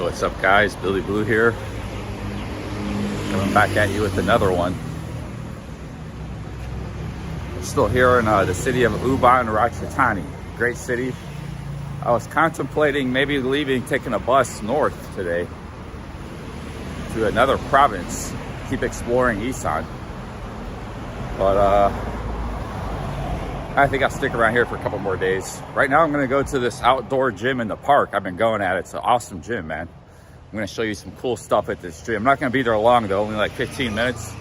What's up, guys? Billy Blue here, coming back at you with another one. Still here in the city of Uban, Rajasthani. Great city. I was contemplating maybe leaving, taking a bus north today to another province, keep exploring Isaan. But I think I'll stick around here for a couple more days. Right now I'm gonna go to this outdoor gym in the park I've been going at. It's an awesome gym, man. I'm gonna show you some cool stuff at this gym. I'm not gonna be there long though, only like 15 minutes.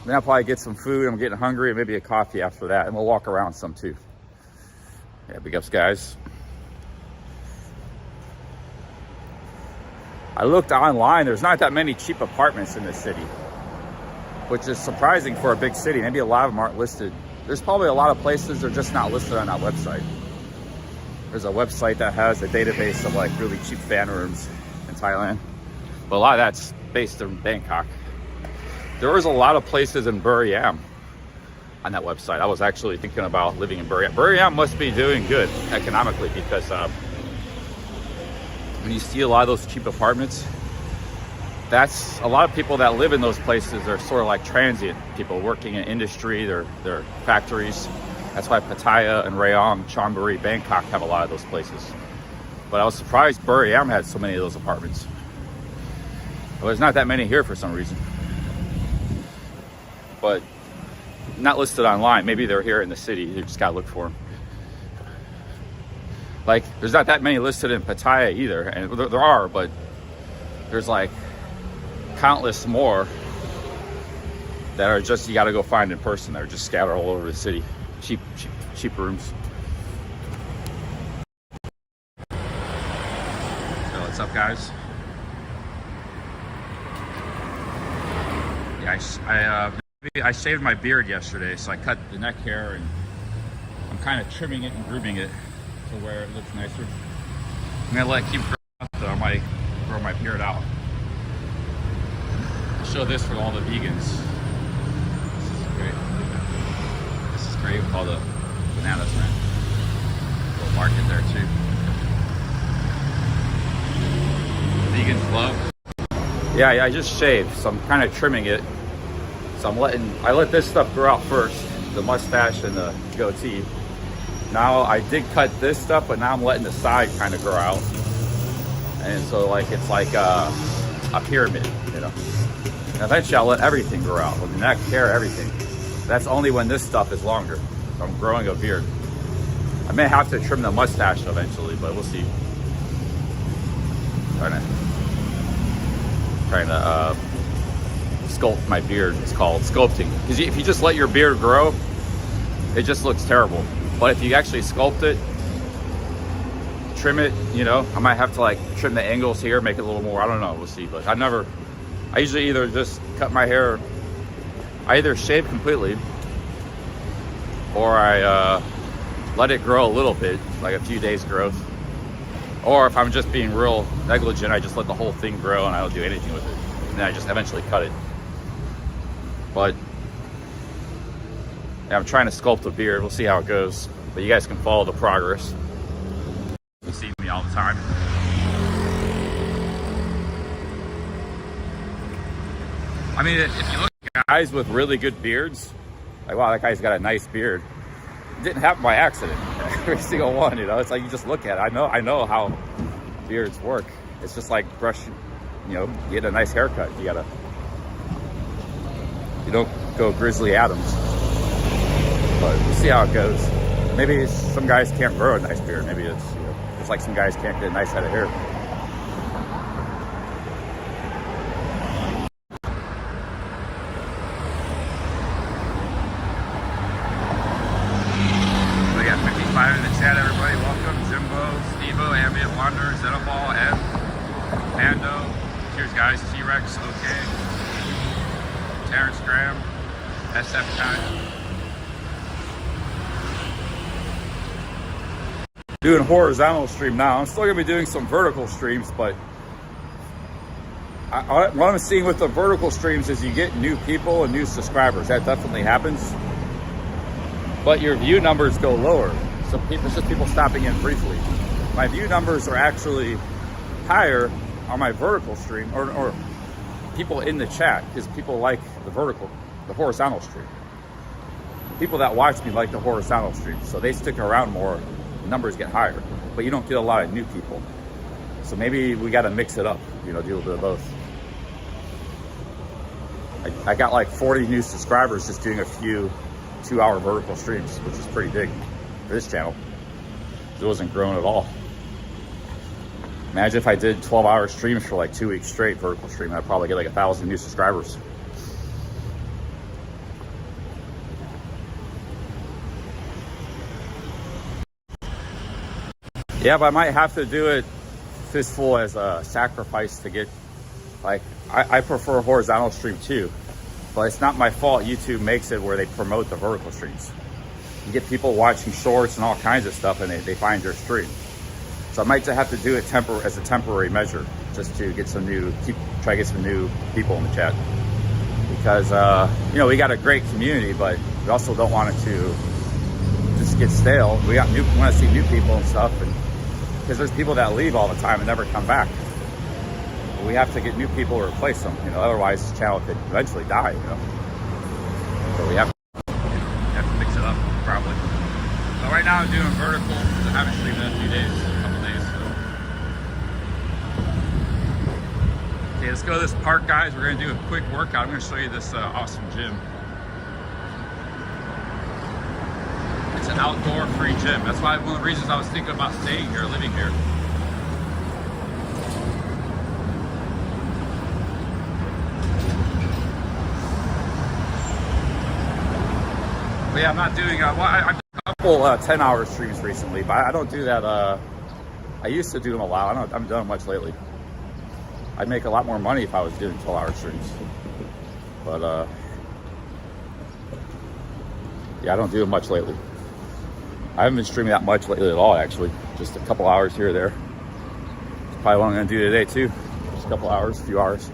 Then I'll probably get some food. I'm getting hungry, and maybe a coffee after that, and we'll walk around some too. Yeah, big ups, guys. I looked online, there's not that many cheap apartments in this city, which is surprising for a big city. Maybe a lot of them aren't listed. There's probably a lot of places they're just not listed on that website. There's a website that has a database of like really cheap fan rooms in Thailand, but a lot of that's based in Bangkok. There was a lot of places in Buriram on that website. I was actually thinking about living in Buriram. Buriram must be doing good economically, because when you see a lot of those cheap apartments, that's a lot of people that live in those places are sort of like transient people working in industry, their factories. That's why Pattaya and Rayong, Chonburi, Bangkok have a lot of those places. But I was surprised Buriram had so many of those apartments. Well, there's not that many here for some reason. But not listed online. Maybe they're here in the city. You just gotta look for them. Like, there's not that many listed in Pattaya either, and there are, but there's like countless more that are just, you gotta go find in person. They're just scattered all over the city. Cheap rooms. So what's up, guys? Yeah, I shaved my beard yesterday, so I cut the neck hair, and I'm kind of trimming it and grooming it to where it looks nicer. I'm gonna let it keep growing out, though. I might grow my beard out. I'll show this for all the vegans. This is great. This is great with all the bananas, man. Little market there too. Vegans love. Yeah, I just shaved, so I'm kind of trimming it. So I let this stuff grow out first, the mustache and the goatee. Now I did cut this stuff, but now I'm letting the side kind of grow out. And so like, it's like a pyramid, you know. And eventually I'll let everything grow out, with the neck, hair, everything. That's only when this stuff is longer. So I'm growing a beard. I may have to trim the mustache eventually, but we'll see. Trying to sculpt my beard. It's called sculpting, because if you just let your beard grow, it just looks terrible. But if you actually sculpt it, trim it, you know, I might have to like trim the angles here, make it a little more, I don't know, we'll see. But I usually either just cut my hair, I either shave completely, or I let it grow a little bit, like a few days growth. Or if I'm just being real negligent, I just let the whole thing grow and I don't do anything with it. And then I just eventually cut it. But yeah, I'm trying to sculpt a beard. We'll see how it goes. But you guys can follow the progress. You see me all the time. I mean, if you look at guys with really good beards, like, wow, that guy's got a nice beard. It didn't happen by accident. Every single one, you know. It's like you just look at it. I know how beards work. It's just like brushing, you know, you get a nice haircut. You don't go Grizzly Adams. But we'll see how it goes. Maybe some guys can't grow a nice beard. Maybe it's, you know, it's like some guys can't get a nice head of hair. We got 55 in the chat, everybody. Welcome. Jimbo, Stevo, Ambient Wanderer, Zenoball, Ed, Pando. Cheers, guys. T-Rex, okay. Terrence Graham, SF Time. Doing horizontal stream now. I'm still gonna be doing some vertical streams, but what I'm seeing with the vertical streams is you get new people and new subscribers. That definitely happens. But your view numbers go lower. So it's just people stopping in briefly. My view numbers are actually higher on my vertical stream, or people in the chat, because people like the horizontal stream. People that watch me like the horizontal stream, so they stick around more, the numbers get higher, but you don't get a lot of new people. So maybe we got to mix it up, you know, do a little bit of both. I got like 40 new subscribers just doing a few 2-hour vertical streams, which is pretty big for this channel. It wasn't growing at all. Imagine if I did 12-hour streams for like 2 weeks straight, vertical stream, I'd probably get like 1,000 new subscribers. Yeah, but I might have to do it fistful as a sacrifice to get, like, I prefer horizontal stream too, but it's not my fault YouTube makes it where they promote the vertical streams. You get people watching shorts and all kinds of stuff, and they find your stream. So I might have to do it as a temporary measure, just to get some try to get some new people in the chat. Because, you know, we got a great community, but we also don't want it to just get stale. We want to see new people and stuff, and because there's people that leave all the time and never come back. We have to get new people to replace them, you know, otherwise the channel could eventually die, you know. So we have to mix it up, probably. But right now I'm doing vertical, because I haven't streamed in a few days, a couple days, so. Okay, let's go to this park, guys. We're gonna do a quick workout. I'm gonna show you this awesome gym. It's an outdoor free gym. That's why one of the reasons I was thinking about staying here, living here. But yeah, I'm not doing, well, I've done a couple 10-hour streams recently, but I don't do that. I used to do them a lot. I haven't done them much lately. I'd make a lot more money if I was doing 12-hour streams. But yeah, I don't do it much lately. I haven't been streaming that much lately at all, actually. Just a couple hours here or there. It's probably what I'm gonna do today too. Just a couple hours, a few hours.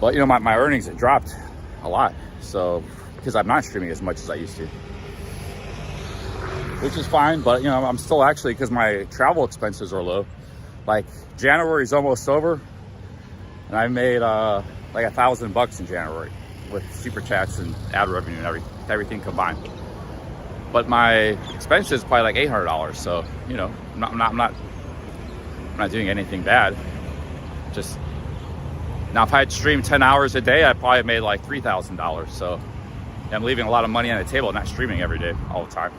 But you know, my earnings have dropped a lot. So, because I'm not streaming as much as I used to. Which is fine, but you know, I'm still actually, because my travel expenses are low. Like, January's almost over, and I made like $1,000 in January with super chats and ad revenue and everything combined. But my expenses probably like $800. So, you know, I'm not doing anything bad. Just now, if I had streamed 10 hours a day, I probably made like $3,000. So I'm leaving a lot of money on the table, not streaming every day, all the time.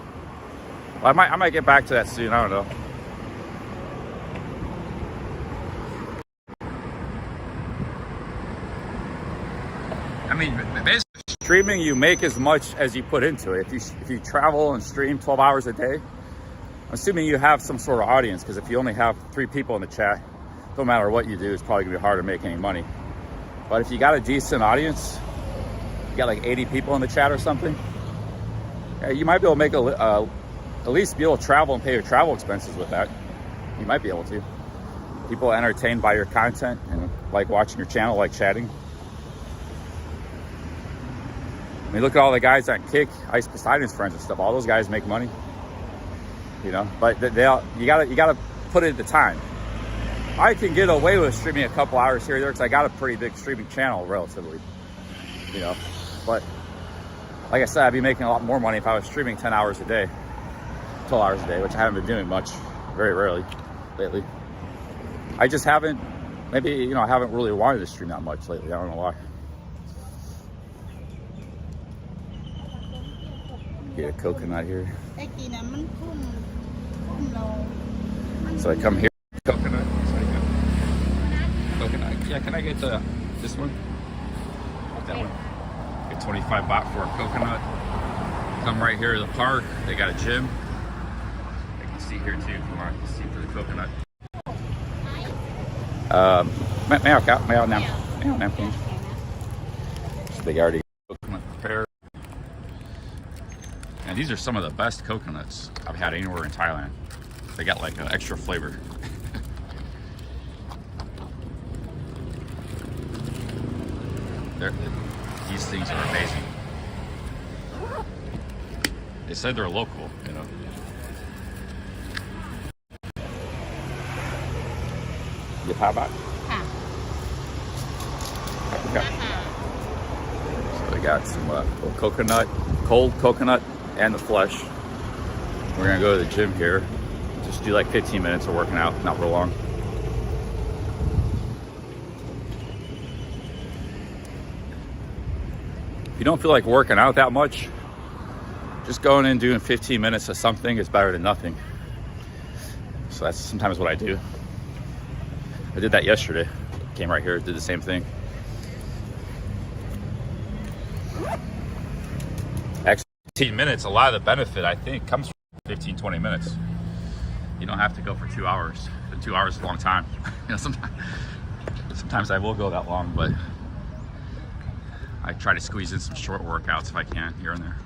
Well, I might get back to that soon. I don't know. I mean, basically, streaming, you make as much as you put into it. If you travel and stream 12 hours a day, I'm assuming you have some sort of audience, because if you only have 3 people in the chat, no matter what you do, it's probably gonna be hard to make any money. But if you got a decent audience, you got like 80 people in the chat or something, yeah, you might be able to make at least be able to travel and pay your travel expenses with that. You might be able to. People are entertained by your content and like watching your channel, like chatting. I mean, look at all the guys on Kick, Ice Poseidon's friends and stuff. All those guys make money, you know. But you gotta put in the time. I can get away with streaming a couple hours here or there because I got a pretty big streaming channel, relatively, you know. But like I said, I'd be making a lot more money if I was streaming 10 hours a day, 12 hours a day, which I haven't been doing much, very rarely lately. I just haven't. Maybe, you know, I haven't really wanted to stream that much lately. I don't know why. Get a coconut here. So I come here, coconut. Coconut. Yeah, can I get this one? That one. Get 25 baht for a coconut. Come right here to the park. They got a gym. You can see here too if you want to see for the coconut. May I now, please. So they already got coconut prepared. And these are some of the best coconuts I've had anywhere in Thailand. They got like an extra flavor. These things are amazing. They said they're local, you know. 25 baht? ค่ะ Okay. So we got some little coconut, cold coconut, and the flesh. We're gonna go to the gym here. Just do like 15 minutes of working out, not real long. If you don't feel like working out that much, just going in doing 15 minutes of something is better than nothing. So that's sometimes what I do. I did that yesterday. Came right here, did the same thing. Actually, 15 minutes, a lot of the benefit, I think, comes from 15, 20 minutes. You don't have to go for 2 hours. 2 hours is a long time. You know, sometimes I will go that long, but I try to squeeze in some short workouts if I can, here and there.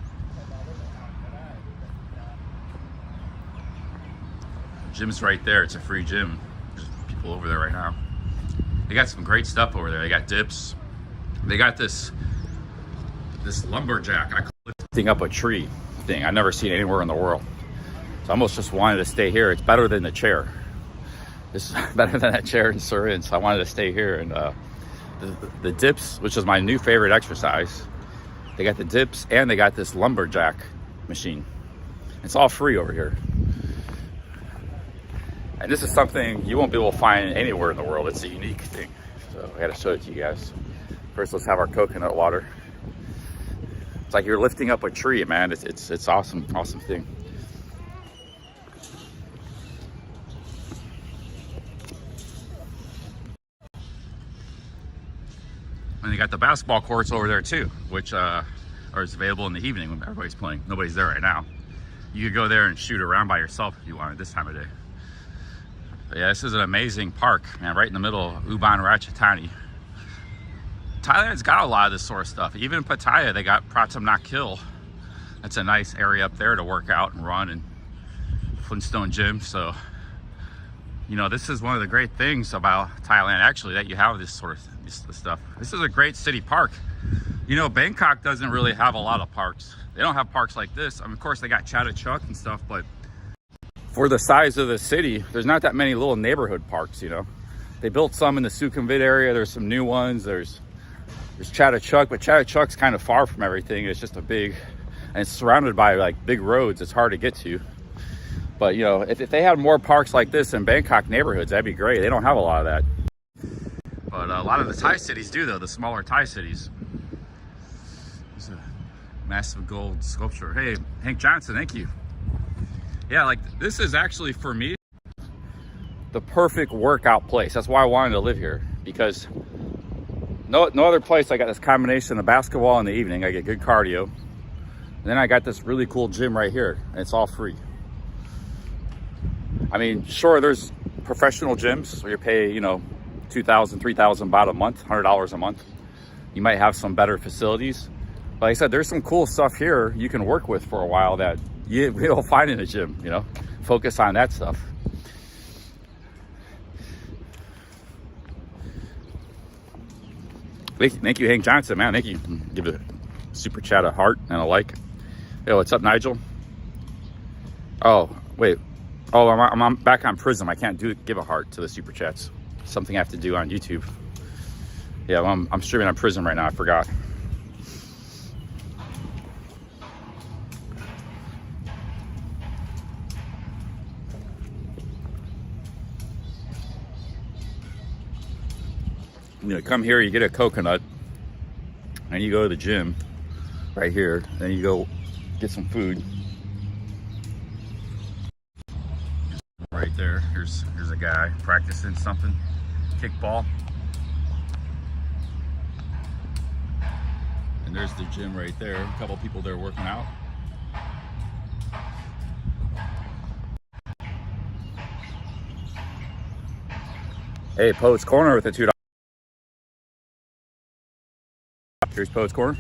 Gym's right there. It's a free gym. There's people over there right now. They got some great stuff over there. They got dips. They got this lumberjack. I call it lifting up a tree thing. I've never seen it anywhere in the world. So I almost just wanted to stay here. It's better than the chair. This is better than that chair in Surin. So I wanted to stay here. And the dips, which is my new favorite exercise. They got the dips and they got this lumberjack machine. It's all free over here. And this is something you won't be able to find anywhere in the world. It's a unique thing. So I gotta show it to you guys. First, let's have our coconut water. It's like you're lifting up a tree, man. It's awesome, awesome thing. And they got the basketball courts over there too, which are available in the evening when everybody's playing. Nobody's there right now. You could go there and shoot around by yourself if you wanted this time of day. But yeah, this is an amazing park, man, right in the middle of Uban Ratchathani. Thailand's got a lot of this sort of stuff. Even in Pattaya, they got Pratam Nak Hill. That's a nice area up there to work out and run, and Flintstone Gym. So, you know, this is one of the great things about Thailand, actually, that you have this sort of this stuff. This is a great city park. You know, Bangkok doesn't really have a lot of parks. They don't have parks like this. I mean, of course, they got Chatuchak and stuff, but for the size of the city, there's not that many little neighborhood parks, you know. They built some in the Sukhumvit area. There's some new ones. There's Chatuchak, but Chatuchak's kind of far from everything. It's just a big, and it's surrounded by like big roads. It's hard to get to. But, you know, if they had more parks like this in Bangkok neighborhoods, that'd be great. They don't have a lot of that. But a lot of the Thai cities do, though, the smaller Thai cities. There's a massive gold sculpture. Hey, Hank Johnson, thank you. Yeah, like this is actually, for me, the perfect workout place. That's why I wanted to live here, because no other place I got this combination of basketball in the evening. I get good cardio. And then I got this really cool gym right here, and it's all free. I mean, sure, there's professional gyms where you pay, you know, 2,000, 3,000 baht a month, $100 a month. You might have some better facilities. But like I said, there's some cool stuff here you can work with for a while that we don't find in a gym, you know. Focus on that stuff. Thank you, Hank Johnson, man. Thank you. Give a super chat a heart and a like. Hey, what's up, Nigel? Oh, wait. Oh, I'm back on Prism. I can't give a heart to the super chats. Something I have to do on YouTube. Yeah, I'm streaming on Prism right now. I forgot. You know, come here, you get a coconut, and you go to the gym right here. Then you go get some food. Right there, here's a guy practicing something, kickball. And there's the gym right there. A couple people there working out. Hey, Poet's Corner with the $2. Here's Poet's Corner.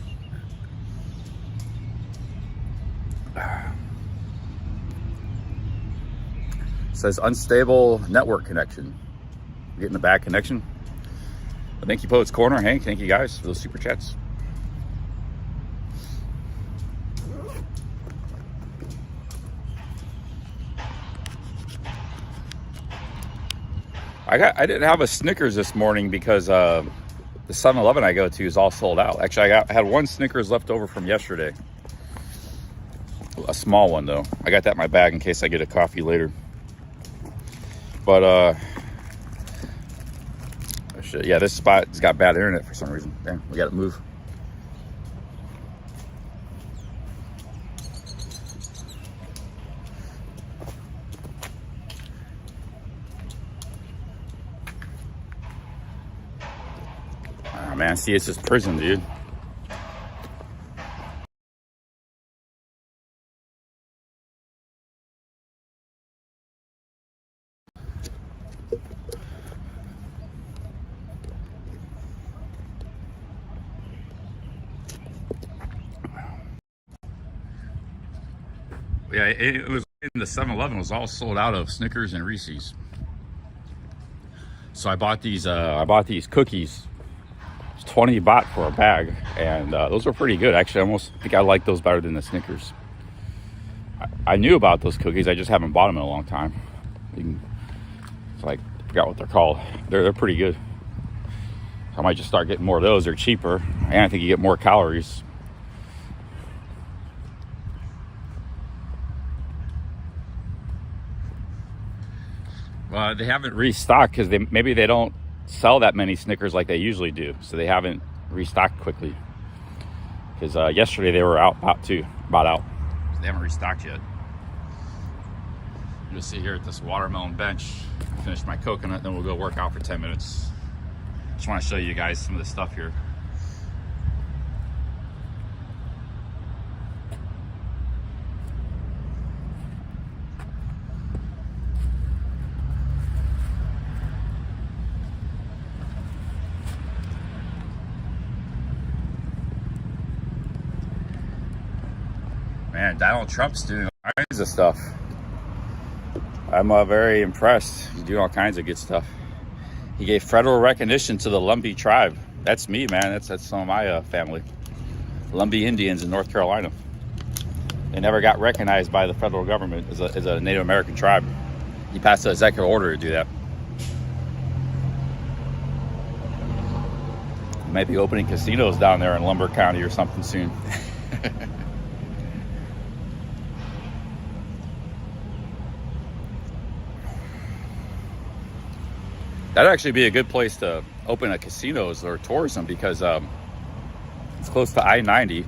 Says unstable network connection. Getting the bad connection. But thank you, Poet's Corner. Hank, thank you guys for those super chats. I didn't have a Snickers this morning because the 7-Eleven I go to is all sold out. Actually, I had one Snickers left over from yesterday. A small one though. I got that in my bag in case I get a coffee later. But shit, yeah, this spot has got bad internet for some reason. Damn, we gotta move. Oh man, see, it's just prison, dude. Yeah, it was in the 7-Eleven was all sold out of Snickers and Reese's. So I bought these cookies. It's 20 baht for a bag, and those were pretty good. Actually, I almost think I like those better than the Snickers. I knew about those cookies. I just haven't bought them in a long time. It's like, I forgot what they're called. They're pretty good. So I might just start getting more of those. They're cheaper, and I think you get more calories. Well, they haven't restocked because maybe they don't sell that many Snickers like they usually do, so they haven't restocked quickly. Because yesterday they were about out. So they haven't restocked yet. I'm just sit here at this watermelon bench, finish my coconut, then we'll go work out for 10 minutes. Just want to show you guys some of the stuff here. Man, Donald Trump's doing all kinds of stuff. I'm very impressed. He's doing all kinds of good stuff. He gave federal recognition to the Lumbee tribe. That's me, man. That's some of my family. Lumbee Indians in North Carolina. They never got recognized by the federal government as a Native American tribe. He passed an executive order to do that. Might be opening casinos down there in Lumber County or something soon. That'd actually be a good place to open a casinos or tourism because it's close to I-90,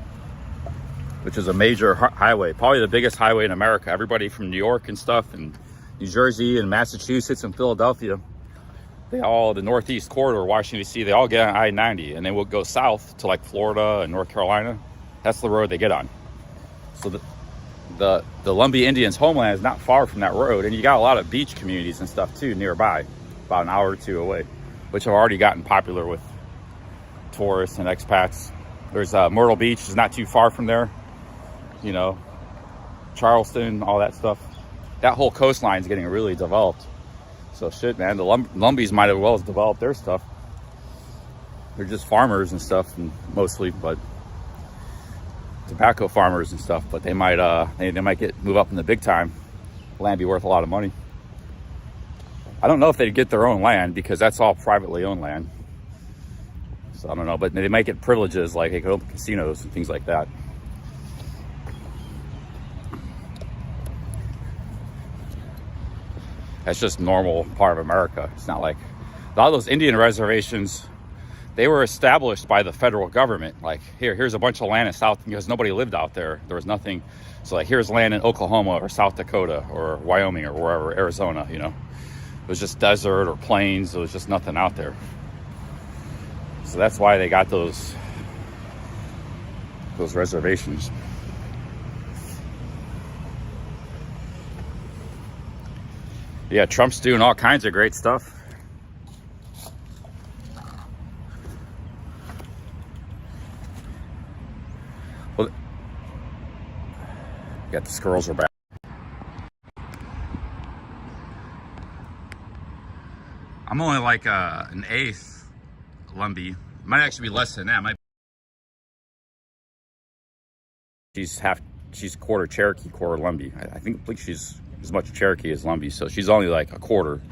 which is a major highway, probably the biggest highway in America. Everybody from New York and stuff, and New Jersey and Massachusetts and Philadelphia, the Northeast corridor, Washington D.C., they all get on I-90, and they will go south to like Florida and North Carolina. That's the road they get on. So the Lumbee Indians' homeland is not far from that road, and you got a lot of beach communities and stuff too nearby, about an hour or two away, which have already gotten popular with tourists and expats. There's Myrtle Beach is not too far from there, you know, Charleston, all that stuff. That whole coastline is getting really developed. So shit, man, the Lumbees might as well as develop their stuff. They're just farmers and stuff, and mostly, but tobacco farmers and stuff. But they might move up in the big time. Land be worth a lot of money. I don't know if they'd get their own land because that's all privately owned land. So I don't know, but they might get privileges like they could open casinos and things like that. That's just normal part of America. It's not like a lot of those Indian reservations, they were established by the federal government. Like here's a bunch of land in South, because nobody lived out there. There was nothing. So like here's land in Oklahoma or South Dakota or Wyoming or wherever, Arizona, you know. It was just desert or plains. There was just nothing out there. So that's why they got those reservations. Yeah, Trump's doing all kinds of great stuff. Well, got the squirrels are back. I'm only like an eighth Lumbee. It might actually be less than that. She's quarter Cherokee, quarter Lumbee. I think she's as much Cherokee as Lumbee, so she's only like a quarter.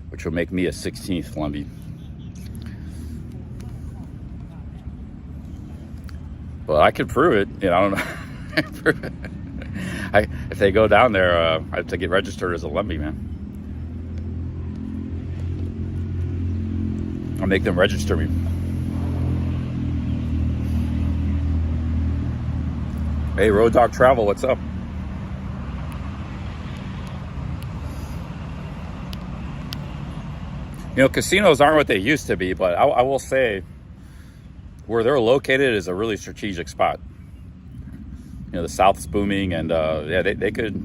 which will make me a 16th Lumbee. Well, I could prove it. You know, I don't know. If they go down there, I have to get registered as a Lumbee, man. I'll make them register me. Hey, Road Dog Travel, what's up? You know, casinos aren't what they used to be, but I will say where they're located is a really strategic spot. You know, the South's booming, and yeah, they could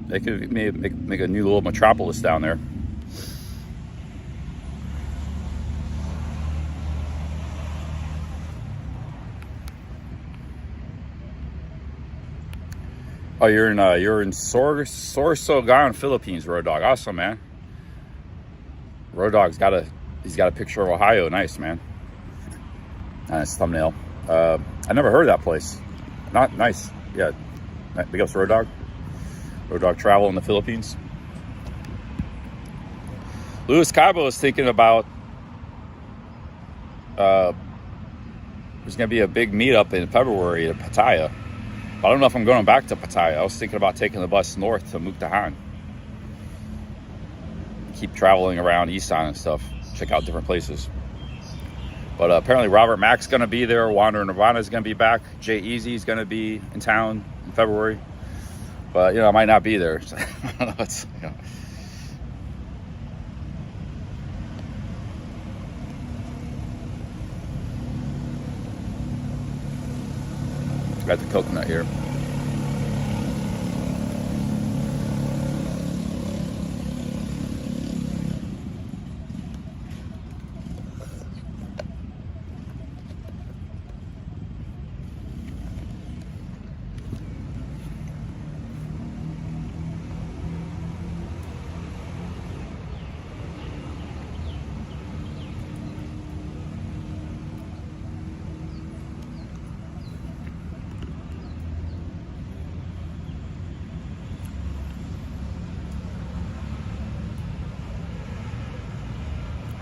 make a new little metropolis down there. Oh, you're in Sorsogon, Philippines, Road Dog. Awesome, man. Road Dog's got a picture of Ohio. Nice, man. Nice thumbnail. I never heard of that place. Not nice. Yeah. Big ups, Road Dog. Road Dog Travel in the Philippines. Luis Cabo is thinking about there's gonna be a big meetup in February at Pattaya. I don't know if I'm going back to Pattaya. I was thinking about taking the bus north to Mukdahan. Keep traveling around Isaan and stuff. Check out different places. But apparently Robert Mack's going to be there. Wander Nirvana is going to be back. Jay Easy is going to be in town in February. But, you know, I might not be there. So, I don't know. It's, you know. Got the coconut here.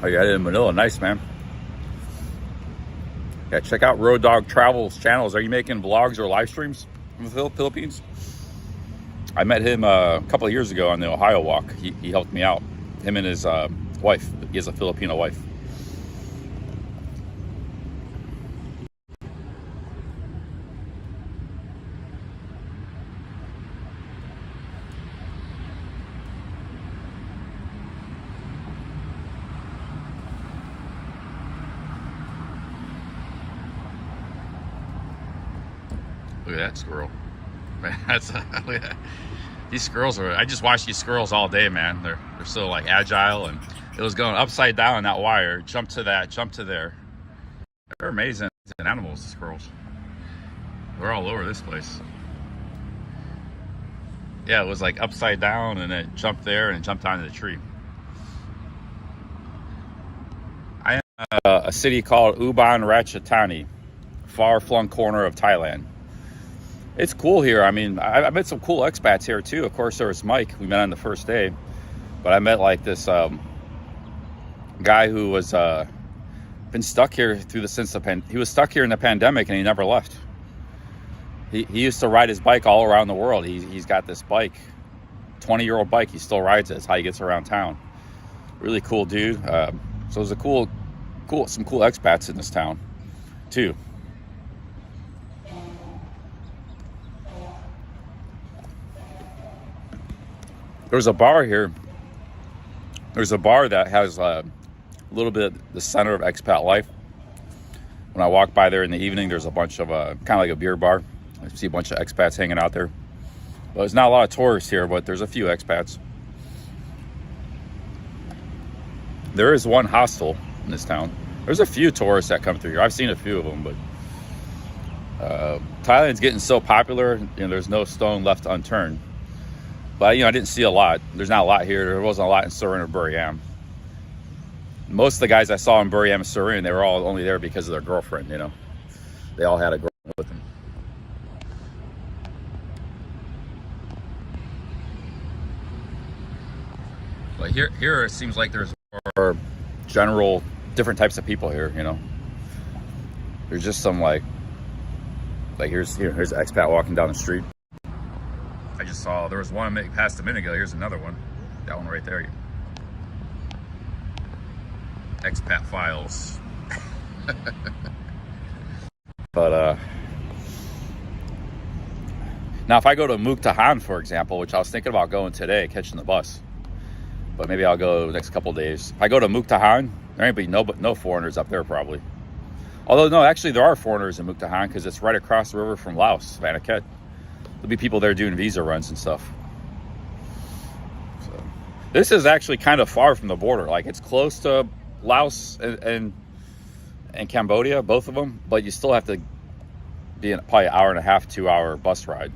Oh, you got it in Manila. Nice, man. Yeah, check out Road Dog Travel's channels. Are you making vlogs or live streams from the Philippines? I met him a couple of years ago on the Ohio walk. He helped me out. Him and his wife. He has a Filipino wife. Look at that squirrel. Man, that's look at that. These squirrels are, I just watch these squirrels all day, man. They're so like agile, and it was going upside down on that wire, jump to that, jump to there. They're amazing animals, the squirrels. They're all over this place. Yeah, it was like upside down, and it jumped there and jumped onto the tree. I am a city called Uban Ratchathani, far-flung corner of Thailand. It's cool here. I mean, I met some cool expats here too. Of course, there was Mike. We met on the first day, but I met like this guy who was been stuck here through he was stuck here in the pandemic, and he never left. He used to ride his bike all around the world. He's got this bike, 20-year-old bike. He still rides it. It's how he gets around town. Really cool dude. So there's some cool expats in this town too. There's a bar here. There's a bar that has a little bit the center of expat life. When I walk by there in the evening, there's a bunch of kind of like a beer bar. I see a bunch of expats hanging out there. Well, there's not a lot of tourists here, but there's a few expats. There is one hostel in this town. There's a few tourists that come through here. I've seen a few of them, but Thailand's getting so popular, you know, there's no stone left unturned. But, you know, I didn't see a lot. There's not a lot here. There wasn't a lot in Surin or Buriram. Most of the guys I saw in Buriram and Surin, they were all only there because of their girlfriend, you know. They all had a girlfriend with them. But Like here it seems like there's more general different types of people here, you know. There's just some like here's an expat walking down the street. I just saw there was one passed a minute ago. Here's another one. That one right there. Expat files. But now if I go to Mukdahan, for example, which I was thinking about going today, catching the bus, but maybe I'll go the next couple days. If I go to Mukdahan, there ain't be no foreigners up there probably. Although no, actually there are foreigners in Mukdahan because it's right across the river from Laos, Phuket. There'll be people there doing visa runs and stuff. So this is actually kind of far from the border. Like it's close to Laos and Cambodia, both of them, but you still have to be in probably an hour and a half, 2 hour bus ride.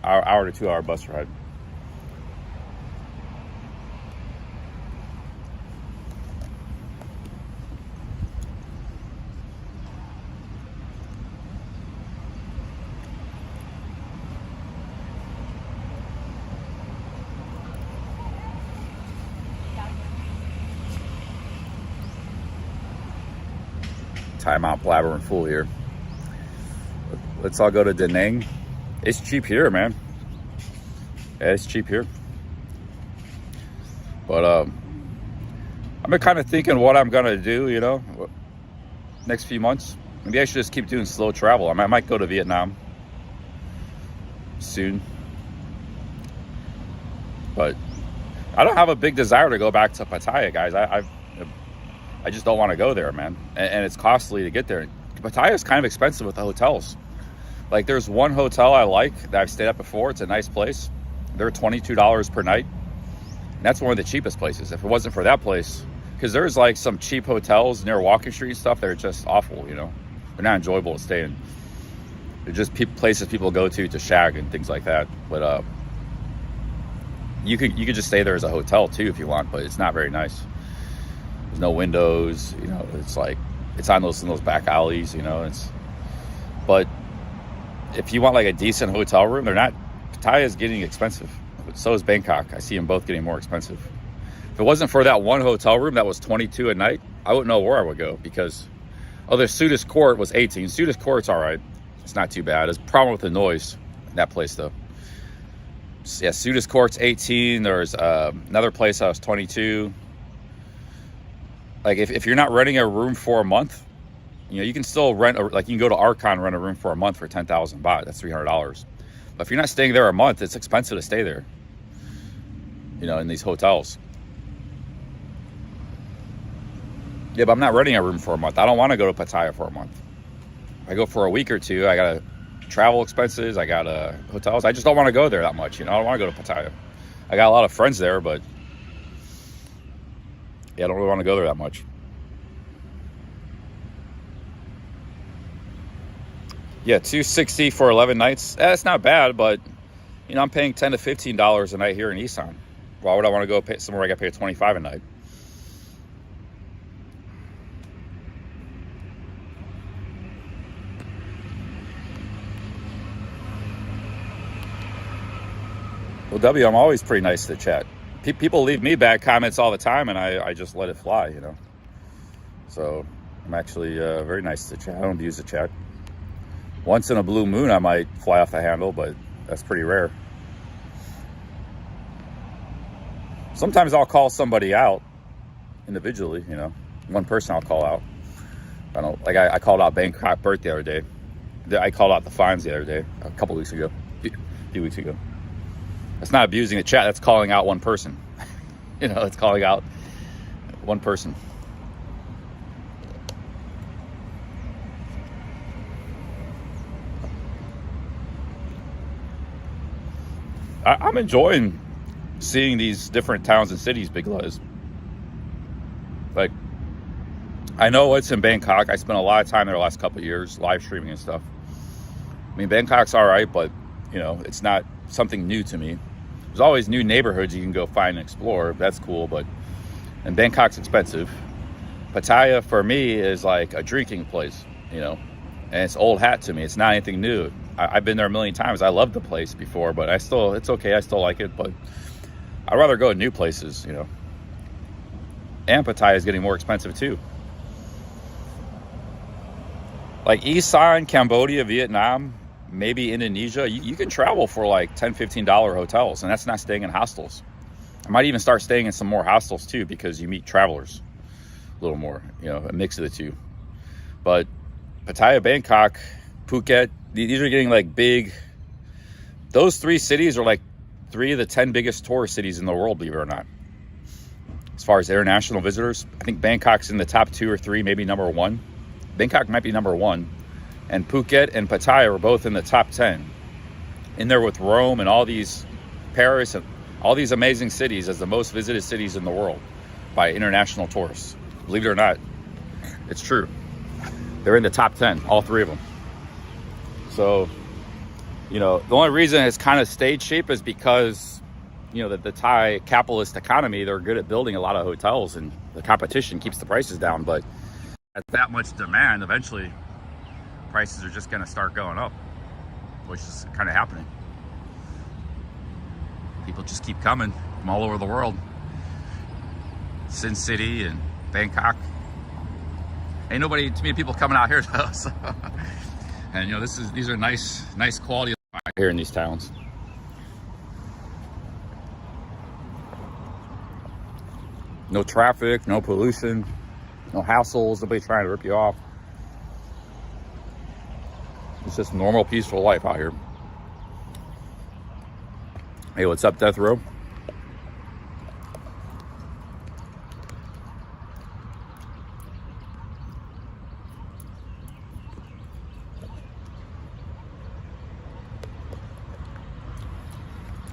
Hour to 2 hour bus ride. Time out blabbering fool here. Let's all go to Da Nang. It's cheap here, man. Yeah, it's cheap here. But I've been kind of thinking what I'm gonna do, you know, next few months. Maybe I should just keep doing slow travel. I might go to Vietnam soon. But I don't have a big desire to go back to Pattaya, guys. I just don't want to go there, man. And it's costly to get there. Pattaya is kind of expensive with the hotels. Like there's one hotel I like that I've stayed at before. It's a nice place. They're $22 per night. And that's one of the cheapest places. If it wasn't for that place, because there's like some cheap hotels near Walking Street and stuff that are just awful, you know. They're not enjoyable to stay in. They're just places people go to shag and things like that. But you could just stay there as a hotel too if you want, but it's not very nice. There's no windows, you know. It's like it's in those back alleys, you know. But if you want like a decent hotel room, they're not. Pattaya is getting expensive. But so is Bangkok. I see them both getting more expensive. If it wasn't for that one hotel room that was $22 a night, I wouldn't know where I would go because the Sudis Court was $18. Sudis Court's all right. It's not too bad. There's a problem with the noise in that place though. Yeah, Sudis Court's $18. There's another place that was $22. Like if you're not renting a room for a month, you know, you can still rent, like you can go to Archon, rent a room for a month for 10,000 baht. That's $300. But if you're not staying there a month, it's expensive to stay there, you know, in these hotels. Yeah, but I'm not renting a room for a month. I don't want to go to Pattaya for a month. If I go for a week or two, I got travel expenses, I got hotels. I just don't want to go there that much, you know. I don't want to go to Pattaya. I got a lot of friends there, but yeah, I don't really want to go there that much. Yeah, $260 for 11 nights. That's not bad, but you know, I'm paying $10 to $15 a night here in Isaan. Why would I want to go pay somewhere I got paid $25 a night? Well, W, I'm always pretty nice to chat. People leave me bad comments all the time, and I just let it fly, you know. So I'm actually very nice to chat. I don't abuse the chat. Once in a blue moon, I might fly off the handle, but that's pretty rare. Sometimes I'll call somebody out individually, you know. One person I'll call out. I don't like. I called out Bangkok Bert the other day. I called out the fines the other day, a couple weeks ago, a few weeks ago. That's not abusing the chat. That's calling out one person. You know, it's calling out one person. I'm enjoying seeing these different towns and cities, Big Les. Like, I know what's in Bangkok. I spent a lot of time there the last couple of years, live streaming and stuff. I mean, Bangkok's all right, but, you know, it's not something new to me. There's always new neighborhoods you can go find and explore. That's cool, and Bangkok's expensive. Pattaya, for me, is like a drinking place, you know, and it's old hat to me. It's not anything new. I've been there a million times. I loved the place before, but it's okay. I still like it, but I'd rather go to new places, you know. And Pattaya is getting more expensive too. Like Isaan, Cambodia, Vietnam, maybe Indonesia, you can travel for like $10, $15 hotels, and that's not staying in hostels. I might even start staying in some more hostels too, because you meet travelers a little more, you know, a mix of the two. But Pattaya, Bangkok, Phuket, these are getting like big. Those three cities are like 3 of the 10 biggest tourist cities in the world, believe it or not. As far as international visitors, I think Bangkok's in the top 2 or 3, maybe number 1. Bangkok might be number 1. And Phuket and Pattaya are both in the top 10. In there with Rome and all these, Paris and all these amazing cities as the most visited cities in the world by international tourists. Believe it or not, it's true. They're in the top 10, all 3 of them. So, you know, the only reason it's kind of stayed cheap is because, you know, the Thai capitalist economy, they're good at building a lot of hotels, and the competition keeps the prices down. But at that much demand, eventually prices are just going to start going up, which is kind of happening. People just keep coming from all over the world. Sin City and Bangkok. Ain't nobody, too many people coming out here though. So. And you know, these are nice quality here in these towns. No traffic, no pollution, no hassles, nobody trying to rip you off. It's just normal, peaceful life out here. Hey, what's up, Death Row?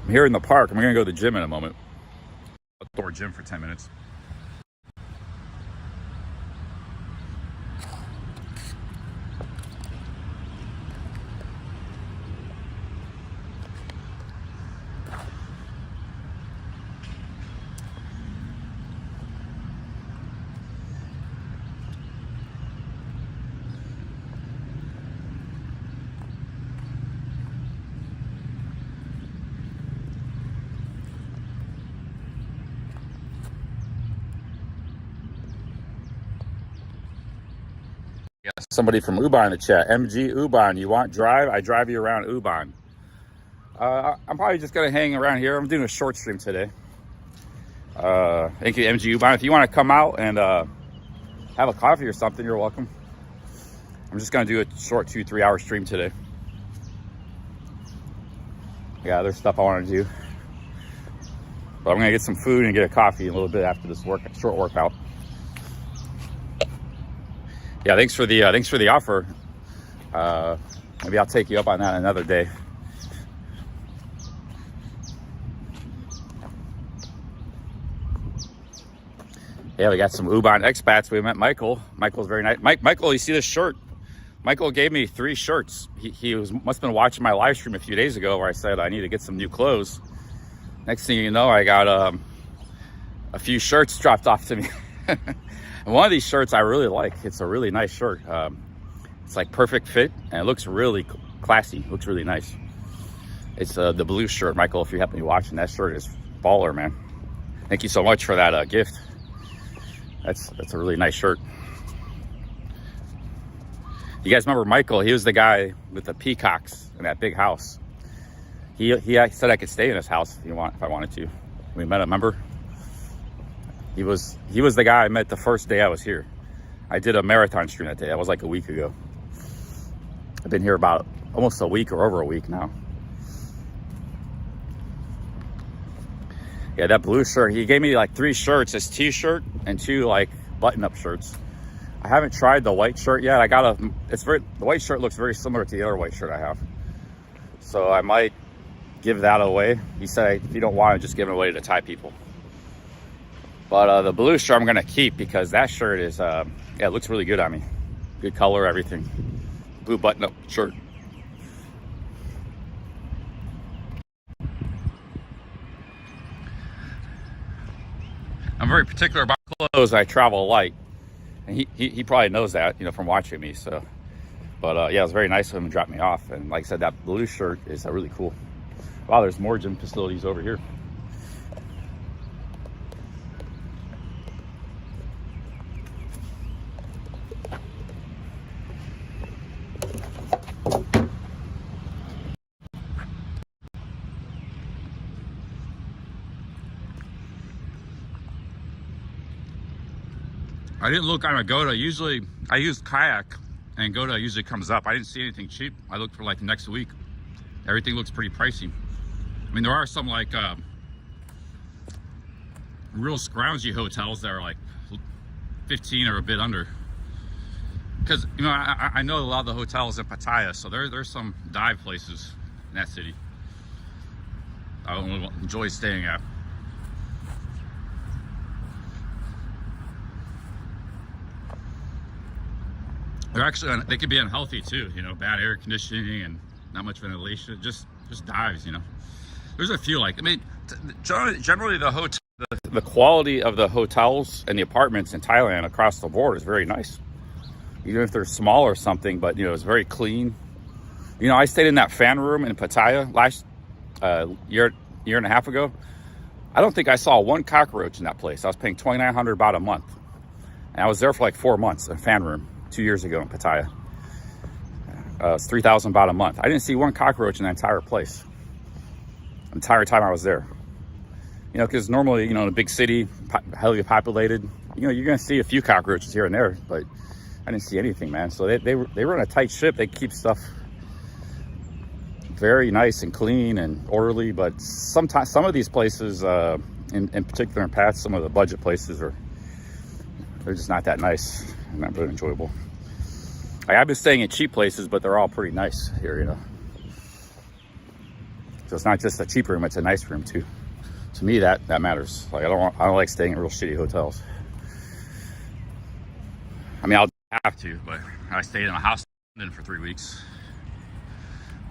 I'm here in the park. I'm gonna go to the gym in a moment. Outdoor gym for 10 minutes. Somebody from Uban in the chat. MG Uban, you want drive? I drive you around Uban. I'm probably just gonna hang around here. I'm doing a short stream today. Thank you, MG Uban. If you want to come out and have a coffee or something, you're welcome. I'm just gonna do a short 2-3 hour stream today. Yeah, there's stuff I want to do, but I'm gonna get some food and get a coffee a little bit after this short workout. Yeah, thanks for the offer. Maybe I'll take you up on that another day. Yeah, we got some Uban expats. We met Michael. Michael's very nice. Michael, you see this shirt? Michael gave me 3 shirts. He must have been watching my live stream a few days ago where I said I need to get some new clothes. Next thing you know, I got a few shirts dropped off to me. And one of these shirts I really like. It's a really nice shirt. It's like perfect fit, and it looks really classy. It looks really nice. It's the blue shirt. Michael, if you happen to be watching, that shirt is baller, man. Thank you so much for that gift. That's a really nice shirt. You guys remember Michael? He was the guy with the peacocks in that big house. He said I could stay in his house if I wanted to. We met him, remember? He was the guy I met the first day I was here. I did a marathon stream that day. That was like a week ago. I've been here about almost a week or over a week now. Yeah, that blue shirt. He gave me like 3 shirts. This t-shirt and 2 like button-up shirts. I haven't tried the white shirt yet. The white shirt looks very similar to the other white shirt I have. So I might give that away. He said if you don't want it, just give it away to Thai people. But the blue shirt I'm gonna keep because that shirt is, yeah, it looks really good on me. Good color, everything. Blue button-up shirt. I'm very particular about clothes. I travel light, and he probably knows that, you know, from watching me. So, but yeah, it was very nice of him to drop me off. And like I said, that blue shirt is really cool. Wow, there's more gym facilities over here. I didn't look on Agoda. Usually I use Kayak and Agoda usually comes up. I didn't see anything cheap. I looked for like next week. Everything looks pretty pricey. I mean, there are some like real scroungy hotels that are like 15 or a bit under. Because, you know, I know a lot of the hotels in Pattaya, so there's some dive places in that city I don't enjoy staying at. They're actually, they can be unhealthy too, you know, bad air conditioning and not much ventilation, just dives, you know. There's a few like, I mean, generally the quality of the hotels and the apartments in Thailand across the board is very nice. Even if they're small or something, but you know, it's very clean. You know, I stayed in that fan room in Pattaya last year and a half ago. I don't think I saw one cockroach in that place. I was paying 2,900 baht a month. And I was there for like 4 months in a fan room 2 years ago in Pattaya. It's 3,000 baht a month. I didn't see one cockroach in the entire place. The entire time I was there. You know, because normally, you know, in a big city, heavily populated, you know, you're going to see a few cockroaches here and there, but I didn't see anything, man. So they run a tight ship. They keep stuff very nice and clean and orderly, but sometimes some of these places, in particular in Pat, some of the budget places they're just not that nice and not very enjoyable. I've been staying in cheap places, but they're all pretty nice here, you know. So it's not just a cheap room; it's a nice room too. To me, that matters. Like I don't like staying in real shitty hotels. I mean, I'll have to, but I stayed in a house in London for 3 weeks.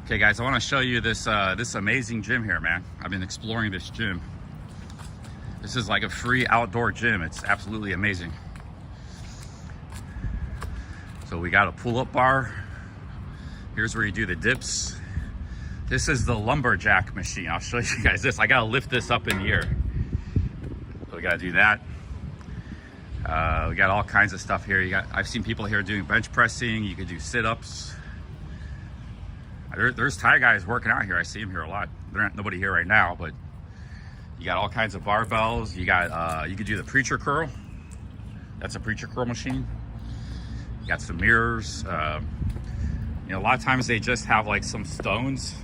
Okay, guys, I want to show you this this amazing gym here, man. I've been exploring this gym. This is like a free outdoor gym. It's absolutely amazing. So we got a pull-up bar. Here's where you do the dips. This is the lumberjack machine. I'll show you guys this. I gotta lift this up in the air. So we gotta do that. We got all kinds of stuff here. I've seen people here doing bench pressing. You could do sit-ups. There's Thai guys working out here. I see them here a lot. There ain't nobody here right now, but you got all kinds of barbells. You got you could do the preacher curl. That's a preacher curl machine. You got some mirrors. You know, a lot of times they just have like some stones,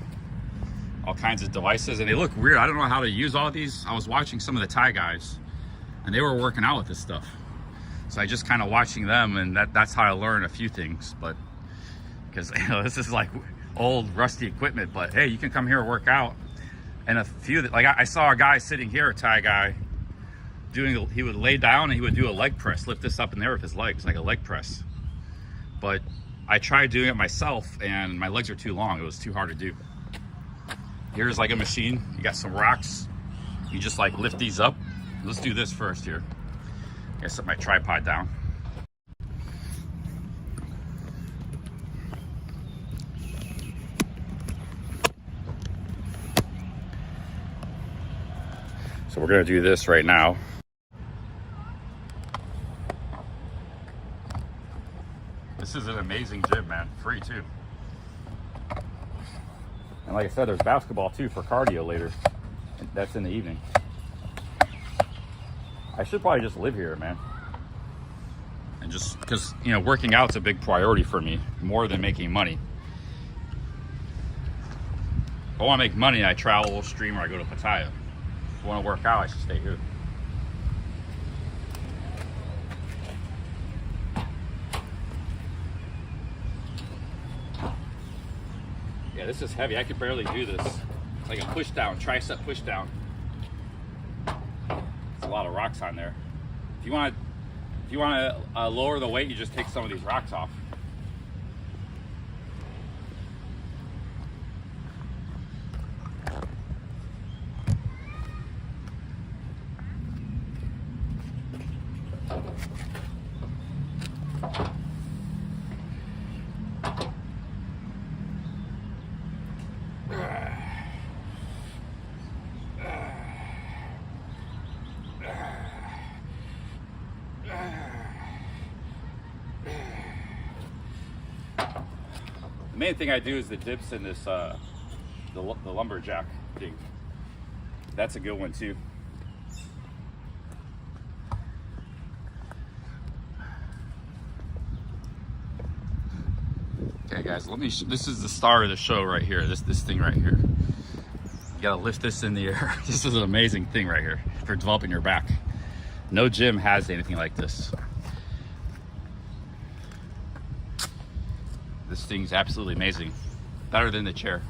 all kinds of devices, and they look weird. I don't know how to use all these. I was watching some of the Thai guys, and they were working out with this stuff. So I just kind of watching them, and that's how I learn a few things. But because you know, this is like old rusty equipment, but hey, you can come here and work out. And a few that, like I saw a guy sitting here, a Thai guy, he would lay down and he would do a leg press, lift this up in there with his legs, like a leg press. But I tried doing it myself and my legs are too long. It was too hard to do. Here's like a machine. You got some rocks. You just like lift these up. Let's do this first here. I gotta set my tripod down. So we're gonna do this right now. This is an amazing gym, man. Free too. And like I said, there's basketball too for cardio later. That's in the evening. I should probably just live here, man. And just because, you know, working out's a big priority for me, more than making money. If I want to make money, I travel, stream, or I go to Pattaya. If I want to work out, I should stay here. Yeah, this is heavy. I could barely do this. It's like a push down, tricep push down. There's a lot of rocks on there. If you want to lower the weight, you just take some of these rocks off. The main thing I do is the dips and this the lumberjack thing. That's a good one too. guys, this is the star of the show right here. This thing right here. You gotta lift this in the air. This is an amazing thing right here for developing your back. No gym has anything like this. This thing's absolutely amazing. Better than the chair.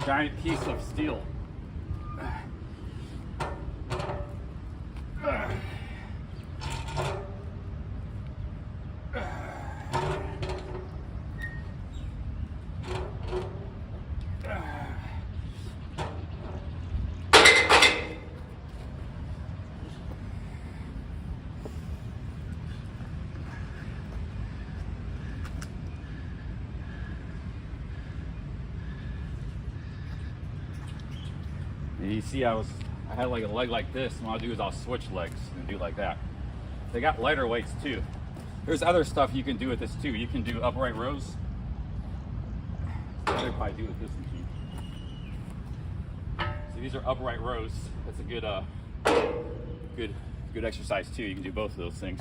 Giant piece of steel. And you see I had like a leg like this, and what I'll do is I'll switch legs and do like that. They got lighter weights too. There's other stuff you can do with this too. You can do upright rows. So I'll probably do with this one too. So these are upright rows. That's a good exercise too. You can do both of those things.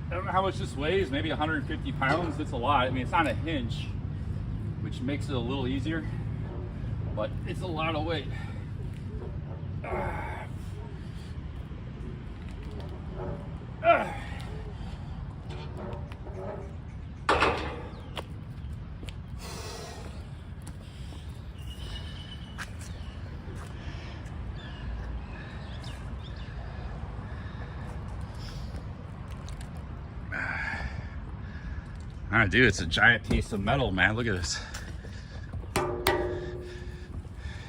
I don't know how much this weighs, maybe 150 pounds. It's a lot. I mean, it's on a hinge, which makes it a little easier, but it's a lot of weight. Alright, dude, it's a giant piece of metal, man. Look at this.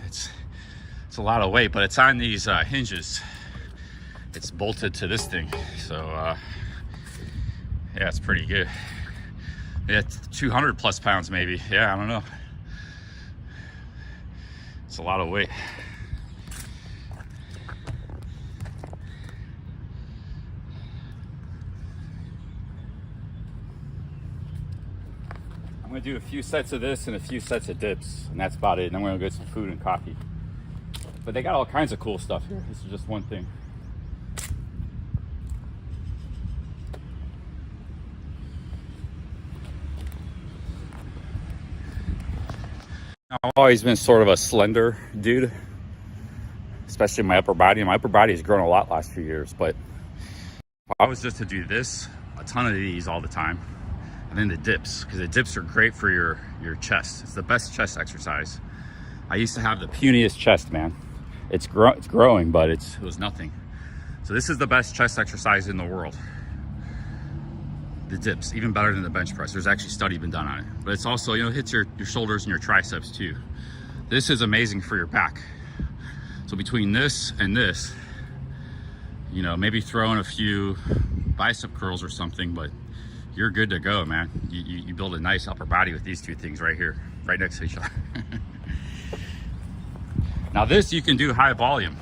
It's a lot of weight, but it's on these hinges. It's bolted to this thing, so yeah, it's pretty good. Yeah, 200 plus pounds maybe. Yeah, I don't know. It's a lot of weight. I'm gonna do a few sets of this and a few sets of dips, and that's about it. And then we're gonna get some food and coffee. But they got all kinds of cool stuff here. This is just one thing. I've always been sort of a slender dude, especially my upper body. My upper body has grown a lot last few years, but if I was just to do this, a ton of these all the time, and then the dips, because the dips are great for your chest. It's the best chest exercise. I used to have the puniest chest, man. It's growing, but it was nothing. So this is the best chest exercise in the world. The dips, even better than the bench press. There's actually a study been done on it. But it's also, you know, hits your shoulders and your triceps too. This is amazing for your back. So between this and this, you know, maybe throw in a few bicep curls or something, but you're good to go, man. You build a nice upper body with these two things right here, right next to each other. Now this you can do high volume.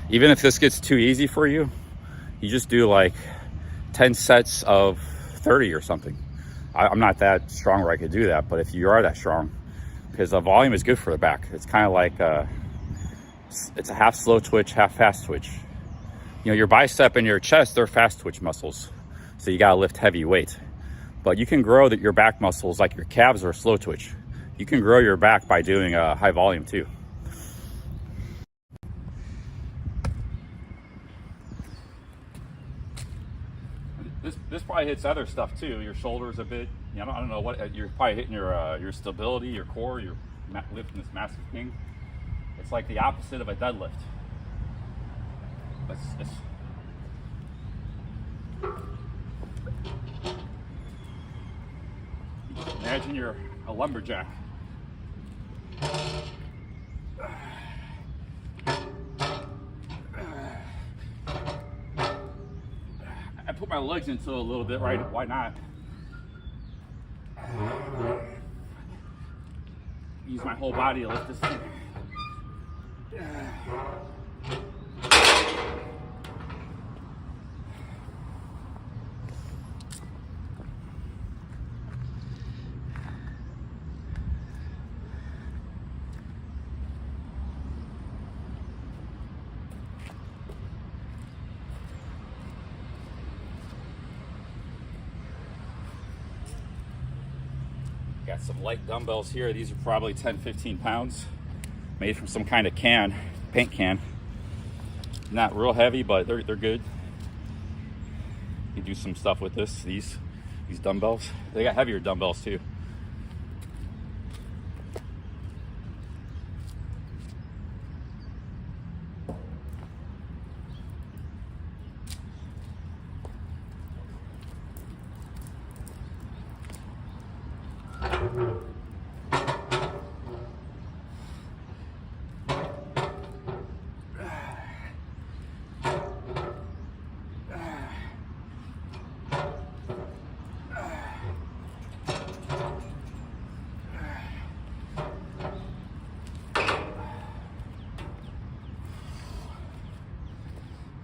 Even if this gets too easy for you, you just do like 10 sets of 30 or something. I'm not that strong where I could do that, but if you are that strong, because the volume is good for the back. It's kind of like, it's a half slow twitch, half fast twitch. You know, your bicep and your chest, they're fast twitch muscles. So you gotta lift heavy weight. But you can grow your back muscles, like your calves are slow twitch. You can grow your back by doing high volume too. This probably hits other stuff too. Your shoulders a bit. You know, I don't know what you're probably hitting your stability, your core. You're lifting this massive thing. It's like the opposite of a deadlift. Imagine you're a lumberjack. I put my legs into it a little bit, right? Why not? Use my whole body to lift this thing. Got some light dumbbells here. These are probably 10, 15 pounds. Made from some kind of can, paint can. Not real heavy, but they're good. You can do some stuff with this, these dumbbells. They got heavier dumbbells too.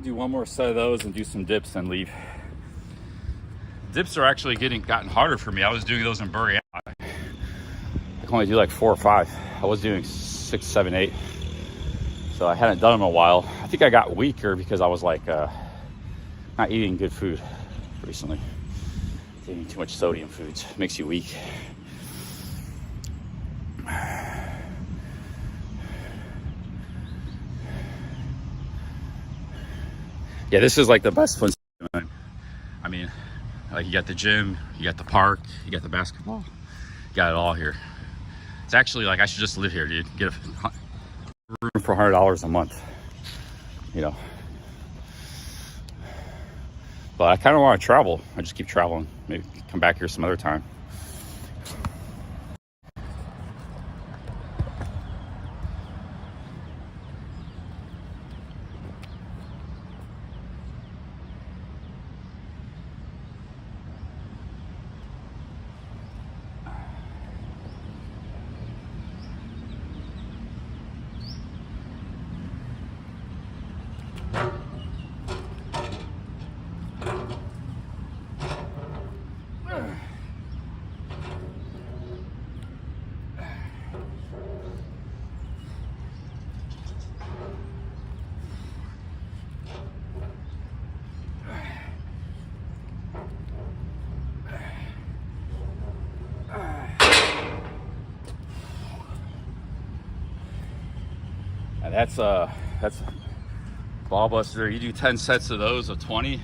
Do one more set of those and do some dips and leave. Dips are actually gotten harder for me. I was doing those in Burry. I can only do like 4 or 5. I was doing 6, 7, 8. So I hadn't done them in a while. I think I got weaker because I was like not eating good food recently. Eating too much sodium foods makes you weak. Yeah, this is like the best fun. I mean, like you got the gym, you got the park, you got the basketball, you got it all here. It's actually like I should just live here, dude. Get a room for $100 a month, you know. But I kind of want to travel. I just keep traveling. Maybe come back here some other time. And that's ball buster. You do 10 sets of those of 20.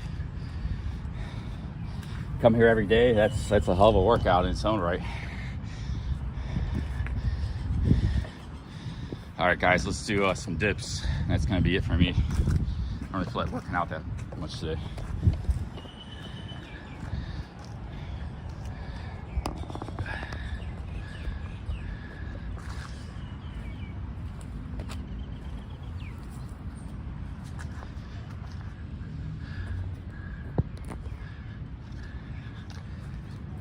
Come here every day. That's a hell of a workout in its own right. All right, guys, let's do some dips. That's gonna be it for me. I don't really feel like working out that much today.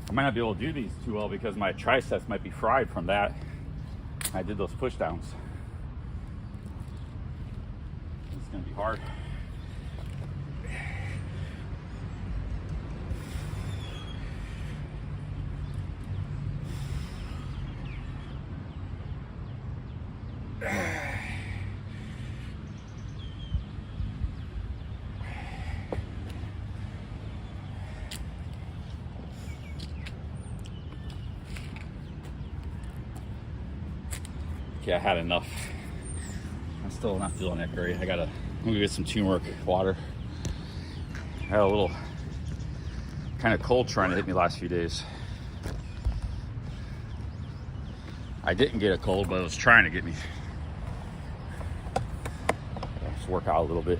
I might not be able to do these too well because my triceps might be fried from that. I did those push downs. It's gonna be hard. Okay, I had enough. I'm still not feeling that great. I'm gonna get some turmeric water. I had a little kind of cold trying to hit me last few days. I didn't get a cold, but it was trying to get me. Just work out a little bit.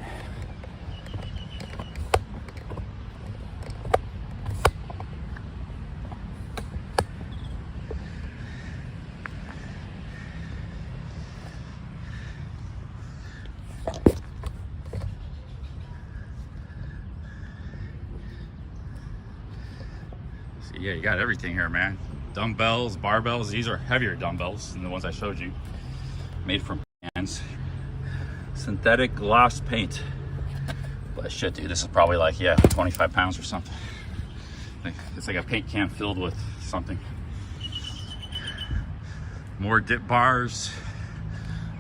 Yeah, you got everything here, man. Dumbbells, barbells. These are heavier dumbbells than the ones I showed you. Made from cans. Synthetic gloss paint. But shit, dude, this is probably like, yeah, 25 pounds or something. It's like a paint can filled with something. More dip bars.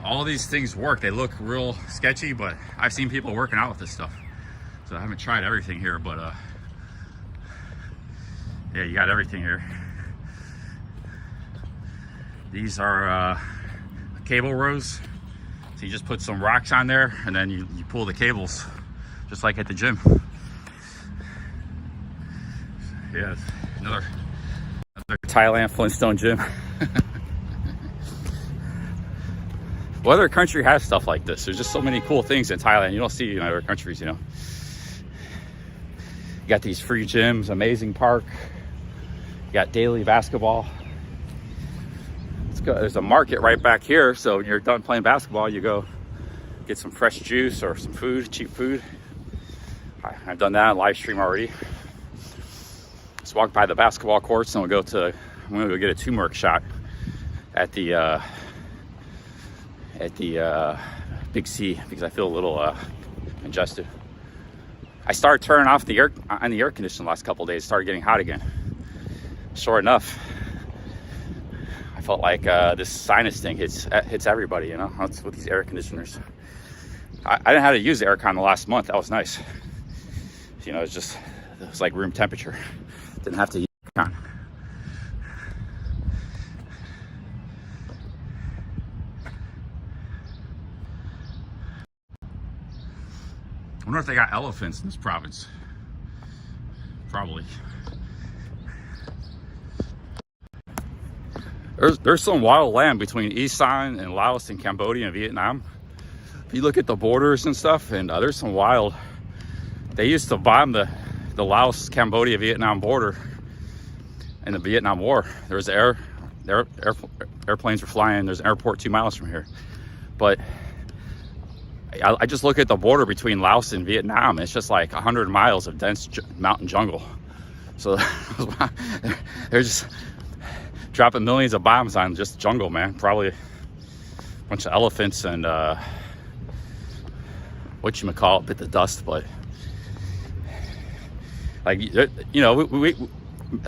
All these things work. They look real sketchy, but I've seen people working out with this stuff. So I haven't tried everything here, but yeah, you got everything here. These are cable rows. So you just put some rocks on there and then you pull the cables, just like at the gym. Yeah, another Thailand Flintstone gym. What other country has stuff like this? There's just so many cool things in Thailand you don't see in other countries, you know. You got these free gyms, amazing park. You got daily basketball. Let's go. There's a market right back here, so when you're done playing basketball, you go get some fresh juice or some food, cheap food. I've done that on Livestream already. Just walk by the basketball courts, and I'm gonna go get a turmeric shot at the Big C because I feel a little congested. I started turning off the air conditioner the last couple of days. Started getting hot again. Sure enough, I felt like this sinus thing hits everybody. You know, it's with these air conditioners. I didn't have to use the aircon the last month. That was nice. You know, it was like room temperature. Didn't have to use aircon. I wonder if they got elephants in this province. Probably. There's some wild land between Isaan and Laos and Cambodia and Vietnam. If you look at the borders and stuff, and there's some wild. They used to bomb the Laos, Cambodia, Vietnam border in the Vietnam War. There was airplanes were flying. There's an airport 2 miles from here, but I just look at the border between Laos and Vietnam. It's just like 100 miles of dense mountain jungle. So they're just dropping millions of bombs on just jungle, man. Probably a bunch of elephants and whatchamacallit, bit the dust, but like, you know, we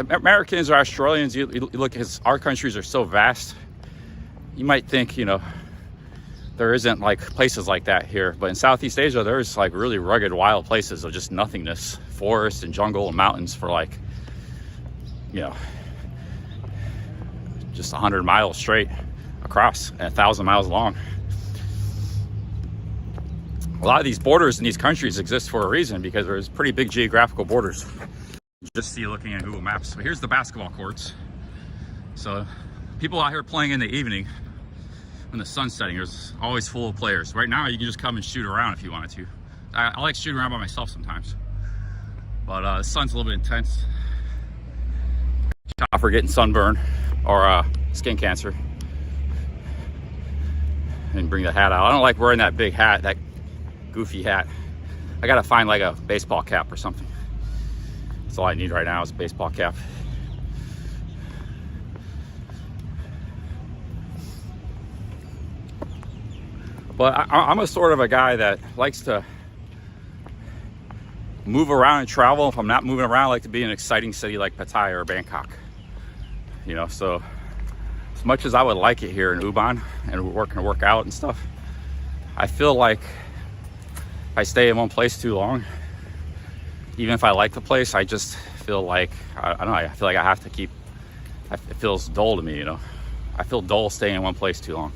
Americans or Australians, you look at our countries are so vast. You might think, you know, there isn't like places like that here, but in Southeast Asia, there's like really rugged, wild places of just nothingness, forest and jungle and mountains for like, you know, just 100 miles straight across and 1,000 miles long. A lot of these borders in these countries exist for a reason because there's pretty big geographical borders. Just see looking at Google Maps. So here's the basketball courts. So people out here playing in the evening when the sun's setting, there's always full of players. Right now you can just come and shoot around if you wanted to. I like shooting around by myself sometimes, but the sun's a little bit intense. Shot for getting sunburn or skin cancer. And bring the hat out. I don't like wearing that big hat, that goofy hat. I gotta find like a baseball cap or something. That's all I need right now is a baseball cap. But I'm a sort of a guy that likes to move around and travel. If I'm not moving around, I like to be in an exciting city like Pattaya or Bangkok. You know, so as much as I would like it here in Uban and work out and stuff, I feel like if I stay in one place too long, even if I like the place, I just feel like, I don't know, I feel like I have to keep, it feels dull to me, you know. I feel dull staying in one place too long.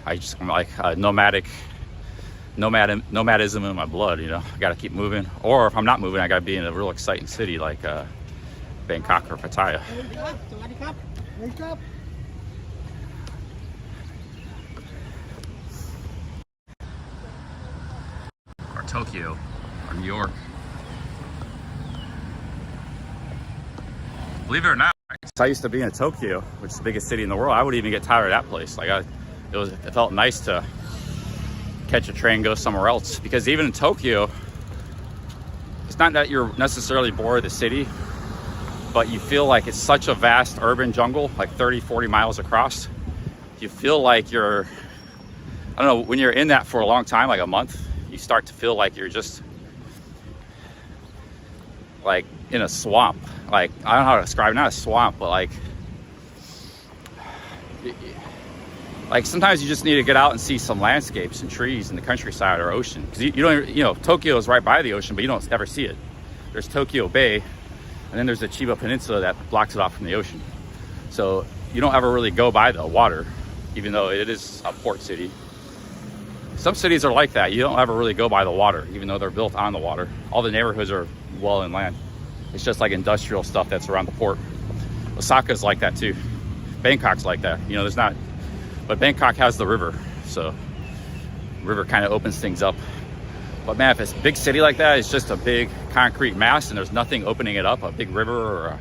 I'm like nomadism in my blood, you know. I gotta keep moving, or if I'm not moving, I gotta be in a real exciting city like Bangkok or Pattaya. Or Tokyo, or New York. Believe it or not, I used to be in Tokyo, which is the biggest city in the world. I would even get tired of that place. Like it felt nice to catch a train, go somewhere else. Because even in Tokyo, it's not that you're necessarily bored of the city, but you feel like it's such a vast urban jungle, like 30, 40 miles across. You feel like you're, I don't know, when you're in that for a long time, like a month, you start to feel like you're just like in a swamp. Like, I don't know how to describe it, not a swamp, but like sometimes you just need to get out and see some landscapes and trees in the countryside or ocean. Because you don't, you know, Tokyo is right by the ocean, but you don't ever see it. There's Tokyo Bay, and then there's the Chiba Peninsula that blocks it off from the ocean. So you don't ever really go by the water, even though it is a port city. Some cities are like that. You don't ever really go by the water, even though they're built on the water. All the neighborhoods are well inland. It's just like industrial stuff that's around the port. Osaka's like that too. Bangkok's like that. You know, there's not, but Bangkok has the river, so river kind of opens things up. But man, if it's a big city like that, it's just a big concrete mass and there's nothing opening it up, a big river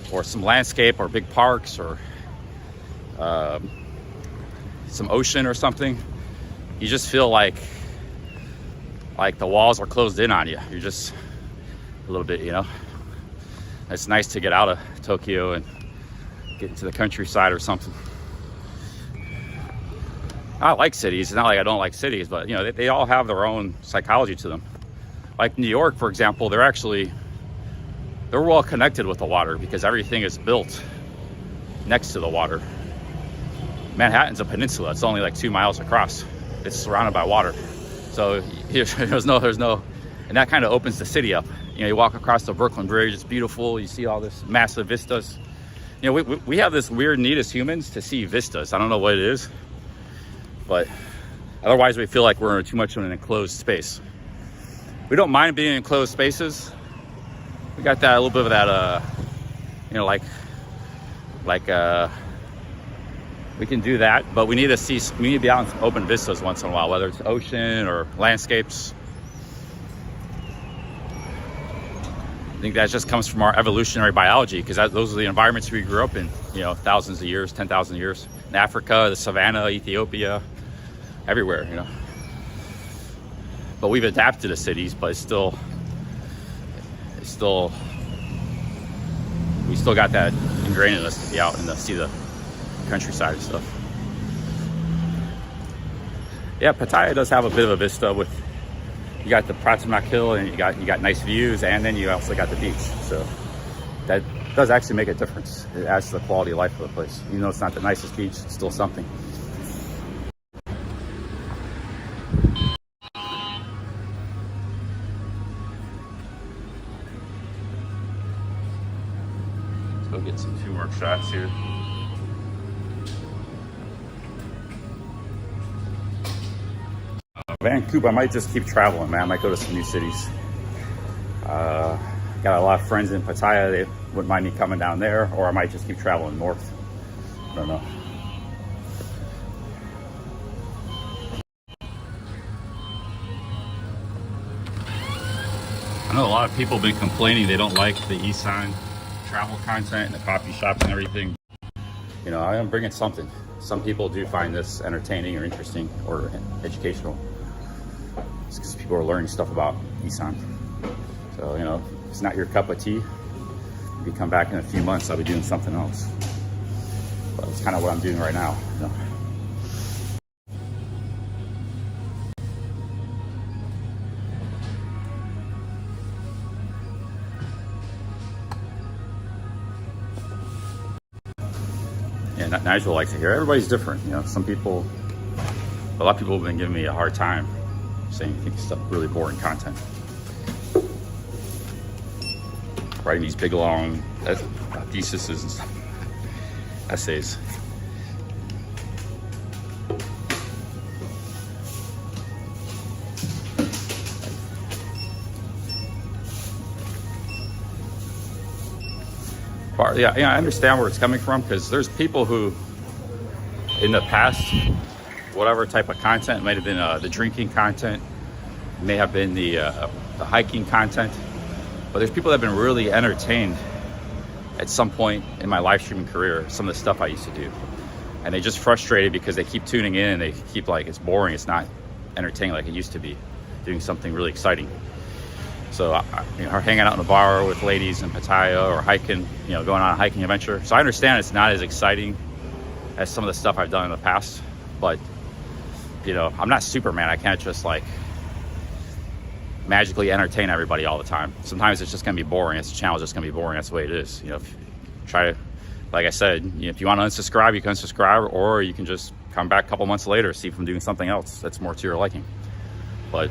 or some landscape or big parks or some ocean or something. You just feel like the walls are closed in on you. You're just a little bit, you know. It's nice to get out of Tokyo and get into the countryside or something. I like cities. It's not like I don't like cities, but you know, they all have their own psychology to them. Like New York, for example, they're well connected with the water because everything is built next to the water. Manhattan's a peninsula. It's only like 2 miles across. It's surrounded by water. So there's no, and that kind of opens the city up. You know, you walk across the Brooklyn Bridge, it's beautiful. You see all this massive vistas. You know, we have this weird need as humans to see vistas. I don't know what it is, but otherwise we feel like we're too much in an enclosed space. We don't mind being in enclosed spaces. We got that, a little bit of that, you know, like we can do that, but we need to be out in open vistas once in a while, whether it's ocean or landscapes. I think that just comes from our evolutionary biology, because those are the environments we grew up in, you know, thousands of years, 10,000 years. In Africa, the savannah, Ethiopia, everywhere, you know. But we've adapted to cities, but we still got that ingrained in us to be out and to see the countryside and stuff. Yeah, Pattaya does have a bit of a vista with, you got the Pratamak Hill and you got nice views, and then you also got the beach. So that does actually make a difference. It adds to the quality of life of the place. Even though it's not the nicest beach, it's still something. Let's go get some 2 more shots here. Vancouver, I might just keep traveling, man. I might go to some new cities. Got a lot of friends in Pattaya. They wouldn't mind me coming down there, or I might just keep traveling north. I don't know. I know a lot of people have been complaining they don't like the Isaan travel content and the coffee shops and everything. You know, I am bringing something. Some people do find this entertaining or interesting or educational. It's because people are learning stuff about Isaan. So, you know, if it's not your cup of tea, maybe come back in a few months, I'll be doing something else. But it's kind of what I'm doing right now, you know. Yeah, Nigel likes to hear. Everybody's different, you know. A lot of people have been giving me a hard time, saying you think it's stuff really boring content. Writing these big long theses and stuff, essays. Yeah, I understand where it's coming from, because there's people who, in the past, whatever type of content, might have been the drinking content, may have been the hiking content, but there's people that have been really entertained at some point in my live streaming career, some of the stuff I used to do, and they just frustrated because they keep tuning in and they keep like, it's boring, it's not entertaining like it used to be, doing something really exciting. So, you know, hanging out in a bar with ladies in Pattaya, or hiking, you know, going on a hiking adventure. So I understand it's not as exciting as some of the stuff I've done in the past, but, you know, I'm not Superman. I can't just like magically entertain everybody all the time. Sometimes it's just gonna be boring. It's a channel, just gonna be boring. That's the way it is. You know, try to, like I said, you know, if you want to unsubscribe, you can unsubscribe, or you can just come back a couple months later, see if I'm doing something else that's more to your liking. But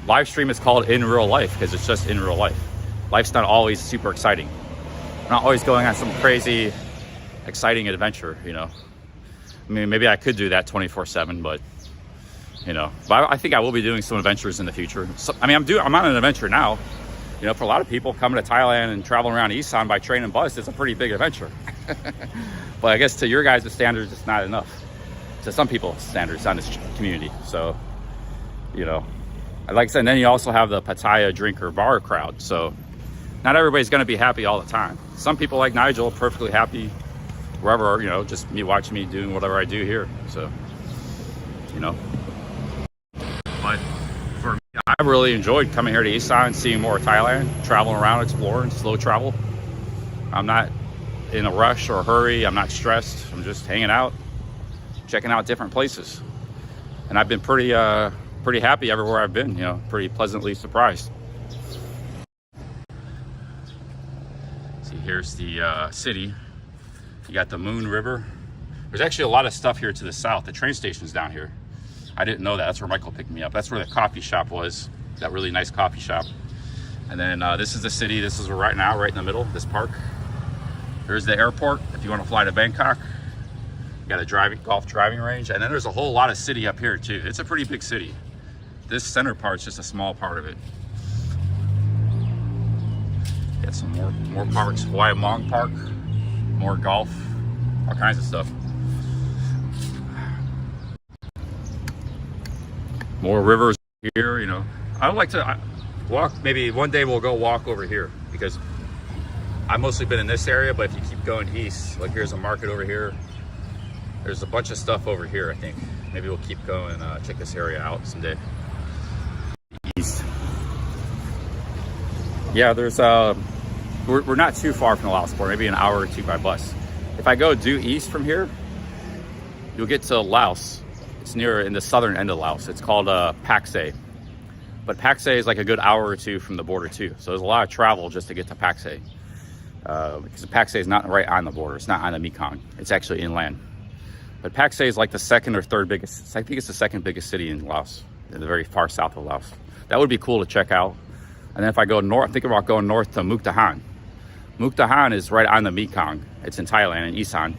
live stream is called in real life because it's just in real life. Life's not always super exciting. I'm not always going on some crazy exciting adventure, you know. I mean, maybe I could do that 24/7, but you know, but I think I will be doing some adventures in the future. So, I mean, I'm on an adventure now. You know, for a lot of people, coming to Thailand and traveling around Isaan by train and bus, it's a pretty big adventure. But I guess to your guys' standards, it's not enough. To some people's standards on this community. So, you know, like I said, and then you also have the Pattaya drinker bar crowd. So not everybody's going to be happy all the time. Some people like Nigel are perfectly happy wherever, you know, just me watching me doing whatever I do here. So, you know. But for me, I really enjoyed coming here to Isaan, seeing more of Thailand, traveling around, exploring, slow travel. I'm not in a rush or a hurry. I'm not stressed. I'm just hanging out, checking out different places. And I've been pretty happy everywhere I've been, you know, pretty pleasantly surprised. See, here's the city. You got the Moon River. There's actually a lot of stuff here to the south. The train station's down here. I didn't know that. That's where Michael picked me up. That's where the coffee shop was, that really nice coffee shop. And then this is the city. This is right now, right in the middle, this park. There's the airport if you want to fly to Bangkok. You got a golf driving range. And then there's a whole lot of city up here too. It's a pretty big city. This center part's just a small part of it. Got some more parks. Hawaii Mong Park, more golf, all kinds of stuff. More rivers here, you know. I would like to walk, maybe one day we'll go walk over here because I've mostly been in this area, but if you keep going east, like here's a market over here. There's a bunch of stuff over here, I think. Maybe we'll keep going and check this area out someday. East. Yeah, there's we're not too far from the Laos border, maybe an hour or two by bus. If I go due east from here, you'll get to Laos. It's near in the southern end of Laos. It's called Paksay. But Paksay is like a good hour or two from the border too. So there's a lot of travel just to get to Paksay. Because Paksay is not right on the border. It's not on the Mekong. It's actually inland. But Paksay is like the second or third biggest. I think it's the second biggest city in Laos, in the very far south of Laos. That would be cool to check out. And then if I go north, think about going north to Mukdahan. Mukdahan is right on the Mekong. It's in Thailand, in Isaan.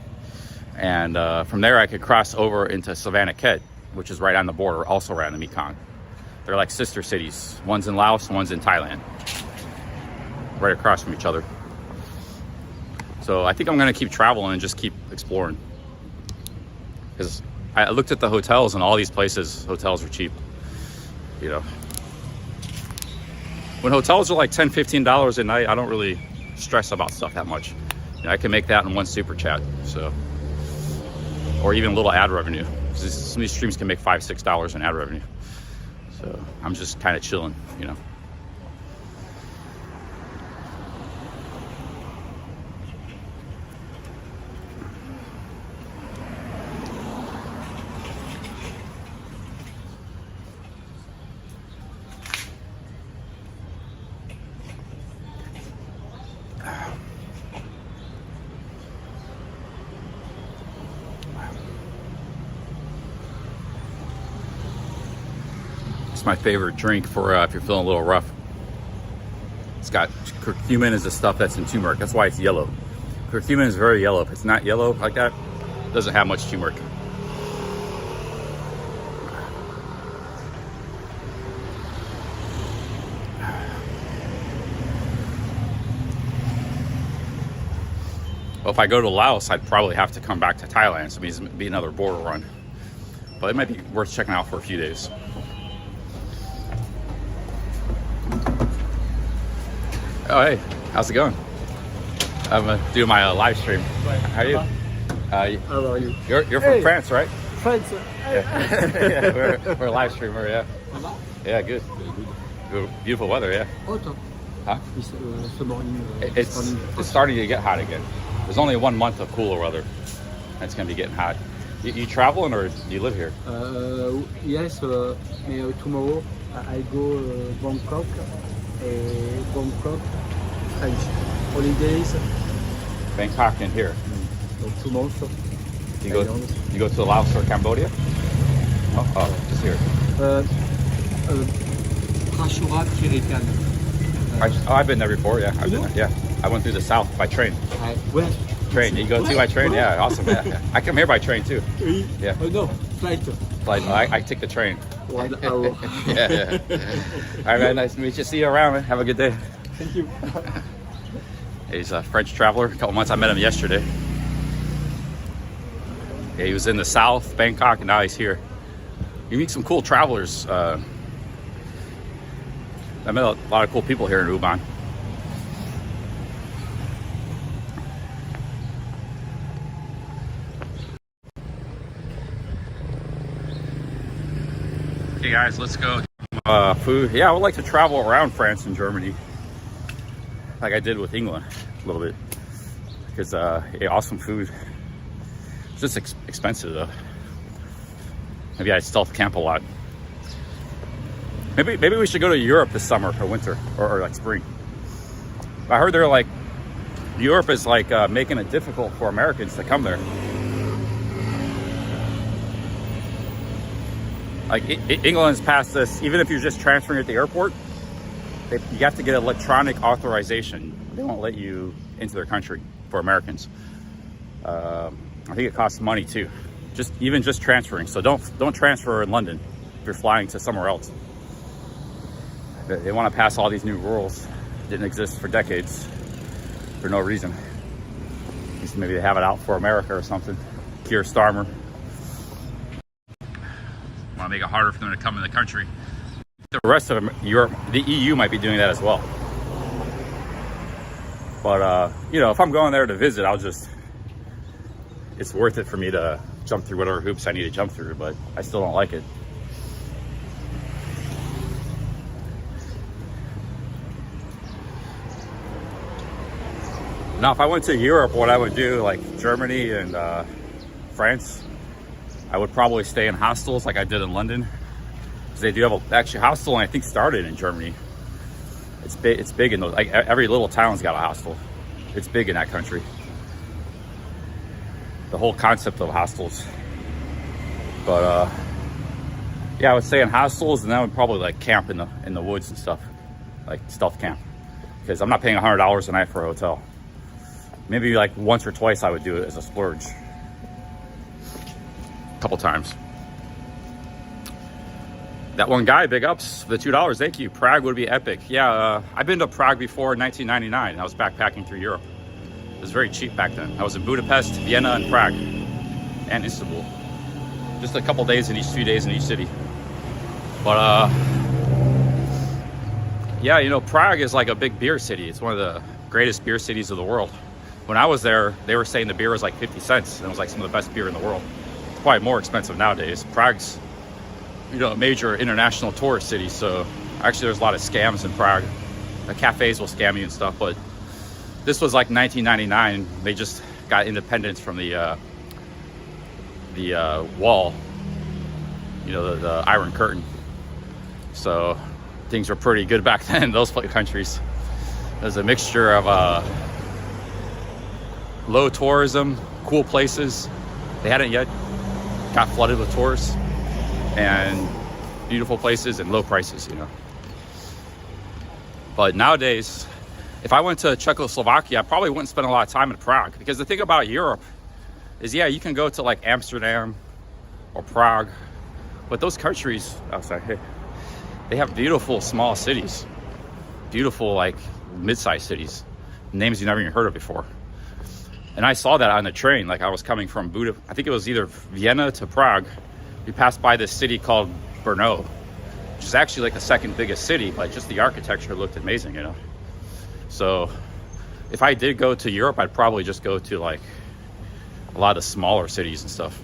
And from there I could cross over into Savannakhet, which is right on the border, also right on the Mekong. They're like sister cities. One's in Laos, one's in Thailand. Right across from each other. So I think I'm gonna keep traveling and just keep exploring. Because I looked at the hotels and all these places, hotels are cheap, you know. When hotels are like $10, $15 a night, I don't really stress about stuff that much. You know, I can make that in one super chat, so. Or even a little ad revenue. Some of these streams can make $5, $6 in ad revenue. So I'm just kind of chilling, you know. It's my favorite drink for if you're feeling a little rough. It's got curcumin is the stuff that's in turmeric. That's why it's yellow. Curcumin is very yellow. If it's not yellow like that, it doesn't have much turmeric. Well, if I go to Laos, I'd probably have to come back to Thailand, so it'd be another border run. But it might be worth checking out for a few days. Oh, hey, how's it going? I'm doing my live stream. How are you? How are you? You're from France, right? France. Yeah, we're a live streamer, yeah. Yeah, good. Beautiful weather, yeah. Hot. Huh? This morning. It's starting to get hot again. There's only 1 month of cooler weather. And it's going to be getting hot. You traveling or do you live here? Yes, tomorrow I go Bangkok. Bangkok, French holidays. Bangkok and here. 2 months. You go to Laos or Cambodia? Oh, just here. Prashura Kirikan. I've been there before. Yeah, I've been there. Yeah, I went through the south by train. Where? Train. You go too by train? Yeah, awesome. Yeah. I come here by train too. Oui. Yeah. No, flight. Like I take the train. 1 hour. Yeah. All right, man. Nice to meet you. See you around, man. Have a good day. Thank you. He's a French traveler. A couple months. I met him yesterday. Yeah, he was in the south, Bangkok, and now he's here. You meet some cool travelers. I met a lot of cool people here in Uban. Okay, guys, let's go. Food. Yeah, I would like to travel around France and Germany, like I did with England a little bit, because yeah, awesome food. It's just expensive though. Maybe I stealth camp a lot. Maybe we should go to Europe this summer or winter or like spring. I heard they're like, Europe is like making it difficult for Americans to come there. Like England's passed this, even if you're just transferring at the airport, you have to get electronic authorization. They won't let you into their country for Americans. I think it costs money too, even just transferring. So don't transfer in London if you're flying to somewhere else. They want to pass all these new rules. Didn't exist for decades for no reason. At least maybe they have it out for America or something. Keir Starmer. Want to make it harder for them to come in the country. The rest of Europe, the EU might be doing that as well. But you know, if I'm going there to visit, it's worth it for me to jump through whatever hoops I need to jump through, but I still don't like it. Now, if I went to Europe, what I would do, like Germany and France, I would probably stay in hostels like I did in London. Because they do have actually hostel, and I think started in Germany. It's big in those, like every little town's got a hostel. It's big in that country. The whole concept of hostels. But yeah, I would stay in hostels, and then I would probably like camp in the woods and stuff, like stealth camp. Because I'm not paying $100 a night for a hotel. Maybe like once or twice I would do it as a splurge. A couple times. That one guy, big ups, the $2, thank you. Prague would be epic. Yeah, I've been to Prague before in 1999. I was backpacking through Europe. It was very cheap back then. I was in Budapest, Vienna, and Prague, and Istanbul. Just a couple days in each, 2 days in each city. But yeah, you know, Prague is like a big beer city. It's one of the greatest beer cities of the world. When I was there, they were saying the beer was like 50 cents, and it was like some of the best beer in the world. It's probably more expensive nowadays. Prague's, you know, a major international tourist city, so actually there's a lot of scams in Prague. The cafes will scam you and stuff, but this was like 1999. They just got independence from the wall, you know, the Iron Curtain. So things were pretty good back then in those countries. There's a mixture of low tourism, cool places. They hadn't yet got flooded with tourists, and beautiful places and low prices, you know. But nowadays, if I went to Czechoslovakia, I probably wouldn't spend a lot of time in Prague, because the thing about Europe is, yeah, you can go to like Amsterdam or Prague, but those countries, they have beautiful small cities, beautiful like mid-sized cities, names you never even heard of before. And I saw that on the train. Like I was coming from Budapest, I think it was either Vienna to Prague. We passed by this city called Brno, which is actually like the second biggest city, but just the architecture looked amazing, you know. So if I did go to Europe, I'd probably just go to like a lot of smaller cities and stuff.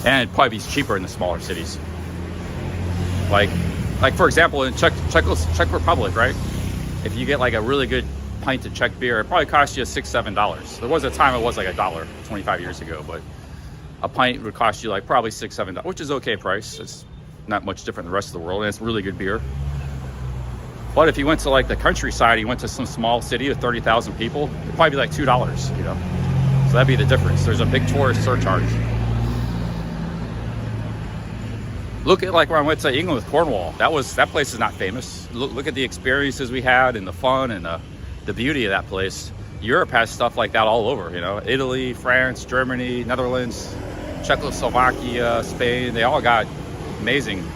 And it'd probably be cheaper in the smaller cities. Like for example, in Czech Republic, right? If you get like a really good pint of Czech beer, it probably costs you $6-7. There was a time it was like $1 25 years ago, but a pint would cost you like probably $6-7, which is okay price. It's not much different than the rest of the world, and it's really good beer. But if you went to like the countryside, you went to some small city of 30,000 people, it'd probably be like $2, you know. So that'd be the difference. There's a big tourist surcharge. Look at like when I went to England with Cornwall. That place is not famous. Look at the experiences we had and the fun and the beauty of that place. Europe has stuff like that all over, you know. Italy, France, Germany, Netherlands, Czechoslovakia, Spain, they all got amazing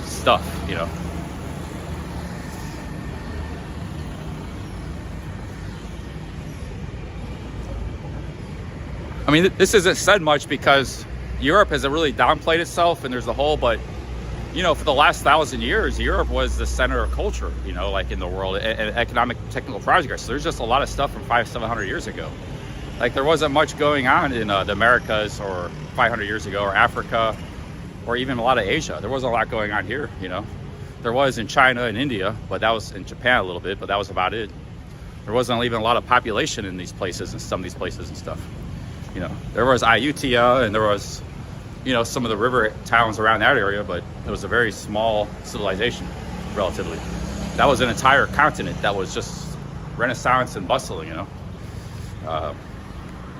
stuff, you know. I mean, this isn't said much because Europe has really downplayed itself, and there's a whole, but you know, for the last 1,000 years, Europe was the center of culture, you know, like in the world, and economic technical progress. So there's just a lot of stuff from 500-700 years ago. Like there wasn't much going on in the Americas or 500 years ago, or Africa, or even a lot of Asia. There wasn't a lot going on here, you know. There was in China and India, but that was in Japan a little bit, but that was about it. There wasn't even a lot of population in these places and some of these places and stuff. You know, there was Ayutthaya and there was, you know, some of the river towns around that area, but it was a very small civilization, relatively. That was an entire continent that was just Renaissance and bustling, you know,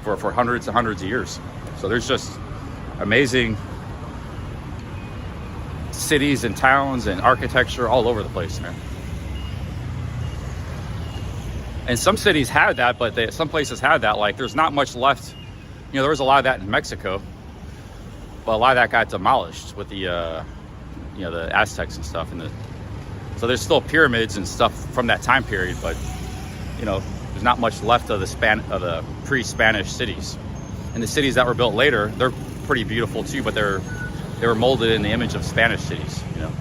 for hundreds and hundreds of years. So there's just amazing cities and towns and architecture all over the place, man. And some cities had that, but some places had that. Like there's not much left. You know, there was a lot of that in Mexico, but a lot of that got demolished with the, you know, the Aztecs and stuff. So there's still pyramids and stuff from that time period, but you know, there's not much left of the pre-Spanish cities. And the cities that were built later, they're pretty beautiful too, but they were molded in the image of Spanish cities, you know.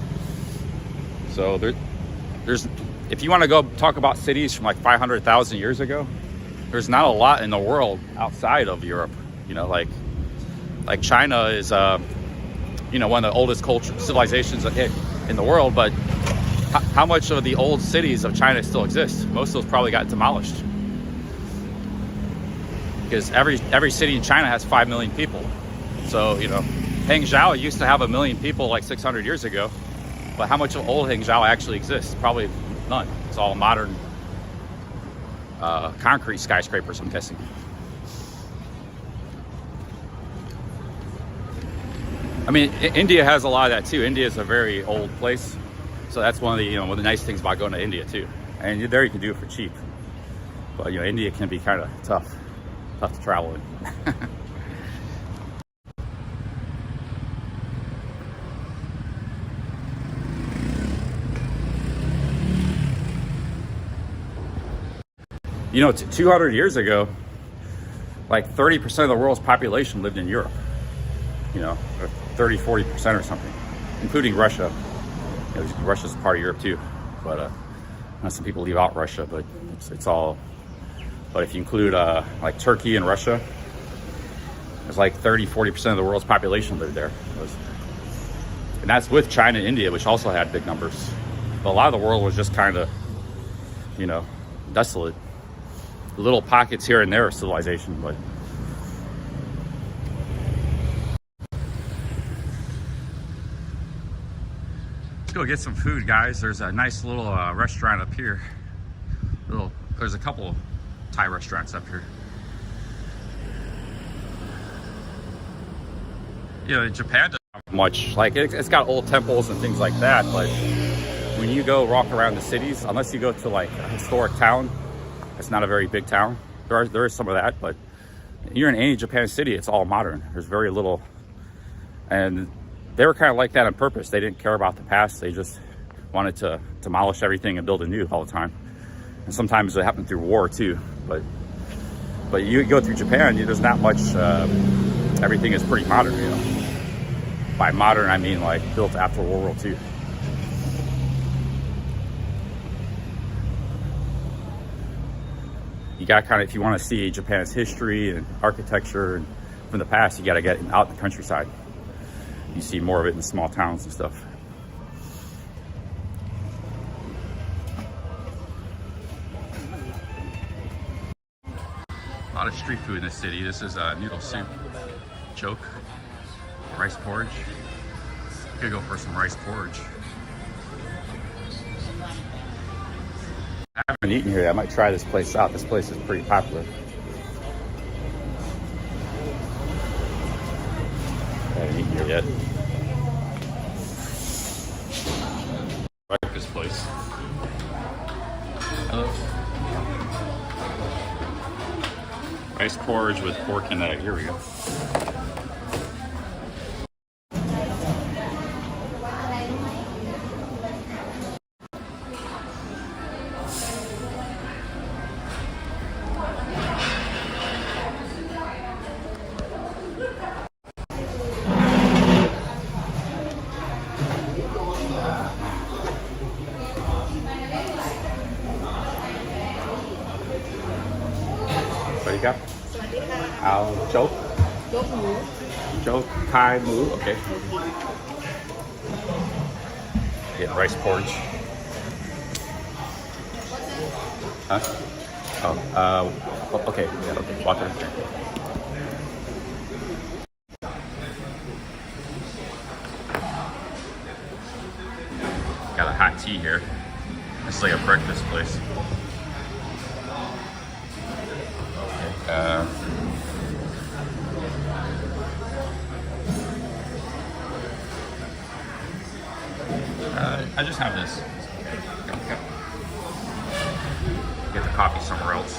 So there's, if you want to go talk about cities from like 500,000 years ago, there's not a lot in the world outside of Europe, you know, like China is, you know, one of the oldest civilizations in the world, but how much of the old cities of China still exist? Most of those probably got demolished. Because every city in China has 5 million people. So, you know, Hangzhou used to have 1 million people like 600 years ago, but how much of old Hangzhou actually exists? Probably none. It's all modern concrete skyscrapers, I'm guessing. I mean, India has a lot of that too. India is a very old place, so that's one of the, you know, one of the nice things about going to India too. And there you can do it for cheap, but you know, India can be kind of tough to travel in. You know, 200 years ago, like 30% of the world's population lived in Europe, you know, 30-40% or something, including Russia. You know, Russia's part of Europe too, but some people leave out Russia, but it's all. But if you include like Turkey and Russia, it's like 30-40% of the world's population lived there. And that's with China and India, which also had big numbers. But a lot of the world was just kind of, you know, desolate. Little pockets here and there of civilization, but let's go get some food, guys. There's a nice little restaurant up here. There's a couple Thai restaurants up here. You know, Japan doesn't have much. Like it's got old temples and things like that, but when you go walk around the cities, unless you go to like a historic town, it's not a very big town. There is some of that, but you're in any Japan city, it's all modern. There's very little, and they were kind of like that on purpose. They didn't care about the past. They just wanted to demolish everything and build anew all the time. And sometimes it happened through war too. But you go through Japan, there's not much. Everything is pretty modern. You know, by modern I mean like built after World War II. You got kind of, if you want to see Japan's history and architecture and from the past, you got to get out in the countryside. You see more of it in the small towns and stuff. A lot of street food in this city. This is noodle soup, choke, rice porridge. Could go for some rice porridge. I haven't eaten here yet. I might try this place out. This place is pretty popular. I haven't eaten here yet. rice porridge with pork and egg. Here we go. What do you got? Al choke? ยกหมู Choke Thai moo. Okay. Get rice porridge. Huh? Oh, okay. Yeah, okay. Water. Got a hot tea here. It's like a breakfast place. Okay. I just have this. Get the coffee somewhere else.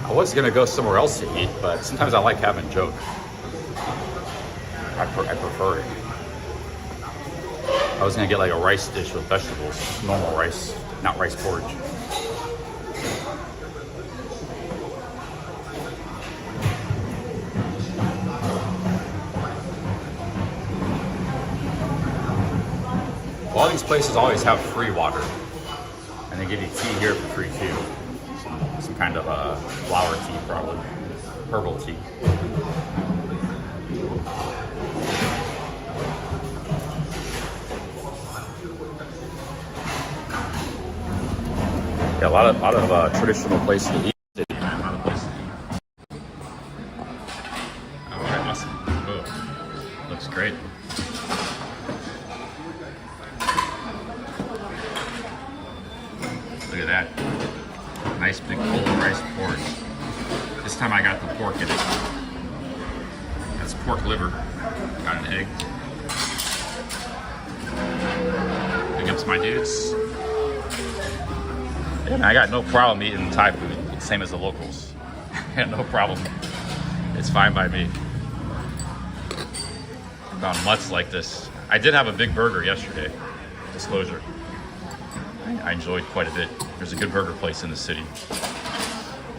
I was gonna go somewhere else to eat, but sometimes I like having joke. I prefer it. I was gonna get like a rice dish with vegetables, normal rice, not rice porridge. All these places always have free water, and they give you tea here for free too. Some kind of flower tea, probably herbal tea. Yeah, a lot of traditional places to eat. A lot of places to eat. All right, awesome. Oh, looks great. Look at that. Nice big bowl of rice porridge. This time I got the pork in it. That's pork liver. Got an egg. Big ups my dudes. Yeah, I got no problem eating Thai food. Same as the locals. No problem. It's fine by me. About mutts like this. I did have a big burger yesterday. Disclosure. I enjoyed quite a bit. There's a good burger place in the city.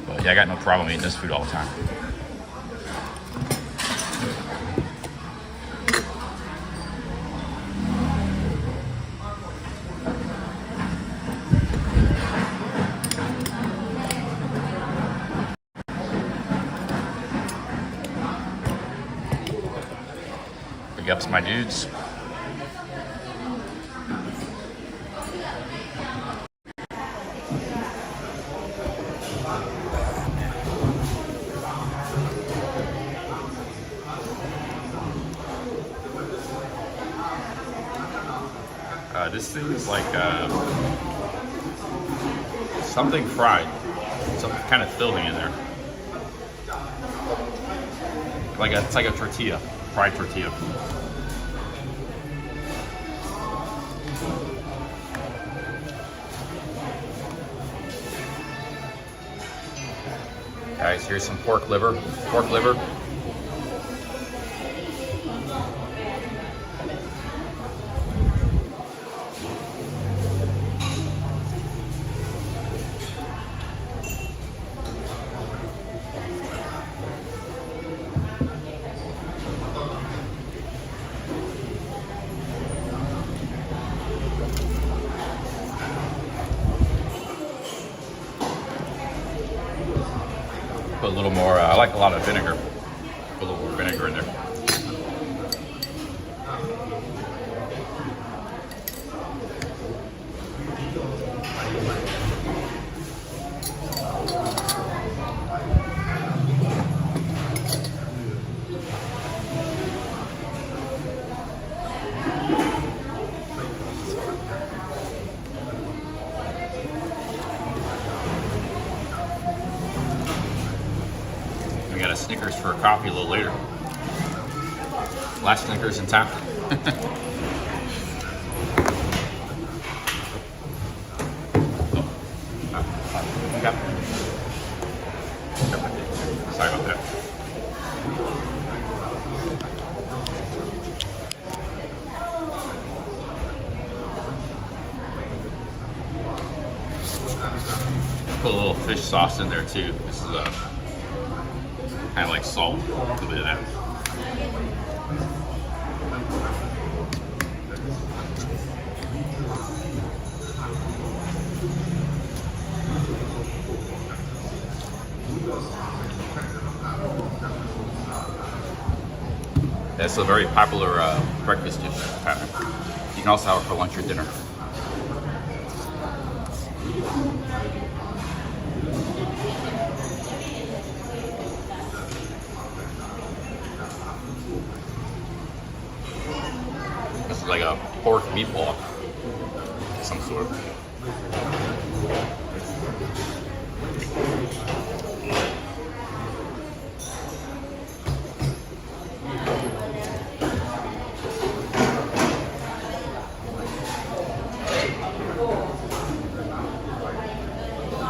But yeah, I got no problem eating this food all the time. Big ups my dudes. This thing is like something fried, some kind of filling in there. It's like a tortilla, fried tortilla. Guys, here's some pork liver. Pork liver. Put a little more, I like a lot of vinegar. Put a little more vinegar in there. We got a Snickers for a coffee a little later. Last Snickers in town. Okay. Sorry about that. Put a little fish sauce in there too. This is kind of like salt, a little bit of that. That's a very popular breakfast dish pattern. You can also have it for lunch or dinner. This is like a pork meatball of some sort.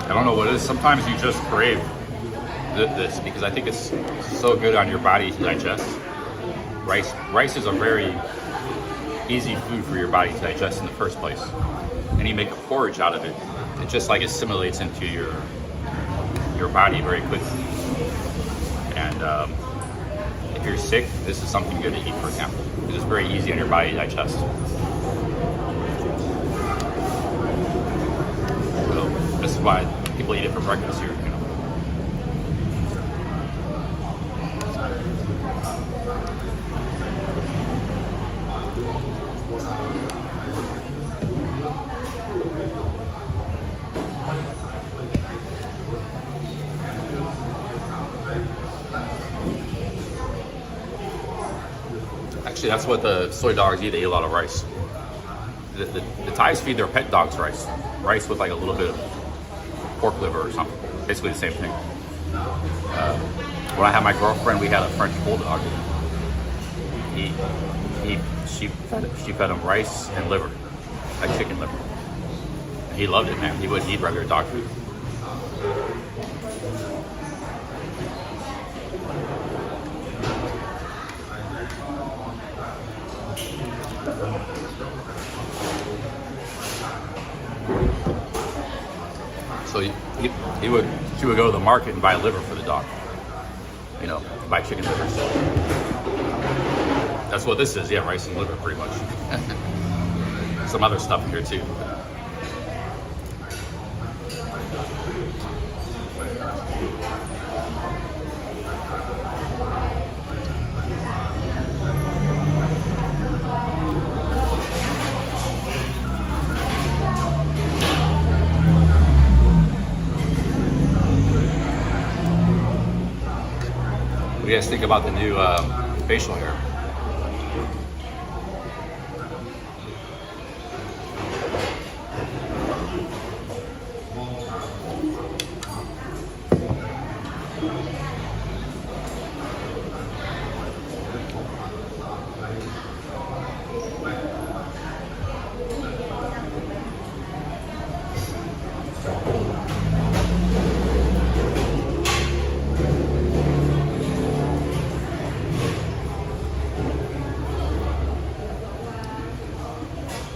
I don't know what it is. Sometimes you just crave this because I think it's so good on your body to digest. Rice is a very easy food for your body to digest in the first place. And you make a porridge out of it. It just like assimilates into your body very quickly. And if you're sick, this is something good to eat, for example, because it's very easy on your body to digest. So this is why people eat it for breakfast here, you know. Actually, that's what the soy dogs eat. They eat a lot of rice. The Thais feed their pet dogs rice. Rice with like a little bit of pork liver or something. Basically the same thing. When I had my girlfriend, we had a French bulldog. She fed him rice and liver, like chicken liver. And he loved it, man. He wouldn't eat regular dog food. So she would go to the market and buy liver for the dog. You know, buy chicken liver. So that's what this is, yeah, rice and liver, pretty much. Some other stuff here too. What do you guys think about the new facial hair?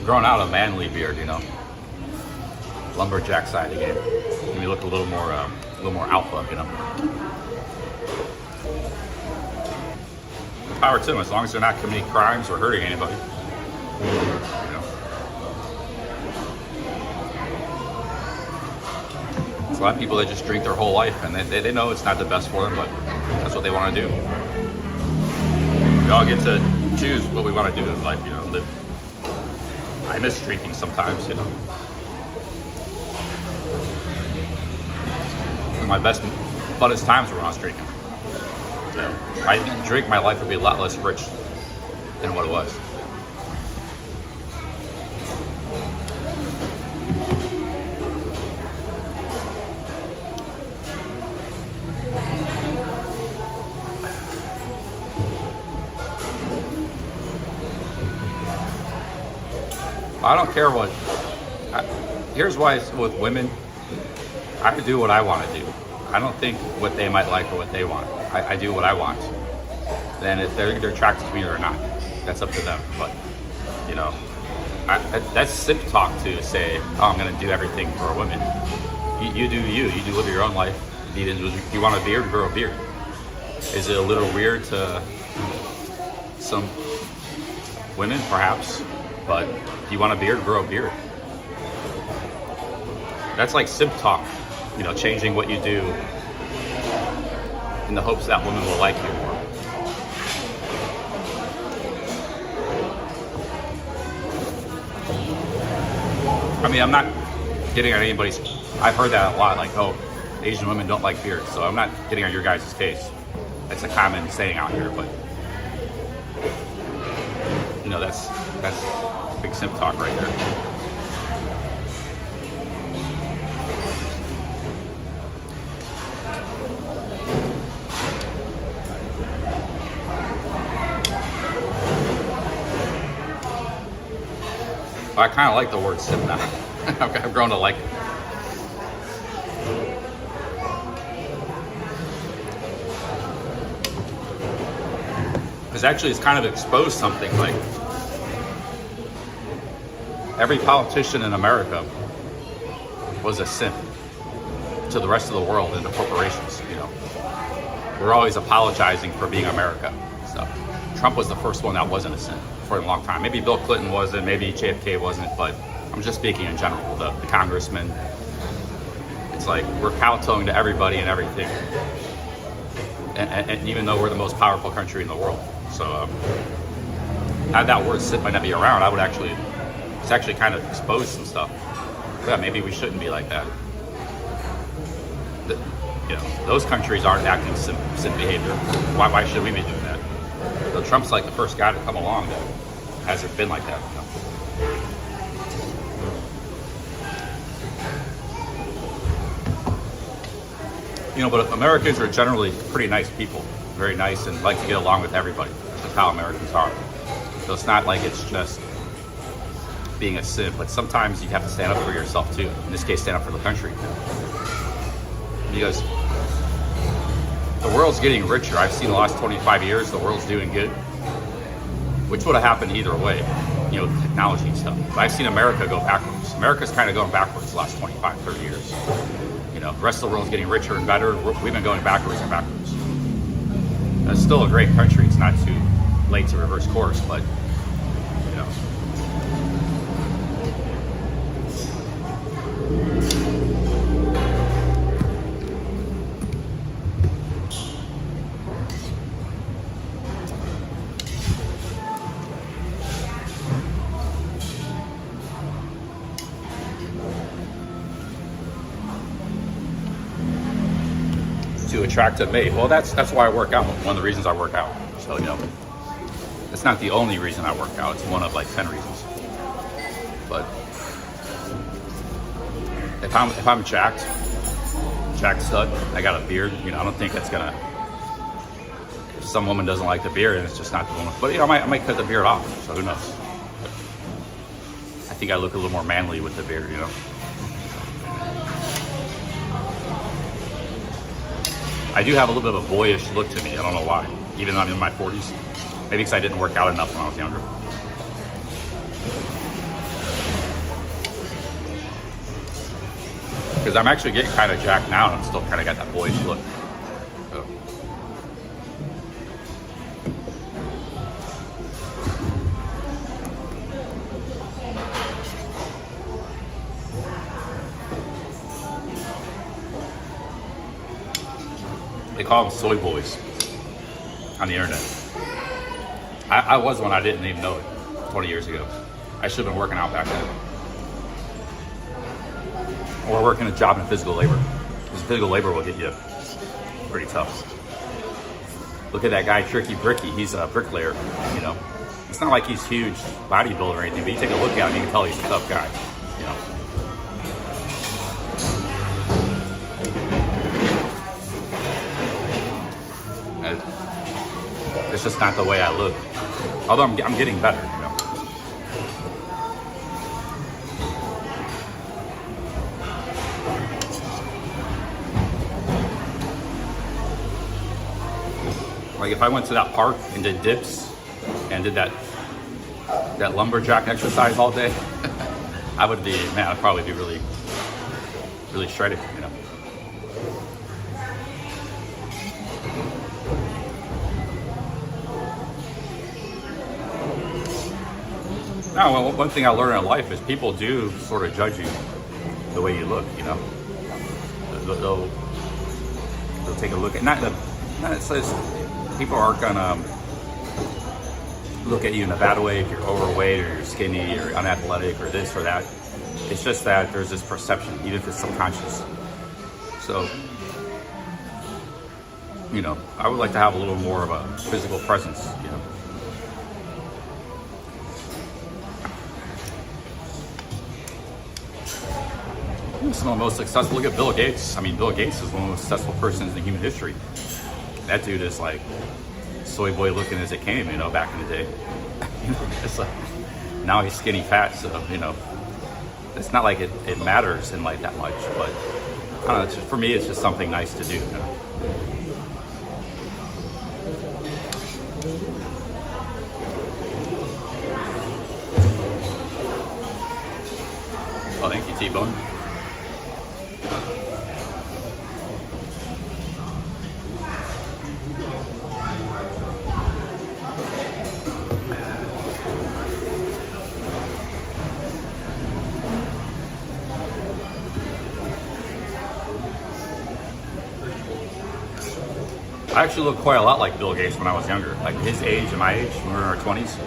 Growing out a manly beard, you know, lumberjack side of the game. And you look a little more alpha, you know. Power to them, as long as they're not committing crimes or hurting anybody. You know. There's a lot of people that just drink their whole life, and they know it's not the best for them, but that's what they want to do. We all get to choose what we want to do in life, you know, live. I miss drinking sometimes, you know. My best, funnest times were when I was drinking. So, if I didn't drink, my life would be a lot less rich than what it was. I don't care what. Here's why with women, I do what I want to do. I don't think what they might like or what they want. I do what I want. Then if they're either attracted to me or not, that's up to them. But, you know, that's simp talk to say, oh, I'm going to do everything for a woman. You do you. You do live your own life. You want a beard, grow a beard. Is it a little weird to some women, perhaps? But if you want a beard, grow a beard. That's like simp talk. You know, changing what you do in the hopes that women will like you more. I mean, I'm not getting on anybody's. I've heard that a lot, like, oh, Asian women don't like beards. So I'm not getting on your guys' case. It's a common saying out here, but you know, that's big simp talk right there. I kind of like the word simp now. I've grown to like it. Because actually it's kind of exposed something, like every politician in America was a simp to the rest of the world and the corporations, you know. We're always apologizing for being America. So Trump was the first one that wasn't a simp for a long time. Maybe Bill Clinton wasn't, maybe JFK wasn't, but I'm just speaking in general. The congressmen, it's like we're kowtowing to everybody and everything. And even though we're the most powerful country in the world. So had that word simp might not be around, I would actually, it's actually kind of exposed some stuff. Yeah, maybe we shouldn't be like that. You know, those countries aren't acting simp behavior. Why should we be doing that? So Trump's like the first guy to come along that hasn't been like that. You know, but Americans are generally pretty nice people, very nice and like to get along with everybody. That's how Americans are. So it's not like it's just being a simp, but sometimes you have to stand up for yourself too. In this case, stand up for the country. Because the world's getting richer. I've seen the last 25 years, the world's doing good, which would have happened either way, you know, technology and stuff. But I've seen America go backwards. America's kind of going backwards the last 25, 30 years. You know, the rest of the world's getting richer and better. We've been going backwards and backwards. It's still a great country. It's not too late to reverse course, but, you know. To attract a mate. Well, that's why I work out. One of the reasons I work out. So, you know, it's not the only reason I work out. It's one of like 10 reasons. But if I'm jacked stud, I got a beard, you know, I don't think that's gonna, if some woman doesn't like the beard and it's just not the woman, but you know, I might cut the beard off, so who knows. I think I look a little more manly with the beard, you know. I do have a little bit of a boyish look to me. I don't know why. Even though I'm in my 40s. Maybe because I didn't work out enough when I was younger. Because I'm actually getting kind of jacked now and I'm still kind of got that boyish look. So. They call them soy boys on the internet. I was one, I didn't even know it 20 years ago. I should have been working out back then. Or working a job in physical labor. Because physical labor will get you pretty tough. Look at that guy, Tricky Bricky. He's a bricklayer, you know. It's not like he's huge bodybuilder or anything, but you take a look at him, you can tell he's a tough guy, you know. It's just not the way I look. Although I'm getting better, you know. Like if I went to that park and did dips and did that lumberjack exercise all day, I'd probably be really, really shredded, you know. Now, one thing I learned in life is people do sort of judge you the way you look, you know. They'll take a look at, it says people aren't gonna look at you in a bad way if you're overweight or you're skinny or unathletic or this or that. It's just that there's this perception, even if it's subconscious. So, you know, I would like to have a little more of a physical presence, you know. Some of the most successful, look at Bill Gates. I mean, Bill Gates is one of the most successful persons in human history. That dude is like soy boy looking as it came, you know, back in the day. It's like, now he's skinny fat, so, you know, it's not like it matters in life that much, but I don't know, it's just, for me, it's just something nice to do, you know? Oh, thank you, T-Bone. I actually looked quite a lot like Bill Gates when I was younger, like his age and my age, when we were in our 20s.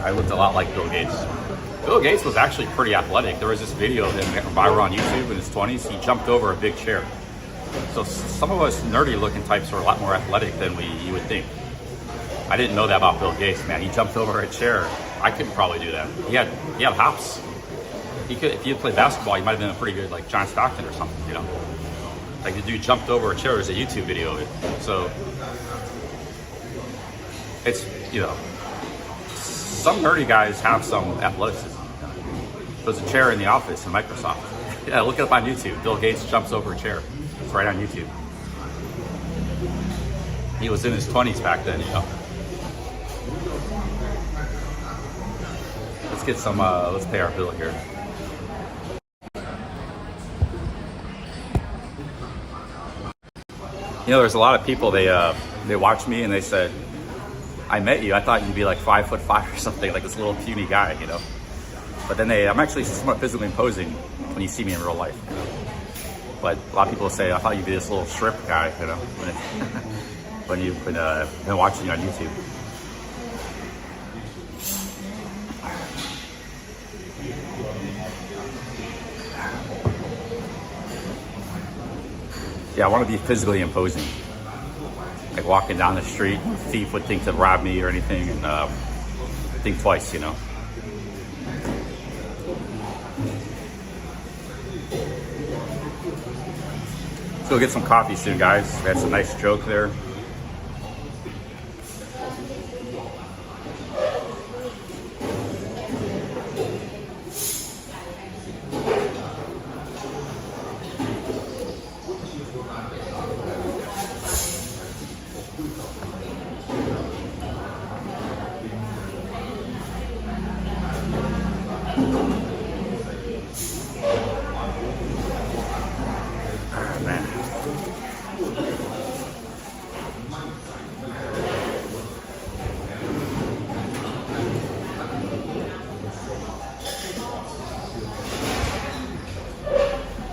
I looked a lot like Bill Gates. Bill Gates was actually pretty athletic. There was this video of him viral on YouTube in his 20s. He jumped over a big chair. So some of us nerdy looking types are a lot more athletic than you would think. I didn't know that about Bill Gates, man. He jumped over a chair. I couldn't probably do that. He had hops. He could, if he had played basketball, he might have been a pretty good, like John Stockton or something, you know? Like the dude jumped over a chair. There's a YouTube video of it. So it's, you know, some nerdy guys have some athleticism. There's a chair in the office in Microsoft. Yeah, look it up on YouTube. Bill Gates jumps over a chair. It's right on YouTube. He was in his 20s back then, you know. Let's get some, let's pay our bill here. You know, there's a lot of people, they watch me and they said, I met you, I thought you'd be like 5'5" or something, like this little puny guy, you know. But then I'm actually somewhat physically imposing when you see me in real life. You know? But a lot of people say, I thought you'd be this little shrimp guy, you know, when you've been watching you on YouTube. Yeah, I want to be physically imposing. Like walking down the street, thief would think to rob me or anything, and think twice, you know. Let's go get some coffee soon, guys. We had some nice joke there.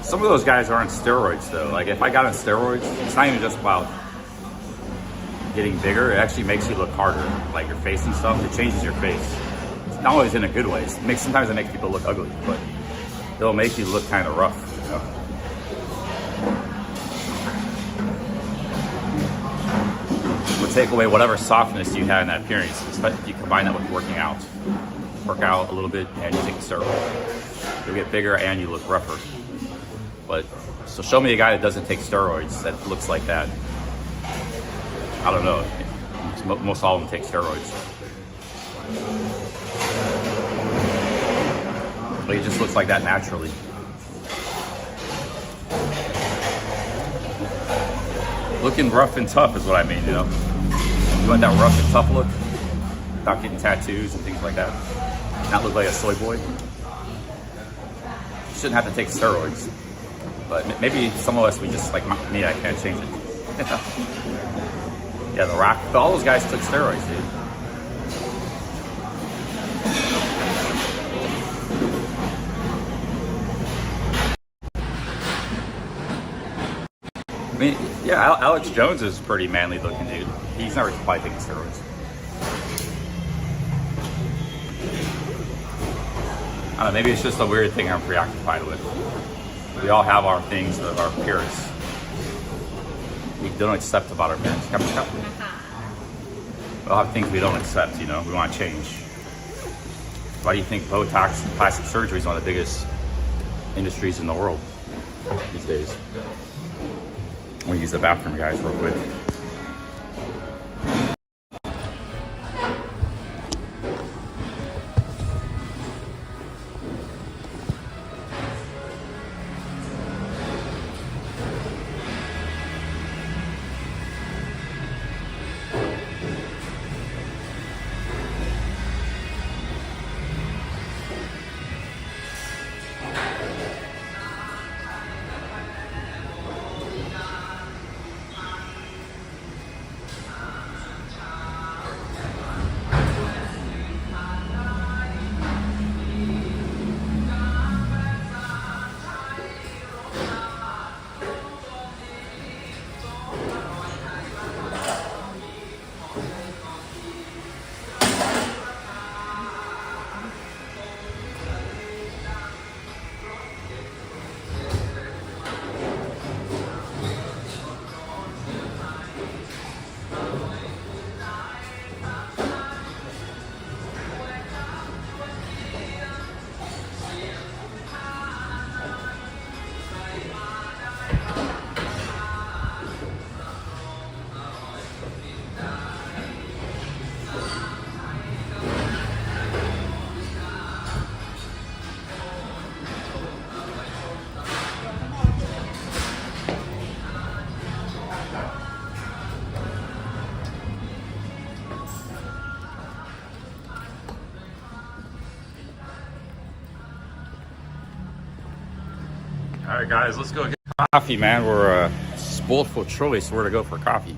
Some of those guys are on steroids though. Like if I got on steroids, it's not even just about getting bigger. It actually makes you look harder, like your face and stuff. It changes your face. It's not always in a good way. Sometimes it makes people look ugly, but it'll make you look kind of rough, you know? It'll take away whatever softness you had in that appearance, especially if you combine that with working out. Work out a little bit and you take a steroid. You'll get bigger and you look rougher. But, so show me a guy that doesn't take steroids that looks like that. I don't know. Most all of them take steroids. But he just looks like that naturally. Looking rough and tough is what I mean, you know. You want that rough and tough look without getting tattoos and things like that. Not look like a soy boy. You shouldn't have to take steroids. But maybe some of us, we just, like me, I can't change it. Yeah, The Rock, but all those guys took steroids, dude. I mean, yeah, Alex Jones is pretty manly looking, dude. He's never probably taking steroids. I don't know, maybe it's just a weird thing I'm preoccupied with. We all have our things of our appearance. We don't accept about our appearance. We all have things we don't accept, you know, we want to change. Why do you think Botox and plastic surgery is one of the biggest industries in the world these days? I'm gonna use the bathroom, guys, real quick. All right, guys, let's go get coffee, man. We're spoiled for choice where to go for coffee.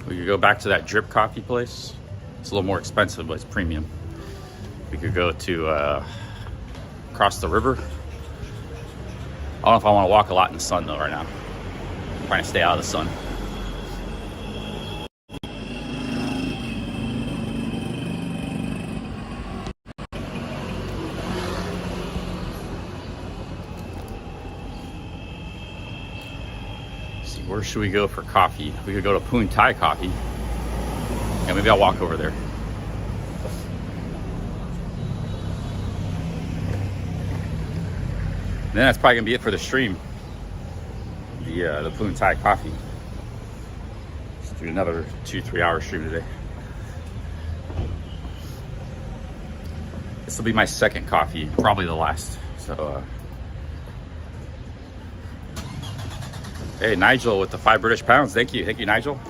We could go back to that drip coffee place. It's a little more expensive, but it's premium. We could go to across the river. I don't know if I want to walk a lot in the sun though right now. I'm trying to stay out of the sun. Where should we go for coffee? We could go to Poon Thai Coffee. Yeah, maybe I'll walk over there. Then that's probably gonna be it for the stream. The Poon Thai Coffee. Let's do another 2-3 hour stream today. This will be my second coffee, probably the last. So hey, Nigel with the 5 British pounds. Thank you, Nigel.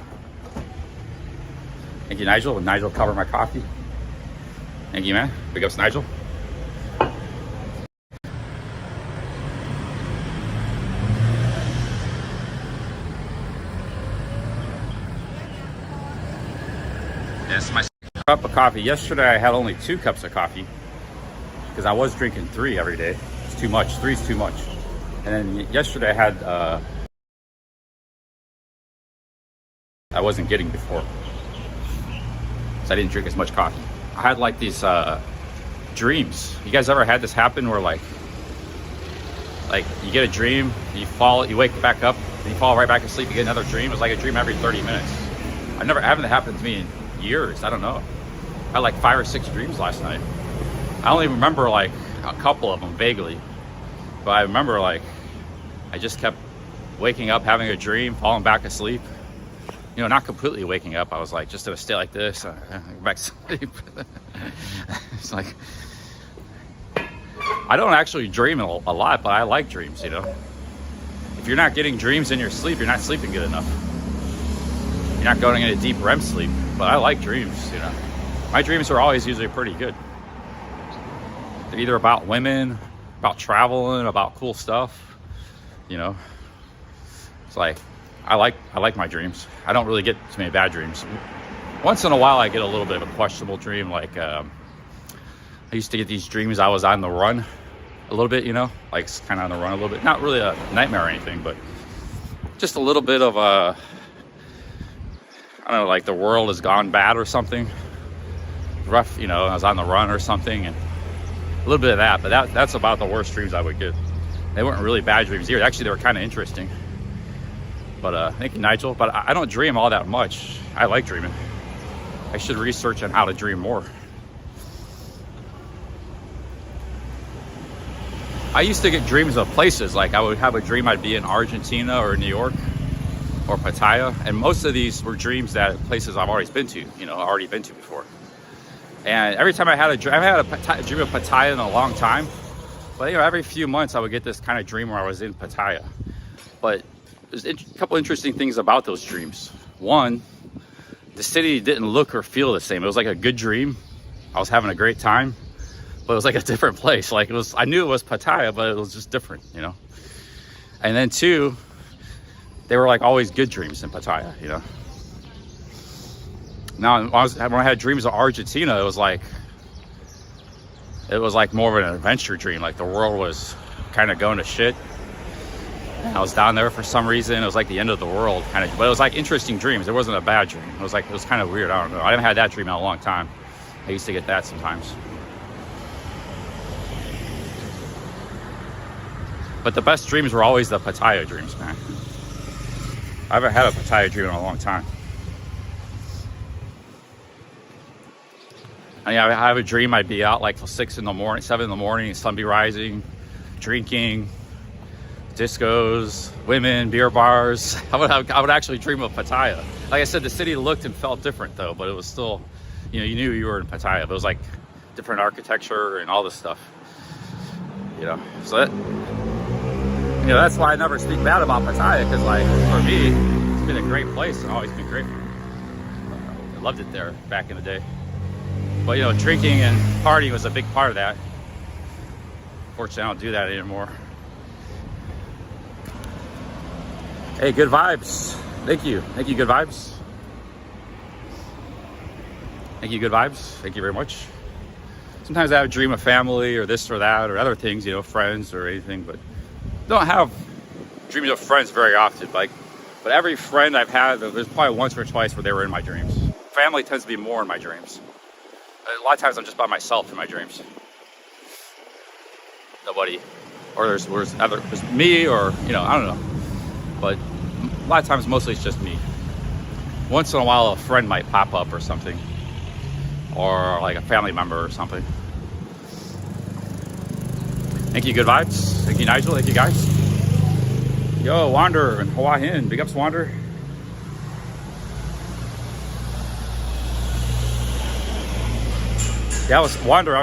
Thank you, Nigel. And Nigel covered my coffee. Thank you, man. Big ups, Nigel. This is my second cup of coffee. Yesterday I had only 2 cups of coffee because I was drinking 3 every day. It's too much. 3 is too much. And then yesterday I had I wasn't getting before, so I didn't drink as much coffee. I had like these dreams. You guys ever had this happen where like you get a dream, you wake back up, and you fall right back asleep, you get another dream? It's like a dream every 30 minutes. I haven't happened to me in years. I don't know. I had like 5 or 6 dreams last night. I only remember like a couple of them vaguely, but I remember like I just kept waking up, having a dream, falling back asleep. You know, not completely waking up. I was like just in a state like this, back to sleep. It's like, I don't actually dream a lot, but I like dreams, you know. if you're not getting dreams in your sleep, you're not sleeping good enough. You're not going into deep REM sleep. But I like dreams, you know. My dreams are always usually pretty good. They're either about women, about traveling, about cool stuff, you know. It's like, I like my dreams. I don't really get too many bad dreams. Once in a while, I get a little bit of a questionable dream. Like, I used to get these dreams I was on the run a little bit, you know, like kind of on the run a little bit. Not really a nightmare or anything, but just a little bit of a, I don't know, like the world has gone bad or something. Rough, you know, I was on the run or something, and a little bit of that. But that's about the worst dreams I would get. They weren't really bad dreams either. Actually, they were kind of interesting. But thank you, Nigel. But I don't dream all that much. I like dreaming. I should research on how to dream more. I used to get dreams of places. Like I would have a dream I'd be in Argentina or New York or Pattaya, and most of these were dreams that places I've already been to, you know, already been to before. And every time I had a dream of Pattaya in a long time, but you know, every few months I would get this kind of dream where I was in Pattaya. But there's a couple interesting things about those dreams. One, the city didn't look or feel the same. It was like a good dream. I was having a great time, but it was like a different place. Like it was, I knew it was Pattaya, but it was just different, you know. And then two, they were like always good dreams in Pattaya, you know. Now, when I had dreams of Argentina, it was like more of an adventure dream. Like the world was kind of going to shit. And I was down there for some reason. It was like the end of the world, kind of. But it was like interesting dreams. It wasn't a bad dream. It was kind of weird. I don't know. I haven't had that dream in a long time. I used to get that sometimes. But the best dreams were always the Pattaya dreams, man. I haven't had a Pattaya dream in a long time. I have a dream I'd be out like till 6 in the morning, 7 in the morning, sun be rising, drinking, discos, women, beer bars. I would actually dream of Pattaya. Like I said, the city looked and felt different though, but it was still, you know, you knew you were in Pattaya. But it was like different architecture and all this stuff, you know. So that, you know, that's why I never speak bad about Pattaya, because like for me, it's been a great place and always been great. I loved it there back in the day. But you know, drinking and partying was a big part of that. Fortunately, I don't do that anymore. Hey, good vibes. Thank you. Thank you, good vibes. Thank you, good vibes. Thank you very much. Sometimes I have a dream of family or this or that or other things, you know, friends or anything, but don't have dreams of friends very often. But every friend I've had, there's probably once or twice where they were in my dreams. Family tends to be more in my dreams. A lot of times I'm just by myself in my dreams. Nobody, or there's me, or you know, I don't know. But a lot of times, mostly it's just me. Once in a while, a friend might pop up or something, or like a family member or something. Thank you, good vibes. Thank you, Nigel. Thank you, guys. Yo, Wander and Hawaiian. Big ups, Wander. Yeah, I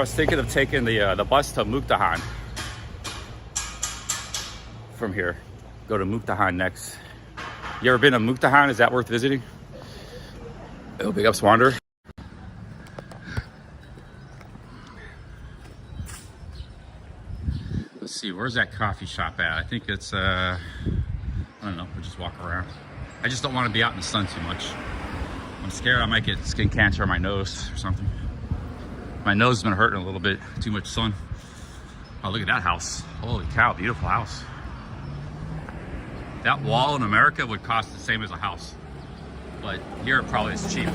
was thinking of taking the bus to Mukdahan from here. Go to Mukdahan next. You ever been to Mukdahan? Is that worth visiting? Oh, big ups, Wander. Let's see, where's that coffee shop at? I think it's, I don't know, we'll just walk around. I just don't want to be out in the sun too much. I'm scared I might get skin cancer on my nose or something. My nose has been hurting a little bit, too much sun. Oh, look at that house. Holy cow, beautiful house. That wall in America would cost the same as a house. But here it probably is cheap.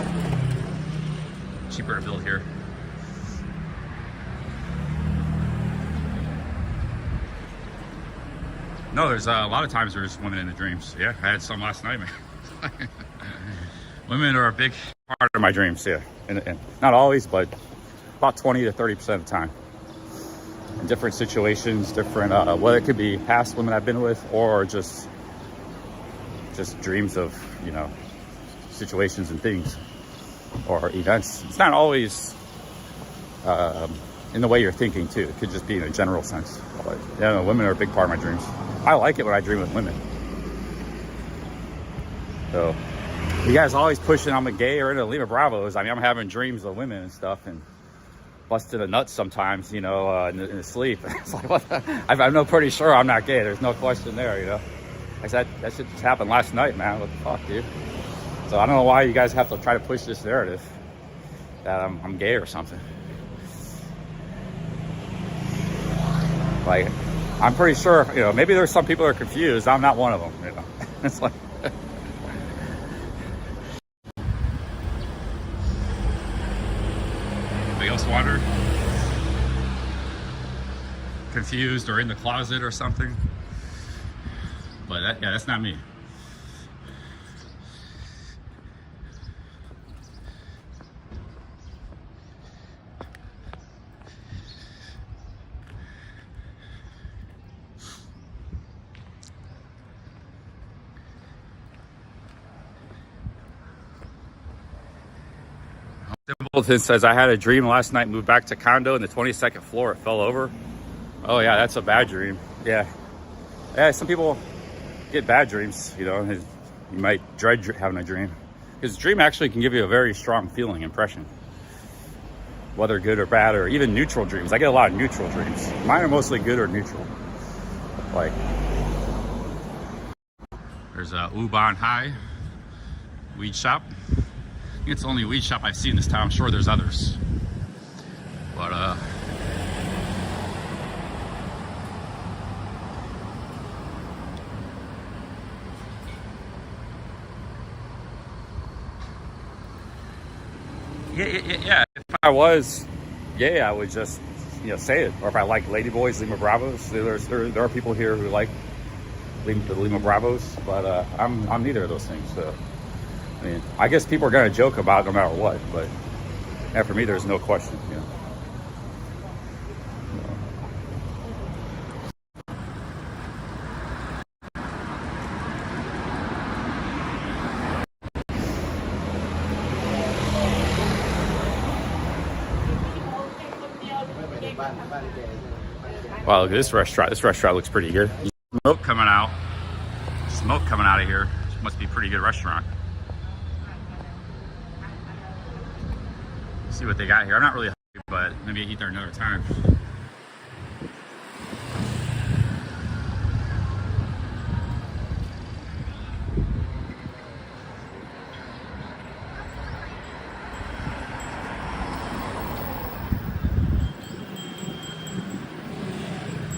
Cheaper to build here. No, there's a lot of times there's women in the dreams. Yeah, I had some last night, man. Women are a big part of my dreams, yeah. And not always, but about 20 to 30% of the time. In different situations, different, whether it could be past women I've been with or just dreams of, you know, situations and things or events. It's not always in the way you're thinking too. It could just be in a general sense. But yeah, women are a big part of my dreams. I like it when I dream with women. So you guys always pushing I'm a gay or into Lima Bravos. I mean, I'm having dreams of women and stuff and busting a nut sometimes, you know, in the sleep. It's like, what the? I'm pretty sure I'm not gay. There's no question there, you know. Like that shit just happened last night, man. What the fuck, dude? So I don't know why you guys have to try to push this narrative that I'm gay or something. Like, I'm pretty sure, you know, maybe there's some people that are confused. I'm not one of them, you know. It's like... Anybody else wonder? Confused or in the closet or something? But that, yeah, that's not me. Simpleton says, I had a dream last night, moved back to condo in the 22nd floor, it fell over. Oh yeah, that's a bad dream. Yeah, some people get bad dreams, you know. You might dread having a dream, because dream actually can give you a very strong feeling, impression, whether good or bad, or even neutral dreams. I get a lot of neutral dreams. Mine are mostly good or neutral. Like, there's a Uban High weed shop. It's the only weed shop I've seen in this town. I'm sure there's others, but yeah. If I was gay, I would just, you know, say it. Or if I like ladyboys, Lima Bravos, there are people here who like the Lima Bravos, but I'm neither of those things. So I mean, I guess people are gonna joke about it no matter what, but yeah, for me, there's no question, you know. Wow, look at this restaurant. This restaurant looks pretty good. Smoke coming out. Smoke coming out of here. Must be a pretty good restaurant. See what they got here. I'm not really hungry, but maybe eat there another time.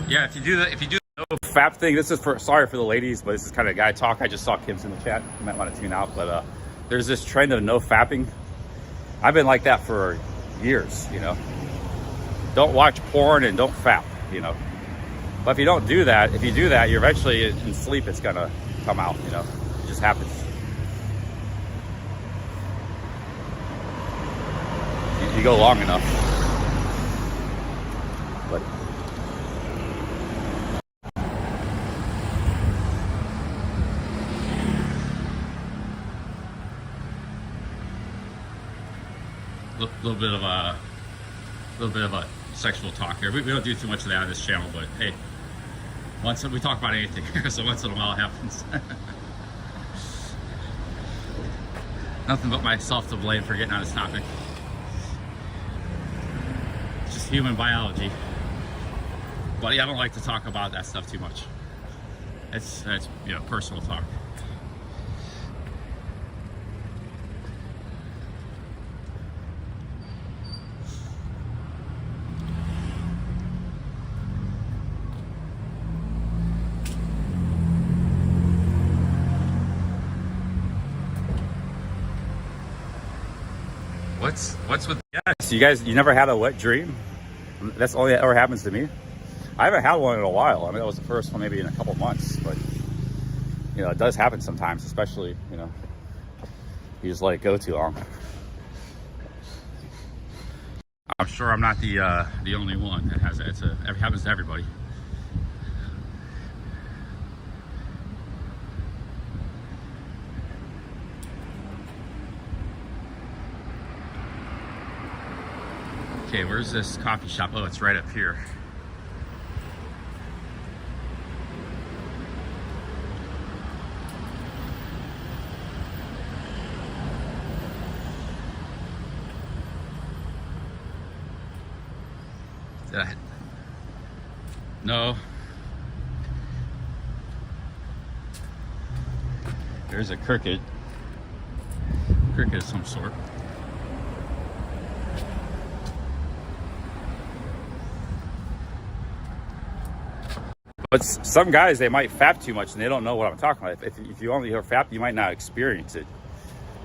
Yeah, if you do the no fap thing, this is sorry for the ladies, but this is kind of guy talk. I just saw Kim's in the chat. You might want to tune out, but there's this trend of no fapping. I've been like that for years, you know. Don't watch porn and don't fap, you know. But if you don't do that, if you do that, you're eventually in sleep, it's gonna come out, you know. It just happens. You go long enough. But little bit of a sexual talk here. We don't do too much of that on this channel, but hey, we talk about anything, so once in a while it happens. Nothing but myself to blame for getting on this topic. It's just human biology. But yeah, I don't like to talk about that stuff too much. It's you know, personal talk. What's with yes? You guys, you never had a wet dream? That's only that ever happens to me. I haven't had one in a while. I mean, that was the first one maybe in a couple months, but you know, it does happen sometimes, especially, you know, you just let it go too long. I'm sure I'm not the only one that has it. It happens to everybody. Okay, where's this coffee shop? Oh, it's right up here. No. There's a cricket. Cricket of some sort. But some guys, they might fap too much and they don't know what I'm talking about. If you only hear fap, you might not experience it.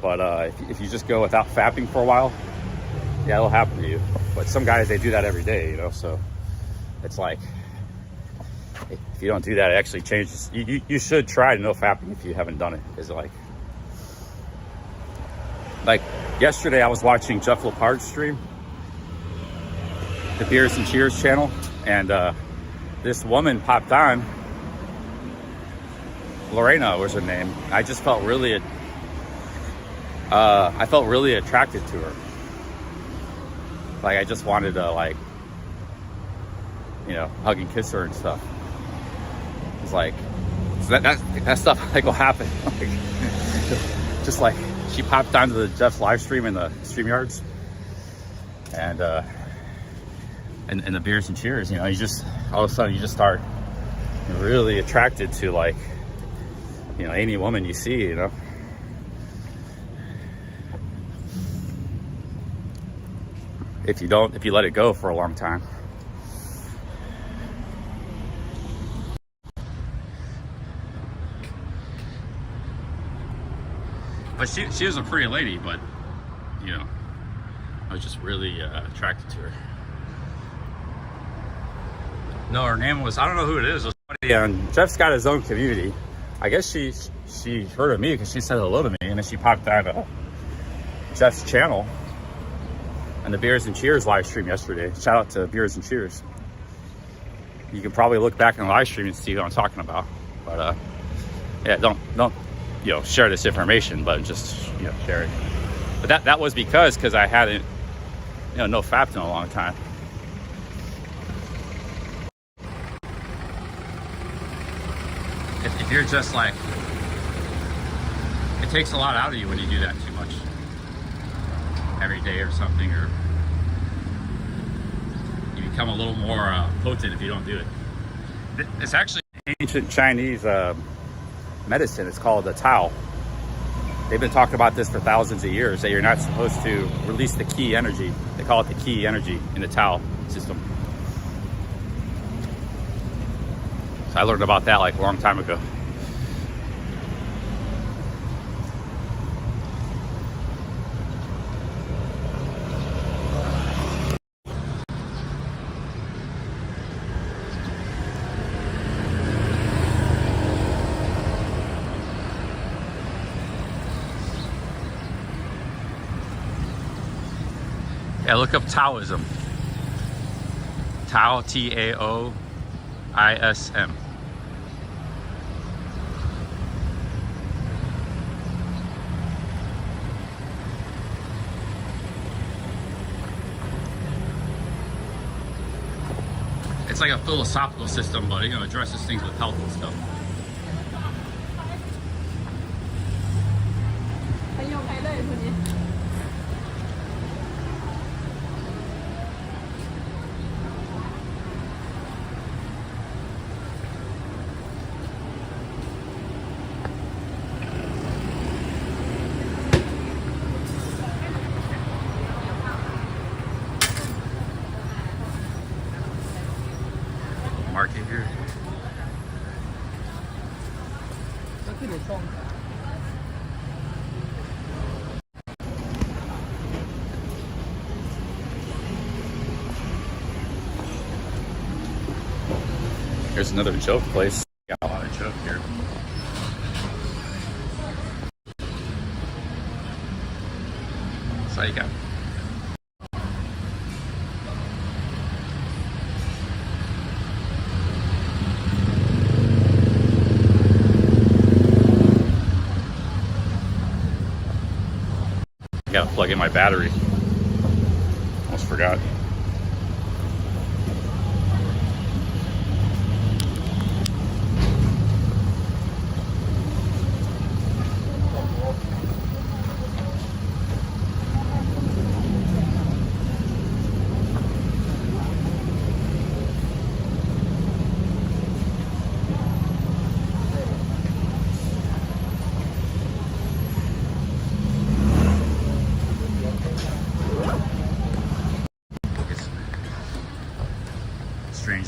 But if you just go without fapping for a while, yeah, it'll happen to you. But some guys, they do that every day, you know, so it's like, if you don't do that, it actually changes. You should try to no fapping if you haven't done it. Because like yesterday, I was watching Jeff Lepard's stream, the Beers and Cheers channel, and this woman popped on. Lorena was her name. I just felt really, I felt really attracted to her. Like I just wanted to, like, you know, hug and kiss her and stuff. It's like, so that stuff like will happen. Like, just like she popped onto the Jeff's live stream in the StreamYards, and the Beers and Cheers, you know, you just all of a sudden you just start really attracted to, like, you know, any woman you see, you know. If you let it go for a long time. But she was a pretty lady, but, you know, I was just really attracted to her. No, her name was, I don't know who it is. It was somebody, Jeff's got his own community. I guess she heard of me because she said hello to me, and then she popped on Jeff's channel and the Beers and Cheers live stream yesterday. Shout out to Beers and Cheers. You can probably look back in the live stream and see who I'm talking about. But yeah, don't you know, share this information, but just, you know, share it. But that was because I hadn't, you know, no fapped in a long time. If you're just like, it takes a lot out of you when you do that too much every day or something, or you become a little more potent if you don't do it. It's actually ancient Chinese medicine. It's called the Tao. They've been talking about this for thousands of years, that you're not supposed to release the key energy. They call it the key energy in the Tao system. So I learned about that like a long time ago. Yeah, look up Taoism. Tao, Taoism. It's like a philosophical system, but, you know, addresses things with health and stuff. Market here. Here's another joke place. Got a lot of joke here. So you got. Gotta plug in my battery. Almost forgot.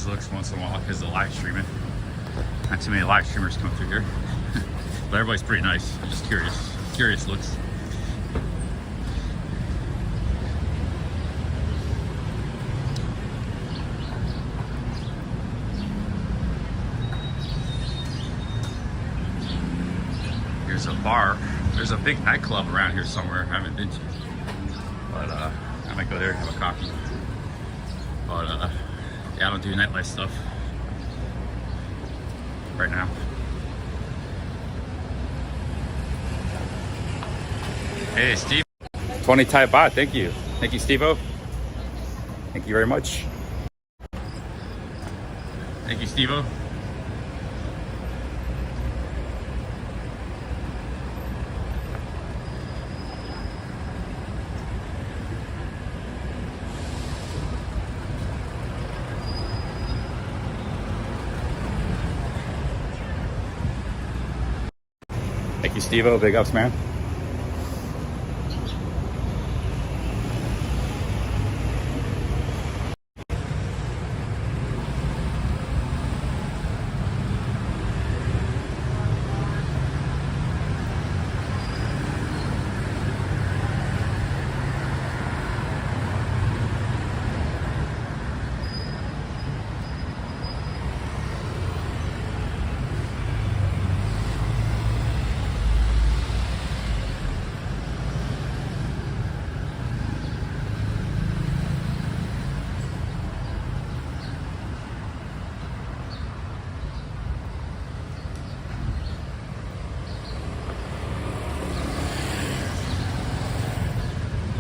these looks once in a while because of the live streaming. Not too many live streamers come through here. But everybody's pretty nice. I'm just curious looks. Here's a bar. There's a big nightclub around here somewhere I haven't been to. But I might go there and have a coffee. But yeah, I don't do nightlife stuff right now. Hey, Steve. 20 Thai baht, thank you. Thank you, Steve-O. Thank you very much. Thank you, Steve-O. Thank you, Steve-O. Big ups, man.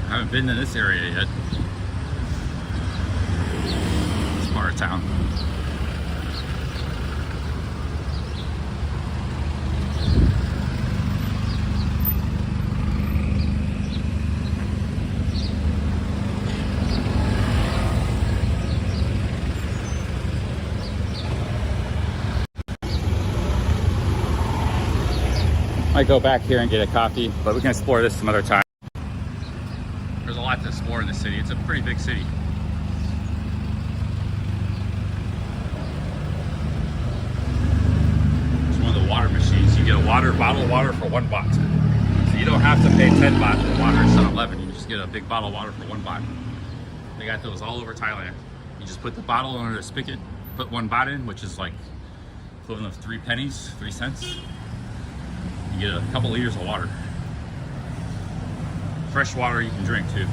I haven't been to this area yet. This part of town. Might go back here and get a coffee, but we can explore this some other time. There's a lot to explore in the city. It's a pretty big city. It's one of the water machines. You get a bottle of water for 1 baht. So you don't have to pay 10 baht for water at 7-Eleven. You just get a big bottle of water for 1 baht. They got those all over Thailand. You just put the bottle under the spigot, put 1 baht in, which is like equivalent of 3 pennies, 3 cents. You get a couple liters of water. Fresh water you can drink too.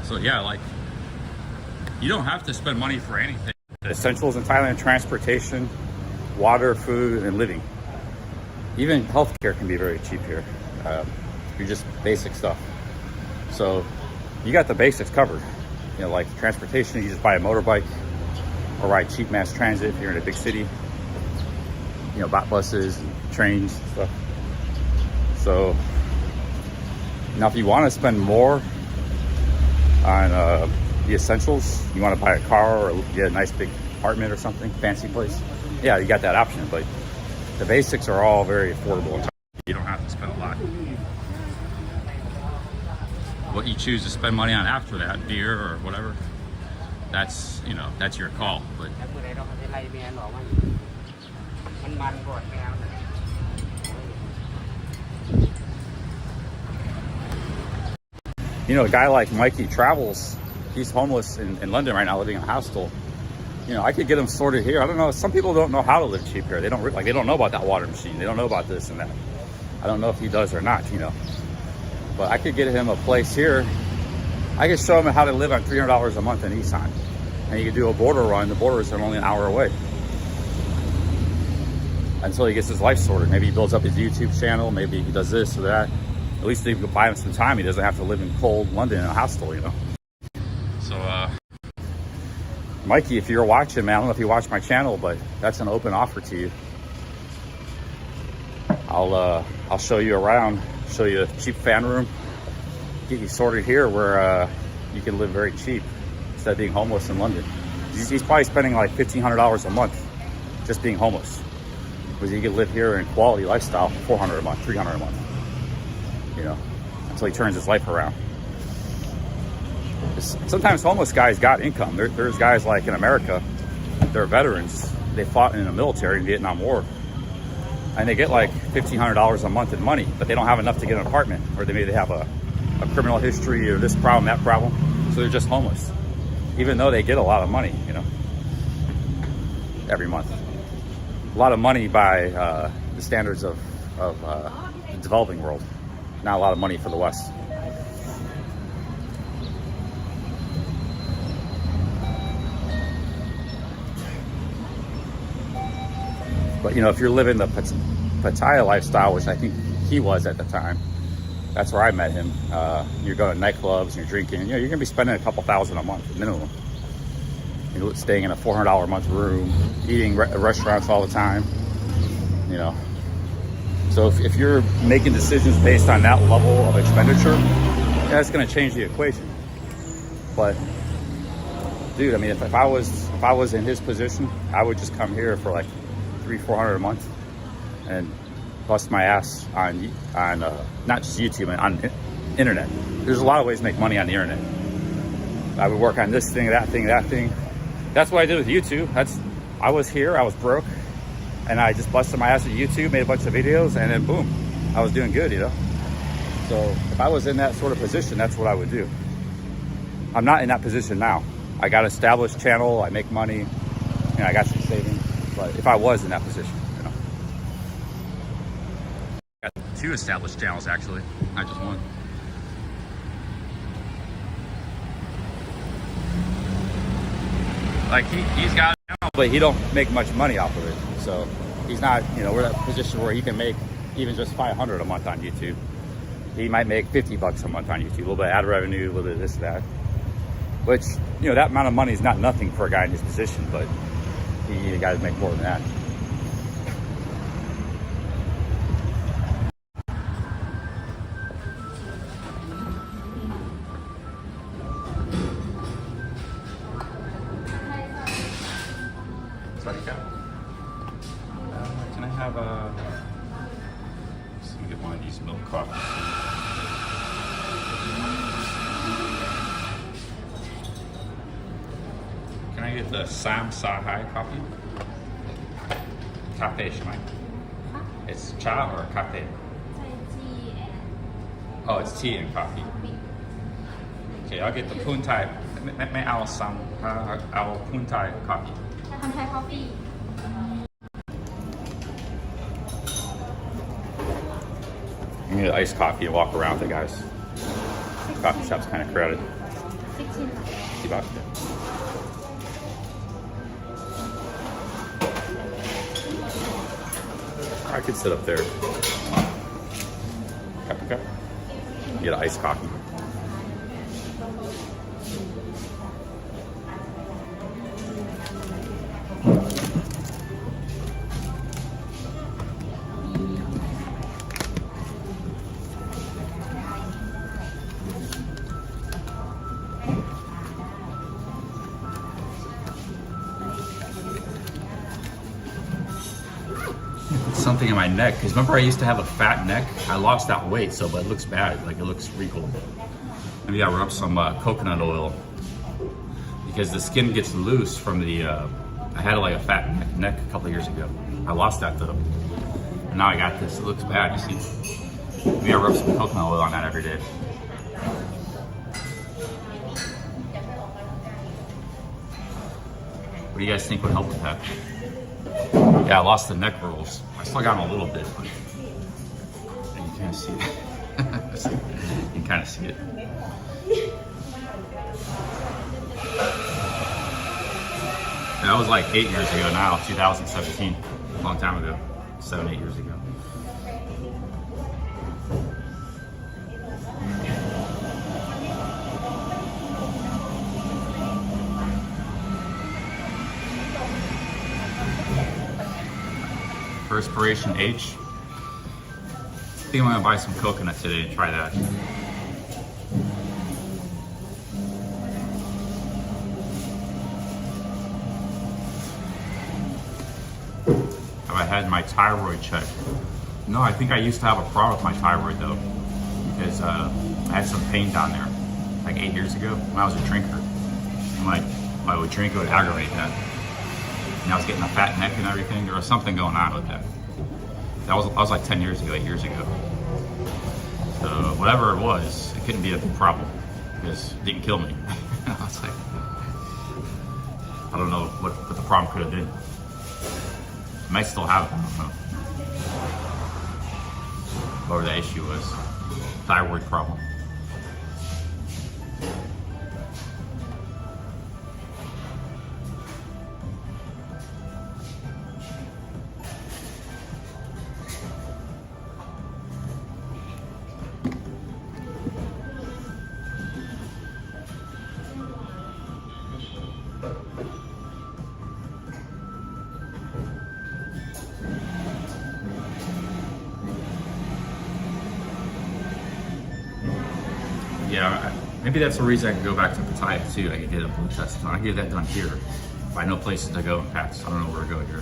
So yeah, like, you don't have to spend money for anything. The essentials in Thailand: transportation, water, food, and living. Even healthcare can be very cheap here. You're just basic stuff. So you got the basics covered. You know, like transportation, you just buy a motorbike or ride cheap mass transit if you're in a big city. You know, buses, and trains, and stuff. So now, if you want to spend more on the essentials, you want to buy a car or get a nice big apartment or something, fancy place, yeah, you got that option. But the basics are all very affordable. You don't have to spend a lot. What you choose to spend money on after that, beer or whatever, that's, you know, that's your call. But you know, a guy like Mikey travels. He's homeless in London right now, living in a hostel. You know, I could get him sorted here. I don't know. Some people don't know how to live cheap here. They don't they don't know about that water machine. They don't know about this and that. I don't know if he does or not. You know, but I could get him a place here. I could show him how to live on $300 a month in Isaan, and you could do a border run. The borders are only an hour away. Until he gets his life sorted. Maybe he builds up his YouTube channel. Maybe he does this or that. At least he can buy him some time. He doesn't have to live in cold London in a hostel, you know. So, Mikey, if you're watching, man, I don't know if you watch my channel, but that's an open offer to you. I'll show you around, show you a cheap fan room, get you sorted here where you can live very cheap instead of being homeless in London. He's probably spending like $1,500 a month just being homeless. Because you can live here in quality lifestyle for $400 a month, $300 a month, you know, until he turns his life around. Sometimes homeless guys got income. There's guys like in America, they're veterans. They fought in the military in Vietnam War. And they get like $1,500 a month in money, but they don't have enough to get an apartment, or they maybe have a criminal history or this problem, that problem. So they're just homeless, even though they get a lot of money, you know, every month. A lot of money by the standards of the developing world. Not a lot of money for the West. But you know, if you're living the Pattaya lifestyle, which I think he was at the time, that's where I met him. You're going to nightclubs, you're drinking, you know, you're gonna be spending a couple thousand a month minimum. You're staying in a $400 a month room, eating at restaurants all the time, you know. So if you're making decisions based on that level of expenditure, yeah, it's gonna change the equation. But dude, I mean, if I was in his position, I would just come here for like $300-400 a month and bust my ass on not just YouTube, but on internet. There's a lot of ways to make money on the internet. I would work on this thing, that thing, that thing. That's what I did with YouTube. I was here, I was broke, and I just busted my ass at YouTube, made a bunch of videos, and then boom, I was doing good, you know. So if I was in that sort of position, that's what I would do. I'm not in that position now. I got an established channel, I make money, and I got some savings. But if I was in that position, you know. Got 2 established channels actually, not just one. Like he's got a channel, but he don't make much money off of it. So he's not, you know, we're in a position where he can make even just $500 a month on YouTube. He might make $50 a month on YouTube, a little bit of ad revenue, a little bit of this, that. Which, you know, that amount of money is not nothing for a guy in his position, but you got to make more than that. Sorry, can I have a? Let me get one of these milk coffees. Can I get the Sam Sahai coffee? Cafe, Shemai. It's cha or cafe? Oh, it's tea and coffee. Okay, I'll get the Poon Thai. May I'll some our Poon Thai coffee. Thai coffee. You need iced coffee and walk around with it, guys. Coffee shop's kind of crowded. 16. $60. I could sit up there. Okay. Get an iced coffee. Something in my neck, because remember I used to have a fat neck. I lost that weight, so but it looks bad. Like it looks wrinkled. Maybe I rub some coconut oil because the skin gets loose from the. I had like a fat neck a couple of years ago. I lost that though, and now I got this. It looks bad. You see? Maybe I rub some coconut oil on that every day. What do you guys think would help with that? Yeah, I lost the neck rolls. I still got them a little bit, but you can't see it. You can kind of see it. That was like 8 years ago now, 2017. A long time ago. 7-8 years ago. Perspiration H. I think I'm gonna buy some coconut today and try that. Have I had my thyroid checked? No, I think I used to have a problem with my thyroid though, because I had some pain down there. like 8 years ago when I was a drinker. And like, when I would drink, it would aggravate that. And I was getting a fat neck and everything. There was something going on with that. I was like 10 years ago, 8 years ago. So whatever it was, it couldn't be a big problem because it didn't kill me. I was like, I don't know what the problem could have been. I might still have it, I don't know. Whatever that issue was. Thyroid problem. Yeah, maybe that's the reason I can go back to Pattaya too. I can get a blood test. I can get that done here. If I know places to go in Pats, I don't know where to go here.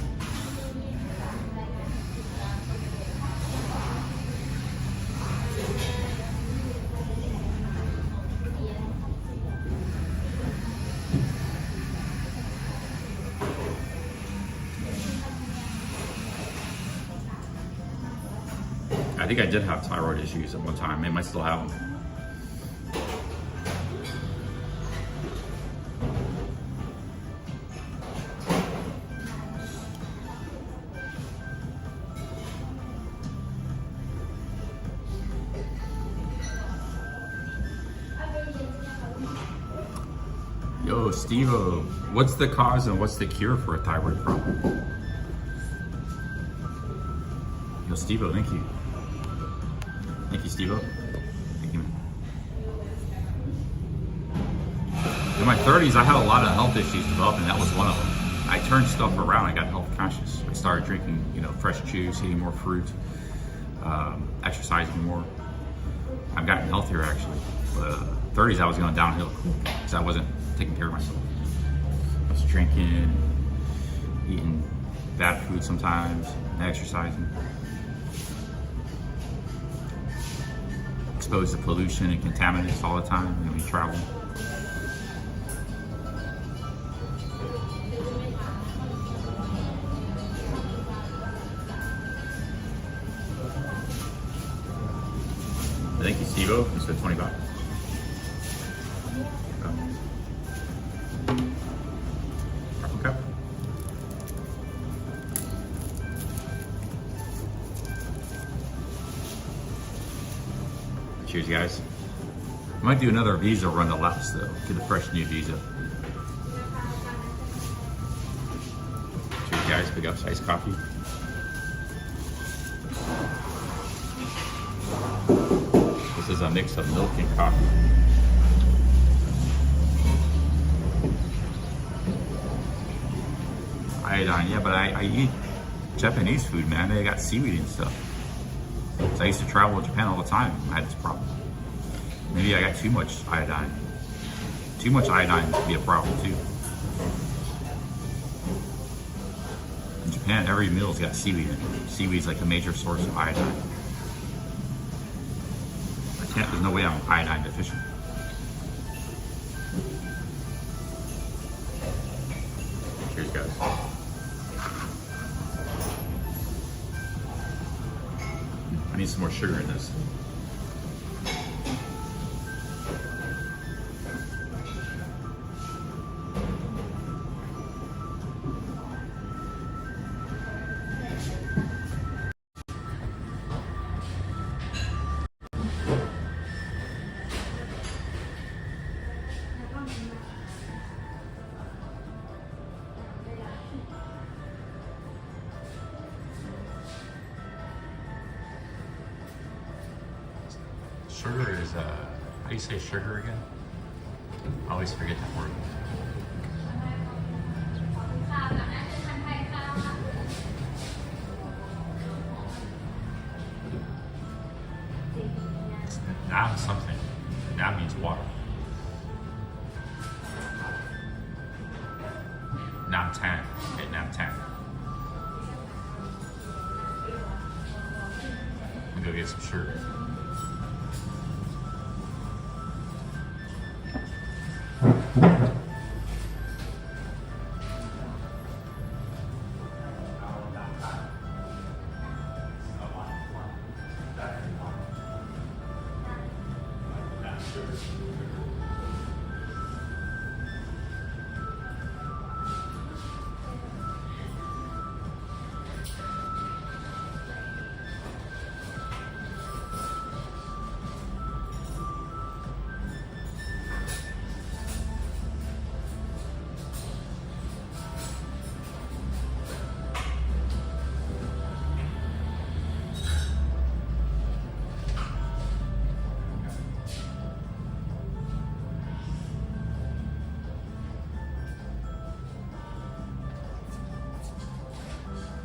I think I did have thyroid issues at one time. I might still have them. Yo, Steve-O, what's the cause and what's the cure for a thyroid problem? Yo, Steve-O, thank you. Thank you, Steve-O. Thank you, man. In my 30s, I had a lot of health issues develop, and that was one of them. I turned stuff around. I got health conscious. I started drinking, fresh juice, eating more fruit, exercising more. I've gotten healthier, actually. But 30s, I was going downhill because I wasn't taking care of myself. I was drinking, eating bad food sometimes, exercising. Exposed to pollution and contaminants all the time when we travel. Thank you, Steve-O. You said 20 bucks. Okay. Cheers, guys. I might do another visa run to Laos, though. Get a fresh new visa. Cheers, guys. Big ups, iced coffee. This is a mix of milk and coffee. Iodine, yeah, but I eat Japanese food, man. They got seaweed and stuff. So I used to travel to Japan all the time. I had this problem. Maybe I got too much iodine. Too much iodine could be a problem too. In Japan, every meal's got seaweed in it. Seaweed's like a major source of iodine. There's no way I'm iodine deficient. Cheers, guys. I need some more sugar in this. Sugar is, how do you say sugar again? I always forget that word. Nam something. Nam means water. Nam tan. Okay, Nam tan. I'm gonna go get some sugar.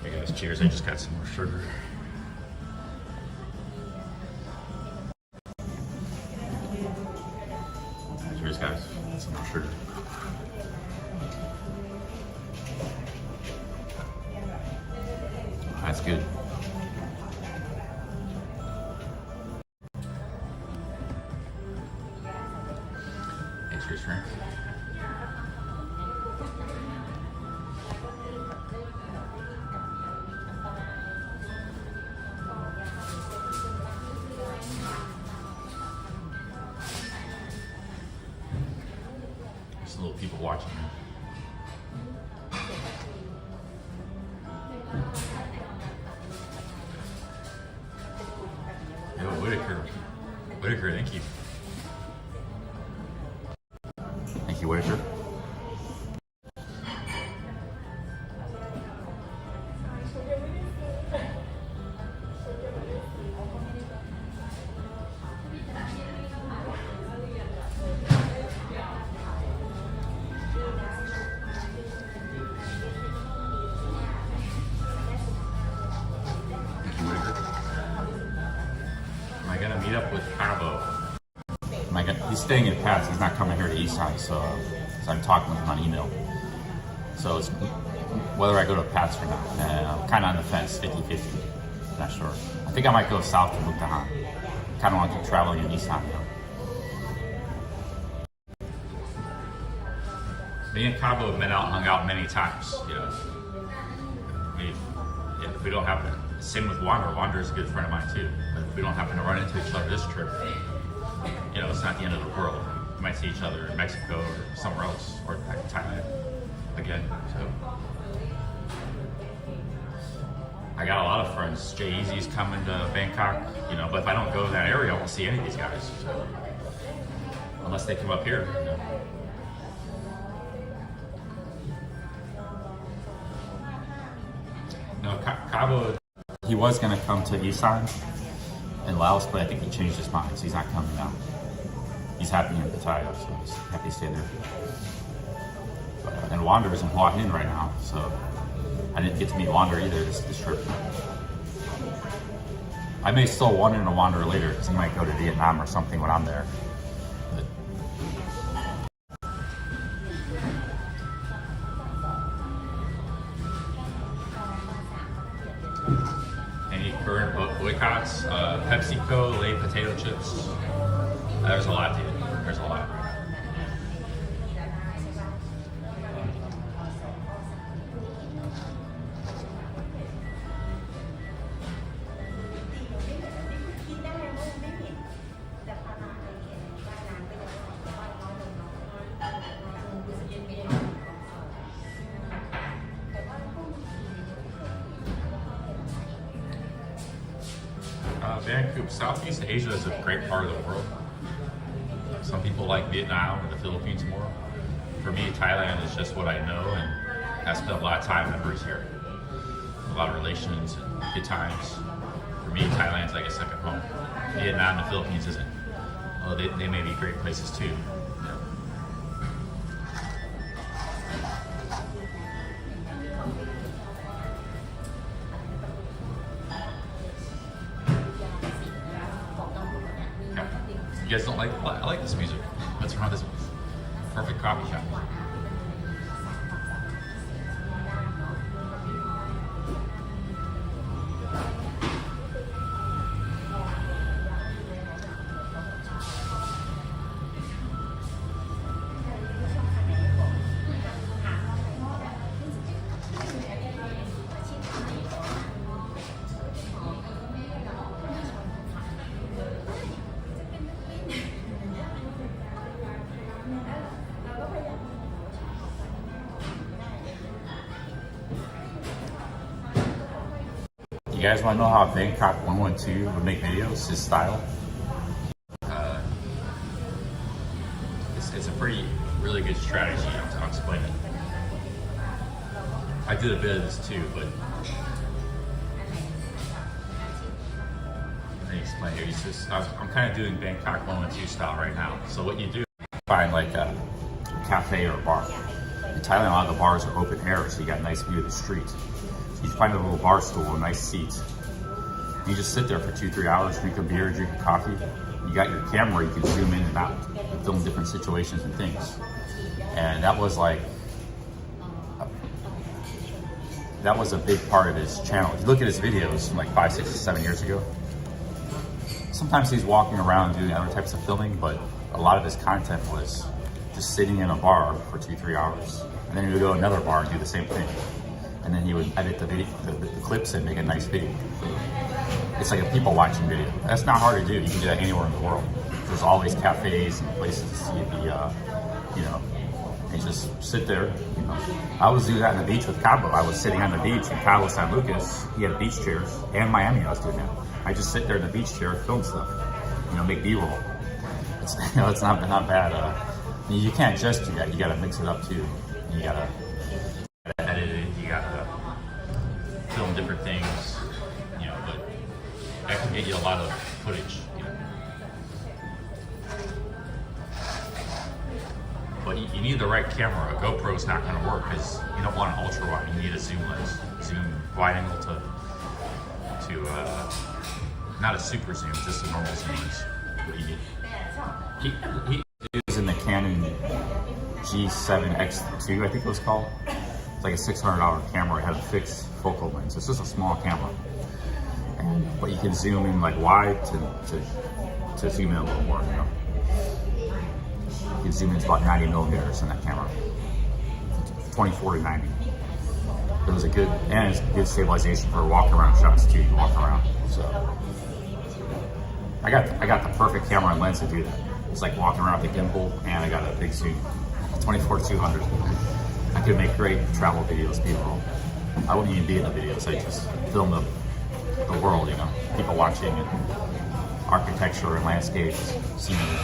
Okay guys, cheers. I just got some more sugar. Cheers guys, some more sugar. That's good. Hey, cheers Frank. There's little people watching me. Yo, Whitaker, thank you. Thank you, Whitaker. Am I gonna meet up with Cabo? He's staying at Pat's. He's not coming here to Isaan, so I'm talking with him on email. So it's whether I go to Pat's or not. I'm kind of on the fence, 50-50. Not sure. I think I might go south to Mukdahan. Kind of want to keep traveling in Isaan now. Me and Cabo have been out, hung out many times. You know, if we don't happen to, same with Wander. Wander is a good friend of mine too. But if we don't happen to run into each other this trip, you know, it's not the end of the world. We might see each other in Mexico or somewhere else, or back in Thailand again. So I got a lot of friends. Jay Easy's coming to Bangkok, you know, but if I don't go to that area, I won't see any of these guys. So unless they come up here, you know. No, Cabo, he was going to come to Isaan in Laos, but I think he changed his mind, so he's not coming now. He's happy in Pattaya, so he's happy to stay there. But, and Wander is in Hua Hin right now, so I didn't get to meet Wander either this trip. I may still want him to Wander later, because he might go to Vietnam or something when I'm there. But, any current boycotts? PepsiCo, Lay potato chips. There's a lot, dude. There's a lot. Vancouver, Southeast Asia is a great part of the world. Some people like Vietnam or the Philippines more. For me, Thailand is just what I know, and I spent a lot of time memories here. A lot of relations and good times. For me, Thailand's like a second home. Vietnam and the Philippines isn't. Well, they may be great places too. You guys don't like? I like this music. What's wrong with this place? Perfect coffee shop. You guys want to know how Bangkok 112 would make videos? His style. It's a really good strategy. I'll explain it. I did a bit of this too, but let me explain here. I'm kind of doing Bangkok 112 style right now. So what you do, find like a cafe or a bar. In Thailand, a lot of the bars are open air, so you got a nice view of the street. So you find a little bar stool, a nice seat. You just sit there for 2-3 hours, drink a beer, drink a coffee. You got your camera, you can zoom in and out, and film different situations and things. And that was like, that was a big part of his channel. If you look at his videos from like 5, 6, 7 years ago, sometimes he's walking around doing other types of filming, but a lot of his content was just sitting in a bar for 2-3 hours. And then he would go to another bar and do the same thing. And then he would edit the clips and make a nice video. It's like a people watching video. That's not hard to do. You can do that anywhere in the world. There's always cafes and places to see and just sit there, I was doing that on the beach with Cabo. I was sitting on the beach in Cabo San Lucas. He had beach chairs, and Miami I was doing that. I just sit there in the beach chair, film stuff, make B-roll. It's not bad. You can't just do that. You gotta mix it up too. You gotta edit it. You gotta film different things. But that can get you a lot of footage. But you need the right camera. A GoPro's not going to work because you don't want an ultra wide. You need a zoom lens, zoom wide angle to not a super zoom, just a normal zoom is what you need. He was in the Canon G7X2, I think it was called. It's like a $600 camera. It had a fixed focal length. It's just a small camera, but you can zoom in like wide to zoom in a little more. You can zoom in to about 90 millimeters in that camera, 24 to 90. It was a good, and it's good stabilization for walk-around shots too. You can walk around. So I got the perfect camera and lens to do that. It's like walking around with a gimbal, and I got a big zoom, 24-200. I could make great travel videos, people. I wouldn't even be in the videos. I just film the world, people watching and architecture and landscapes, scenery.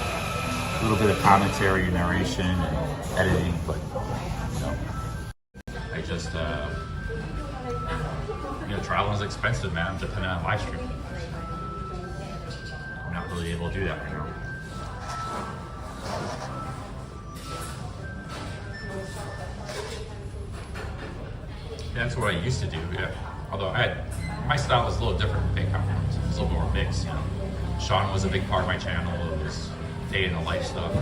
A little bit of commentary and narration and editing, but I just traveling is expensive, man, depending on live streaming. I'm not really able to do that right now. That's what I used to do, yeah. Although my style was a little different than Bangkok. It was a little more mixed, Sean was a big part of my channel. It was day in the life stuff.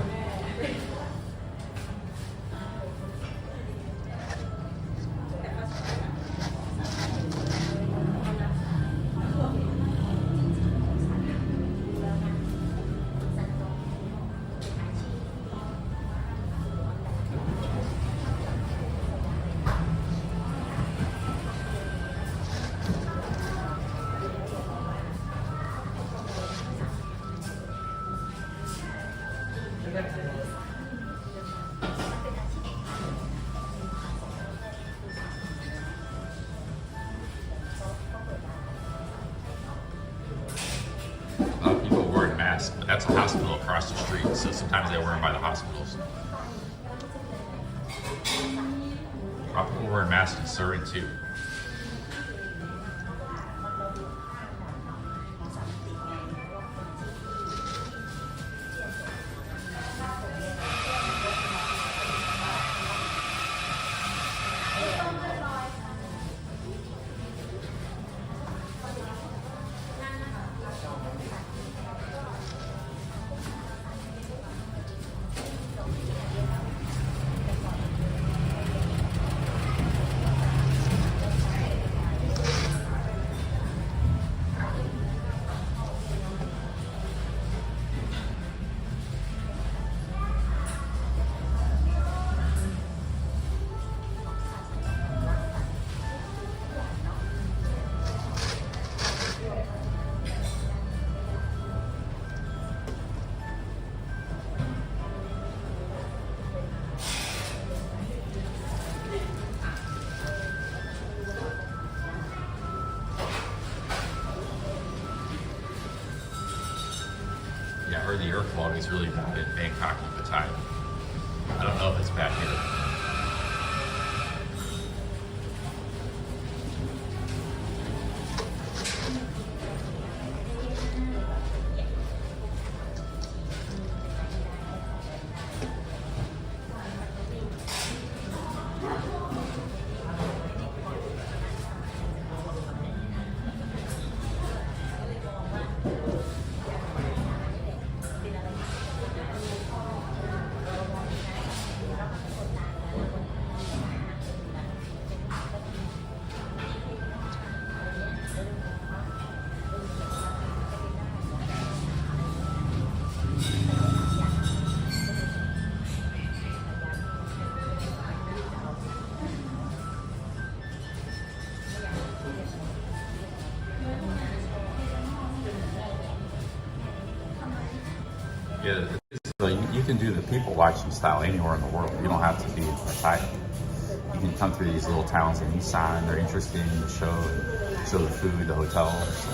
People wearing masks, but that's a hospital across the street, so sometimes they wear them by the hospitals. A lot of people wearing masks in Surrey too. quality is really bad in Bangkok and Pattaya. I don't know if it's bad here. Yeah, so you can do the people watching style anywhere in the world. You don't have to be in Thailand. You can come through these little towns in Isaan. They're interesting to show the food, the hotels,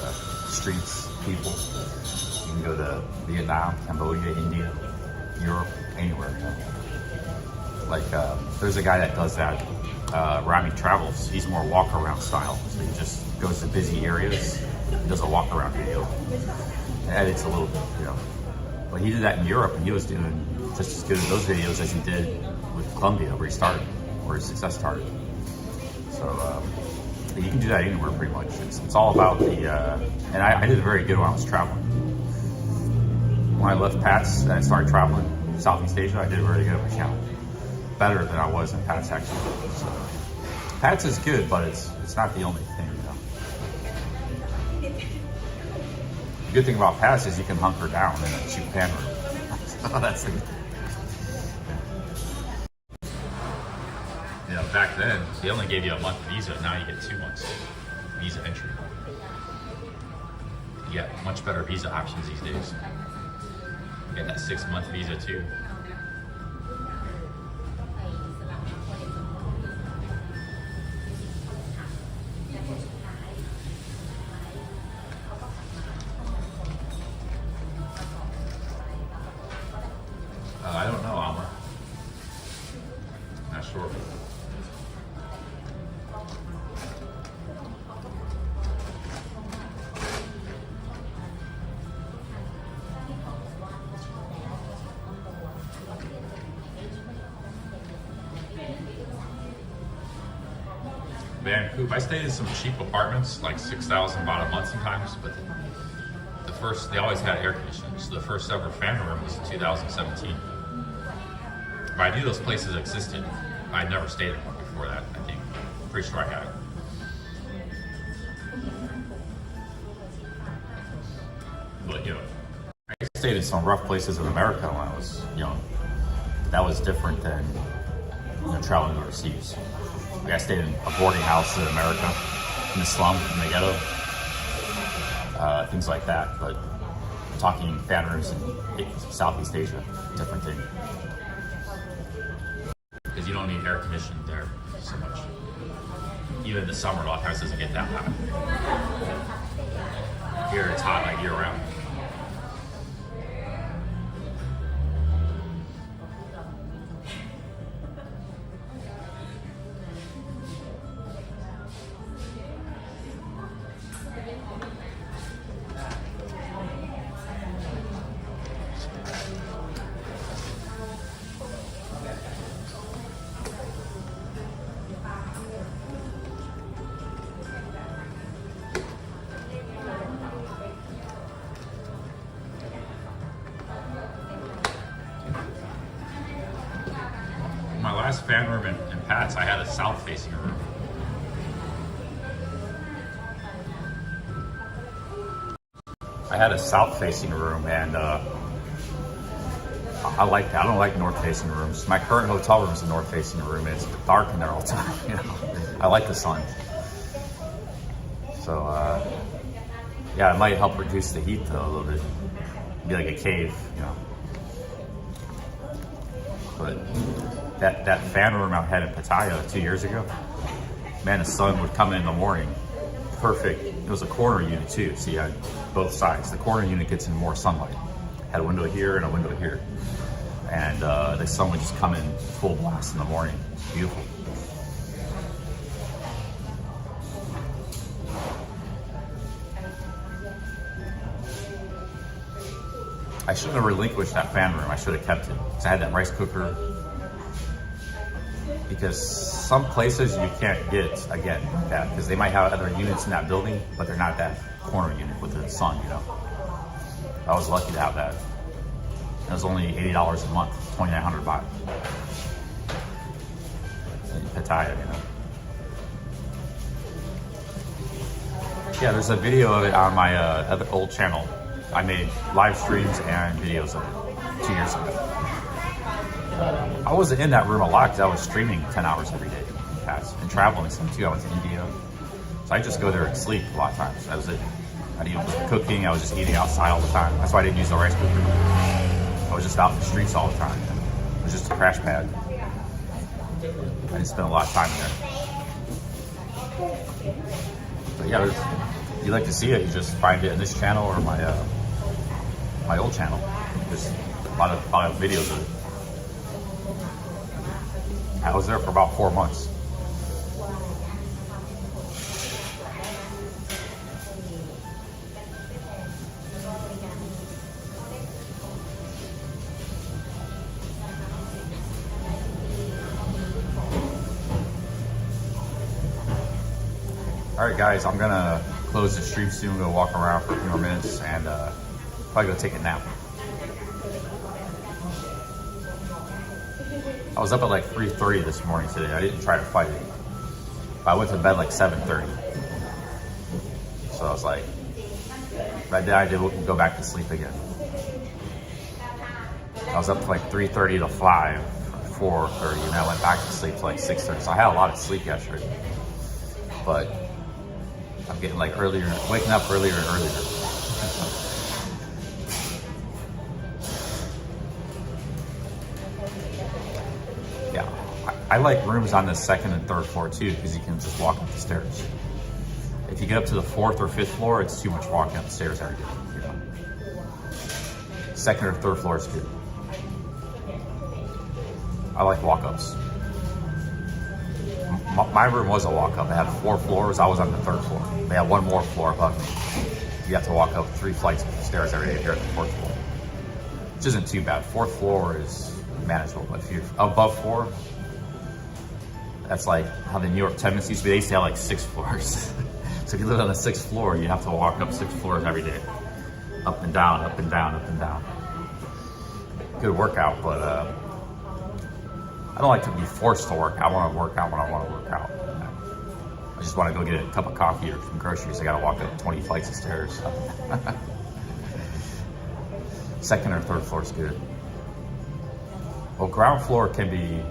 streets, people. You can go to Vietnam, Cambodia, India, Europe, anywhere. Like there's a guy that does that. Rami Travels. He's more walk-around style. So he just goes to busy areas, does a walk-around video, and edits a little bit, you know. But he did that in Europe, and he was doing just as good as those videos as he did with Colombia, where he started, where his success started. So you can do that anywhere, pretty much. It's all about the, and I did very good when I was traveling. When I left Pat's and I started traveling Southeast Asia, I did very good on my channel. Better than I was in Pat's, actually. So Pat's is good, but it's not the only thing, you know. The good thing about Pat's is you can hunker down in a cheap pan room. So that's the good thing. You know, back then, they only gave you a month visa. Now you get 2 months visa entry. You get much better visa options these days. You get that 6-month visa too. I don't know, Alma. Not sure. Vancouver, I stayed in some cheap apartments, like 6,000 baht a month sometimes, but they always had air conditioning. So the first ever family room was in 2017. But I knew those places existed. I'd never stayed in one before that, I think. Pretty sure I had. But, you know, I stayed in some rough places in America when I was young. That was different than, you know, traveling overseas. Like I stayed in a boarding house in America, in the slum, in the ghetto, things like that. But talking fan rooms in Southeast Asia, different thing. Because you don't need air conditioning there so much. Even in the summer, a lot of times it doesn't get that hot. Here it's hot like year round. My last fan room in Pat's, I had a south-facing room. I had a south-facing room, and I like that. I don't like north-facing rooms. My current hotel room is a north-facing room, and it's dark in there all the time. You know, I like the sun. So, yeah, it might help reduce the heat though a little bit. Be like a cave, you know. But that fan room I had in Pattaya 2 years ago, man, the sun would come in the morning. Perfect. It was a corner unit too, so you had both sides. The corner unit gets in more sunlight. Had a window here and a window here. And the sun would just come in full blast in the morning. Beautiful. I shouldn't have relinquished that fan room. I should have kept it. Because I had that rice cooker. Because some places you can't get, again, that. Because they might have other units in that building, but they're not that corner unit with the sun, you know. I was lucky to have that. It was only $80 a month, 2,900 baht. In Pattaya, you know. Yeah, there's a video of it on my other old channel. I made live streams and videos of it 2 years ago. I wasn't in that room a lot because I was streaming 10 hours every day and traveling some too. I went to India. So I just go there and sleep a lot of times. That was it. I didn't even cooking. I was just eating outside all the time. That's why I didn't use the rice cooker. I was just out in the streets all the time. It was just a crash pad. I didn't spend a lot of time there. But yeah, if you like to see it, you just find it in this channel or my old channel. There's a lot of videos of it. I was there for about 4 months. All right, guys, I'm gonna close the stream soon. Go walk around for a few more minutes and probably go take a nap. I was up at like 3:30 this morning today. I didn't try to fight it. But I went to bed like 7:30. So I was like, that day I did go back to sleep again. I was up to like 3:30 to 4:30, and I went back to sleep to like 6:30. So I had a lot of sleep yesterday. But I'm getting like waking up earlier and earlier. Yeah, I like rooms on the second and third floor too, because you can just walk up the stairs. If you get up to the 4th or 5th floor, it's too much walking up the stairs every day. You know? Second or third floor is good. I like walk-ups. My room was a walk-up. It had 4 floors. I was on the 3rd floor. They had 1 more floor above me. You have to walk up 3 flights of stairs every day if you're at the 4th floor, which isn't too bad. 4th floor is manageable, but if you're above 4, that's like how the New York Times used to be. They used to have like 6 floors. So if you live on the 6th floor, you have to walk up 6 floors every day. Up and down, up and down, up and down. Good workout, but I don't like to be forced to work. I want to work out when I want to work out. I just want to go get a cup of coffee or some groceries. I got to walk up 20 flights of stairs. Second or third floor is good. Well, ground floor can be,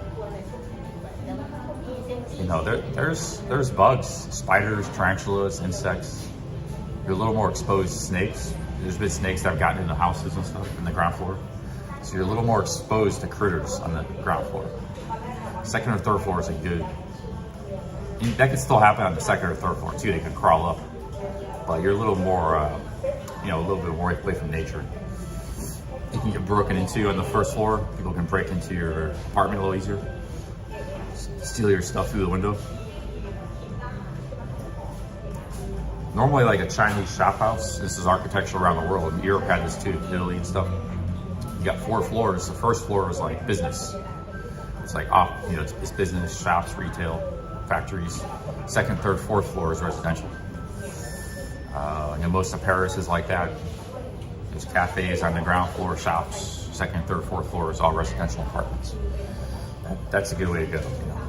you know, there's bugs, spiders, tarantulas, insects. You're a little more exposed to snakes. There's been snakes that have gotten into houses and stuff in the ground floor. So you're a little more exposed to critters on the ground floor. Second or third floor is a good, that can still happen on the second or third floor too. They can crawl up, but you're a little more, you know, a little bit more away from nature. You can get broken into on the 1st floor. People can break into your apartment a little easier, steal your stuff through the window. Normally like a Chinese shop house, this is architecture around the world. Europe had this too, Italy and stuff. You got 4 floors. The 1st floor is like business. It's like you know, it's business, shops, retail, factories. 2nd, 3rd, 4th floor is residential. You know, most of Paris is like that. There's cafes on the ground floor, shops. 2nd, 3rd, 4th floor is all residential apartments. That's a good way to go. You know?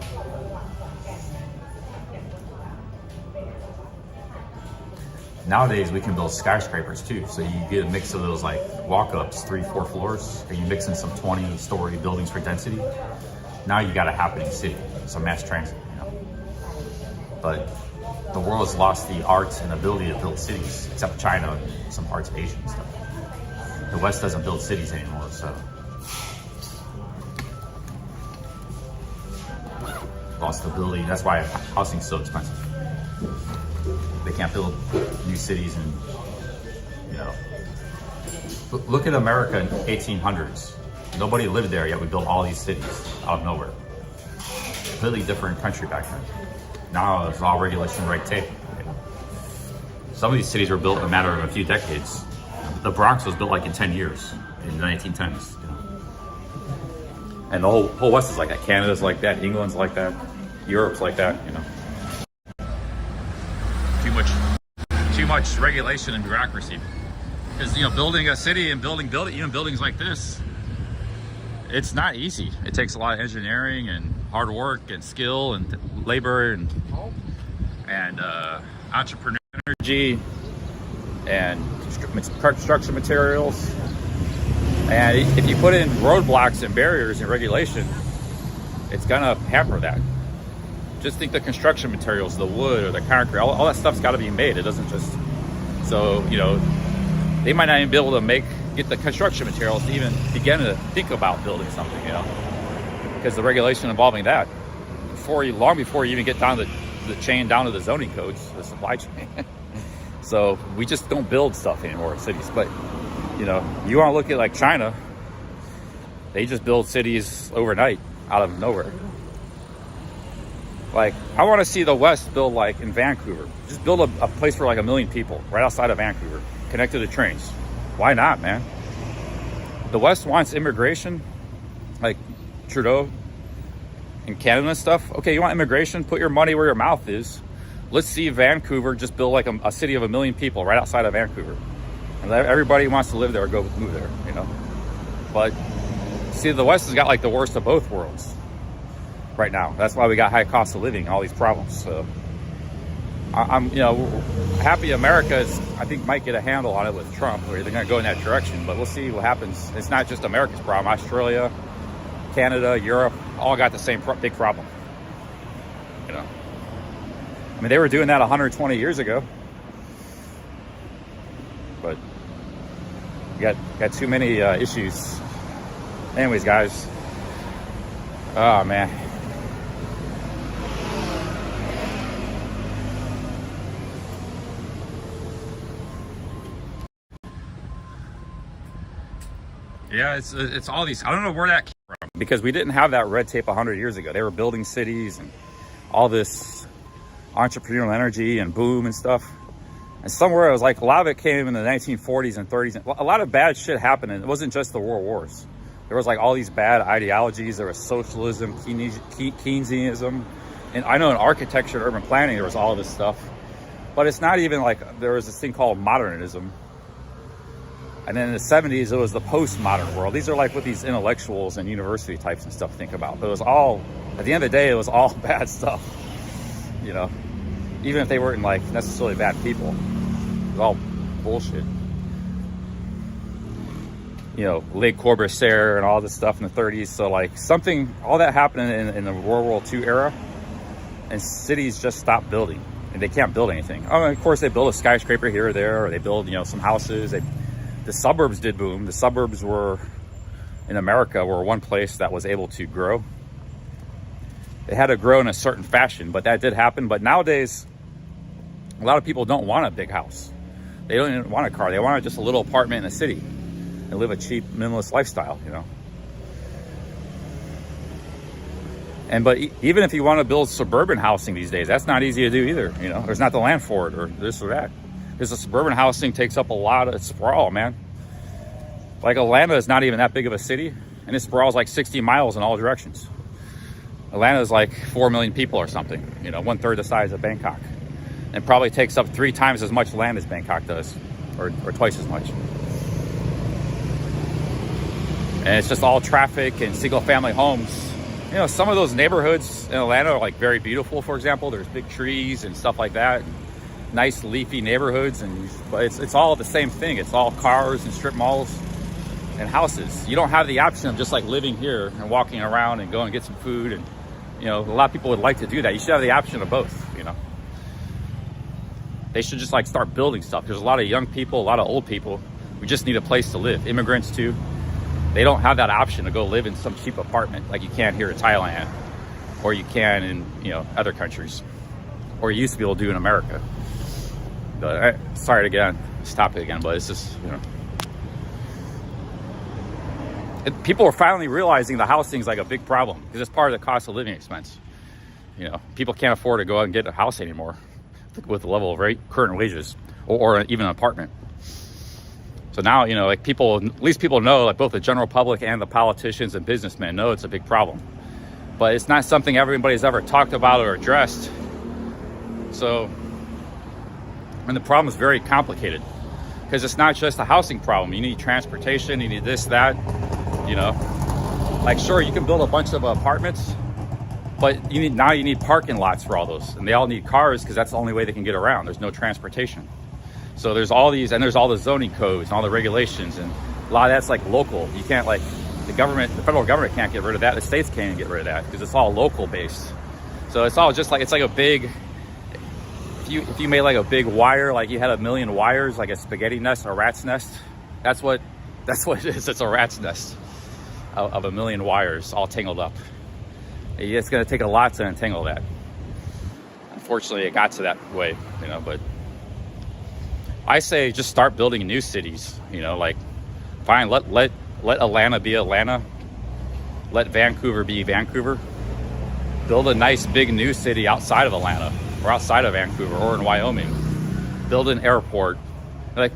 Nowadays, we can build skyscrapers too. So you get a mix of those like walk-ups, 3-4 floors, and you mix in some 20-story buildings for density. Now you got a happening city, some mass transit, you know. But the world has lost the art and ability to build cities, except China and some parts of Asia and stuff. The West doesn't build cities anymore, so. Lost the ability, that's why housing's so expensive. They can't build new cities and, you know, Look at America in 1800s. Nobody lived there, yet we built all these cities out of nowhere. Completely different country back then. Now it's all regulation and red tape. You know? Some of these cities were built in a matter of a few decades. The Bronx was built like in 10 years, in the 1910s. You know? And the whole West is like that. Canada's like that. England's like that. Europe's like that. You know, too much regulation and bureaucracy. Because building a city and building even buildings like this, it's not easy. It takes a lot of engineering and hard work and skill and labor and entrepreneur energy and construction materials. And if you put in roadblocks and barriers and regulation, it's gonna hamper that. Just think the construction materials, the wood or the concrete, all that stuff's got to be made. It doesn't just. So they might not even be able to get the construction materials to even begin to think about building something, because the regulation involving that, long before you even get down the chain, down to the zoning codes, the supply chain. So we just don't build stuff anymore in cities. But you want to look at like China, they just build cities overnight out of nowhere. Like, I want to see the West build like in Vancouver. Just build a place for like 1 million people right outside of Vancouver, connected to trains. Why not, man? The West wants immigration, like Trudeau and Canada and stuff. Okay, you want immigration? Put your money where your mouth is. Let's see Vancouver just build like a city of 1 million people right outside of Vancouver. And everybody who wants to live there, go move there, But see, the West has got like the worst of both worlds right now. That's why we got high cost of living, all these problems. So I'm happy America I think might get a handle on it with Trump, or they're going to go in that direction. But we'll see what happens. It's not just America's problem. Australia, Canada, Europe, all got the same big problem. I mean, they were doing that 120 years ago, but you got too many issues. Anyways, guys. Oh man. Yeah, it's all these. I don't know where that came from, because we didn't have that red tape 100 years ago. They were building cities and all this entrepreneurial energy and boom and stuff. And somewhere it was like a lot of it came in the 1940s and 30s. A lot of bad shit happened, and it wasn't just the world wars. There was like all these bad ideologies. There was socialism, Keynesianism, and I know in architecture and urban planning there was all this stuff. But it's not even like there was this thing called modernism. And then in the 70s, it was the postmodern world. These are like what these intellectuals and university types and stuff think about. But it was all, at the end of the day, it was all bad stuff. Even if they weren't like necessarily bad people, it was all bullshit. Le Corbusier and all this stuff in the 30s. So like all that happened in the World War II era, and cities just stopped building, and they can't build anything. Oh, of course they build a skyscraper here or there, or they build some houses. The suburbs did boom. The suburbs in America were one place that was able to grow. They had to grow in a certain fashion, but that did happen. But nowadays, a lot of people don't want a big house. They don't even want a car. They want just a little apartment in a city and live a cheap, minimalist lifestyle, But even if you want to build suburban housing these days, that's not easy to do either. There's not the land for it, or this or that. Because the suburban housing takes up a lot of sprawl, man. Like Atlanta is not even that big of a city, and it sprawls like 60 miles in all directions. Atlanta is like 4 million people or something, 1/3 the size of Bangkok. And probably takes up 3 times as much land as Bangkok does, or twice as much. And it's just all traffic and single family homes. Some of those neighborhoods in Atlanta are like very beautiful, for example. There's big trees and stuff like that. Nice leafy neighborhoods, but it's all the same thing. It's all cars and strip malls and houses. You don't have the option of just like living here and walking around and going and get some food. And a lot of people would like to do that. You should have the option of both. They should just like start building stuff. There's a lot of young people, a lot of old people. We just need a place to live. Immigrants too. They don't have that option to go live in some cheap apartment like you can here in Thailand, or you can in other countries, or you used to be able to do in America. But sorry to get on this topic again, but it's just people are finally realizing the housing is like a big problem because it's part of the cost of living expense. You know, people can't afford to go out and get a house anymore with the level of current wages or even an apartment. So now, you know, like at least people know, like both the general public and the politicians and businessmen know it's a big problem. But it's not something everybody's ever talked about or addressed. So, and the problem is very complicated because it's not just a housing problem. You need transportation, you need this, that, you know. Like, sure, you can build a bunch of apartments, but you need parking lots for all those. And they all need cars because that's the only way they can get around. There's no transportation. So there's all these, and there's all the zoning codes and all the regulations, and a lot of that's like local. You can't, like, the federal government can't get rid of that. The states can't get rid of that because it's all local based. So it's all just like, it's like a big, if you made like a big wire, like you had a million wires, like a spaghetti nest or a rat's nest, that's what it is. It's a rat's nest of a million wires all tangled up. It's going to take a lot to untangle that. Unfortunately, it got to that way, you know, but I say just start building new cities, you know, like fine, let Atlanta be Atlanta, let Vancouver be Vancouver, build a nice big new city outside of Atlanta or outside of Vancouver or in Wyoming, build an airport. Like,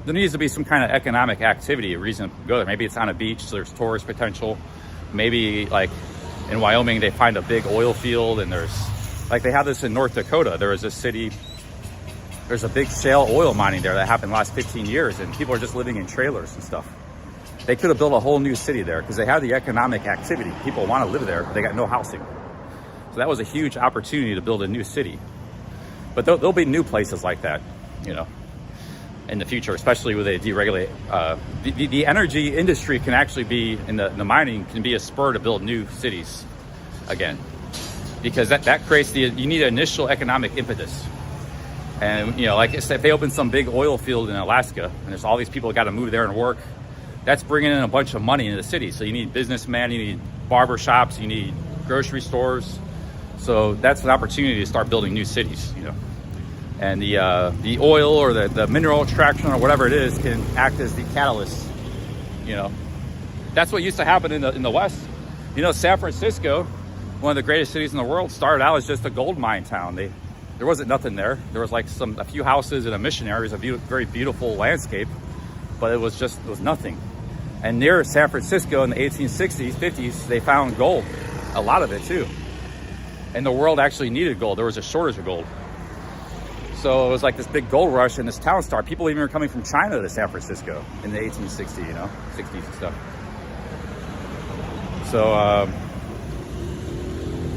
there needs to be some kind of economic activity, a reason to go there. Maybe it's on a beach, so there's tourist potential. Maybe like in Wyoming, they find a big oil field, and there's, like they have this in North Dakota. There is a city, there's a big shale oil mining there that happened the last 15 years, and people are just living in trailers and stuff. They could have built a whole new city there because they have the economic activity. People want to live there, but they got no housing. So that was a huge opportunity to build a new city. But there'll be new places like that, you know, in the future, especially when they deregulate. The energy industry can actually be, in the mining, can be a spur to build new cities again. Because that creates you need an initial economic impetus. And, you know, like if they open some big oil field in Alaska, and there's all these people got to move there and work, that's bringing in a bunch of money into the city. So you need businessmen, you need barber shops, you need grocery stores. So that's an opportunity to start building new cities, you know. And the oil or the mineral extraction or whatever it is can act as the catalyst, you know. That's what used to happen in the West. You know, San Francisco, one of the greatest cities in the world, started out as just a gold mine town. There wasn't nothing there. There was like a few houses and a missionary. It was a very beautiful landscape, but it was nothing. And near San Francisco in the 1860s, 50s, they found gold, a lot of it too. And the world actually needed gold. There was a shortage of gold. So it was like this big gold rush, and this town started. People even were coming from China to San Francisco in the 1860s, you know, 60s and stuff. So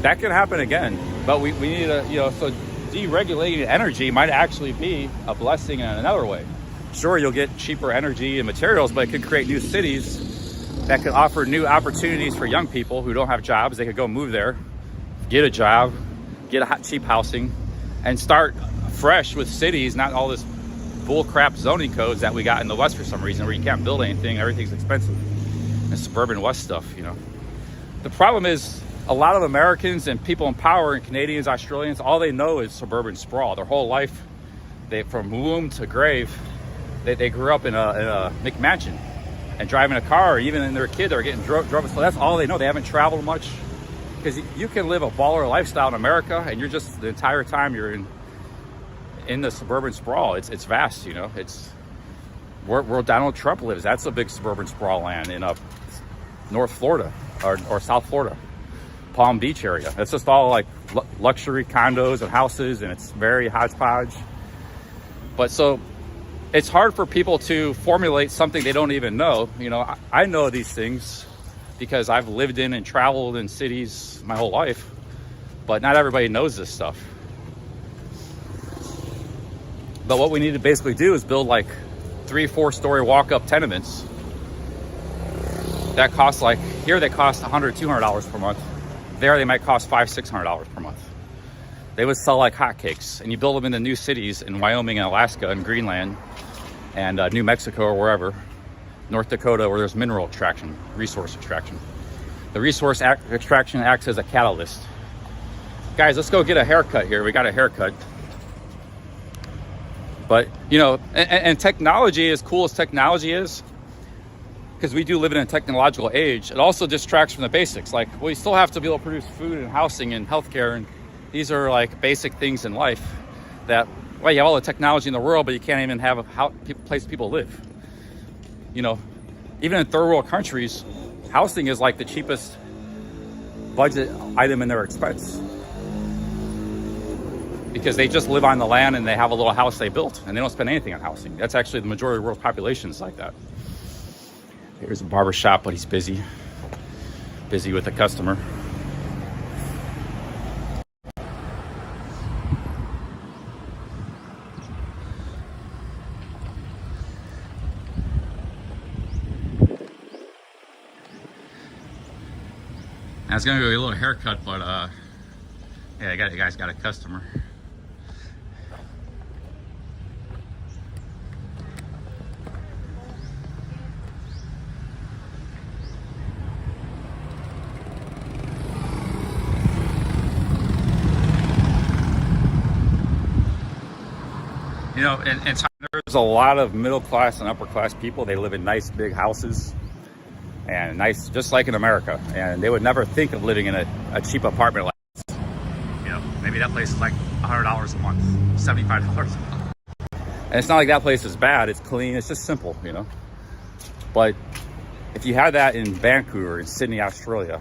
that can happen again, but we need to, you know, so deregulating energy might actually be a blessing in another way. Sure, you'll get cheaper energy and materials, but it could create new cities that could offer new opportunities for young people who don't have jobs. They could go move there, get a job, get cheap housing, and start fresh with cities, not all this bull crap zoning codes that we got in the West for some reason, where you can't build anything, everything's expensive. And suburban West stuff, you know. The problem is a lot of Americans and people in power, and Canadians, Australians, all they know is suburban sprawl. Their whole life, from womb to grave, they grew up in a McMansion and driving a car, or even in their kid, they're getting drove. So that's all they know. They haven't traveled much, because you can live a baller lifestyle in America, and you're just, the entire time you're in the suburban sprawl. It's vast, you know. It's where Donald Trump lives. That's a big suburban sprawl land in North Florida or South Florida, Palm Beach area. It's just all like luxury condos and houses, and it's very hodgepodge. But so it's hard for people to formulate something they don't even know. You know, I know these things because I've lived in and traveled in cities my whole life, but not everybody knows this stuff. But what we need to basically do is build like 3-4 story walk-up tenements that cost, like, here they cost $100, $200 per month. There they might cost $500, $600 per month. They would sell like hotcakes, and you build them in the new cities in Wyoming and Alaska and Greenland and New Mexico or wherever, North Dakota, where there's mineral extraction, resource extraction. The resource extraction acts as a catalyst. Guys, let's go get a haircut here. We got a haircut. But, you know, and technology, as cool as technology is, because we do live in a technological age, it also distracts from the basics. Like, we still have to be able to produce food and housing and healthcare, and these are like basic things in life that, well, you have all the technology in the world, but you can't even have a place people live. You know, even in third world countries, housing is like the cheapest budget item in their expense, because they just live on the land and they have a little house they built and they don't spend anything on housing. That's actually the majority of the world's population is like that. Here's a barber shop, but he's busy with a customer. I was gonna go get a little haircut, but yeah, the guy's got a customer. You know, in Thailand, there's a lot of middle class and upper class people. They live in nice big houses and nice, just like in America. And they would never think of living in a cheap apartment like this. You know, maybe that place is like $100 a month, $75 a month. And it's not like that place is bad. It's clean. It's just simple, you know. But if you had that in Vancouver, in Sydney, Australia,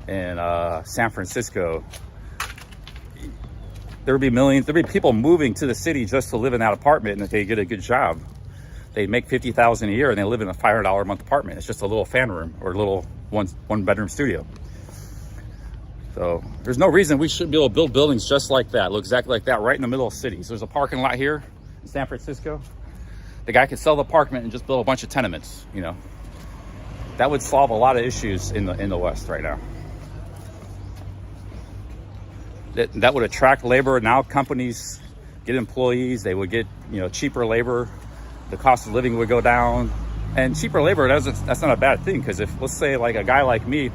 in San Francisco, there'd be people moving to the city just to live in that apartment, and if they get a good job, they make $50,000 a year and they live in a $500 a month apartment. It's just a little fan room or a little one bedroom studio. So there's no reason we shouldn't be able to build buildings just like that, look exactly like that, right in the middle of cities. There's a parking lot here in San Francisco. The guy could sell the apartment and just build a bunch of tenements, you know. That would solve a lot of issues in the West right now. That would attract labor. Now companies get employees, they would get, you know, cheaper labor. The cost of living would go down, and cheaper labor, that's not a bad thing, because if, let's say, like a guy like me,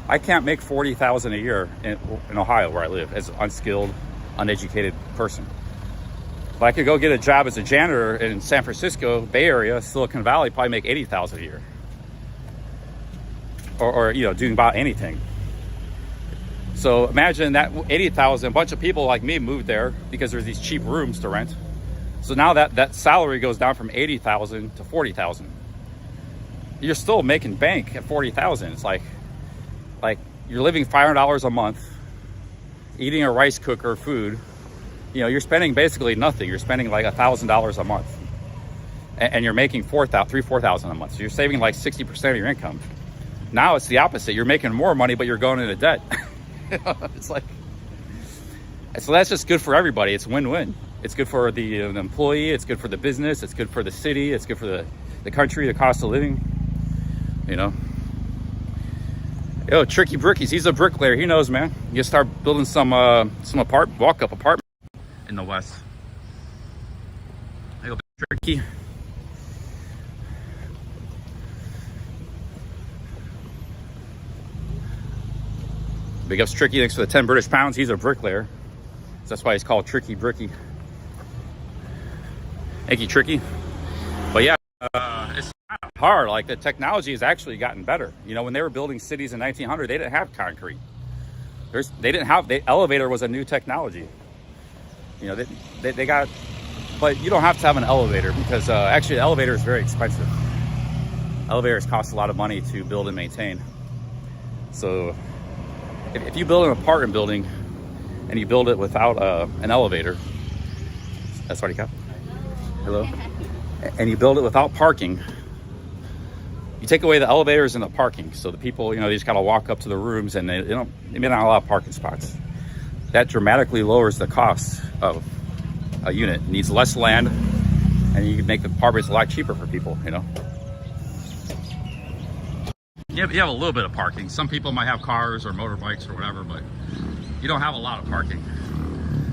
I can't make $40,000 a year in Ohio where I live as an unskilled, uneducated person. But I could go get a job as a janitor in San Francisco, Bay Area, Silicon Valley, probably make $80,000 a year, or you know, doing about anything. So imagine that 80,000, a bunch of people like me moved there because there's these cheap rooms to rent. So now that salary goes down from 80,000 to 40,000. You're still making bank at 40,000. It's like you're living $500 a month, eating a rice cooker food. You know, you're spending basically nothing. You're spending like $1,000 a month, and you're making $4,000 a month. So you're saving like 60% of your income. Now it's the opposite. You're making more money, but you're going into debt. It's like, so that's just good for everybody. It's win-win. It's good for the employee. It's good for the business. It's good for the city. It's good for the country, the cost of living, you know. Yo, Tricky Brickies, he's a bricklayer. He knows, man. You can start building some walk-up apartment in the West. Hey, Tricky. Big ups Tricky, thanks for the 10 British pounds. He's a bricklayer. So that's why he's called Tricky Bricky. Thank you, Tricky. But yeah, it's hard. Like, the technology has actually gotten better. You know, when they were building cities in 1900, they didn't have concrete. The elevator was a new technology. You know, they got, but you don't have to have an elevator, because actually the elevator is very expensive. Elevators cost a lot of money to build and maintain. So if you build an apartment building and you build it without an elevator, that's what you got. Hello. And you build it without parking, you take away the elevators and the parking. So the people, you know, they just gotta walk up to the rooms, and they may not allow parking spots. That dramatically lowers the cost of a unit. It needs less land, and you can make the apartments a lot cheaper for people, you know. You have a little bit of parking. Some people might have cars or motorbikes or whatever, but you don't have a lot of parking.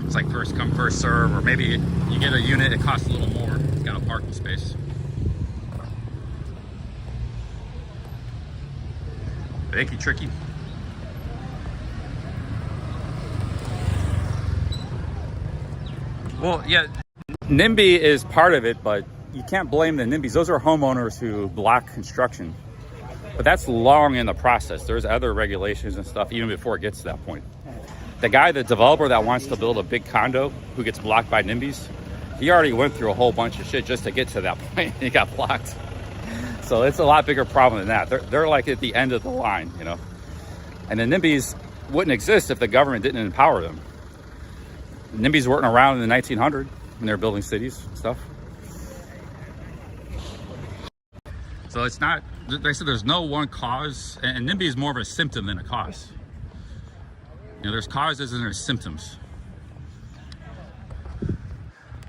It's like first come, first serve, or maybe you get a unit, it costs a little more. It's got a parking space. Thank you, Tricky. Well, yeah, NIMBY is part of it, but you can't blame the NIMBYs. Those are homeowners who block construction. But that's long in the process. There's other regulations and stuff even before it gets to that point. The developer that wants to build a big condo who gets blocked by NIMBYs, he already went through a whole bunch of shit just to get to that point. He got blocked. So it's a lot bigger problem than that. They're like at the end of the line, you know. And the NIMBYs wouldn't exist if the government didn't empower them. NIMBYs weren't around in the 1900s when they were building cities and stuff. So it's not, they said there's no one cause, and NIMBY is more of a symptom than a cause. You know, there's causes and there's symptoms.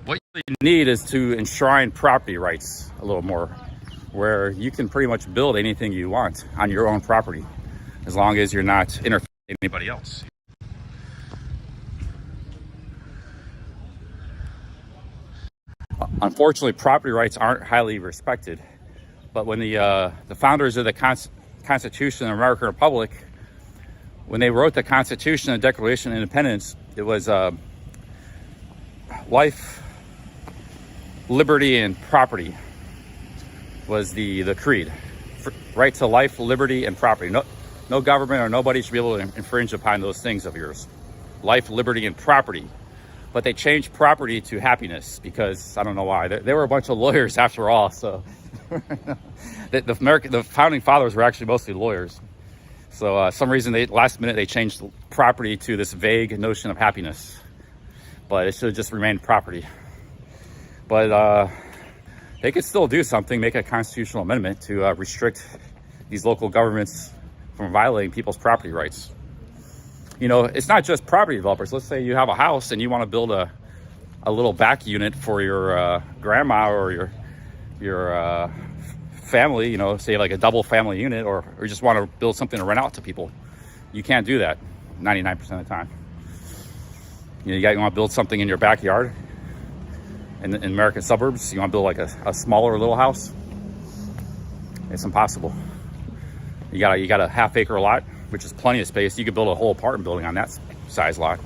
What you need is to enshrine property rights a little more, where you can pretty much build anything you want on your own property, as long as you're not interfering with anybody else. Unfortunately, property rights aren't highly respected. But when the founders of the Constitution of the American Republic, when they wrote the Constitution and Declaration of Independence, it was life, liberty, and property was the creed. Right to life, liberty, and property. No government or nobody should be able to infringe upon those things of yours. Life, liberty, and property. But they changed property to happiness because, I don't know why. They were a bunch of lawyers after all, so... the founding fathers were actually mostly lawyers. So some reason last minute they changed property to this vague notion of happiness. But it should have just remained property. But they could still do something, make a constitutional amendment to restrict these local governments from violating people's property rights. You know, it's not just property developers. Let's say you have a house and you want to build a little back unit for your grandma or your family, you know, say like a double family unit, or just want to build something to rent out to people. You can't do that 99% of the time. You know, you want to build something in your backyard in American suburbs. You want to build like a smaller little house. It's impossible. You got a half-acre lot, which is plenty of space. You could build a whole apartment building on that size lot.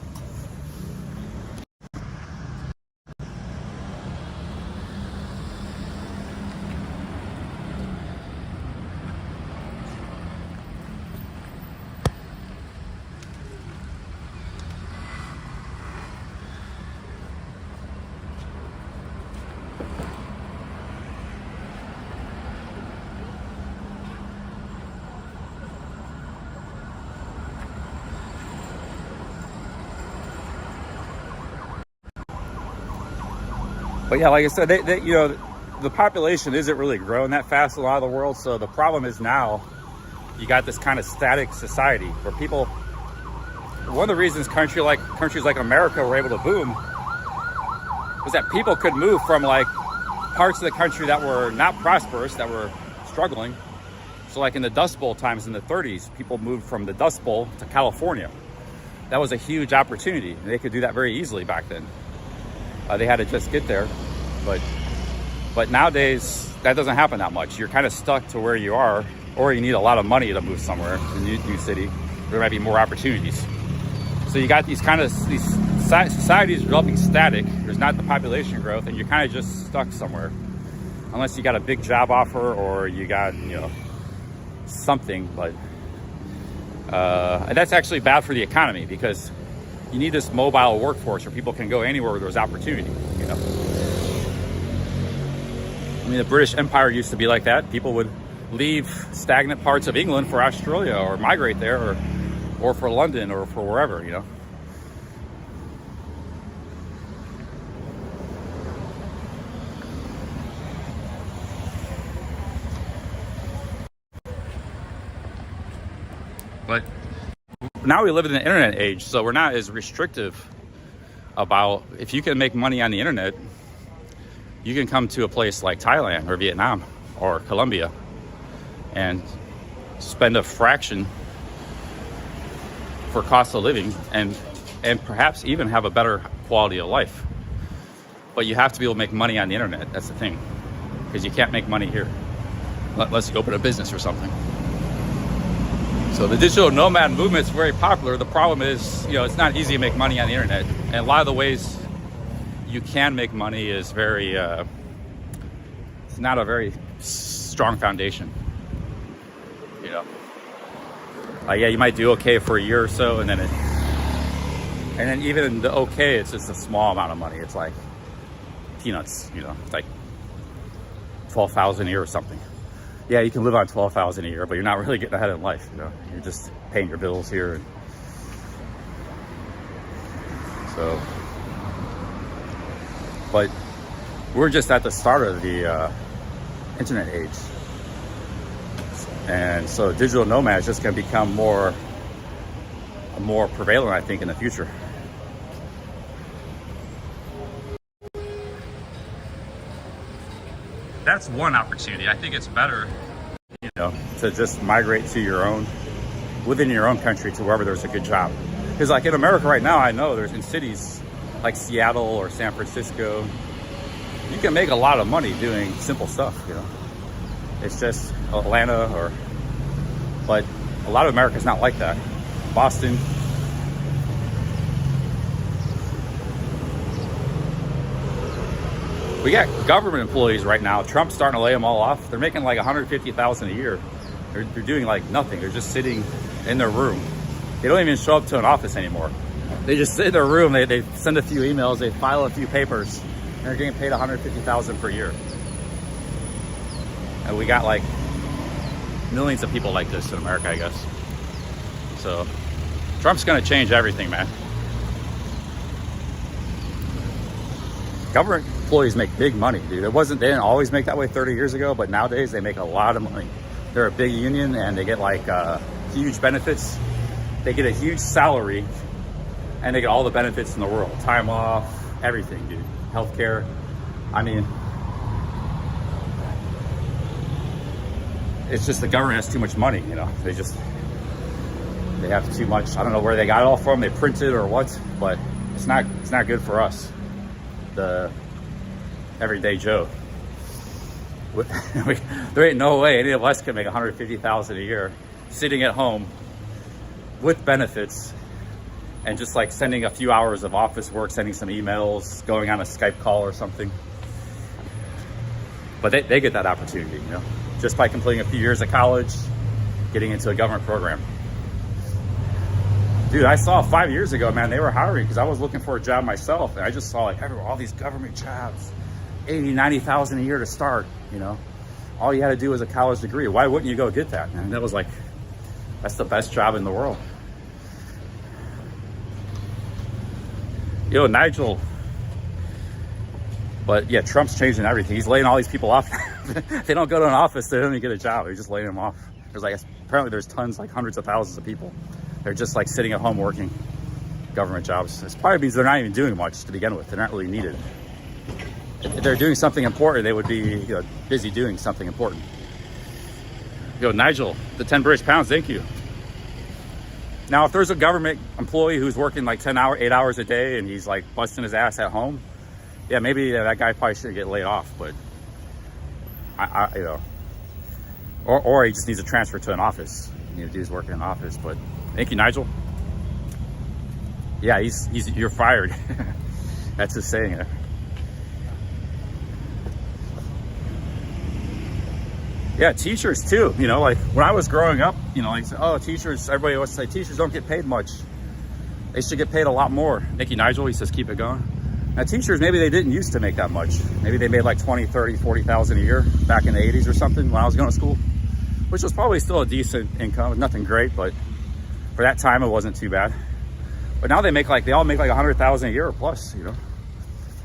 But yeah, like I said, you know, the population isn't really growing that fast in a lot of the world. So the problem is now you got this kind of static society where people, one of the reasons countries like America were able to boom was that people could move from like parts of the country that were not prosperous, that were struggling. So like in the Dust Bowl times in the 30s, people moved from the Dust Bowl to California. That was a huge opportunity. They could do that very easily back then. They had to just get there, but nowadays that doesn't happen that much. You're kind of stuck to where you are, or you need a lot of money to move somewhere in a new city. There might be more opportunities. So you got these societies developing static. There's not the population growth, and you're kind of just stuck somewhere, unless you got a big job offer or you got, you know, something. But and that's actually bad for the economy because you need this mobile workforce where people can go anywhere where there's opportunity, you know. I mean, the British Empire used to be like that. People would leave stagnant parts of England for Australia or migrate there or for London or for wherever, you know. But now we live in the internet age, so we're not as restrictive about, if you can make money on the internet, you can come to a place like Thailand or Vietnam or Colombia and spend a fraction for cost of living and perhaps even have a better quality of life. But you have to be able to make money on the internet. That's the thing, because you can't make money here unless you open a business or something. So the digital nomad movement is very popular. The problem is, you know, it's not easy to make money on the internet. And a lot of the ways you can make money is very, it's not a very strong foundation, you know. Yeah, you might do okay for a year or so, and then even the okay, it's just a small amount of money. It's like peanuts, you know. It's like 12,000 a year or something. Yeah, you can live on 12,000 a year, but you're not really getting ahead in life, you know. You're just paying your bills here, and so. But we're just at the start of the internet age. And so digital nomad is just going to become more prevalent, I think, in the future. That's one opportunity. I think it's better, you know, to just migrate to within your own country to wherever there's a good job. Because like in America right now, I know there's in cities like Seattle or San Francisco, you can make a lot of money doing simple stuff, you know. It's just Atlanta but a lot of America's not like that. Boston. We got government employees right now. Trump's starting to lay them all off. They're making like $150,000 a year. They're doing like nothing. They're just sitting in their room. They don't even show up to an office anymore. They just sit in their room. They send a few emails. They file a few papers. And they're getting paid $150,000 per year. And we got like millions of people like this in America, I guess. So Trump's gonna change everything, man. Government employees make big money, dude. They didn't always make that way 30 years ago, but nowadays they make a lot of money. They're a big union and they get like huge benefits. They get a huge salary and they get all the benefits in the world. Time off, everything, dude. Healthcare. I mean, it's just the government has too much money, you know. They have too much. I don't know where they got it all from. They print it or what, but it's not good for us, the everyday Joe. There ain't no way any of us can make $150,000 a year sitting at home with benefits and just like sending a few hours of office work, sending some emails, going on a Skype call or something. But they get that opportunity, you know, just by completing a few years of college, getting into a government program. Dude, I saw 5 years ago, man, they were hiring because I was looking for a job myself, and I just saw like everywhere, all these government jobs, 80, 90,000 a year to start, you know. All you had to do was a college degree. Why wouldn't you go get that? And that was like, that's the best job in the world. Yo, Nigel. But yeah, Trump's changing everything. He's laying all these people off. They don't go to an office, they don't even get a job. They're just laying them off. There's like, apparently there's tons, like hundreds of thousands of people. They're just like sitting at home working government jobs. It probably means they're not even doing much to begin with. They're not really needed. If they're doing something important, they would be, you know, busy doing something important. Yo, Nigel, the 10 British pounds, thank you. Now, if there's a government employee who's working like 8 hours a day and he's like busting his ass at home, yeah, maybe that guy probably should get laid off, but you know, or he just needs to transfer to an office. You know, dude's working in an office, but thank you, Nigel. Yeah, you're fired. That's his saying. Yeah, teachers too. You know, like when I was growing up, you know, like, oh, teachers, everybody always say teachers don't get paid much. They should get paid a lot more. Thank you, Nigel. He says, keep it going. Now, teachers, maybe they didn't used to make that much. Maybe they made like 20, 30, 40,000 a year back in the 80s or something when I was going to school, which was probably still a decent income. Nothing great, but for that time, it wasn't too bad. But now they all make like 100,000 a year or plus, you know.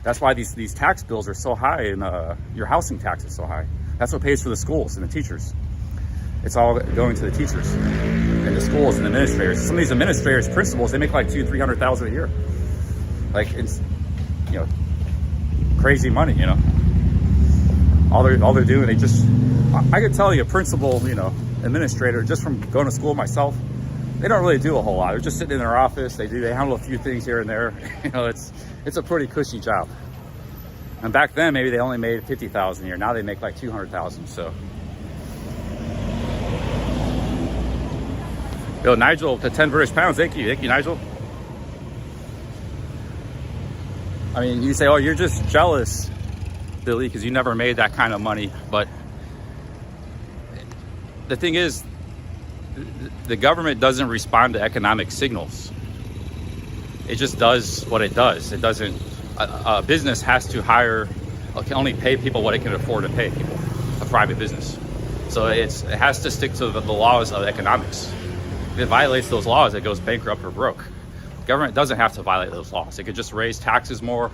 That's why these tax bills are so high and your housing tax is so high. That's what pays for the schools and the teachers. It's all going to the teachers and the schools and administrators. Some of these administrators, principals, they make like $200,000-300,000 a year. Like, it's, you know, crazy money, you know. All they're doing, I could tell you a principal, you know, administrator, just from going to school myself, they don't really do a whole lot. They're just sitting in their office. They handle a few things here and there. You know, it's a pretty cushy job. And back then, maybe they only made $50,000 a year. Now they make like $200,000. So, yo, Nigel, the 10 British pounds. Thank you, Nigel. I mean, you say, oh, you're just jealous Billy, because you never made that kind of money. But the thing is, the government doesn't respond to economic signals. It just does what it does. It doesn't, a business has to hire, can only pay people what it can afford to pay people, a private business. So it has to stick to the laws of economics. If it violates those laws, it goes bankrupt or broke. The government doesn't have to violate those laws. It could just raise taxes more,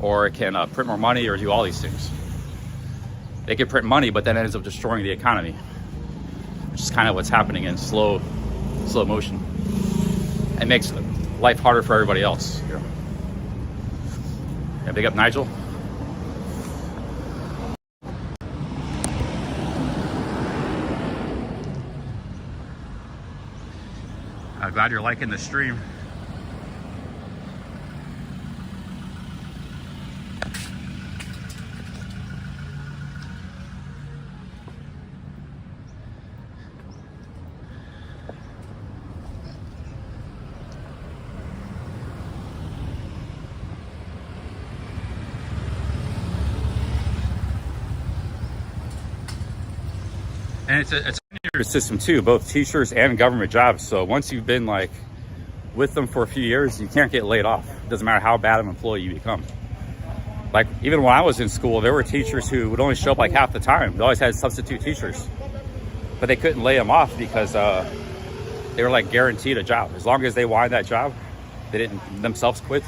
or it can print more money, or do all these things. They can print money, but then it ends up destroying the economy, which is kind of what's happening in slow motion. It makes life harder for everybody else. You know? Yeah, big up Nigel. I'm glad you're liking the stream. And it's a tenured system too, both teachers and government jobs. So once you've been like with them for a few years, you can't get laid off. It doesn't matter how bad of an employee you become. Like even when I was in school, there were teachers who would only show up like half the time. They always had substitute teachers, but they couldn't lay them off because they were like guaranteed a job. As long as they wanted that job, they didn't themselves quit.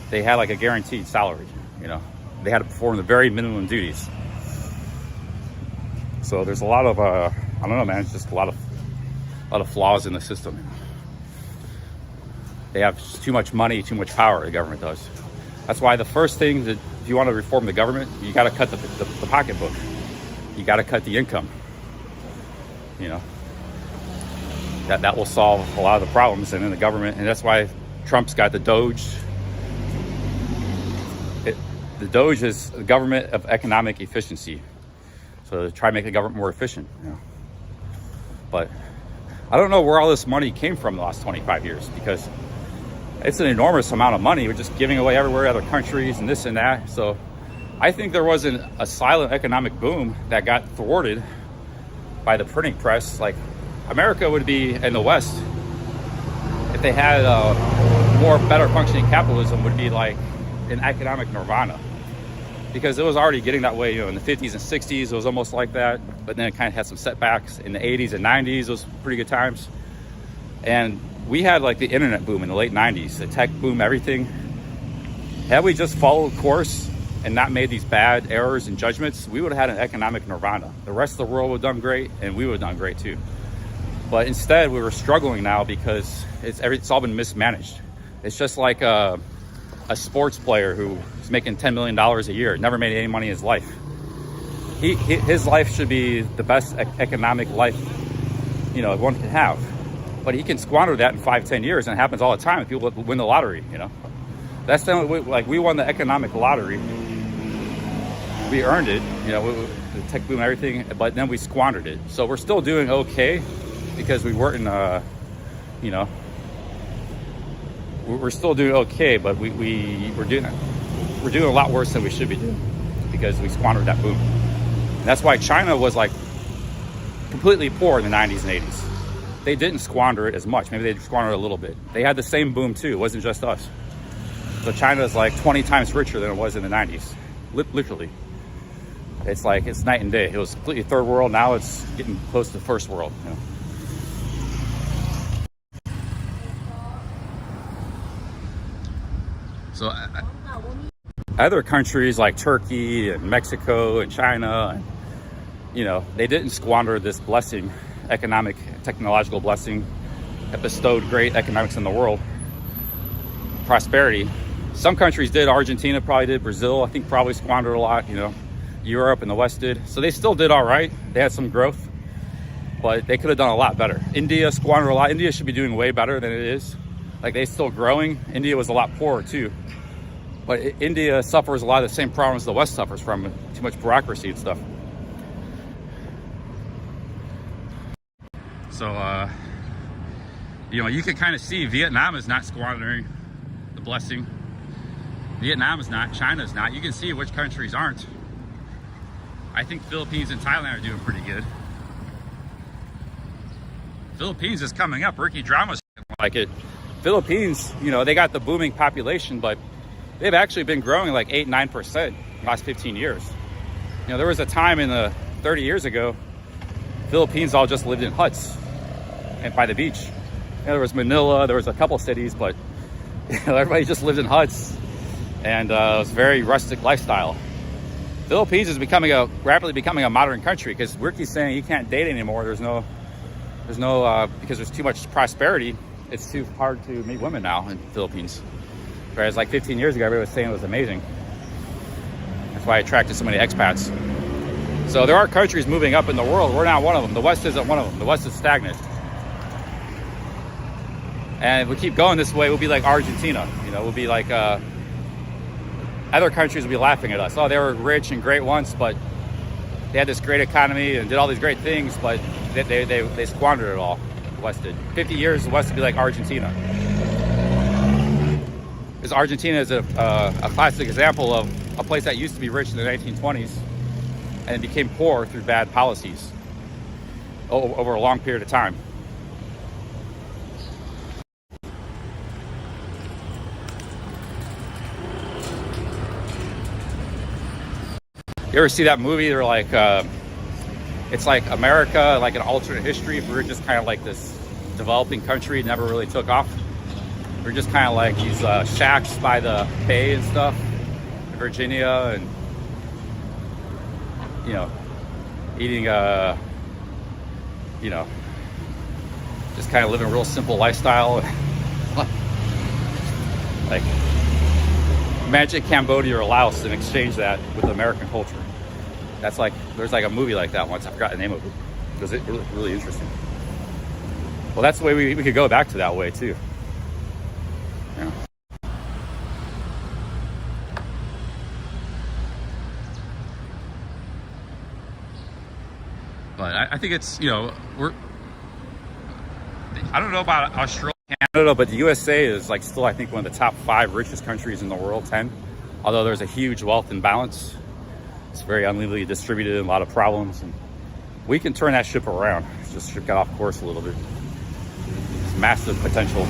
They had like a guaranteed salary, you know. They had to perform the very minimum duties. So there's a lot of, I don't know, man, it's just a lot of flaws in the system. They have just too much money, too much power, the government does. That's why the first thing that, if you want to reform the government, you got to cut the pocketbook. You got to cut the income. You know, that will solve a lot of the problems. And in the government, and that's why Trump's got the Doge. The Doge is the government of economic efficiency. So to try to make the government more efficient, you know. But I don't know where all this money came from the last 25 years, because it's an enormous amount of money. We're just giving away everywhere to other countries and this and that. So I think there wasn't a silent economic boom that got thwarted by the printing press. Like America would be, in the West, if they had more better functioning capitalism, would be like an economic nirvana. Because it was already getting that way, you know, in the 50s and 60s, it was almost like that. But then it kind of had some setbacks. In the 80s and 90s, it was pretty good times. And we had like the internet boom in the late 90s, the tech boom, everything. Had we just followed course and not made these bad errors and judgments, we would have had an economic nirvana. The rest of the world would have done great, and we would have done great too. But instead, we were struggling now because it's all been mismanaged. It's just like a sports player who is making $10 million a year, never made any money in his life. His life should be the best economic life, you know, one can have. But he can squander that in 5-10 years, and it happens all the time if people win the lottery, you know. That's the only way, like we won the economic lottery. We earned it, you know, the tech boom and everything, but then we squandered it. So we're still doing okay because we weren't in, you know, we're still doing okay, but we're doing a lot worse than we should be doing because we squandered that boom. And that's why China was like completely poor in the 90s and 80s. They didn't squander it as much. Maybe they squandered it a little bit. They had the same boom too. It wasn't just us. So China is like 20 times richer than it was in the 90s. Literally. It's like, it's night and day. It was completely third world. Now it's getting close to first world, you know. So other countries like Turkey and Mexico and China, and, you know, they didn't squander this blessing, economic, technological blessing that bestowed great economics in the world, prosperity. Some countries did. Argentina probably did. Brazil, I think, probably squandered a lot, you know. Europe and the West did. So they still did all right. They had some growth, but they could have done a lot better. India squandered a lot. India should be doing way better than it is. Like, they're still growing. India was a lot poorer too. But India suffers a lot of the same problems the West suffers from, too much bureaucracy and stuff. So, you know, you can kind of see Vietnam is not squandering the blessing. Vietnam is not. China's not. You can see which countries aren't. I think Philippines and Thailand are doing pretty good. Philippines is coming up. Ricky Drama's like it. Philippines, you know, they got the booming population, but they've actually been growing like 8-9% the last 15 years. You know, there was a time in the 30 years ago, Philippines all just lived in huts and by the beach. You know, there was Manila, there was a couple cities, but you know, everybody just lived in huts, and it was a very rustic lifestyle. Philippines is rapidly becoming a modern country because Ricky's saying you can't date anymore. There's no because there's too much prosperity. It's too hard to meet women now in the Philippines. Whereas like 15 years ago, everybody was saying it was amazing. That's why I attracted so many expats. So there are countries moving up in the world. We're not one of them. The West isn't one of them. The West is stagnant. And if we keep going this way, we'll be like Argentina. You know, we'll be like other countries will be laughing at us. Oh, they were rich and great once, but they had this great economy and did all these great things, but they squandered it all. The West did. 50 years, the West would be like Argentina. Because Argentina is a classic example of a place that used to be rich in the 1920s and became poor through bad policies over a long period of time. You ever see that movie? They're like, it's like America, like an alternate history. If we were just kind of like this developing country, never really took off. We're just kind of like these shacks by the bay and stuff, in Virginia, and you know, eating, you know, just kind of living a real simple lifestyle. Like, imagine Cambodia or Laos and exchange that with American culture. That's like, there's like a movie like that once. I forgot the name of it. It was really interesting. Well, that's the way we could go back to that way too. Yeah. But I think it's, you know, I don't know about Australia, Canada, but the USA is like still, I think, one of the top 5 richest countries in the world, 10. Although there's a huge wealth imbalance. It's very unevenly distributed and a lot of problems. And we can turn that ship around. Just get off course a little bit. There's massive potential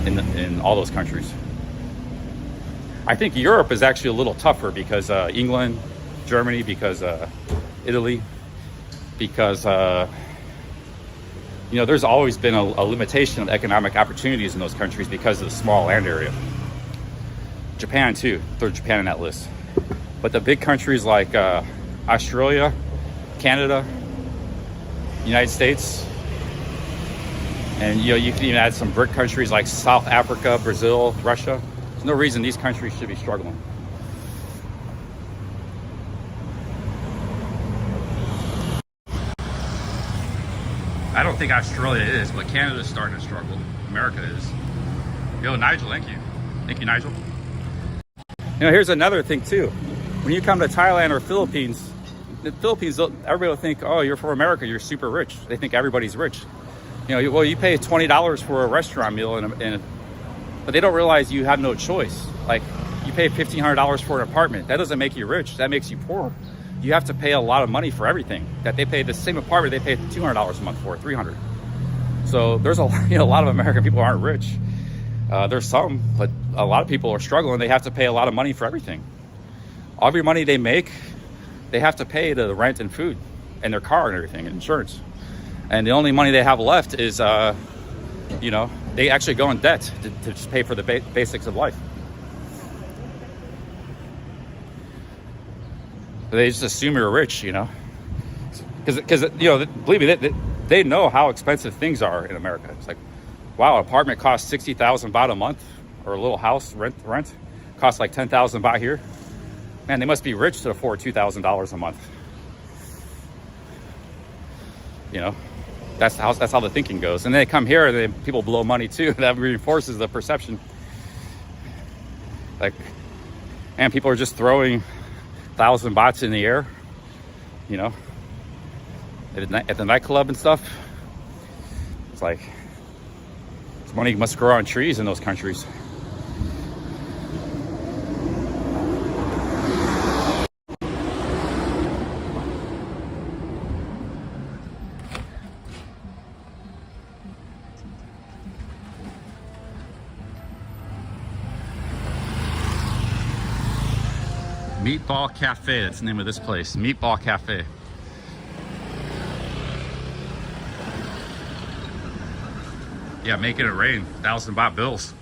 in all those countries. I think Europe is actually a little tougher because England, Germany, because Italy, because you know, there's always been a limitation of economic opportunities in those countries because of the small land area. Japan too, throw Japan in that list. But the big countries like Australia, Canada, United States, and you know, you can even add some BRIC countries like South Africa, Brazil, Russia. There's no reason these countries should be struggling. I don't think Australia is, but Canada's starting to struggle. America is. Yo, Nigel, thank you. Thank you, Nigel. You know, here's another thing too. When you come to Thailand or Philippines, the Philippines, everybody will think, oh, you're from America, you're super rich. They think everybody's rich. You know, well, you pay $20 for a restaurant meal, but they don't realize you have no choice. Like, you pay $1,500 for an apartment. That doesn't make you rich. That makes you poor. You have to pay a lot of money for everything. That they pay the same apartment, they pay $200 a month for, $300. So there's a lot of American people aren't rich. There's some, but a lot of people are struggling. They have to pay a lot of money for everything. Every money they make, they have to pay the rent and food and their car and everything, and insurance. And the only money they have left is, you know, they actually go in debt to just pay for the basics of life. They just assume you're rich, you know, because you know, believe me, they know how expensive things are in America. It's like, wow, an apartment costs 60,000 baht a month, or a little house rent costs like 10,000 baht here. Man, they must be rich to afford $2,000 a month. You know, that's how the thinking goes. And then they come here, and people blow money too. That reinforces the perception. Like, and people are just throwing 1,000 bahts in the air, you know, at the nightclub and stuff. It's like, this money must grow on trees in those countries. Meatball Cafe, that's the name of this place. Meatball Cafe. Yeah, making it rain. 1,000 baht bills.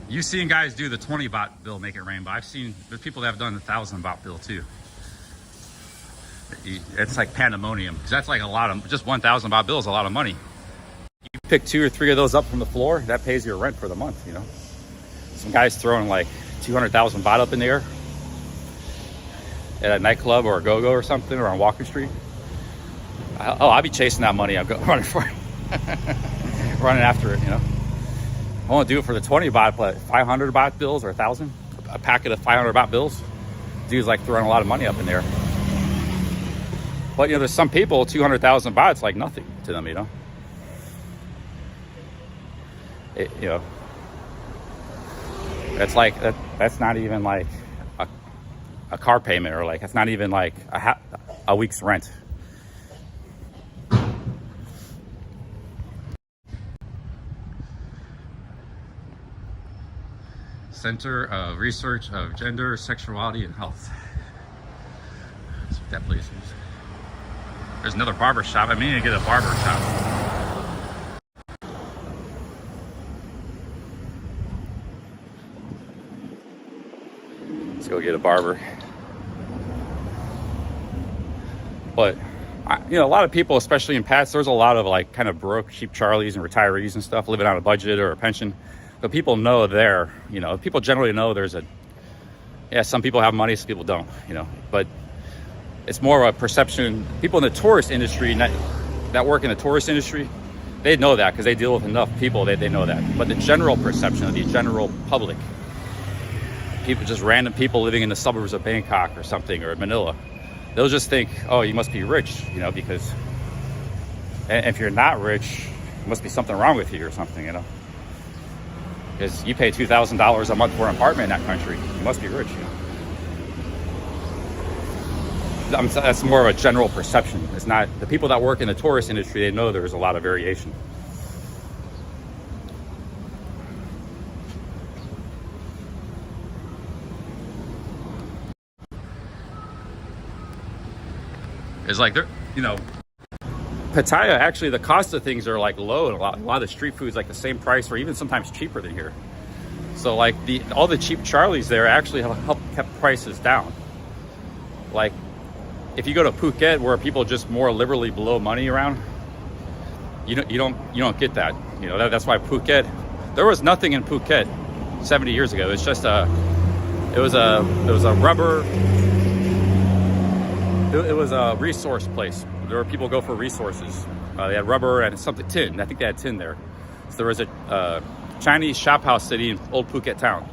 You've seen guys do the 20 baht bill make it rain, but I've seen there's people that have done the 1,000 baht bill too. It's like pandemonium, because that's like a lot of, just 1,000 baht bill is a lot of money. You pick 2 or 3 of those up from the floor, that pays your rent for the month, you know. Some guys throwing like 200,000 baht up in the air at a nightclub or a go-go or something, or on Walker Street. I'll be chasing that money. I'm running for it. Running after it, you know. I won't do it for the 20 baht, but 500 baht bills or 1,000, a packet of 500 baht bills. Dude's like throwing a lot of money up in there. But you know, there's some people, 200,000 baht, it's like nothing to them, you know. You know, that's like that's not even like a car payment, or like it's not even like a week's rent. Center of Research of Gender, Sexuality, and Health. That's what that place is. There's another barber shop. I mean to get a barber shop. Let's go get a barber. But you know, a lot of people, especially in Pats, there's a lot of like kind of broke, cheap Charlies and retirees and stuff living on a budget or a pension. But people know there, you know, people generally know there's some people have money, some people don't, you know, but it's more of a perception. People in the tourist industry that work in the tourist industry, they know that because they deal with enough people, they know that. But the general perception of the general public, people, just random people living in the suburbs of Bangkok or something, or Manila, they'll just think, oh, you must be rich, you know, because if you're not rich, there must be something wrong with you or something, you know. Because you pay $2,000 a month for an apartment in that country, you must be rich, you know. That's more of a general perception. It's not, the people that work in the tourist industry, they know there's a lot of variation. It's like, you know, Pattaya, actually, the cost of things are like low, and a lot of the street food is like the same price, or even sometimes cheaper than here. So like all the cheap Charlies there actually help kept prices down. Like if you go to Phuket, where people just more liberally blow money around, you don't get that. You know, that's why Phuket, there was nothing in Phuket 70 years ago. It's just it was a rubber. It was a resource place. There were people go for resources. They had rubber and something, tin. I think they had tin there. So there was a Chinese shop house city in old Phuket town.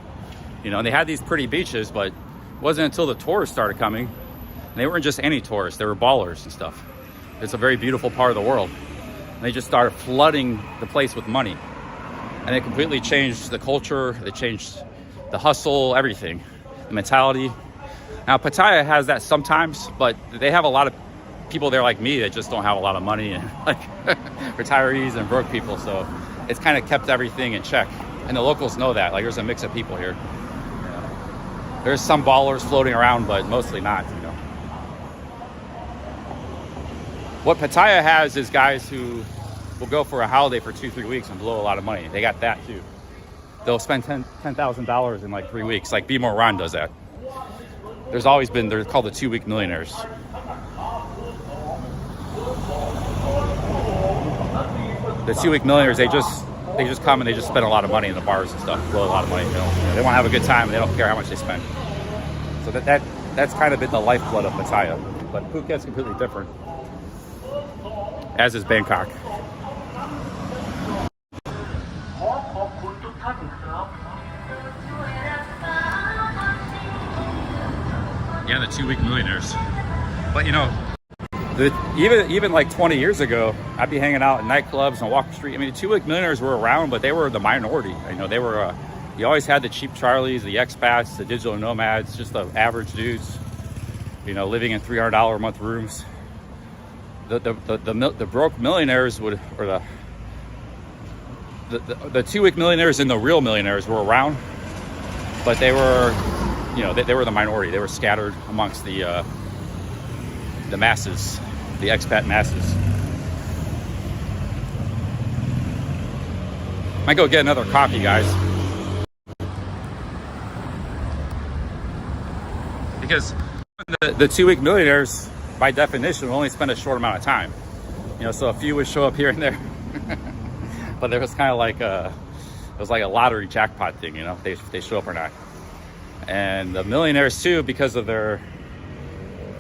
You know, and they had these pretty beaches, but it wasn't until the tourists started coming. And they weren't just any tourists, they were ballers and stuff. It's a very beautiful part of the world. And they just started flooding the place with money. And it completely changed the culture, they changed the hustle, everything, the mentality. Now, Pattaya has that sometimes, but they have a lot of people there like me that just don't have a lot of money, and like retirees and broke people. So it's kind of kept everything in check. And the locals know that. Like, there's a mix of people here. There's some ballers floating around, but mostly not, you know. What Pattaya has is guys who will go for a holiday for 2-3 weeks and blow a lot of money. They got that too. They'll spend $10,000 in like 3 weeks. Like B. Moran does that. There's always been, they're called the 2-week millionaires. The 2-week millionaires, they just come and they just spend a lot of money in the bars and stuff, blow a lot of money. You know? They want to have a good time and they don't care how much they spend. So that's kind of been the lifeblood of Pattaya. But Phuket's completely different, as is Bangkok. Yeah, the 2-week millionaires. But you know, even like 20 years ago, I'd be hanging out in nightclubs on Walker Street. I mean, the 2-week millionaires were around, but they were the minority. You know, they were. You always had the cheap Charlies, the expats, the digital nomads, just the average dudes. You know, living in $300 a month rooms. The broke millionaires would, or the 2-week millionaires and the real millionaires were around, but they were, you know, they were the minority. They were scattered amongst the masses, the expat masses. Might go get another coffee, guys, because the 2-week millionaires, by definition, will only spend a short amount of time. You know, so a few would show up here and there, but there was kind of like it was like a lottery jackpot thing. You know, if they show up or not. And the millionaires too, because of their,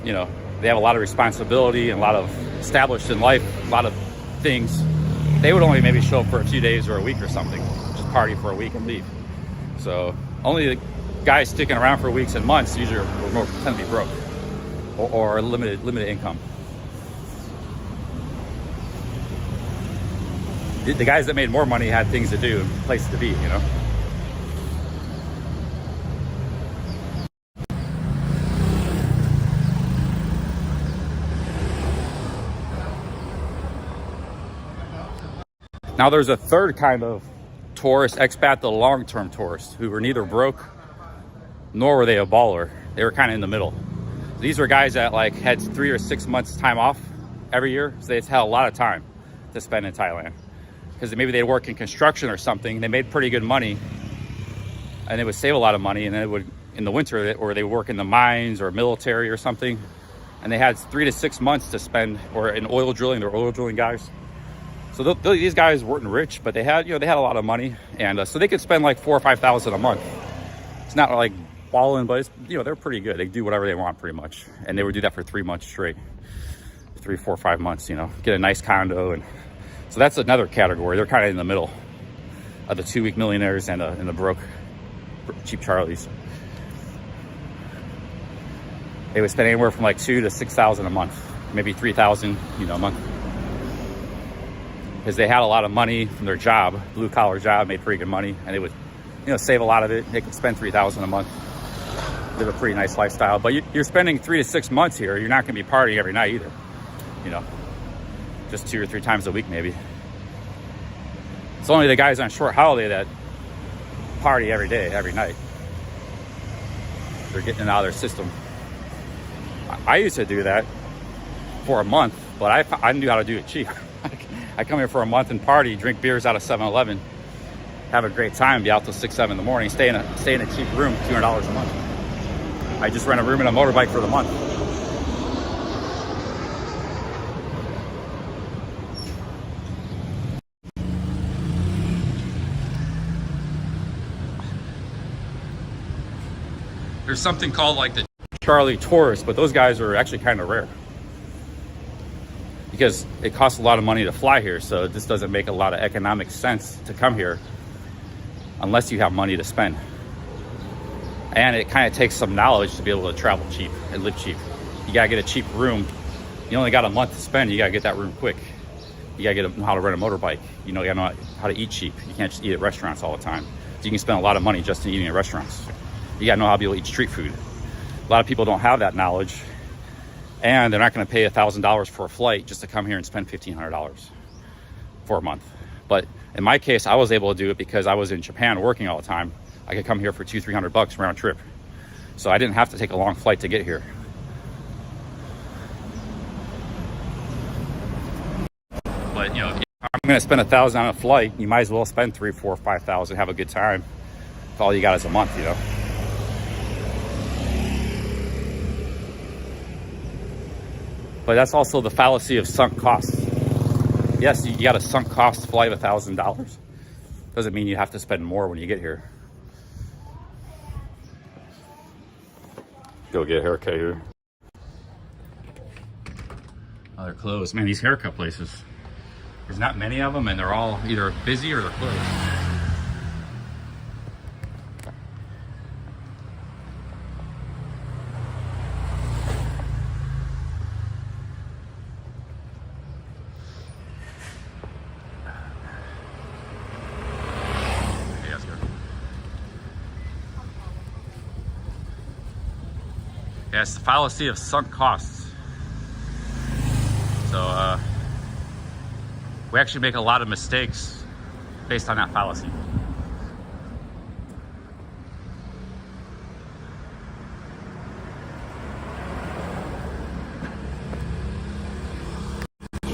you know, they have a lot of responsibility and a lot of established in life, a lot of things. They would only maybe show up for a few days or a week or something, just party for a week and leave. So only the guys sticking around for weeks and months usually tend to be broke or limited income. The guys that made more money had things to do and places to be, you know. Now there's a third kind of tourist, expat, the long-term tourist, who were neither broke nor were they a baller. They were kind of in the middle. These were guys that like had 3 or 6 months time off every year, so they had a lot of time to spend in Thailand. Because maybe they'd work in construction or something, they made pretty good money, and they would save a lot of money, and then it would, in the winter, or they would work in the mines or military or something, and they had 3 to 6 months to spend, or in oil drilling, they're oil drilling guys. So these guys weren't rich, but they had, you know, they had a lot of money, and so they could spend like $4,000 or $5,000 a month. It's not like balling, but it's, you know, they're pretty good. They do whatever they want pretty much, and they would do that for 3 months straight, 3, 4, 5 months. You know, get a nice condo, and so that's another category. They're kind of in the middle of the 2-week millionaires and the broke cheap Charlies. They would spend anywhere from like $2,000 to $6,000 a month, maybe $3,000, you know, a month. Because they had a lot of money from their job, blue collar job, made pretty good money, and they would, you know, save a lot of it. They could spend $3,000 a month, live a pretty nice lifestyle. But you're spending 3 to 6 months here. You're not going to be partying every night either, you know, just 2 or 3 times a week maybe. It's only the guys on short holiday that party every day, every night. They're getting it out of their system. I used to do that for a month, but I knew how to do it cheap. I come here for a month and party, drink beers out of 7-Eleven, have a great time, be out till 6, 7 in the morning, stay in a cheap room, $200 a month. I just rent a room and a motorbike for the month. There's something called like the Charlie tourists, but those guys are actually kind of rare, because it costs a lot of money to fly here, so it just doesn't make a lot of economic sense to come here unless you have money to spend. And it kind of takes some knowledge to be able to travel cheap and live cheap. You gotta get a cheap room. You only got a month to spend, you gotta get that room quick. You gotta know how to rent a motorbike. You gotta know how to eat cheap. You can't just eat at restaurants all the time. So you can spend a lot of money just in eating at restaurants. You gotta know how to be able to eat street food. A lot of people don't have that knowledge, and they're not going to pay $1,000 for a flight just to come here and spend $1,500 for a month. But in my case, I was able to do it because I was in Japan working all the time. I could come here for $200-300 round trip, so I didn't have to take a long flight to get here. But you know, if I'm going to spend $1,000 on a flight, you might as well spend $3,000, $4,000, $5,000, have a good time. If all you got is a month, you know. But that's also the fallacy of sunk costs. Yes, you got a sunk cost flight of $1,000. Doesn't mean you have to spend more when you get here. Go get a haircut here. Oh, they're closed. Man, these haircut places, there's not many of them, and they're all either busy or they're closed. Yeah, it's the fallacy of sunk costs. So we actually make a lot of mistakes based on that fallacy.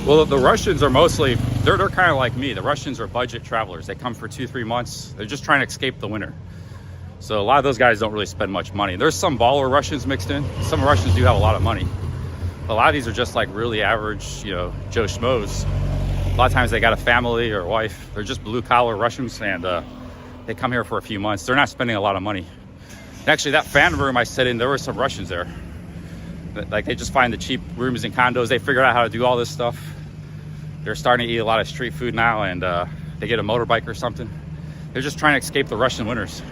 Well, the Russians are mostly, they're kind of like me. The Russians are budget travelers. They come for 2-3 months. They're just trying to escape the winter. So a lot of those guys don't really spend much money. There's some baller Russians mixed in. Some Russians do have a lot of money. But a lot of these are just like really average, you know, Joe Schmoes. A lot of times they got a family or a wife. They're just blue collar Russians, and they come here for a few months. They're not spending a lot of money. And actually, that fan room I sat in, there were some Russians there. Like, they just find the cheap rooms and condos. They figured out how to do all this stuff. They're starting to eat a lot of street food now, and they get a motorbike or something. They're just trying to escape the Russian winters,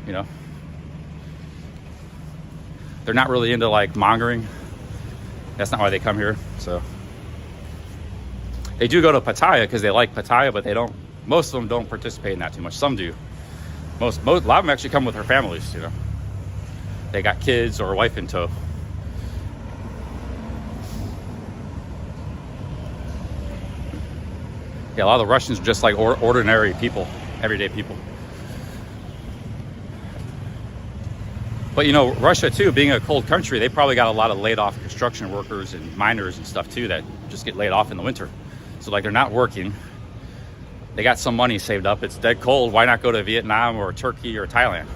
you know. They're not really into like mongering. That's not why they come here. So they do go to Pattaya because they like Pattaya, but they don't. Most of them don't participate in that too much. Some do. A lot of them actually come with their families. You know, they got kids or a wife in tow. Yeah, a lot of the Russians are just like ordinary people, everyday people. But you know, Russia too, being a cold country, they probably got a lot of laid off construction workers and miners and stuff too that just get laid off in the winter. So like, they're not working. They got some money saved up. It's dead cold. Why not go to Vietnam or Turkey or Thailand?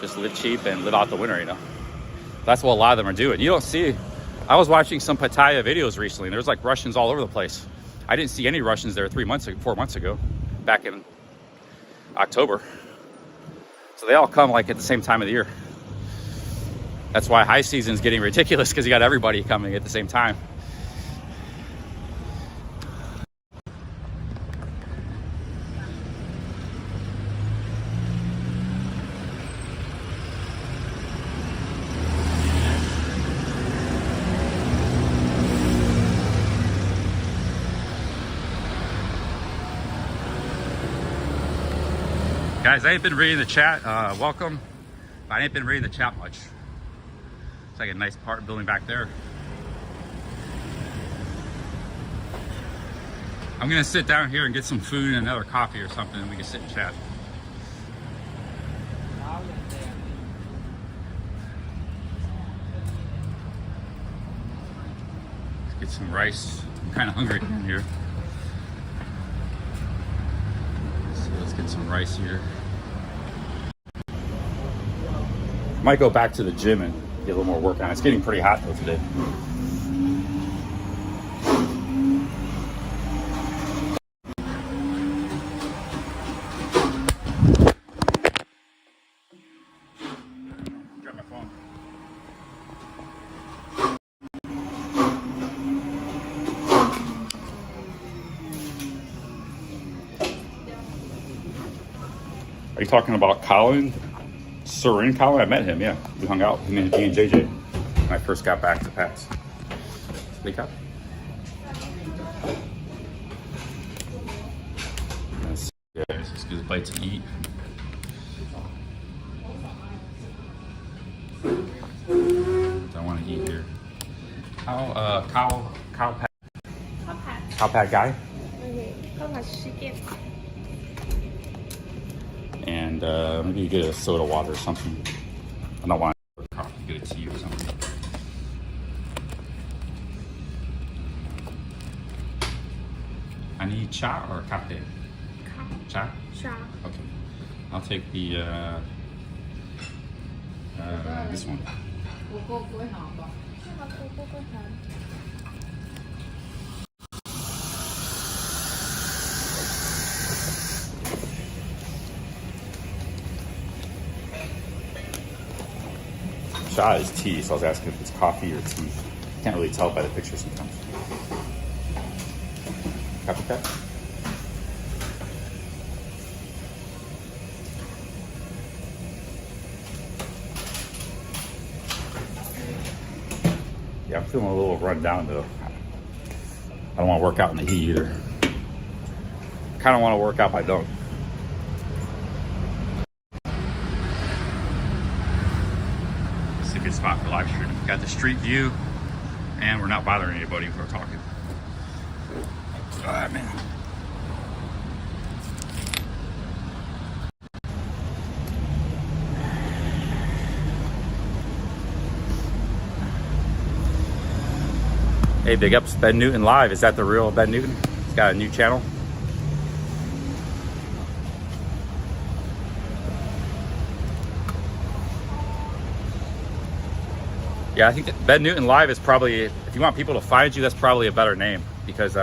Just live cheap and live out the winter, you know. That's what a lot of them are doing. You don't see, I was watching some Pattaya videos recently, and there's like Russians all over the place. I didn't see any Russians there 4 months ago, back in October. So they all come like at the same time of the year. That's why high season is getting ridiculous, because you got everybody coming at the same time. Guys, I ain't been reading the chat. Welcome. I ain't been reading the chat much. It's like a nice apartment building back there. I'm gonna sit down here and get some food and another coffee or something, and we can sit and chat. Let's get some rice. I'm kind of hungry in here. So let's get some rice here. Might go back to the gym and get a little more work on. It's getting pretty hot though today. Grab my phone. Are you talking about Colin? Surin Colin? I met him, yeah. We hung out, me and JJ, when I first got back to Pat's. Speak up. Yes, it's a good bite to eat. I want to eat here. Cow pad guy. And maybe you get a soda water or something. I don't want to coffee, get a tea or something. I need cha or cafe? Cha? Cha. Okay. I'll take the this one. Cha is tea, so I was asking if it's coffee or tea. Can't really tell by the picture sometimes. Copy that? Yeah, I'm feeling a little run down though. I don't want to work out in the heat either. Kind of want to work out, but I don't. Good spot for live stream. Got the street view, and we're not bothering anybody if we're talking. All right, man. Hey, big ups, Ben Newton Live. Is that the real Ben Newton? He's got a new channel. Yeah, I think that Ben Newton Live is probably, if you want people to find you, that's probably a better name, because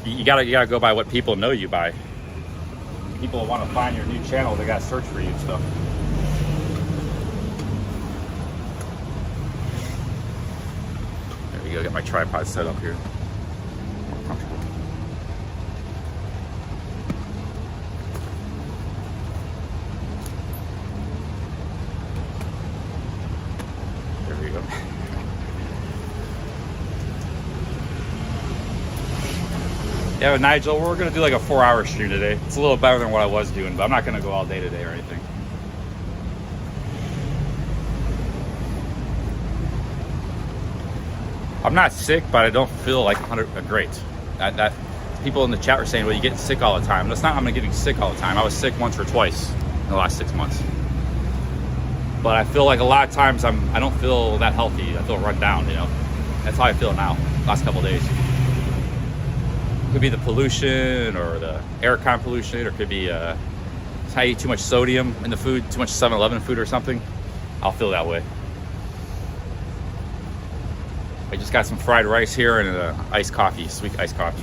you gotta go by what people know you by. People want to find your new channel, they gotta search for you and stuff. There we go, get my tripod set up here. More comfortable. There we go. Yeah, but Nigel, we're gonna do like a 4-hour stream today. It's a little better than what I was doing, but I'm not gonna go all day today or anything. I'm not sick, but I don't feel like great. That people in the chat were saying, well, you get sick all the time. That's not, I'm not getting sick all the time. I was sick once or twice in the last 6 months. But I feel like a lot of times I don't feel that healthy. I feel run down, you know. That's how I feel now, last couple of days. Could be the pollution or the aircon pollution, or could be I eat too much sodium in the food, too much 7-Eleven food or something. I'll feel that way. I just got some fried rice here and iced coffee, sweet iced coffee.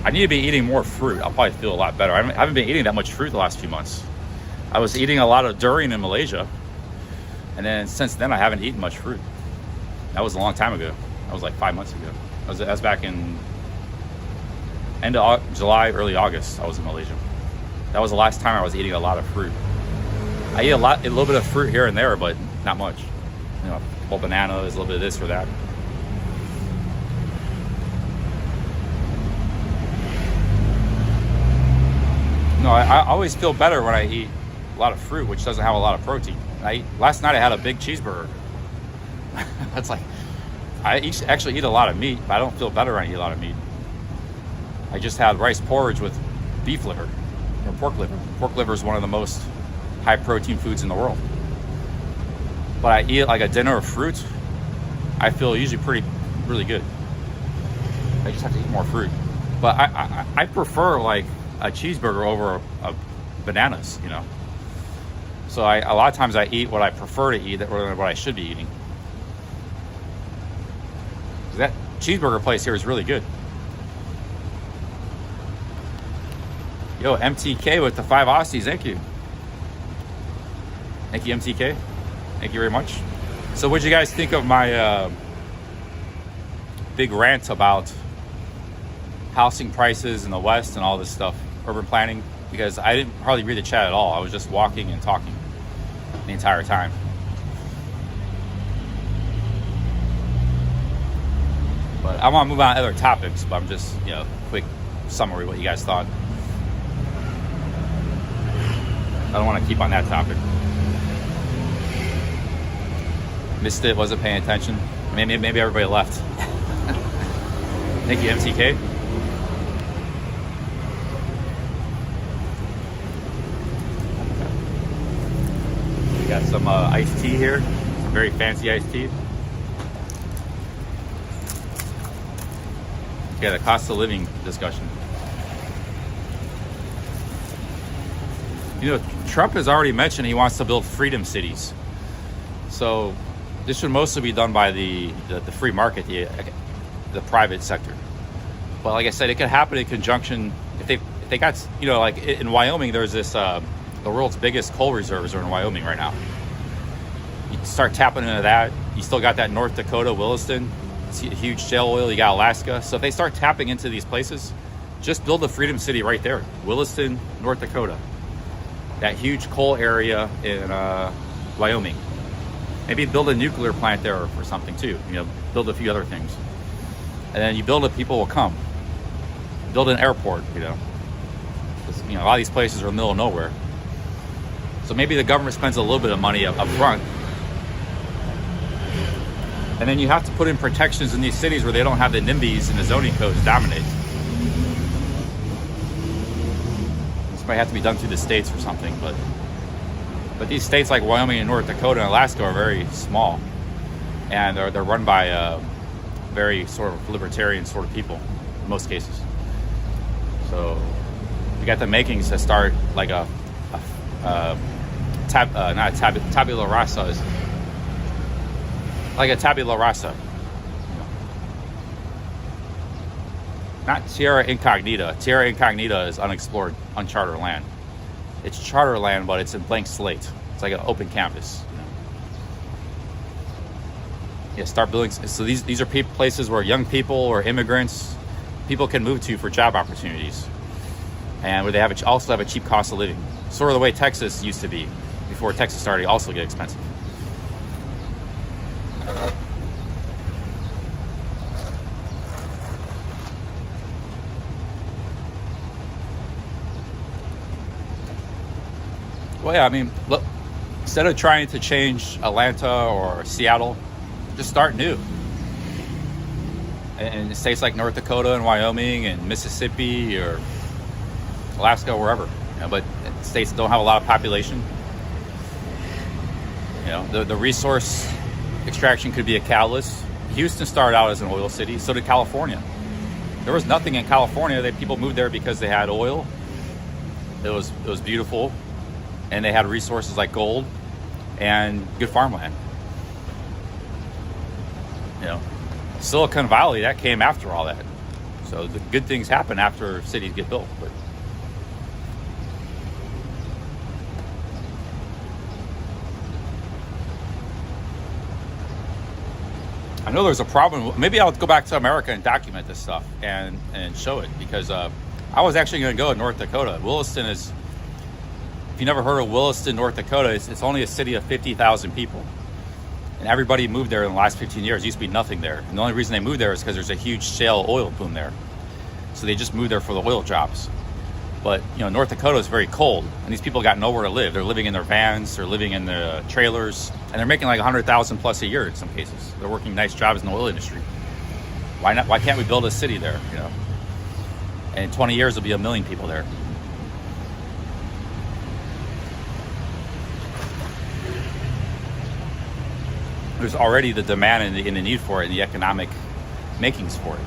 I need to be eating more fruit. I'll probably feel a lot better. I haven't been eating that much fruit the last few months. I was eating a lot of durian in Malaysia, and then since then I haven't eaten much fruit. That was a long time ago. That was like 5 months ago. That was back in end of July, early August. I was in Malaysia. That was the last time I was eating a lot of fruit. I eat a little bit of fruit here and there, but not much. You know, a couple bananas, a little bit of this or that. No, I always feel better when I eat a lot of fruit, which doesn't have a lot of protein. Last night I had a big cheeseburger. That's like, I actually eat a lot of meat, but I don't feel better when I eat a lot of meat. I just had rice porridge with beef liver or pork liver. Pork liver is one of the most high protein foods in the world. But I eat like a dinner of fruit, I feel usually really good. I just have to eat more fruit. But I prefer like a cheeseburger over bananas, you know. So a lot of times I eat what I prefer to eat rather than what I should be eating. That cheeseburger place here is really good. Yo, MTK with the 5 Aussies, thank you. Thank you, MTK. Thank you very much. So what'd you guys think of my big rant about housing prices in the West and all this stuff, urban planning? Because I didn't hardly read the chat at all. I was just walking and talking the entire time. But I want to move on to other topics, but I'm just, you know, quick summary what you guys thought. I don't want to keep on that topic. Missed it, wasn't paying attention. Maybe everybody left. Thank you, MTK. We got some iced tea here, some very fancy iced tea. Yeah, the cost of living discussion. You know, Trump has already mentioned he wants to build freedom cities. So this should mostly be done by the free market, the private sector. But like I said, it could happen in conjunction if they got, you know, like in Wyoming, there's this the world's biggest coal reserves are in Wyoming right now. You start tapping into that. You still got that North Dakota, Williston. Huge shale oil, you got Alaska. So if they start tapping into these places, just build a freedom city right there. Williston, North Dakota. That huge coal area in Wyoming. Maybe build a nuclear plant there or something too. You know, build a few other things. And then you build it, people will come. Build an airport, you know. You know, a lot of these places are in the middle of nowhere. So maybe the government spends a little bit of money up front. And then you have to put in protections in these cities where they don't have the NIMBYs and the zoning codes dominate. This might have to be done through the states or something, but But these states like Wyoming and North Dakota and Alaska are very small, and they're run by very sort of libertarian sort of people in most cases. So you got the makings to start like tabula rasa is like a tabula rasa. Not Tierra Incognita. Tierra Incognita is unexplored, uncharted land. It's charter land, but it's a blank slate. It's like an open canvas. Yeah, start building. So these are places where young people or immigrants, people can move to for job opportunities, and where they also have a cheap cost of living. Sort of the way Texas used to be before Texas started to also get expensive. Well, yeah, I mean, look, instead of trying to change Atlanta or Seattle, just start new. And states like North Dakota and Wyoming and Mississippi or Alaska, wherever. But states that don't have a lot of population. The resource extraction could be a catalyst. Houston started out as an oil city, so did California. There was nothing in California. People moved there because they had oil. It was beautiful. And they had resources like gold and good farmland. Silicon Valley, that came after all that. So the good things happen after cities get built. But I know there's a problem. Maybe I'll go back to America and document this stuff and show it, because I was actually going to go to North Dakota. Williston is, if you never heard of Williston, North Dakota, it's only a city of 50,000 people. And everybody moved there in the last 15 years. There used to be nothing there. And the only reason they moved there is because there's a huge shale oil boom there. So they just moved there for the oil jobs. But, North Dakota is very cold, and these people got nowhere to live. They're living in their vans, they're living in the trailers, and they're making like 100,000 plus a year in some cases. They're working nice jobs in the oil industry. Why not? Why can't we build a city there, And in 20 years, there'll be 1 million people there. There's already the demand and the need for it, and the economic makings for it,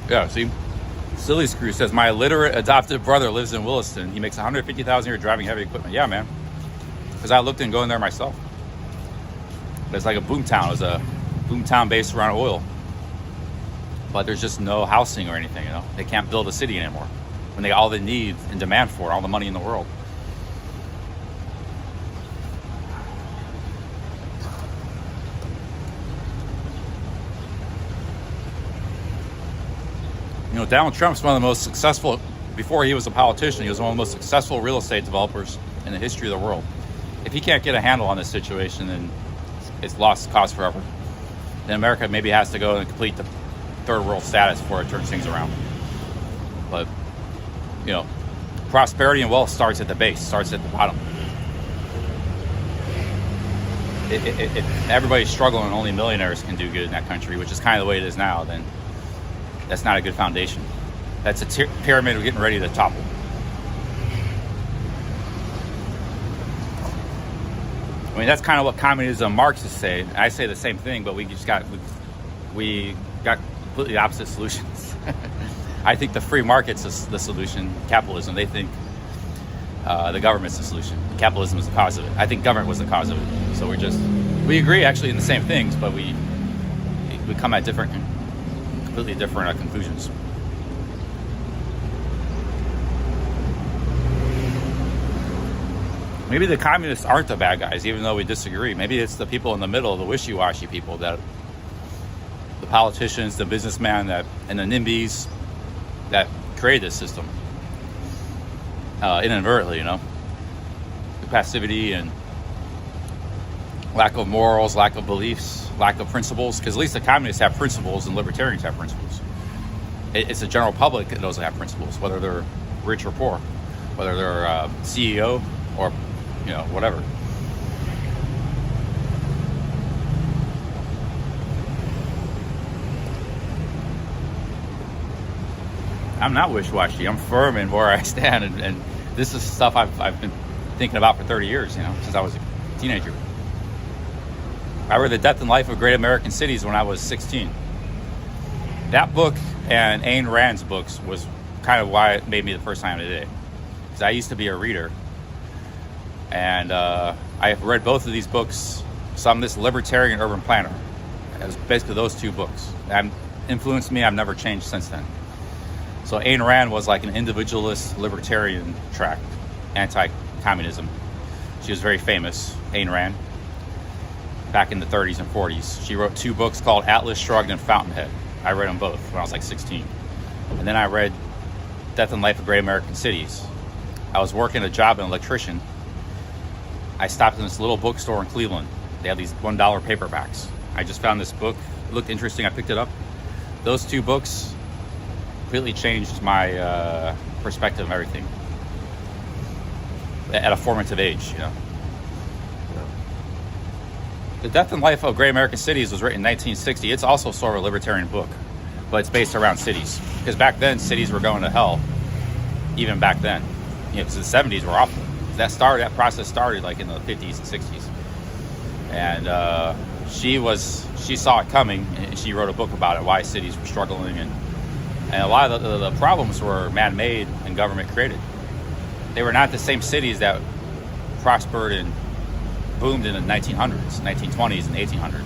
Yeah, see, Silly Screw says, my illiterate adoptive brother lives in Williston. He makes $150,000 a year driving heavy equipment. Yeah, man. Because I looked into going there myself. But it's like a boom town. It was a boom town based around oil. But there's just no housing or anything, They can't build a city anymore when they got all the need and demand for it, all the money in the world. Donald Trump's one of the most successful, before he was a politician, he was one of the most successful real estate developers in the history of the world. If he can't get a handle on this situation, then it's lost cause forever. Then America maybe has to go and complete the third world status before it turns things around. But, prosperity and wealth starts at the base, starts at the bottom. If everybody's struggling and only millionaires can do good in that country, which is kind of the way it is now, then that's not a good foundation. That's a pyramid we're getting ready to topple. I mean, that's kind of what communism Marxists say. I say the same thing, but we got completely opposite solutions. I think the free market's the solution. Capitalism, they think the government's the solution. Capitalism is the cause of it. I think government was the cause of it. So we agree actually in the same things, but we come at completely different conclusions. Maybe the communists aren't the bad guys, even though we disagree. Maybe it's the people in the middle, the wishy-washy people, that the politicians, the businessmen, and the NIMBYs that create this system inadvertently, the passivity and lack of morals, lack of beliefs, lack of principles, because at least the communists have principles and libertarians have principles. It's the general public that doesn't have principles, whether they're rich or poor. whether they're a CEO or, you know, whatever. I'm not wish-washy. I'm firm in where I stand, and this is stuff I've been thinking about for 30 years, you know, since I was a teenager. I read The Death and Life of Great American Cities when I was 16. That book and Ayn Rand's books was kind of why it made me the first time today. Because I used to be a reader. And I have read both of these books. Some This Libertarian Urban Planner. It was basically those two books. And influenced me. I've never changed since then. So Ayn Rand was like an individualist libertarian tract, anti-communism. She was very famous, Ayn Rand, back in the 30s and 40s. She wrote two books called Atlas Shrugged and Fountainhead. I read them both when I was like 16. And then I read Death and Life of Great American Cities. I was working a job as an electrician. I stopped in this little bookstore in Cleveland. They had these $1 paperbacks. I just found this book. It looked interesting. I picked it up. Those two books completely changed my perspective of everything at a formative age, you know. The Death and Life of Great American Cities was written in 1960. It's also sort of a libertarian book, but it's based around cities. Because back then, cities were going to hell, even back then. You know, because the 70s were awful. That process started like in the 50s and 60s. And she saw it coming, and she wrote a book about it, why cities were struggling. And a lot of the problems were man-made and government created. They were not the same cities that prospered and boomed in the 1900s, 1920s, and 1800s.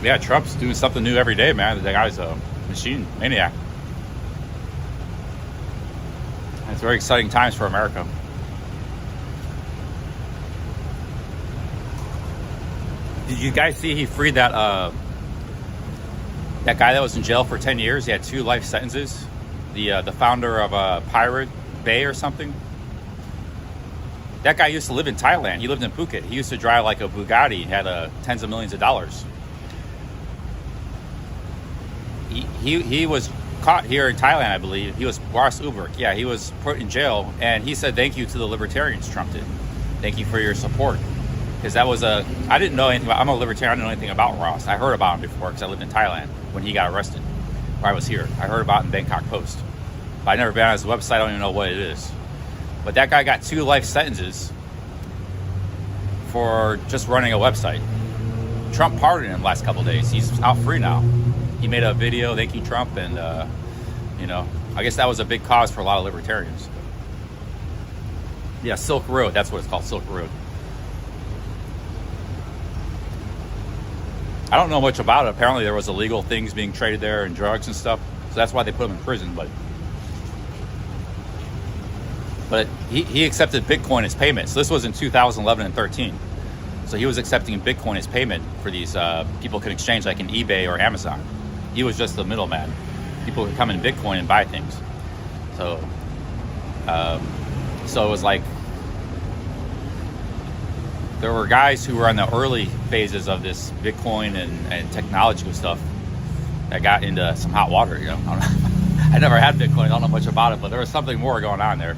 Yeah, Trump's doing something new every day, man. The guy's a machine maniac. It's very exciting times for America. Did you guys see he freed that guy that was in jail for 10 years? He had 2 life sentences. The founder of Pirate Bay or something. That guy used to live in Thailand. He lived in Phuket. He used to drive like a Bugatti. He had tens of millions of dollars. He was caught here in Thailand, I believe. He was Boris Uberk. Yeah, he was put in jail, and he said thank you to the libertarians, Trump did. Thank you for your support. Because that was I didn't know anything about, I'm a libertarian, I didn't know anything about Ross. I heard about him before because I lived in Thailand when he got arrested, or I was here. I heard about it in Bangkok Post. But I've never been on his website, I don't even know what it is. But that guy got 2 life sentences for just running a website. Trump pardoned him last couple days. He's out free now. He made a video thanking Trump, and you know, I guess that was a big cause for a lot of libertarians. Yeah, Silk Road, that's what it's called, Silk Road. I don't know much about it. Apparently there was illegal things being traded there and drugs and stuff, so that's why they put him in prison. But he accepted Bitcoin as payment. So this was in 2011 and 13. So he was accepting Bitcoin as payment for these people could exchange like in eBay or Amazon. He was just the middleman. People could come in Bitcoin and buy things. So it was like there were guys who were on the early phases of this Bitcoin and technological stuff that got into some hot water. You know, I never had Bitcoin. I don't know much about it, but there was something more going on there.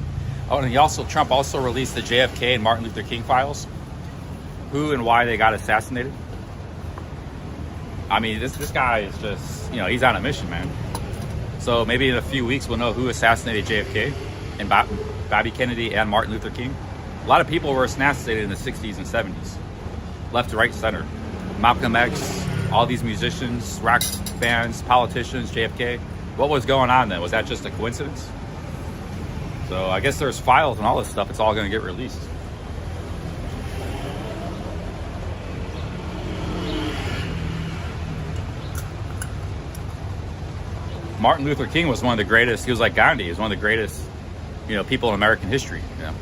Oh, and Trump also released the JFK and Martin Luther King files. Who and why they got assassinated. I mean, this guy is just, you know, he's on a mission, man. So maybe in a few weeks we'll know who assassinated JFK and Bobby Kennedy and Martin Luther King. A lot of people were assassinated in the 60s and 70s. Left, right, center. Malcolm X, all these musicians, rock bands, politicians, JFK. What was going on then? Was that just a coincidence? So I guess there's files and all this stuff. It's all going to get released. Martin Luther King was one of the greatest. He was like Gandhi. He was one of the greatest, you know, people in American history. You know?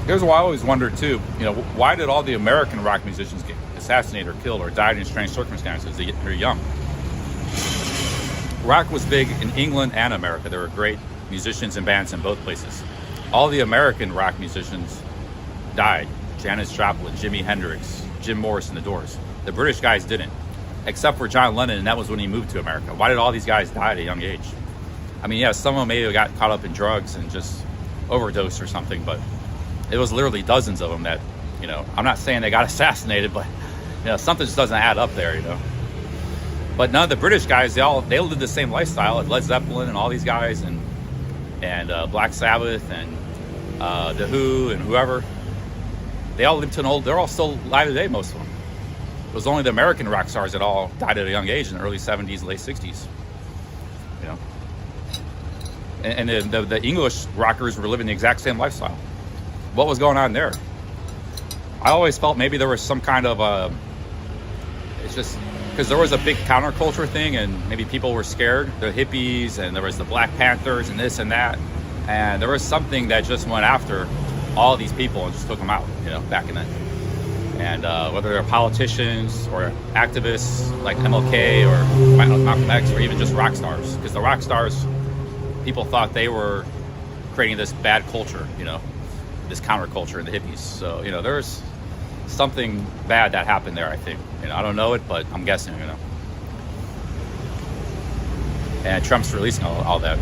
Here's what I always wondered too. You know, why did all the American rock musicians get assassinated or killed or died in strange circumstances? They're young. Rock was big in England and America. There were great musicians and bands in both places. All the American rock musicians died. Janis Joplin, Jimi Hendrix, Jim Morrison, The Doors. The British guys didn't, except for John Lennon, and that was when he moved to America. Why did all these guys die at a young age? I mean, yeah, some of them maybe got caught up in drugs and just overdosed or something, but it was literally dozens of them that, you know, I'm not saying they got assassinated, but, you know, something just doesn't add up there, you know. But none of the British guys, they lived the same lifestyle as Led Zeppelin and all these guys, and Black Sabbath and The Who and whoever. They all lived to an old, they're all still alive today, most of them. It was only the American rock stars that all died at a young age in the early 70s, late 60s, you know. And the English rockers were living the exact same lifestyle. What was going on there? I always felt maybe there was some kind of, it's just, because there was a big counterculture thing and maybe people were scared, the hippies, and there was the Black Panthers and this and that. And there was something that just went after all these people and just took them out, you know, back in then. And whether they're politicians or activists like MLK or Malcolm X or even just rock stars. Because the rock stars, people thought they were creating this bad culture, you know, this counterculture in the hippies. So, you know, there's something bad that happened there, I think. You know, I don't know it, but I'm guessing, you know. And Trump's releasing all that.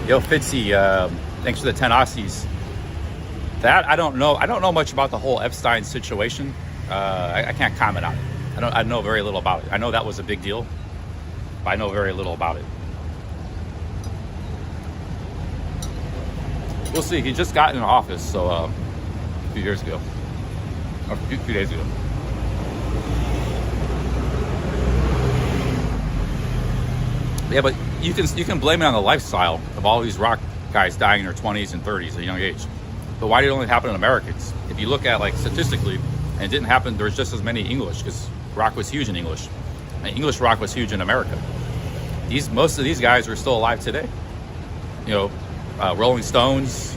Yo, Fitzy, thanks for the 10 Aussies. That, I don't know. I don't know much about the whole Epstein situation. I can't comment on it. I know very little about it. I know that was a big deal, but I know very little about it. We'll see. He just got in office, so a few years ago, or a few days ago. Yeah, but you can blame it on the lifestyle of all these rock guys dying in their 20s and 30s at a young age. But why did it only happen to Americans? If you look at, like, statistically, and it didn't happen, there was just as many English, because rock was huge in English. And English rock was huge in America. Most of these guys are still alive today. You know, Rolling Stones,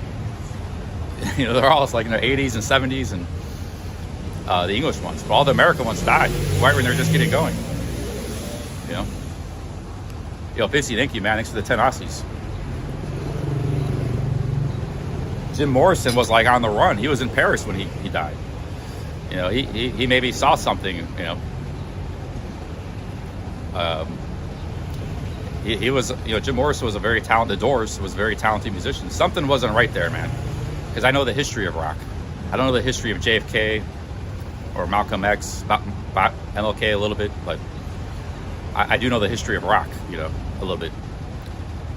you know, they're all like in their 80s and 70s, and the English ones. But all the American ones died right when they're just getting going. You know? Yo, Fitzy, thank you, man. Thanks for the 10 Aussies. Jim Morrison was like on the run. He was in Paris when he died. You know, he maybe saw something, you know. He was, you know, Jim Morrison was a very talented, Doors was a very talented musician. Something wasn't right there, man. Because I know the history of rock. I don't know the history of JFK or Malcolm X, MLK a little bit, but I do know the history of rock, you know, a little bit.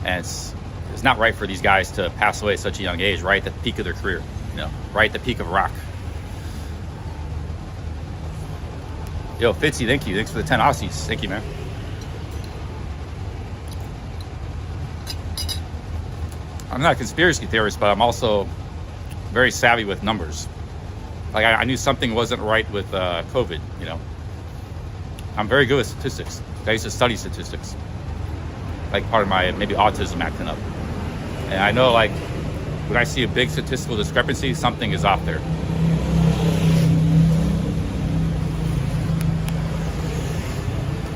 And it's not right for these guys to pass away at such a young age, right at the peak of their career, you know, right at the peak of rock. Yo, Fitzy, thank you. Thanks for the 10 Aussies. Thank you, man. I'm not a conspiracy theorist, but I'm also very savvy with numbers. Like, I knew something wasn't right with COVID, you know. I'm very good with statistics. I used to study statistics. Like, part of my, maybe autism acting up. And I know, like, when I see a big statistical discrepancy, something is off there.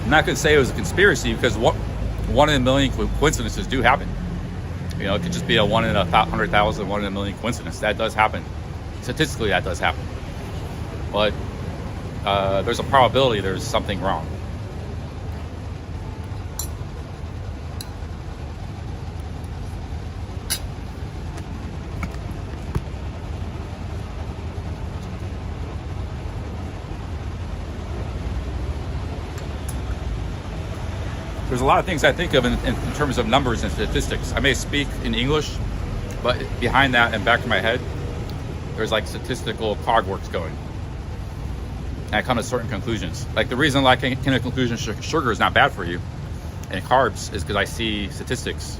I'm not going to say it was a conspiracy, because one in a million coincidences do happen. You know, it could just be a 1 in 100,000, 1 in a million coincidence. That does happen. Statistically, that does happen. But there's a probability there's something wrong. There's a lot of things I think of in terms of numbers and statistics. I may speak in English, but behind that and back of my head, there's like statistical cogworks going. And I come to certain conclusions. Like the reason I came to the conclusion sugar is not bad for you and carbs is because I see statistics.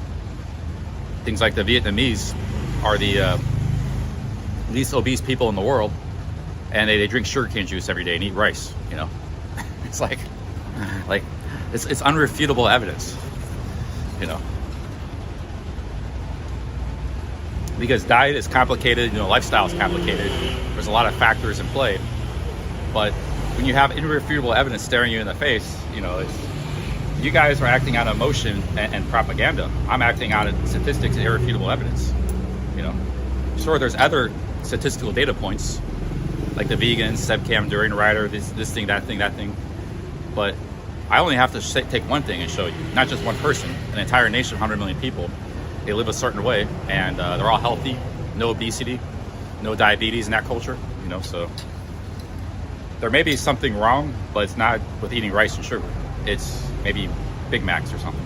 Things like the Vietnamese are the least obese people in the world, and they drink sugarcane juice every day and eat rice, you know. It's like it's unrefutable evidence, you know. because diet is complicated, lifestyle is complicated. There's a lot of factors in play. But when you have irrefutable evidence staring you in the face, you guys are acting on emotion and propaganda. I'm acting on statistics and irrefutable evidence. Sure, there's other statistical data points, like the vegans, Sebcam, During Rider, this thing, that thing. But I only have to take one thing and show you, not just one person, an entire nation, 100 million people. They live a certain way, and they're all healthy, no obesity, no diabetes in that culture, so there may be something wrong, but it's not with eating rice and sugar. It's maybe Big Macs or something.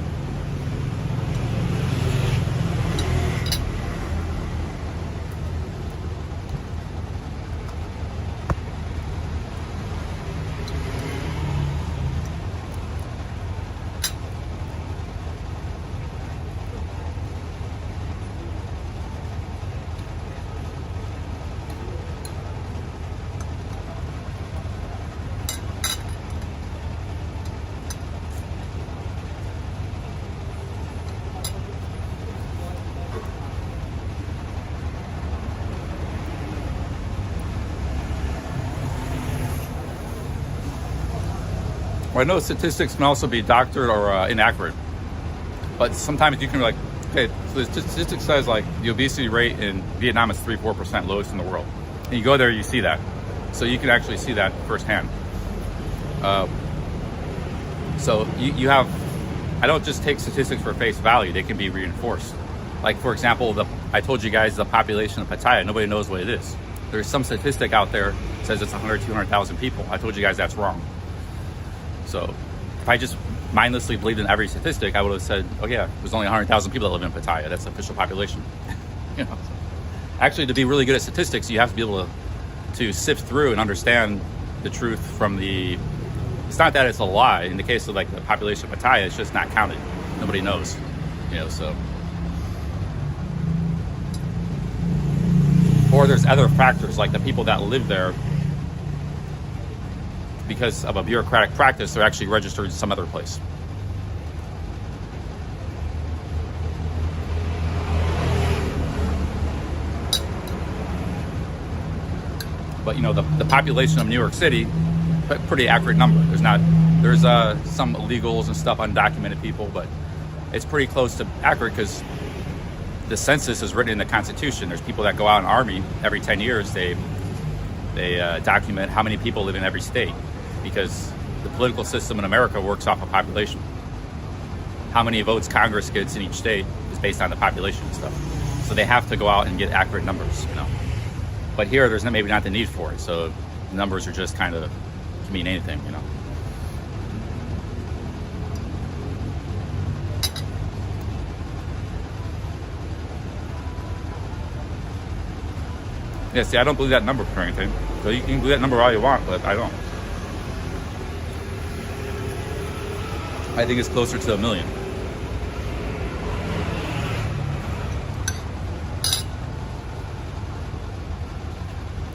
Well, I know statistics can also be doctored or inaccurate, but sometimes you can be like, okay, so the statistic says like the obesity rate in Vietnam is 3-4% lowest in the world. And you go there, you see that. So you can actually see that firsthand. So you have, I don't just take statistics for face value, they can be reinforced. Like for example, I told you guys the population of Pattaya, nobody knows what it is. There's some statistic out there that says it's 100, 200,000 people. I told you guys that's wrong. So if I just mindlessly believed in every statistic, I would have said, oh yeah, there's only 100,000 people that live in Pattaya. That's the official population. Actually, to be really good at statistics, you have to be able to sift through and understand the truth from the, it's not that it's a lie. In the case of like the population of Pattaya, it's just not counted. Nobody knows, so. Or there's other factors like the people that live there, because of a bureaucratic practice, they're actually registered in some other place. But the population of New York City, pretty accurate number. There's some illegals and stuff, undocumented people, but it's pretty close to accurate because the census is written in the Constitution. There's people that go out in the Army every 10 years. They document how many people live in every state, because the political system in America works off of population. How many votes Congress gets in each state is based on the population and stuff. So they have to go out and get accurate numbers, But here, there's maybe not the need for it. So the numbers are just kind of, can mean anything, Yeah, see, I don't believe that number for anything. So you can believe that number all you want, but I don't. I think it's closer to 1 million.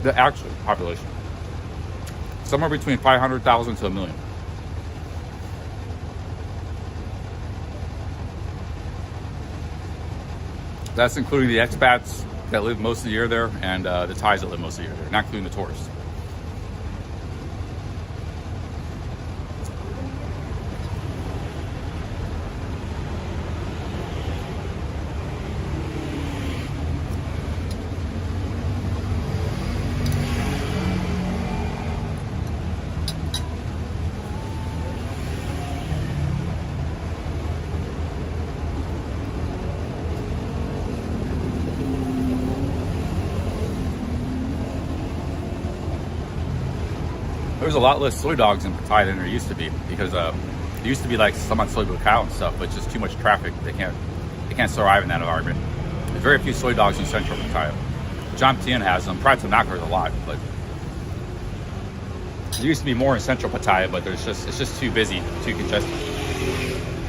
The actual population. Somewhere between 500,000 to 1 million. That's including the expats that live most of the year there and the Thais that live most of the year there, not including the tourists. There's a lot less soy dogs in Pattaya than there used to be, because there used to be like some on soy cow and stuff, but just too much traffic. They can't survive in that environment. There's very few soy dogs in central Pattaya. John Tien has them. Pride to Knocker has a lot, but there used to be more in central Pattaya, but it's just too busy, too congested.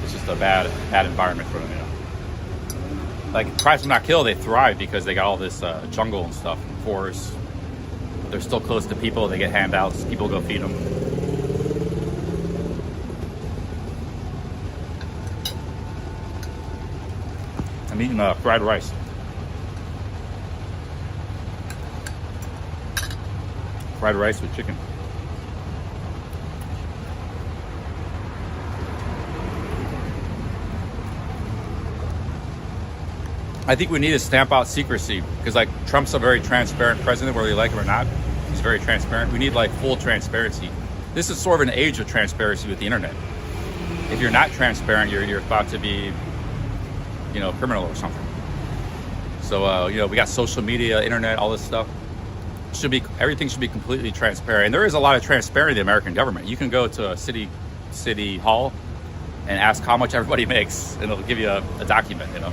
It's just a bad environment for them, Like Pride to Knock Hill, they thrive because they got all this jungle and stuff, and forests. They're still close to people. They get handouts. People go feed them. I'm eating fried rice. fried rice with chicken. I think we need to stamp out secrecy because like Trump's a very transparent president, whether you like him or not. He's very transparent. We need like full transparency. This is sort of an age of transparency with the internet. If you're not transparent, you're thought to be, you know, criminal or something. So you know, we got social media, internet, all this stuff. Everything should be completely transparent. And there is a lot of transparency in the American government. You can go to a city hall and ask how much everybody makes, and it'll give you a document. You know.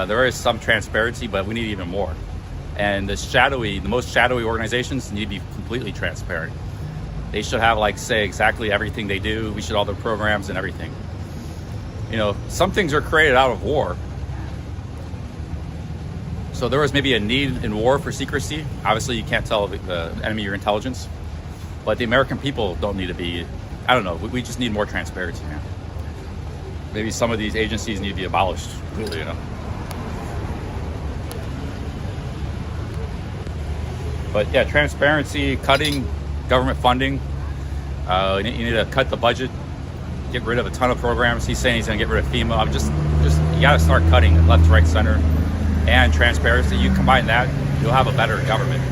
There is some transparency, but we need even more. And the most shadowy organizations need to be completely transparent. They should have like say exactly everything they do. We should all their programs and everything. You know, some things are created out of war. So there was maybe a need in war for secrecy. Obviously, you can't tell the enemy your intelligence, but the American people don't need to be. I don't know. We just need more transparency, man. Maybe some of these agencies need to be abolished. You know. But yeah, transparency, cutting government funding. You need to cut the budget, get rid of a ton of programs. He's saying he's going to get rid of FEMA. I'm just you got to start cutting left, right, center, and transparency. You combine that, you'll have a better government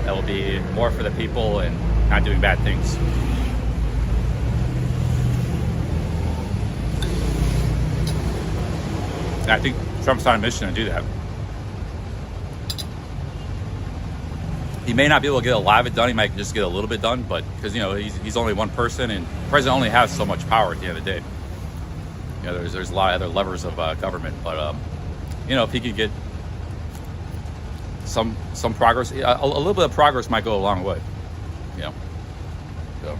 that will be more for the people and not doing bad things. And I think Trump's on a mission to do that. He may not be able to get a lot of it done. He might just get a little bit done, but because, you know, he's only one person, and the president only has so much power at the end of the day. You know, there's a lot of other levers of government, but you know, if he could get some progress, a little bit of progress might go a long way. You know, so.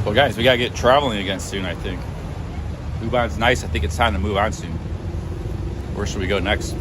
Well, guys, we gotta get traveling again soon, I think. Uban's nice. I think it's time to move on soon. Where should we go next?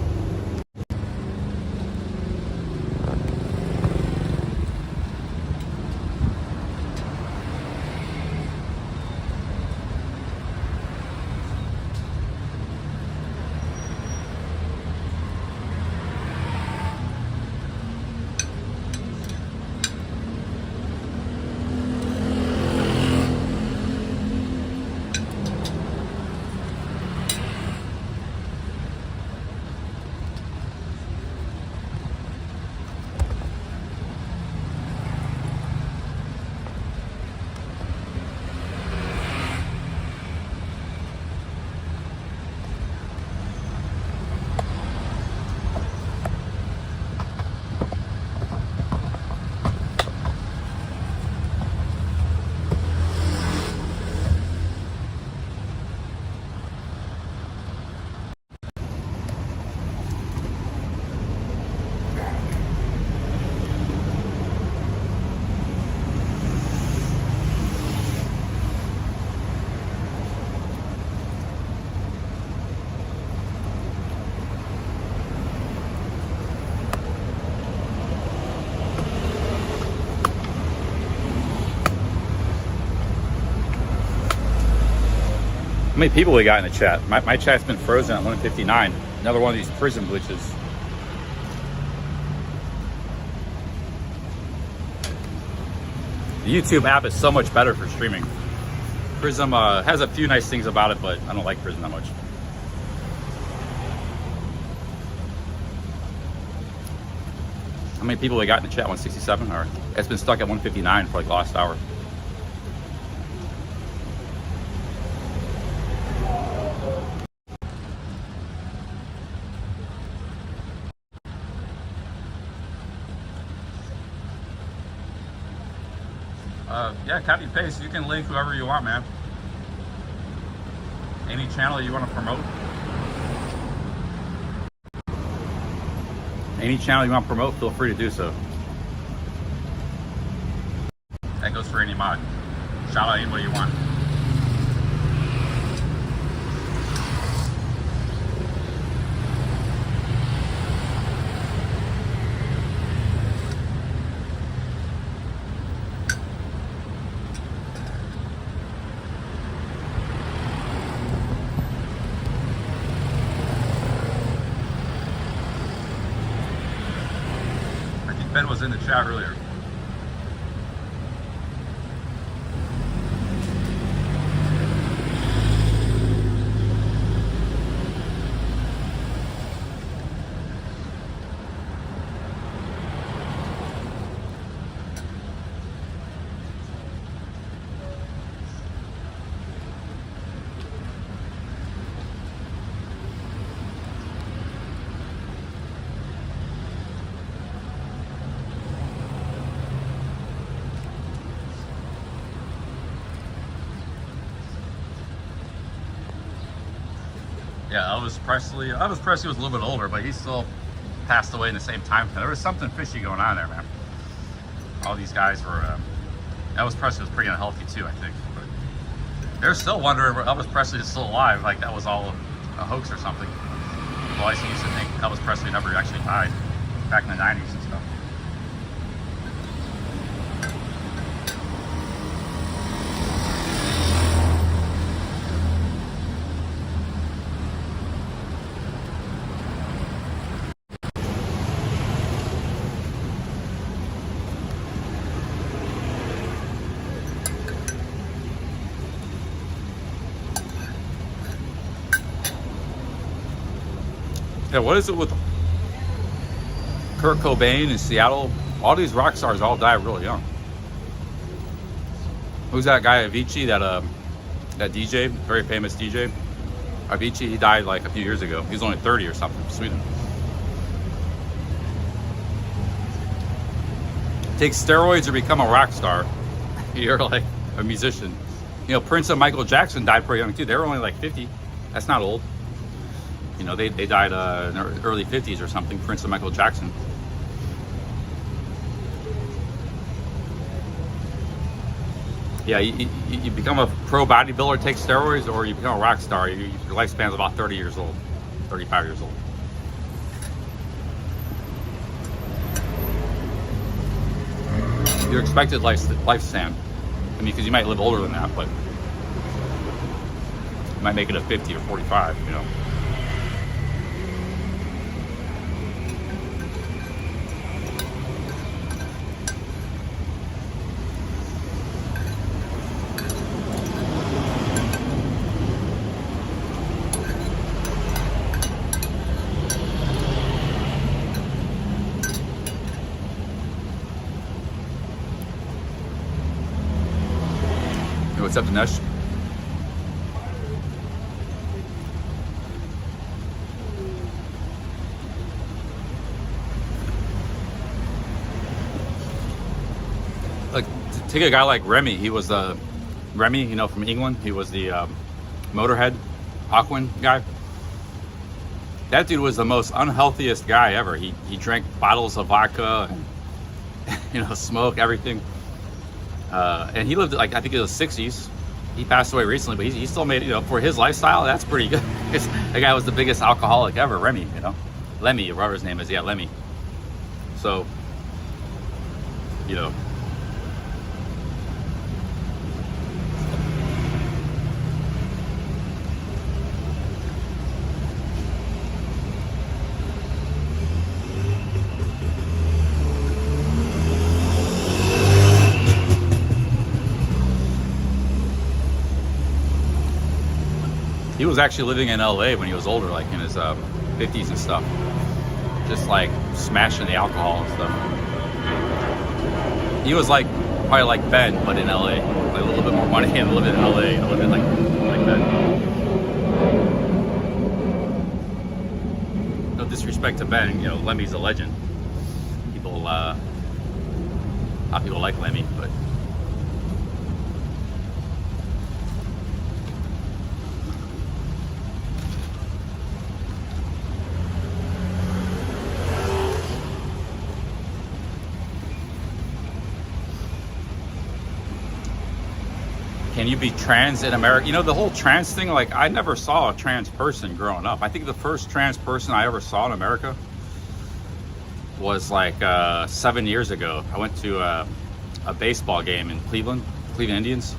How many people we got in the chat? My chat's been frozen at 159. Another one of these prison glitches. The YouTube app is so much better for streaming. Prism has a few nice things about it, but I don't like Prism that much. How many people we got in the chat? 167? Or it's been stuck at 159 for like the last hour. yeah, copy paste. You can link whoever you want, man. Any channel you want to promote. Any channel you want to promote, feel free to do so. That goes for any mod. Shout out anybody you want. I think Ben was in the chat earlier. Yeah, Elvis Presley was a little bit older, but he still passed away in the same time. There was something fishy going on there, man. All these guys were, Elvis Presley was pretty unhealthy too, I think. But they're still wondering if Elvis Presley is still alive, like that was all a hoax or something. Well, I used to think Elvis Presley never actually died back in the 90s and stuff. Yeah, what is it with Kurt Cobain in Seattle? All these rock stars all die really young. Who's that guy, Avicii, that DJ, very famous DJ? Avicii, he died like a few years ago. He was only 30 or something, Sweden. Take steroids or become a rock star. You're like a musician. You know, Prince and Michael Jackson died pretty young too. They were only like 50. That's not old. You know, they died in their early 50s or something, Prince and Michael Jackson. Yeah, you become a pro bodybuilder, take steroids, or you become a rock star. Your lifespan is about 30 years old, 35 years old. Your expected lifespan. I mean, because you might live older than that, but you might make it a 50 or 45, you know. What's up, Dinesh? Like, take a guy like Remy. He was Remy, you know, from England. He was the Motorhead, Aquin guy. That dude was the most unhealthiest guy ever. He drank bottles of vodka and, you know, smoked everything. And he lived, like, I think in the 60s. He passed away recently, but he still made, you know, for his lifestyle, that's pretty good. That guy was the biggest alcoholic ever, Remy, you know. Lemmy, whatever his name is. Yeah, Lemmy. So, you know. He was actually living in LA when he was older, like in his 50s and stuff. Just like smashing the alcohol and stuff. He was like, probably like Ben, but in LA. Like a little bit more money and living in LA. A little bit like Ben. No disrespect to Ben, you know, Lemmy's a legend. People, a lot of people like Lemmy, but can you be trans in America? You know, the whole trans thing, like, I never saw a trans person growing up. I think the first trans person I ever saw in America was like 7 years ago. I went to a baseball game in Cleveland Indians,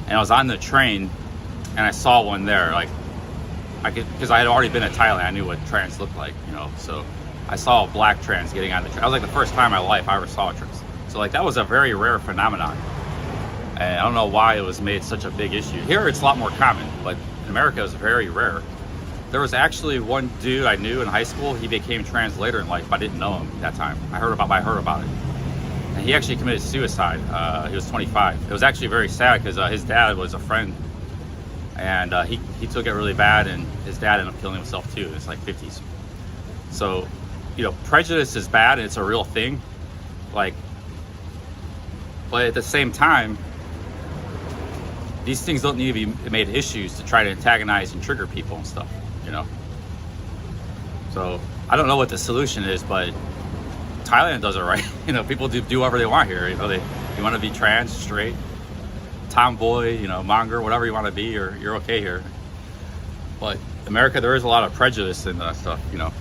and I was on the train and I saw one there. Like, I could, because I had already been to Thailand, I knew what trans looked like, you know. So I saw a black trans getting on the train. That was like the first time in my life I ever saw a trans. So like, that was a very rare phenomenon, and I don't know why it was made such a big issue. Here it's a lot more common, but in America it was very rare. There was actually one dude I knew in high school. He became trans later in life, but I didn't know him at that time. I heard about it, and he actually committed suicide. He was 25. It was actually very sad because his dad was a friend, and he took it really bad, and his dad ended up killing himself too. It's like 50s. So, you know, prejudice is bad, and it's a real thing. Like, but at the same time, these things don't need to be made issues to try to antagonize and trigger people and stuff, you know? So I don't know what the solution is, but Thailand does it right. You know, people do whatever they want here. You know, you want to be trans, straight, tomboy, you know, monger, whatever you want to be, you're okay here. But America, there is a lot of prejudice in that stuff, you know.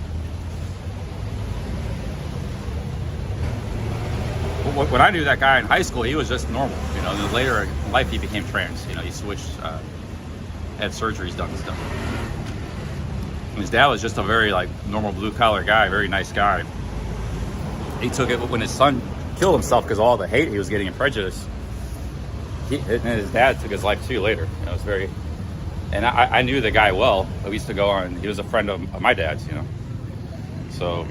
When I knew that guy in high school, he was just normal, you know. And then later in life, he became trans. You know, he switched, had surgeries done and stuff. And his dad was just a very like normal blue collar guy, very nice guy. He took it when his son killed himself because of all the hate he was getting and prejudice. And his dad took his life too later. You know, it was very. And I knew the guy well. We used to go on. He was a friend of my dad's, you know. So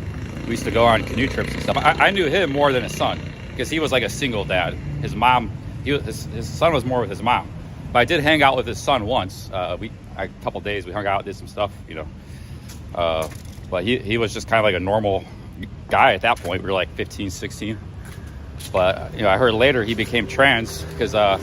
we used to go on canoe trips and stuff. I knew him more than his son, because he was like a single dad. His mom, his son was more with his mom. But I did hang out with his son once. A couple days we hung out, did some stuff, you know. But he was just kind of like a normal guy at that point. We were like 15, 16. But you know, I heard later he became trans because, you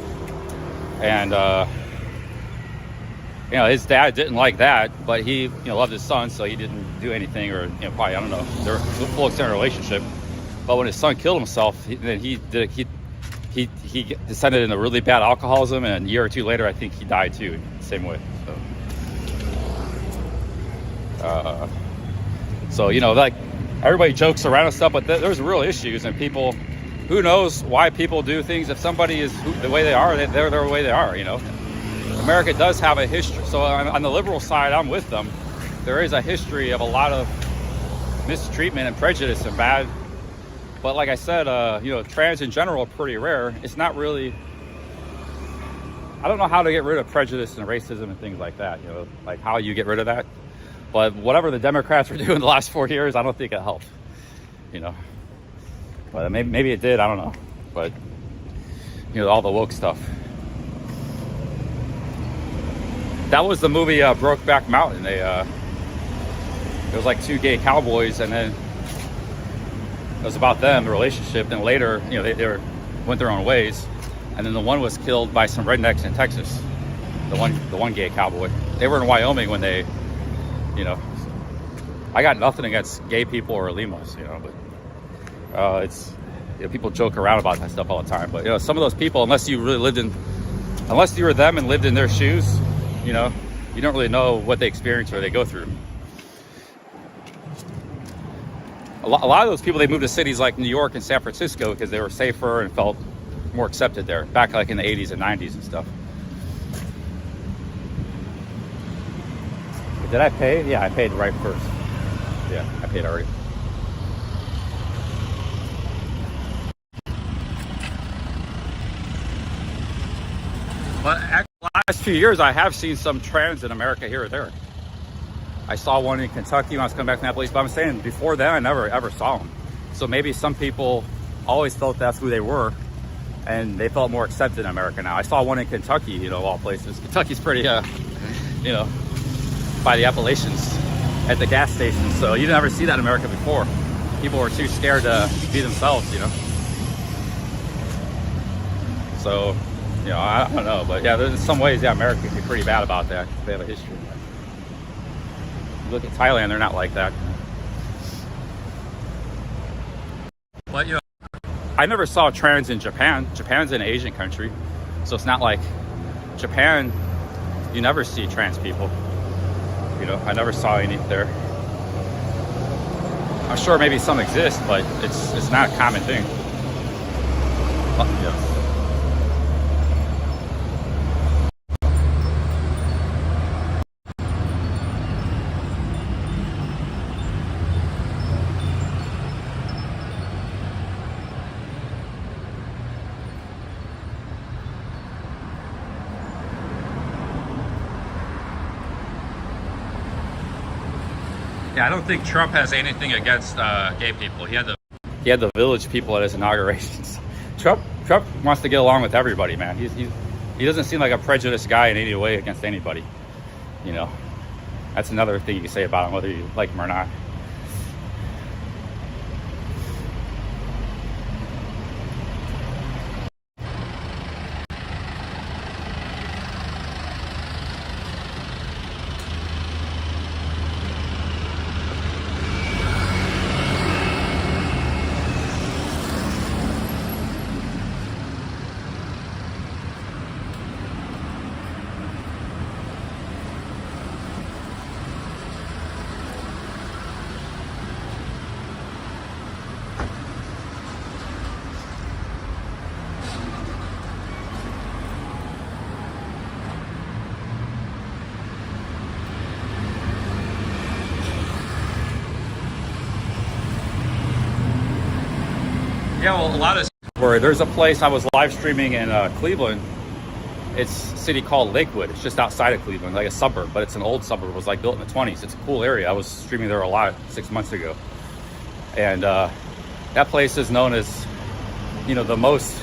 know, his dad didn't like that, but he, you know, loved his son, so he didn't do anything, or, you know, probably, I don't know, they're a full extended relationship. But when his son killed himself, he descended into really bad alcoholism, and a year or two later, I think he died too, same way. So you know, like, everybody jokes around and stuff, but there's real issues, and people, who knows why people do things. If somebody is the way they are, they're the way they are, you know. America does have a history. So on the liberal side, I'm with them. There is a history of a lot of mistreatment and prejudice and bad. But like I said, you know, trans in general are pretty rare. It's not really, I don't know how to get rid of prejudice and racism and things like that, you know, like how you get rid of that. But whatever the Democrats were doing the last 4 years, I don't think it helped, you know. But maybe it did, I don't know. But, you know, all the woke stuff. That was the movie Brokeback Mountain. It was like two gay cowboys, and then it was about them, the relationship. Then later, you know, they went their own ways, and then the one was killed by some rednecks in Texas. The one gay cowboy. They were in Wyoming when they, you know. I got nothing against gay people or limos, you know, but it's, you know, people joke around about that stuff all the time. But you know, some of those people, unless you were them and lived in their shoes, you know, you don't really know what they experience or they go through. A lot of those people, they moved to cities like New York and San Francisco because they were safer and felt more accepted there, back like in the 80s and 90s and stuff. Did I pay? Yeah, I paid right first. Yeah, I paid already. But actually, the last few years, I have seen some trans in America here or there. I saw one in Kentucky when I was coming back from that place, but I'm saying before then, I never ever saw them. So maybe some people always felt that's who they were, and they felt more accepted in America now. I saw one in Kentucky, you know, of all places. Kentucky's pretty, you know, by the Appalachians at the gas station. So you never see that in America before. People were too scared to be themselves, you know. So, you know, I don't know, but yeah, there's some ways, yeah, America can be pretty bad about that. They have a history. You look at Thailand, they're not like that. But, you know, I never saw trans in Japan. Japan's an Asian country, so it's not like Japan, you never see trans people. You know, I never saw any there. I'm sure maybe some exist, but it's not a common thing. But, yeah. Yeah, I don't think Trump has anything against gay people. He had the Village people at his inaugurations. Trump wants to get along with everybody, man. He doesn't seem like a prejudiced guy in any way against anybody. You know, that's another thing you can say about him, whether you like him or not. Yeah, well, a lot of where there's a place I was live streaming in Cleveland. It's a city called Lakewood. It's just outside of Cleveland, like a suburb, but it's an old suburb. It was like built in the 20s. It's a cool area. I was streaming there a lot 6 months ago, and that place is known as, you know, the most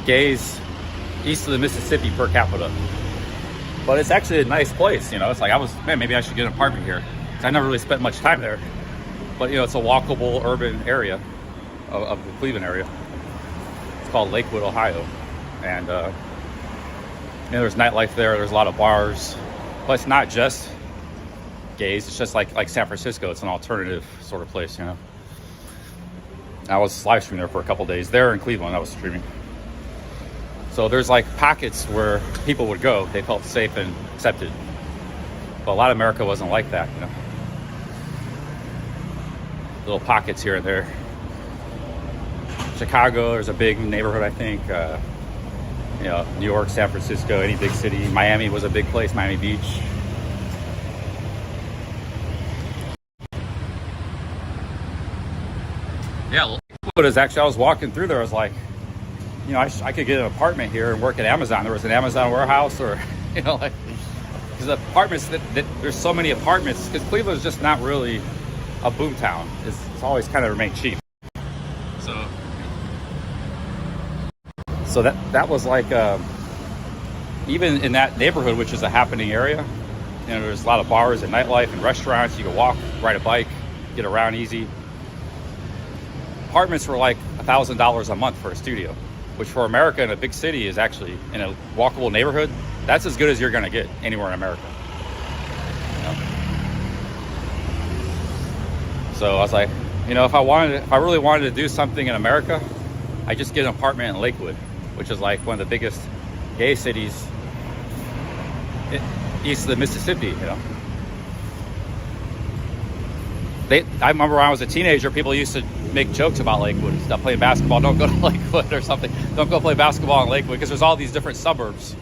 gays east of the Mississippi per capita. But it's actually a nice place. You know, it's like man, maybe I should get an apartment here. I never really spent much time there, but you know, it's a walkable urban area of the Cleveland area. It's called Lakewood, Ohio, and you know, there's nightlife there. There's a lot of bars, but it's not just gays. It's just like San Francisco. It's an alternative sort of place, you know. I was live streaming there for a couple days. There in Cleveland, I was streaming. So there's like pockets where people would go. They felt safe and accepted. But a lot of America wasn't like that, you know. Little pockets here and there. Chicago, there's a big neighborhood, I think. You know, New York, San Francisco, any big city. Miami was a big place, Miami Beach. Yeah, Lakewood is actually, I was walking through there, I was like, you know, I could get an apartment here and work at Amazon. There was an Amazon warehouse, or, you know, like, because the apartments, that there's so many apartments, because Cleveland is just not really a boom town. It's always kind of remained cheap. So that was like, even in that neighborhood, which is a happening area, you know, there's a lot of bars and nightlife and restaurants. You can walk, ride a bike, get around easy. Apartments were like $1,000 a month for a studio, which for America in a big city is actually, in a walkable neighborhood, that's as good as you're gonna get anywhere in America. You know? So I was like, you know, if I really wanted to do something in America, I just get an apartment in Lakewood, which is like one of the biggest gay cities east of the Mississippi, you know. I remember when I was a teenager, people used to make jokes about Lakewood and stuff, playing basketball. Don't go to Lakewood or something. Don't go play basketball in Lakewood, because there's all these different suburbs.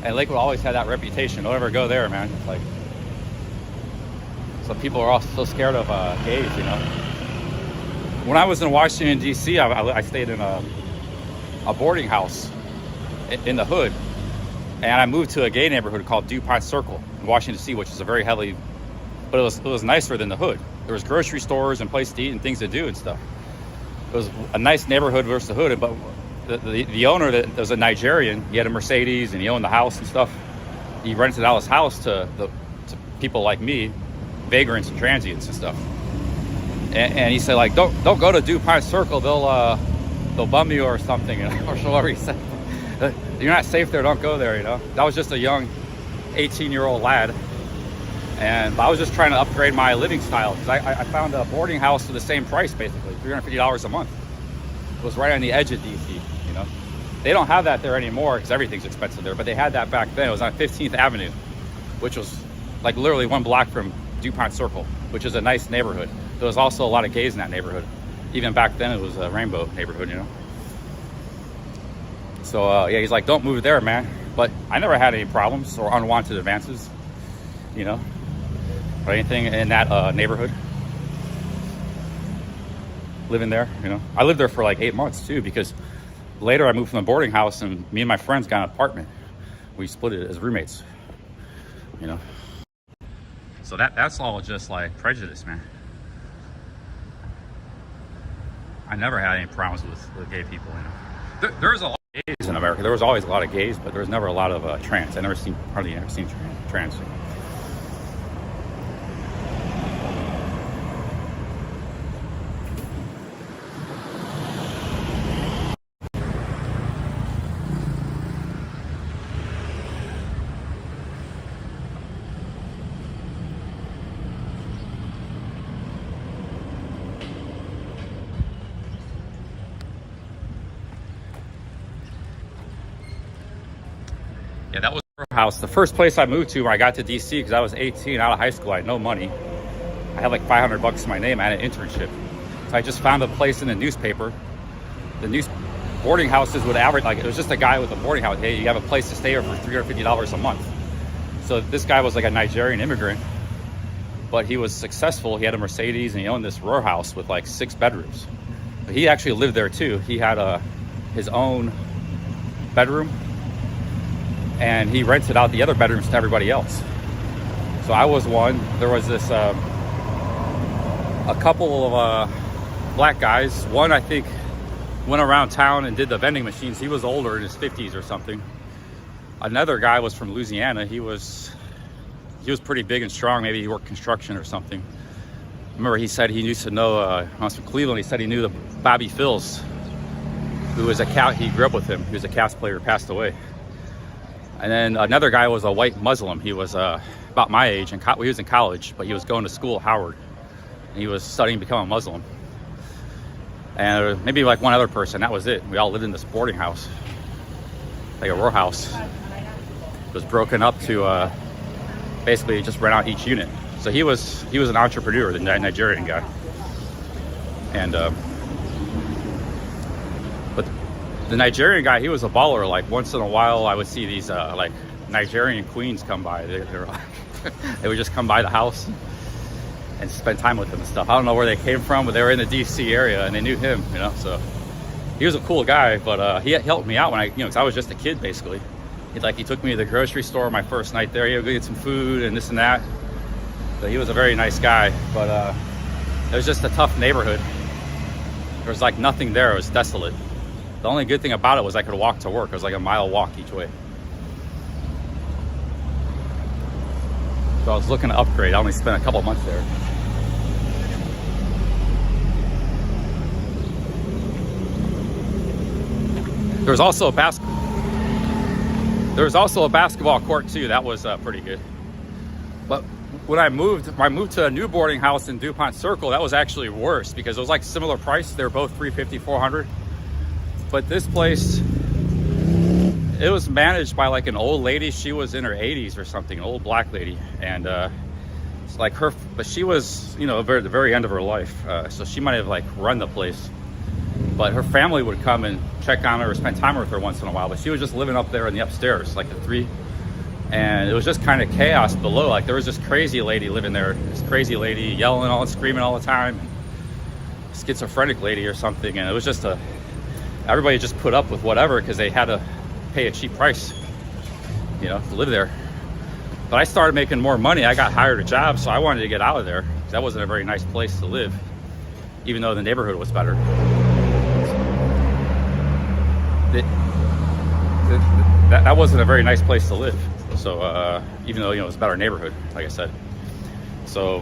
And Lakewood always had that reputation. Don't ever go there, man. It's like, so people are all so scared of gays, you know. When I was in Washington, D.C., I stayed in a boarding house in the hood, and I moved to a gay neighborhood called DuPont Circle in Washington, D.C., which is a very heavily, but it was nicer than the hood. There was grocery stores and places to eat and things to do and stuff. It was a nice neighborhood versus the hood, but the owner, that was a Nigerian, he had a Mercedes and he owned the house and stuff. He rented out his house to people like me, vagrants and transients and stuff. And he said, like, don't go to DuPont Circle, they'll bum you or something, or whatever he said. You're not safe there, don't go there, you know. That was just a young 18-year-old lad, but I was just trying to upgrade my living style, because I found a boarding house for the same price, basically $350 a month. It was right on the edge of DC, you know. They don't have that there anymore because everything's expensive there, but they had that back then. It was on 15th Avenue, which was like literally 1 block from DuPont Circle, which is a nice neighborhood. There was also a lot of gays in that neighborhood. Even back then, it was a rainbow neighborhood, you know? So, yeah, he's like, don't move there, man. But I never had any problems or unwanted advances, you know, or anything in that neighborhood. Living there, you know. I lived there for like 8 months, too, because later I moved from the boarding house and me and my friends got an apartment. We split it as roommates, you know. So that's all just like prejudice, man. I never had any problems with gay people, you know. There's a lot of gays in America. There was always a lot of gays, but there was never a lot of trans. I hardly ever seen trans. Yeah, that was our house. The first place I moved to when I got to DC, because I was 18, out of high school, I had no money. I had like $500 to my name. I had an internship. So I just found a place in the newspaper. The boarding houses would average, like, it was just a guy with a boarding house. Hey, you have a place to stay here for $350 a month. So this guy was like a Nigerian immigrant, but he was successful. He had a Mercedes and he owned this row house with like 6 bedrooms. But he actually lived there too. He had his own bedroom, and he rented out the other bedrooms to everybody else. So I was one. There was this a couple of black guys. One, I think, went around town and did the vending machines. He was older, in his 50s or something. Another guy was from Louisiana. He was pretty big and strong. Maybe he worked construction or something. Remember, he said he used to know, I was from Cleveland, he said he knew the Bobby Phils, who was he grew up with him. He was a Cavs player, passed away. And then another guy was a white Muslim. He was about my age, and he was in college, but he was going to school at Howard. And he was studying to become a Muslim. And maybe like one other person, that was it. We all lived in this boarding house, like a row house. It was broken up to basically just rent out each unit. So he was an entrepreneur, the Nigerian guy. And but the Nigerian guy, he was a baller. Like once in a while, I would see these like Nigerian queens come by. They're like, they would just come by the house and spend time with him and stuff. I don't know where they came from, but they were in the DC area and they knew him, you know. So he was a cool guy, but he helped me out when because I was just a kid basically. He took me to the grocery store my first night there. He would go get some food and this and that. So he was a very nice guy, but it was just a tough neighborhood. There was like nothing there. It was desolate. The only good thing about it was I could walk to work. It was like a mile walk each way. So I was looking to upgrade. I only spent a couple months there. There was also a basketball court too. That was pretty good. But when I moved to a new boarding house in DuPont Circle. That was actually worse because it was like similar price. They were both $350, $400. But this place, it was managed by like an old lady. She was in her 80s or something, an old black lady. And it's like but she was, at the very end of her life. So she might have like run the place. But her family would come and check on her or spend time with her once in a while. But she was just living up there in the upstairs, like the 3. And it was just kind of chaos below. Like there was this crazy lady living there. This crazy lady yelling and screaming all the time. Schizophrenic lady or something. And it was just everybody just put up with whatever because they had to pay a cheap price, to live there. But I started making more money. I got hired a job, so I wanted to get out of there. That wasn't a very nice place to live, even though the neighborhood was better. That wasn't a very nice place to live. So even though it was a better neighborhood, like I said. So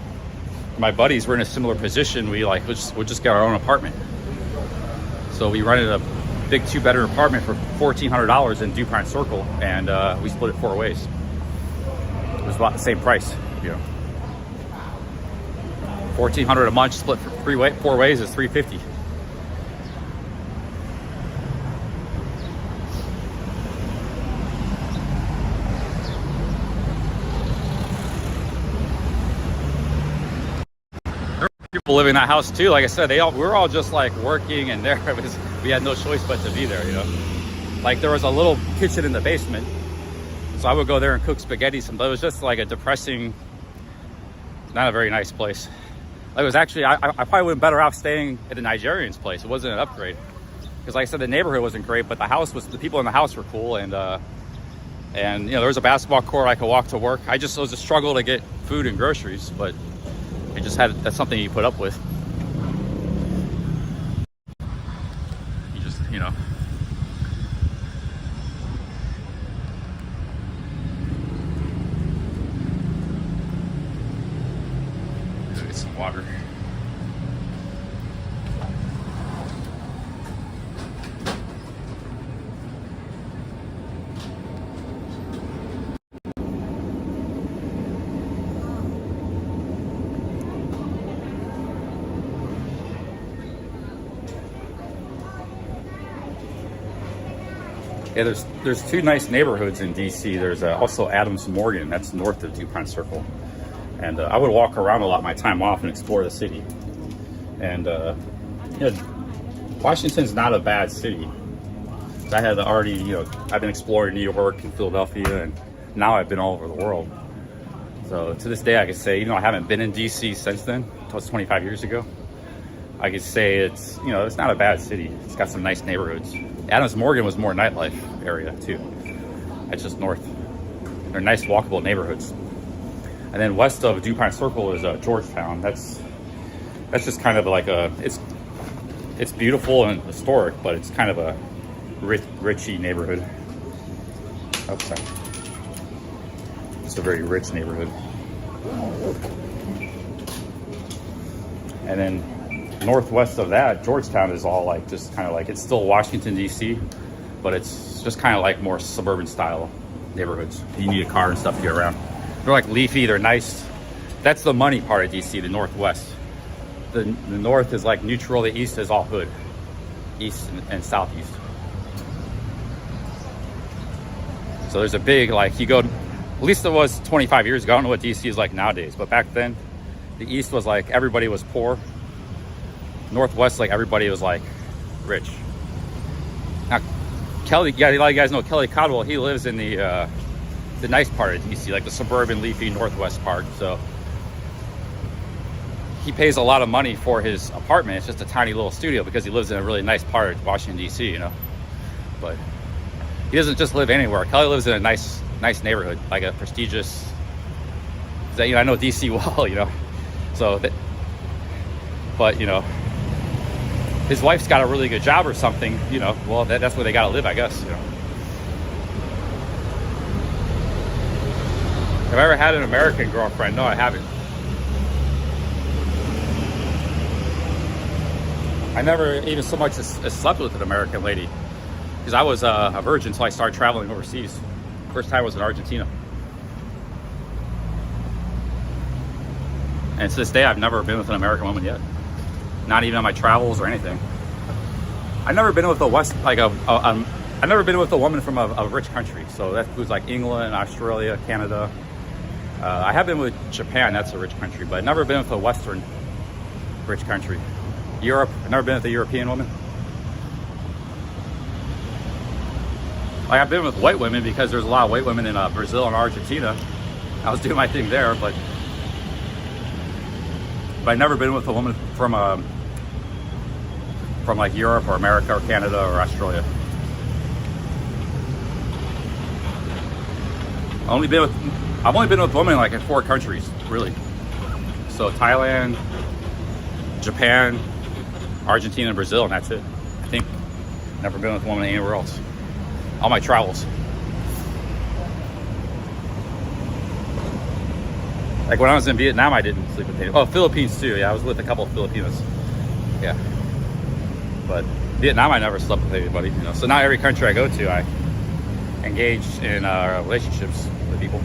my buddies were in a similar position. We'll just get our own apartment. So we rented a big 2-bedroom apartment for $1,400 in DuPont Circle, and we split it 4 ways. It was about the same price, $1,400 a month split for 4 ways is $350. people living in that house too. Like I said, we were all just like working, and there we had no choice but to be there, you know. Like there was a little kitchen in the basement, so I would go there and cook spaghetti. But it was just like a depressing, not a very nice place. It was actually, I probably would have been better off staying at the Nigerian's place. It wasn't an upgrade. Because like I said, the neighborhood wasn't great, but the people in the house were cool. And you know, there was a basketball court. I could walk to work. It was a struggle to get food and groceries, but that's something you put up with. You just, you know. Get some water. Yeah, there's two nice neighborhoods in DC. There's also Adams Morgan, that's north of DuPont Circle. And I would walk around a lot my time off and explore the city. And you know, Washington's not a bad city. I had already, you know, I've been exploring New York and Philadelphia, and now I've been all over the world. So to this day, I could say, you know, I haven't been in DC since then. It was 25 years ago. I could say it's, you know, it's not a bad city. It's got some nice neighborhoods. Adams Morgan was more nightlife area too. It's just north. They're nice walkable neighborhoods. And then west of DuPont Circle is Georgetown. That's just kind of like it's beautiful and historic, but it's kind of a richy neighborhood. Oh, sorry. It's a very rich neighborhood. And then northwest of that, Georgetown is all like just kind of like, it's still Washington DC, but it's just kind of like more suburban style neighborhoods. You need a car and stuff to get around. They're like leafy, they're nice. That's the money part of DC, the northwest. The north is like neutral, the east is all hood. East and southeast. So there's a big, like, you go, at least it was 25 years ago. I don't know what DC is like nowadays, but back then the east was like everybody was poor. Northwest, like everybody was like rich. Now Kelly, yeah, a lot of you guys know Kelly Codwell. He lives in the nice part of DC, like the suburban leafy northwest part. So he pays a lot of money for his apartment. It's just a tiny little studio because he lives in a really nice part of Washington DC, you know. But he doesn't just live anywhere. Kelly lives in a nice neighborhood, like a prestigious. You know, I know DC well, you know. So that, but you know, his wife's got a really good job or something, you know. Well, that's where they got to live, I guess, you know. Have I ever had an American girlfriend? No, I haven't. I never even so much as slept with an American lady, because I was a virgin until I started traveling overseas. First time was in Argentina. And to this day, I've never been with an American woman yet. Not even on my travels or anything. I've never been with I've never been with a woman from a rich country. So that includes like England, Australia, Canada. I have been with Japan, that's a rich country, but I've never been with a Western rich country. Europe, I've never been with a European woman. Like, I've been with white women because there's a lot of white women in Brazil and Argentina. I was doing my thing there, but I've never been with a woman from like Europe or America or Canada or Australia. I've only been with women like in 4 countries, really. So Thailand, Japan, Argentina, and Brazil, and that's it. I think never been with a woman anywhere else. All my travels. Like when I was in Vietnam, I didn't sleep with anyone. Oh, Philippines too. Yeah, I was with a couple of Filipinos. Yeah. But Vietnam, I never slept with anybody, you know. So now every country I go to, I engage in relationships with people.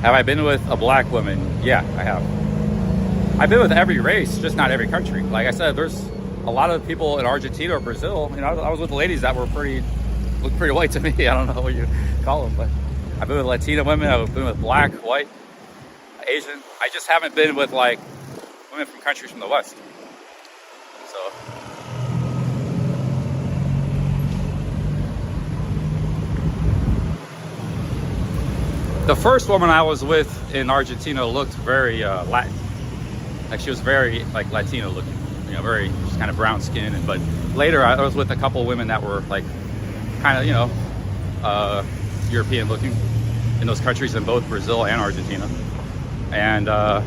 Have I been with a black woman? Yeah, I have. I've been with every race, just not every country. Like I said, there's a lot of people in Argentina or Brazil. You know, I was with ladies that were looked pretty white to me. I don't know what you call them, but I've been with Latina women. I've been with black, white. Asian. I just haven't been with like women from countries from the West. So. The first woman I was with in Argentina looked very Latin. Like she was very like Latino looking, you know, very just kind of brown skin. But later I was with a couple women that were like kind of, you know, European looking in those countries in both Brazil and Argentina. And I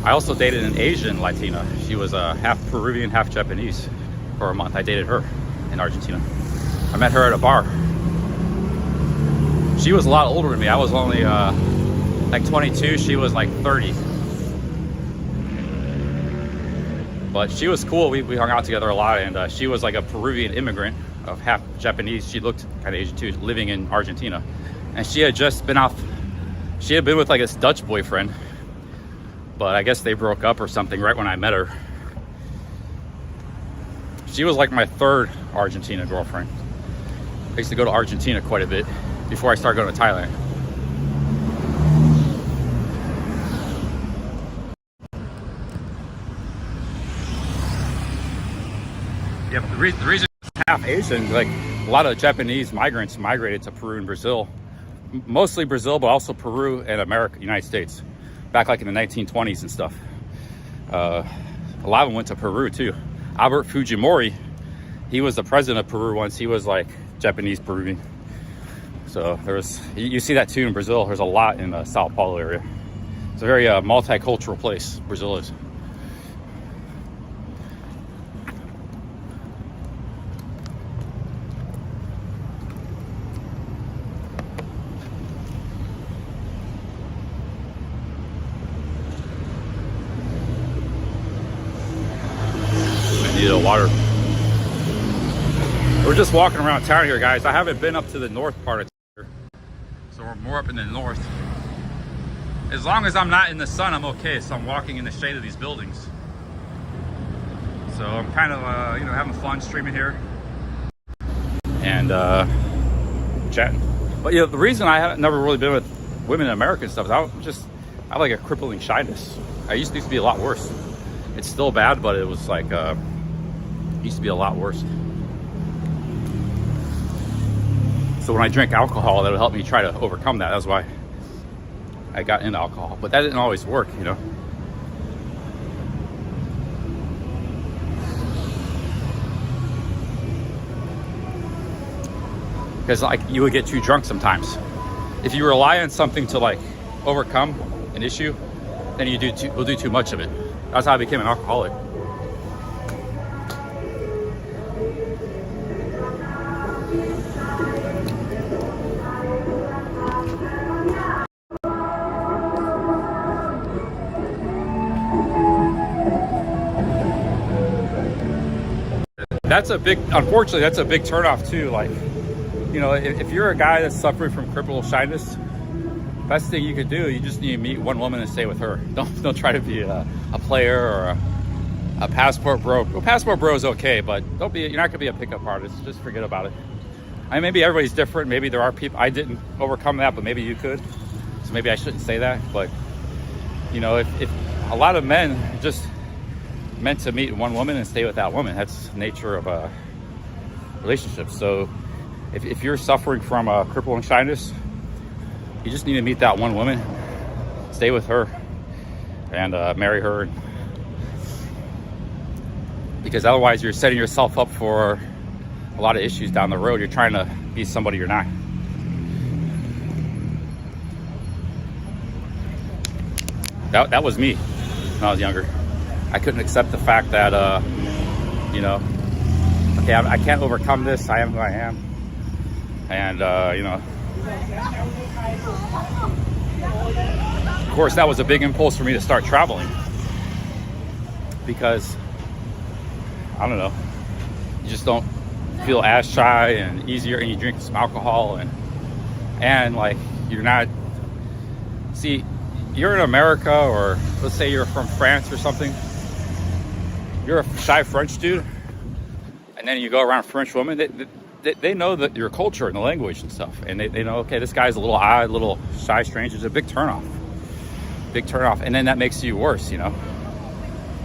also dated an Asian Latina. She was half Peruvian, half Japanese for a month. I dated her in Argentina. I met her at a bar. She was a lot older than me. I was only like 22. She was like 30. But she was cool. We hung out together a lot, and she was like a Peruvian immigrant of half Japanese. She looked kind of Asian too, living in Argentina. And she had just been off, she had been with like this Dutch boyfriend, but I guess they broke up or something right when I met her. She was like my third Argentina girlfriend. I used to go to Argentina quite a bit before I started going to Thailand. Yeah, but the reason it's half Asian, like a lot of Japanese migrants migrated to Peru and Brazil, mostly Brazil, but also Peru and America, United States, back like in the 1920s and stuff. A lot of them went to Peru too. Albert Fujimori, he was the president of Peru once. He was like Japanese Peruvian. So there's, you see that too in Brazil. There's a lot in the Sao Paulo area. It's a very multicultural place, Brazil is. I need a water. We're just walking around town here, guys. I haven't been up to the north part of here, so we're more up in the north. As long as I'm not in the sun, I'm okay. So I'm walking in the shade of these buildings. So I'm kind of, you know, having fun streaming here and chatting. But you know, the reason I haven't never really been with women in America and stuff is I have like a crippling shyness. I used to be a lot worse. It's still bad, but it was like used to be a lot worse. So when I drink alcohol, that'll help me try to overcome that. That's why I got into alcohol. But that didn't always work, you know. Because like you would get too drunk sometimes. If you rely on something to like overcome an issue, then you'll do too much of it. That's how I became an alcoholic. Unfortunately, that's a big turnoff too. Like, you know, if you're a guy that's suffering from crippling shyness, best thing you could do, you just need to meet one woman and stay with her. Don't try to be a player or a passport bro. Well, passport bro is okay, but you're not gonna be a pickup artist. Just forget about it. I mean, maybe everybody's different. Maybe there are people, I didn't overcome that, but maybe you could. So maybe I shouldn't say that. But you know, if a lot of men just meant to meet one woman and stay with that woman. That's the nature of a relationship. So if you're suffering from a crippling shyness, you just need to meet that one woman, stay with her, and marry her. Because otherwise you're setting yourself up for a lot of issues down the road. You're trying to be somebody you're not. That was me when I was younger. I couldn't accept the fact that, you know, okay, I can't overcome this. I am who I am. And, you know, of course, that was a big impulse for me to start traveling. Because, I don't know, you just don't feel as shy and easier, and you drink some alcohol and like, you're not, see, you're in America, or let's say you're from France or something. You're a shy French dude, and then you go around French women, they know that your culture and the language and stuff, and they know, okay, this guy's a little odd, a little shy, strange. It's a big turnoff. big turnoff, and then that makes you worse, you know.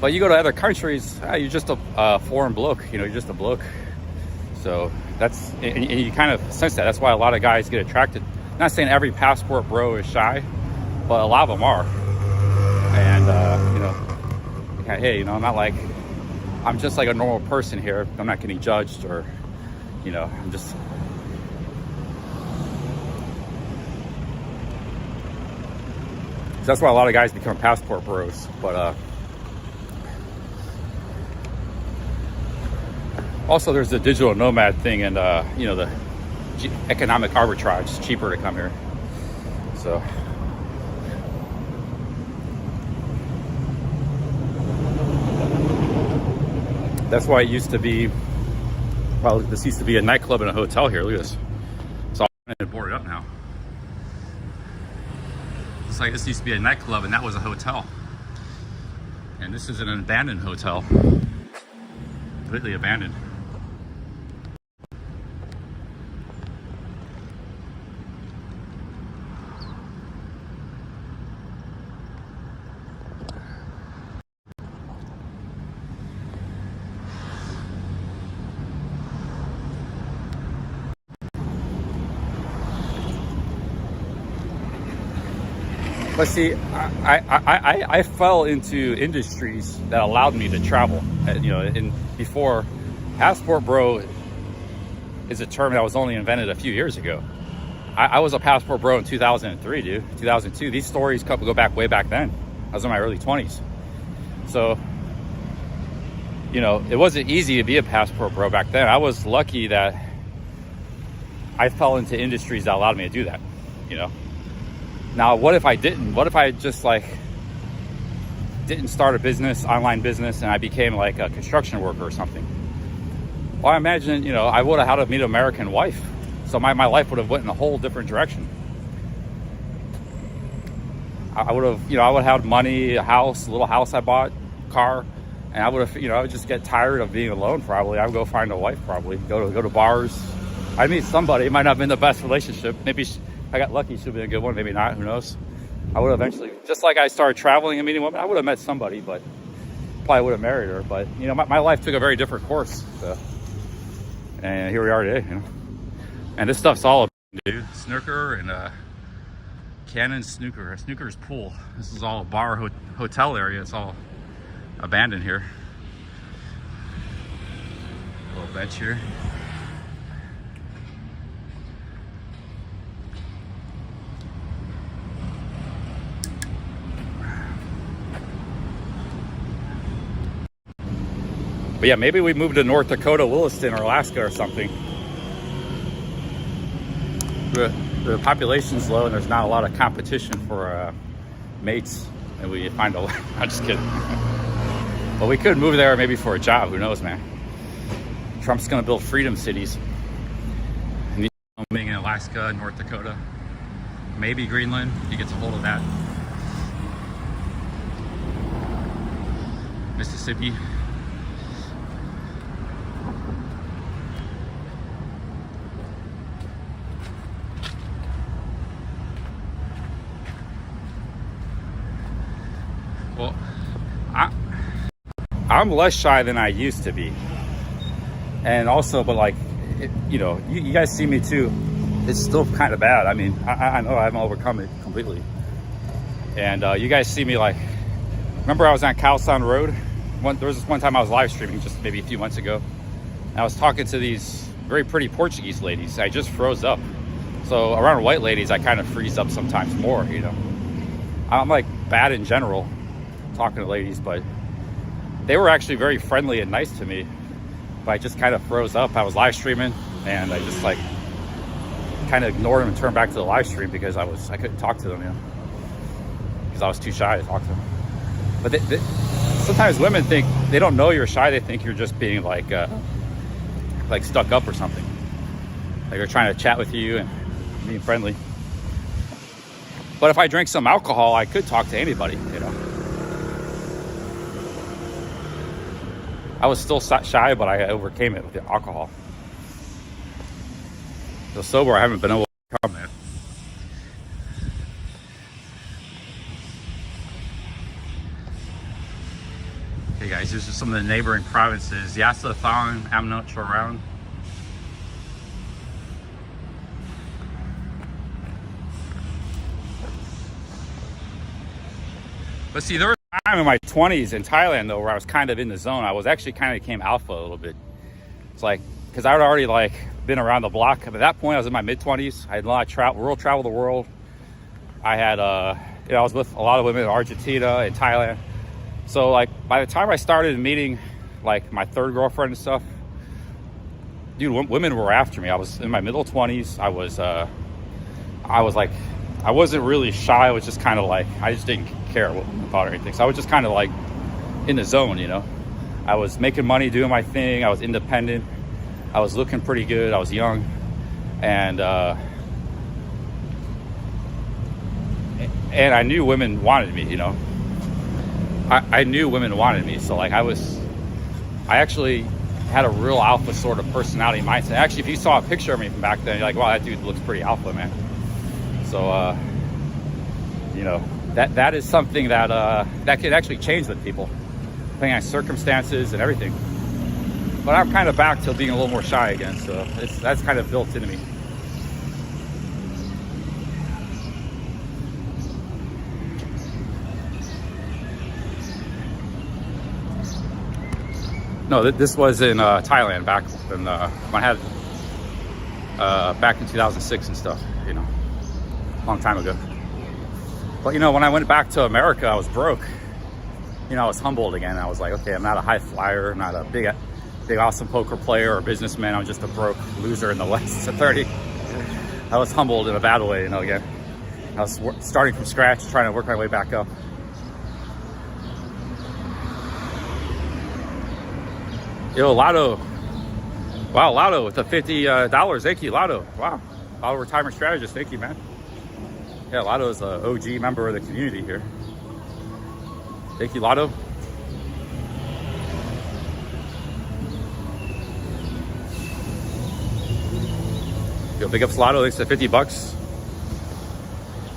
But you go to other countries, you're just a foreign bloke, you know, you're just a bloke. So that's, and you kind of sense that. That's why a lot of guys get attracted. Not saying every passport bro is shy, but a lot of them are. And, you know, hey, you know, I'm not like, I'm just like a normal person here. I'm not getting judged or, you know, I'm just. So that's why a lot of guys become passport bros. But also there's the digital nomad thing, and you know, the economic arbitrage. It's cheaper to come here. So that's why it used to be, well, this used to be a nightclub and a hotel here. Look at this. It's all boarded up now. It's like this used to be a nightclub and that was a hotel. And this is an abandoned hotel. Completely abandoned. But see, I fell into industries that allowed me to travel. You know, and before, passport bro is a term that was only invented a few years ago. I was a passport bro in 2003, dude, 2002. These stories go back way back then. I was in my early 20s. So, you know, it wasn't easy to be a passport bro back then. I was lucky that I fell into industries that allowed me to do that, you know. Now, what if I didn't? What if I just like didn't start a business, online business, and I became like a construction worker or something? Well, I imagine, you know, I would have had to meet an American wife. So my life would have went in a whole different direction. I would have, you know, I would have had money, a house, a little house I bought, car, and I would have, you know, I would just get tired of being alone probably. I would go find a wife probably, go to bars. I'd meet somebody. It might not have been the best relationship. Maybe I got lucky, she'll be a good one, maybe not, who knows. I would eventually, just like I started traveling and meeting women, I would have met somebody, but probably would have married her. But, you know, my life took a very different course. So. And here we are today, you know. And this stuff's all, dude, snooker and Cannon snooker, snooker's pool. This is all a bar hotel area. It's all abandoned here. A little bench here. But yeah, maybe we moved to North Dakota, Williston, or Alaska or something. The population's low and there's not a lot of competition for mates. And we find a lot. I'm just kidding. But we could move there maybe for a job. Who knows, man? Trump's gonna build freedom cities. Being in Alaska, North Dakota, maybe Greenland. If he gets a hold of that. Mississippi. Well, I'm less shy than I used to be. And also, but like, you know, you guys see me too. It's still kind of bad. I mean, I know I haven't overcome it completely. And you guys see me like, remember I was on Calsound Road? There was this one time I was live streaming just maybe a few months ago. And I was talking to these very pretty Portuguese ladies. I just froze up. So around white ladies, I kind of freeze up sometimes more, you know. I'm like bad in general talking to ladies, but they were actually very friendly and nice to me. But I just kind of froze up. I was live streaming and I just like kind of ignored them and turned back to the live stream because I couldn't talk to them, you know, because I was too shy to talk to them. But sometimes women think, they don't know you're shy. They think you're just being like stuck up or something. Like they're trying to chat with you and being friendly. But if I drink some alcohol, I could talk to anybody, you know. I was still shy, but I overcame it with the alcohol. So sober, I haven't been able to overcome it. These are just some of the neighboring provinces. Yasa, Thong, Amnot, Choraun. But see, there was a time in my 20s in Thailand, though, where I was kind of in the zone. I was actually kind of became alpha a little bit. It's like, because I had already like been around the block. At that point, I was in my mid-20s. I had a lot of travel the world. I had, I was with a lot of women in Argentina and Thailand. So like, by the time I started meeting like my third girlfriend and stuff, dude, women were after me. I was in my middle 20s. I was like, I wasn't really shy. I was just kind of like, I just didn't care what women thought or anything. So I was just kind of like in the zone, you know. I was making money, doing my thing. I was independent. I was looking pretty good. I was young, and I knew women wanted me, you know. I knew women wanted me, so like I actually had a real alpha sort of personality mindset. Actually, if you saw a picture of me from back then, you're like, wow, that dude looks pretty alpha, man. So, you know, that is something that that can actually change with people, depending on circumstances and everything. But I'm kind of back to being a little more shy again, so that's kind of built into me. No, this was in Thailand back when I had back in 2006 and stuff, you know, a long time ago. But you know, when I went back to America, I was broke. You know, I was humbled again. I was like, okay, I'm not a high flyer, I'm not a big awesome poker player or businessman. I'm just a broke loser in the West at 30. I was humbled in a bad way, you know. Again, I was starting from scratch, trying to work my way back up. Yo, Lotto. Wow, Lotto with the $50. Thank you, Lotto. Wow. Lotto retirement strategist. Thank you, man. Yeah, Lotto is an OG member of the community here. Thank you, Lotto. Yo, big ups, Lotto. Thanks for $50.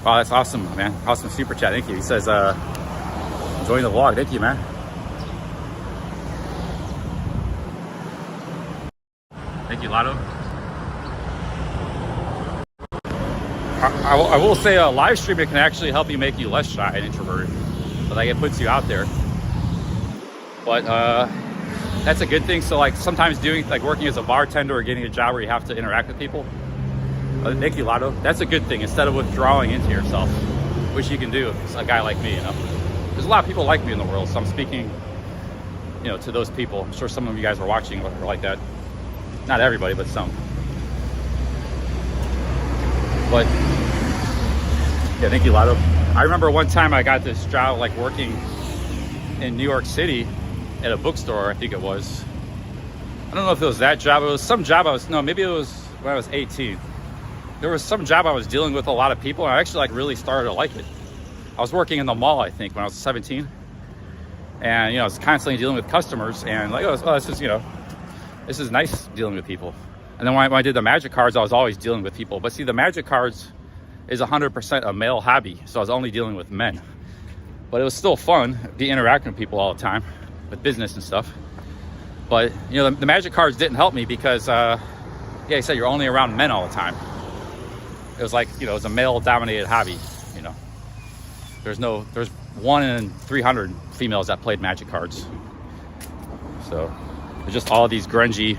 Wow, that's awesome, man. Awesome super chat. Thank you. He says, enjoying the vlog. Thank you, man. Thank you, Lotto. I will say live streaming can actually help you make you less shy and introverted. But like it puts you out there. But that's a good thing. So like sometimes doing like working as a bartender or getting a job where you have to interact with people. Thank you, Lotto. That's a good thing instead of withdrawing into yourself, which you can do if it's a guy like me, you know. There's a lot of people like me in the world, so I'm speaking, you know, to those people. I'm sure some of you guys are watching are like that. Not everybody, but some. But yeah, thank you, Lotto. I remember one time I got this job like working in New York City at a bookstore, I think it was. I don't know if it was that job. It was some job maybe it was when I was 18. There was some job I was dealing with a lot of people, and I actually like really started to like it. I was working in the mall, I think, when I was 17. And, you know, I was constantly dealing with customers and like, oh, this is, you know, this is nice dealing with people. And then when I did the magic cards, I was always dealing with people. But see, the magic cards is 100% a male hobby. So I was only dealing with men. But it was still fun, be interacting with people all the time, with business and stuff. But, you know, the magic cards didn't help me because, yeah, I said you're only around men all the time. It was like, you know, it was a male-dominated hobby, you know. There's 1 in 300 females that played magic cards. So there's just all these grungy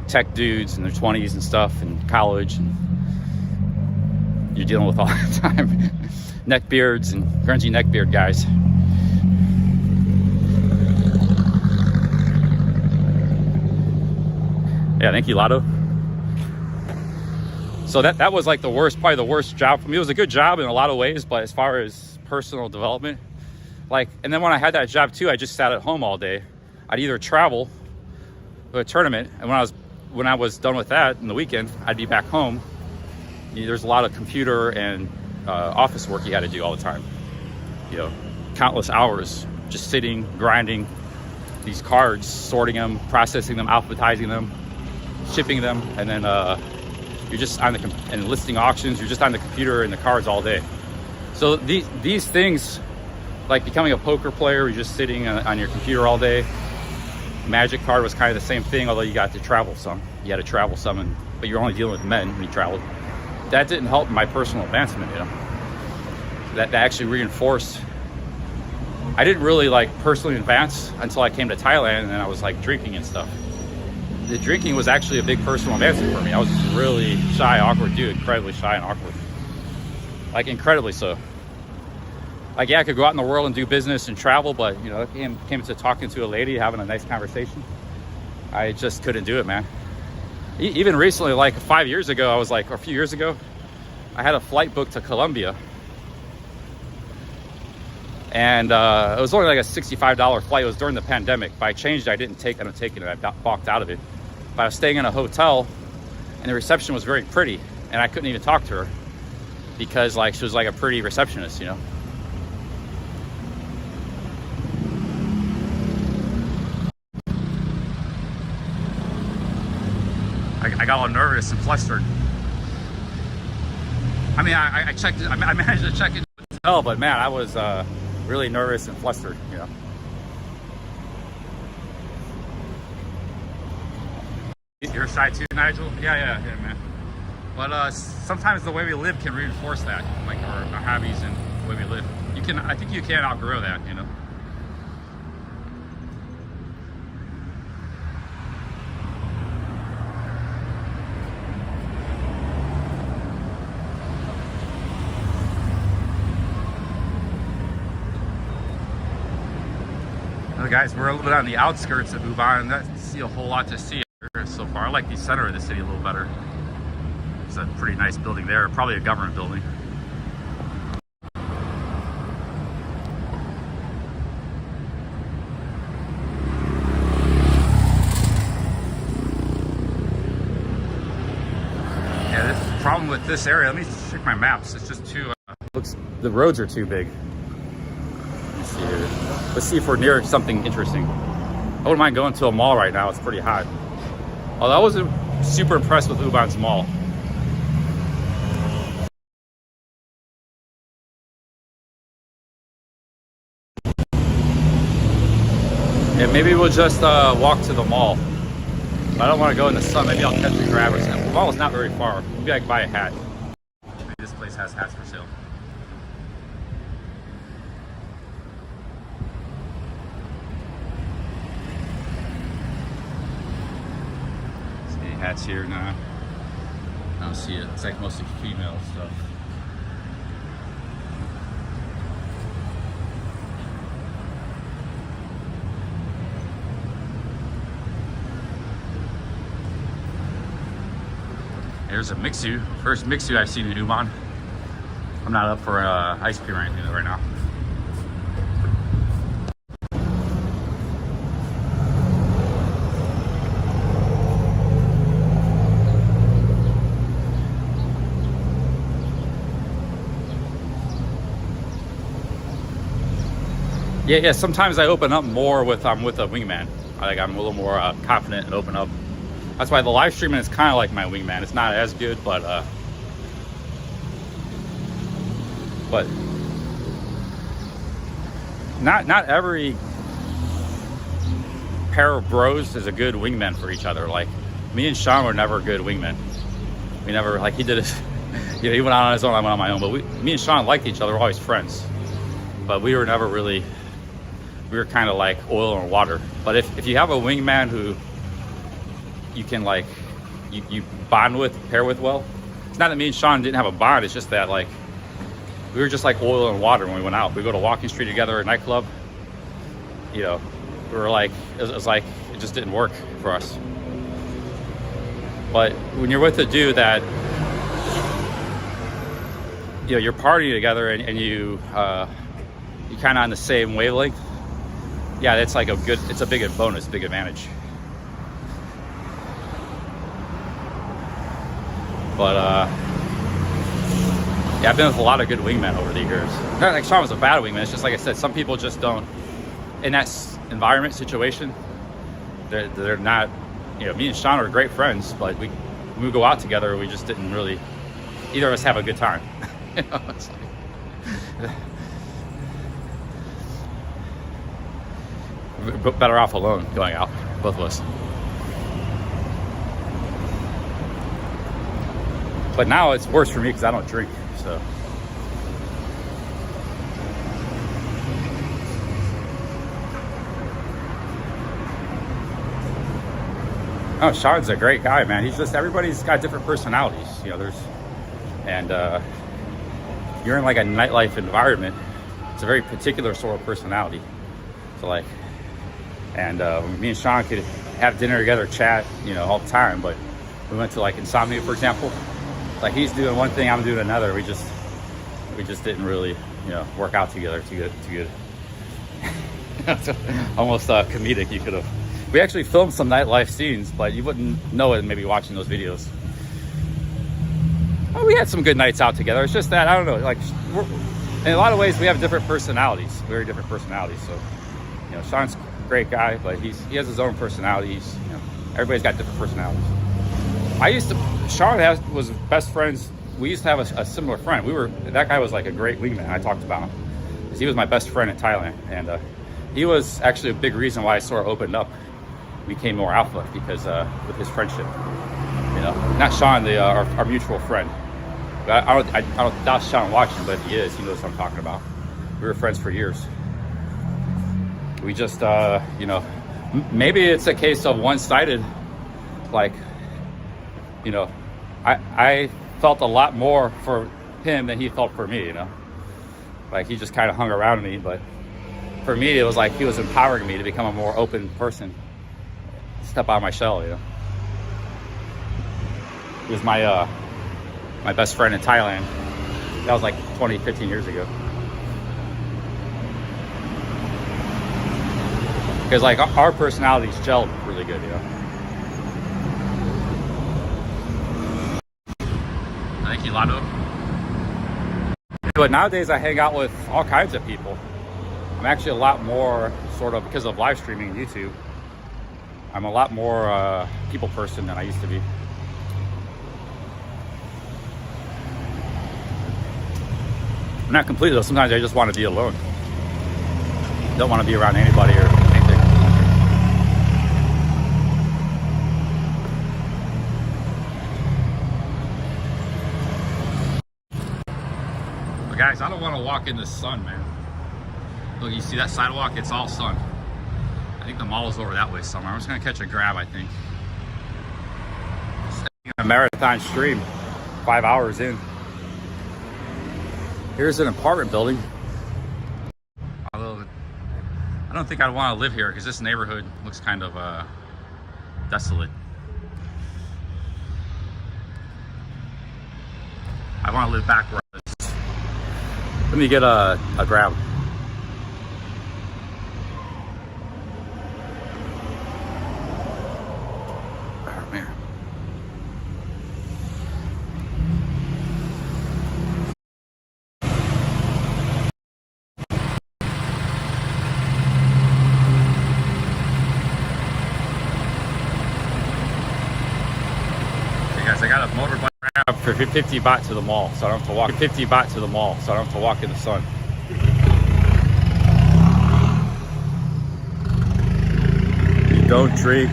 tech dudes in their 20s and stuff in college, and you're dealing with all the time. Neckbeards and grungy neckbeard guys. Yeah, thank you, Lotto. So that was like probably the worst job for me. It was a good job in a lot of ways, but as far as personal development, like, and then when I had that job too, I just sat at home all day. I'd either travel to a tournament, and when I was done with that in the weekend, I'd be back home. There's a lot of computer and office work you had to do all the time. You know, countless hours just sitting, grinding these cards, sorting them, processing them, alphabetizing them, shipping them, and then you're just on and listing auctions. You're just on the computer and the cards all day. So these things like becoming a poker player, you're just sitting on your computer all day. Magic card was kind of the same thing, although you got to travel some. You had to travel some, but you're only dealing with men when you traveled. That didn't help my personal advancement, you know. That actually reinforced. I didn't really like personally advance until I came to Thailand, and then I was like drinking and stuff. The drinking was actually a big personal advancement for me. I was just really shy, awkward dude, incredibly shy and awkward. Like incredibly so. Like, yeah, I could go out in the world and do business and travel, but you know, it came to talking to a lady, having a nice conversation. I just couldn't do it, man. Even recently, like 5 years ago, I was like, or a few years ago, I had a flight booked to Colombia. And it was only like a $65 flight. It was during the pandemic. But I changed it. I didn't take it. I balked out of it. But I was staying in a hotel, and the reception was very pretty. And I couldn't even talk to her because like she was like a pretty receptionist, you know. I got all nervous and flustered. I mean, I checked it. I managed to check it in the hotel, but man, I was really nervous and flustered, you know. You're shy too, Nigel? Yeah, man. But sometimes the way we live can reinforce that, like our hobbies and the way we live. I think you can outgrow that, you know. Guys, we're a little bit on the outskirts of Uban. Not see a whole lot to see here so far. I like the center of the city a little better. It's a pretty nice building there, probably a government building. Yeah, this is the problem with this area. Let me check my maps. It's just too. The roads are too big. Let's see here. Let's see if we're near something interesting. I wouldn't mind going to a mall right now. It's pretty hot. Although I wasn't super impressed with Uban's mall. Yeah, maybe we'll just walk to the mall. I don't want to go in the sun. Maybe I'll catch a grab or something. The mall is not very far. Maybe I can buy a hat. Maybe this place has hats for sale. Hats here now. I don't see it. It's like mostly female stuff. There's a mixu. First mixu I've seen in Uban. I'm not up for ice cream or anything right now. Yeah. Sometimes I open up more with I'm with a wingman. I'm a little more confident and open up. That's why the live streaming is kind of like my wingman. It's not as good, but not every pair of bros is a good wingman for each other. Like me and Sean were never good wingmen. We never, like, he did it. You know, he went out on his own, I went on my own. But me and Sean liked each other. We're always friends. But we were never really. We were kind of like oil and water. But if you have a wingman who you can like you bond with, pair with well, it's not that me and Sean didn't have a bond. It's just that like we were just like oil and water when we went out. We go to Walking Street together at a nightclub. You know, we were like it was like it just didn't work for us. But when you're with a dude that you know you're partying together and you kind of on the same wavelength. Yeah, it's like it's a big bonus, big advantage. But yeah, I've been with a lot of good wingmen over the years. Not like Sean was a bad wingman. It's just like I said, some people just don't in that environment situation. They're not. You know, me and Sean are great friends, but when we go out together, we just didn't really. Either of us have a good time. You know, it's like, better off alone going out, both of us. But now it's worse for me because I don't drink, so. Oh, Sean's a great guy, man. He's just, everybody's got different personalities, you know, you're in like a nightlife environment. It's a very particular sort of personality. So like, and me and Sean could have dinner together, chat, you know, all the time, but we went to like Insomnia, for example. Like he's doing one thing, I'm doing another. We just didn't really, you know, work out together too good. Almost comedic. You could have. We actually filmed some nightlife scenes, but you wouldn't know it maybe watching those videos. Well, we had some good nights out together. It's just that, I don't know, like, in a lot of ways, we have different personalities, very different personalities. So, you know, Sean's a great guy, but he has his own personalities. You know, everybody's got different personalities. Sean was best friends. We used to have a similar friend. That guy was like a great wingman. I talked about him. He was my best friend in Thailand. And he was actually a big reason why I sort of opened up, became more alpha, because with his friendship. You know, not Sean, our mutual friend. But I don't doubt Sean watching, but if he is, he knows what I'm talking about. We were friends for years. We just, you know, maybe it's a case of one-sided. Like, you know, I felt a lot more for him than he felt for me, you know. Like, he just kind of hung around me, but for me, it was like he was empowering me to become a more open person. Step out of my shell, you know. He was my best friend in Thailand. That was like 20, 15 years ago. Because like our personalities gelled really good, you know. Thank you, Lado. But nowadays I hang out with all kinds of people. I'm actually a lot more, sort of, because of live streaming and YouTube, I'm a lot more people person than I used to be. I'm not completely though. Sometimes I just want to be alone. Don't want to be around anybody or anything. But guys, I don't want to walk in the sun, man. Look, you see that sidewalk? It's all sun. I think the mall is over that way somewhere. I'm just gonna catch a grab, I think. A marathon stream, 5 hours in. Here's an apartment building. Although I don't think I'd want to live here because this neighborhood looks kind of desolate. I want to live back where I was. Let me get a grab. I got a motorbike grab for 50 baht to the mall, so I don't have to walk. 50 baht to the mall, so I don't have to walk in the sun. You don't drink.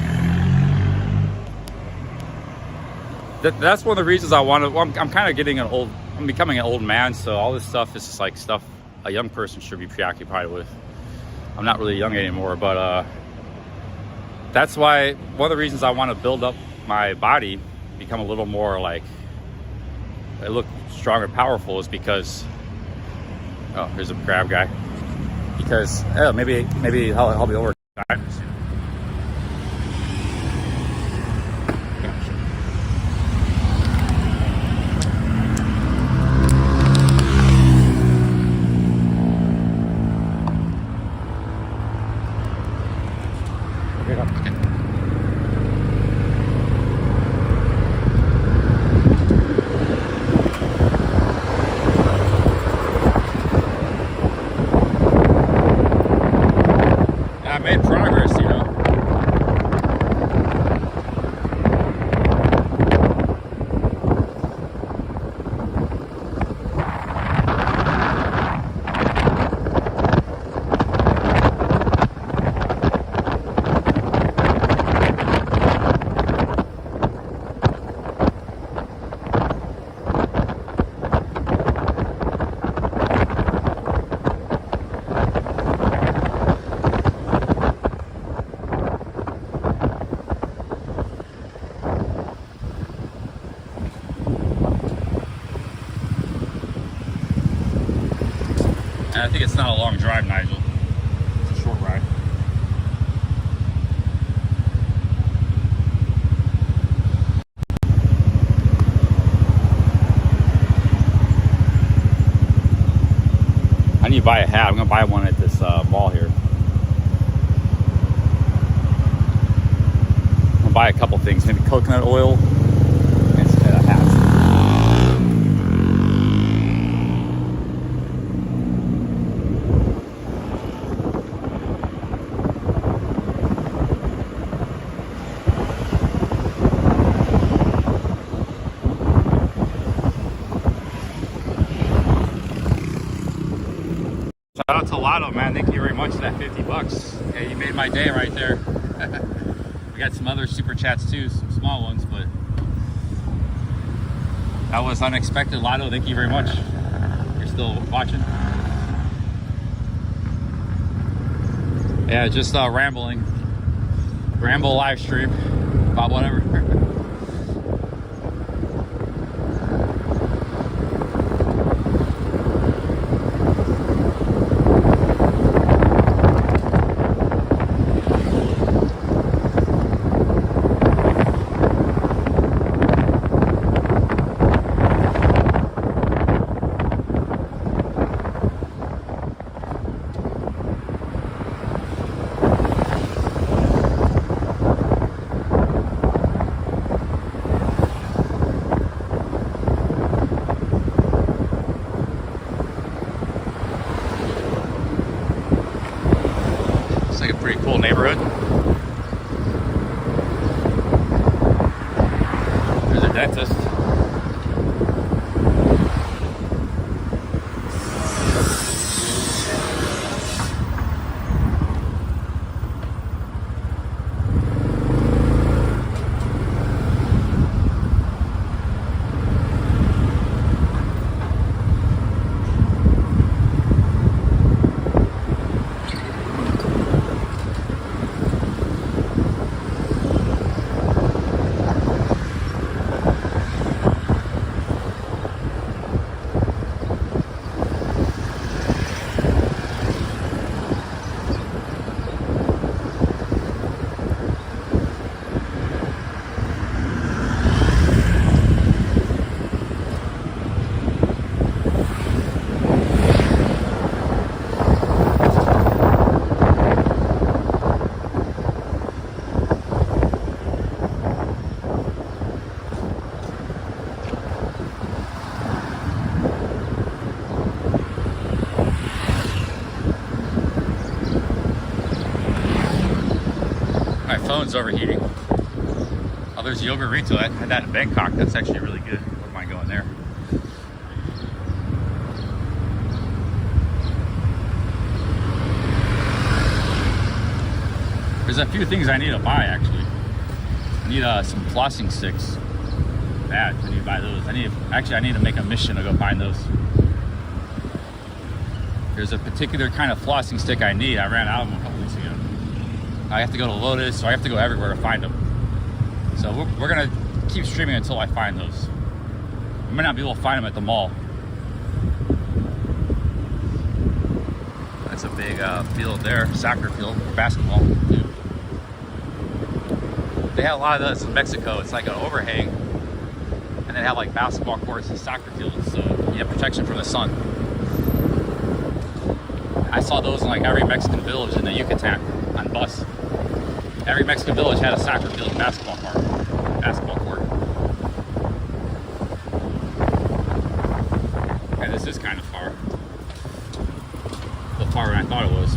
That's one of the reasons I want to. Well, I'm kind of getting I'm becoming an old man, so all this stuff is just like stuff a young person should be preoccupied with. I'm not really young anymore, but that's why one of the reasons I want to build up my body, become a little more like, I look strong and powerful, is because, oh, here's a crab guy. Because maybe I'll be over time. I made progress. I think it's not a long drive, Nigel. It's a short ride. I need to buy a hat. I'm gonna buy one at this mall here. I'm gonna buy a couple things, maybe coconut oil and a hat. Shout out to Lotto, man. Thank you very much for that 50 bucks. Yeah, you made my day right there. We got some other super chats too, some small ones, but that was unexpected. Lotto, thank you very much. You're still watching? Yeah, just rambling. Ramble live stream about whatever. Pretty cool neighborhood. There's a dentist. My phone's overheating. Oh, there's Yogurito. I had that in Bangkok. That's actually really good. Wouldn't mind going there. There's a few things I need to buy actually. I need some flossing sticks. Bad. I need to buy those. I need to make a mission to go find those. There's a particular kind of flossing stick I need. I ran out of them a couple weeks ago. I have to go to Lotus, so I have to go everywhere to find them. So we're gonna keep streaming until I find those. I might not be able to find them at the mall. That's a big field there, soccer field, basketball too. They have a lot of those in Mexico. It's like an overhang, and they have like basketball courts and soccer fields, so you have protection from the sun. I saw those in like every Mexican village in the Yucatan on bus. Every Mexican village had a soccer field and basketball court. And this is kind of far. A little farther than I thought it was.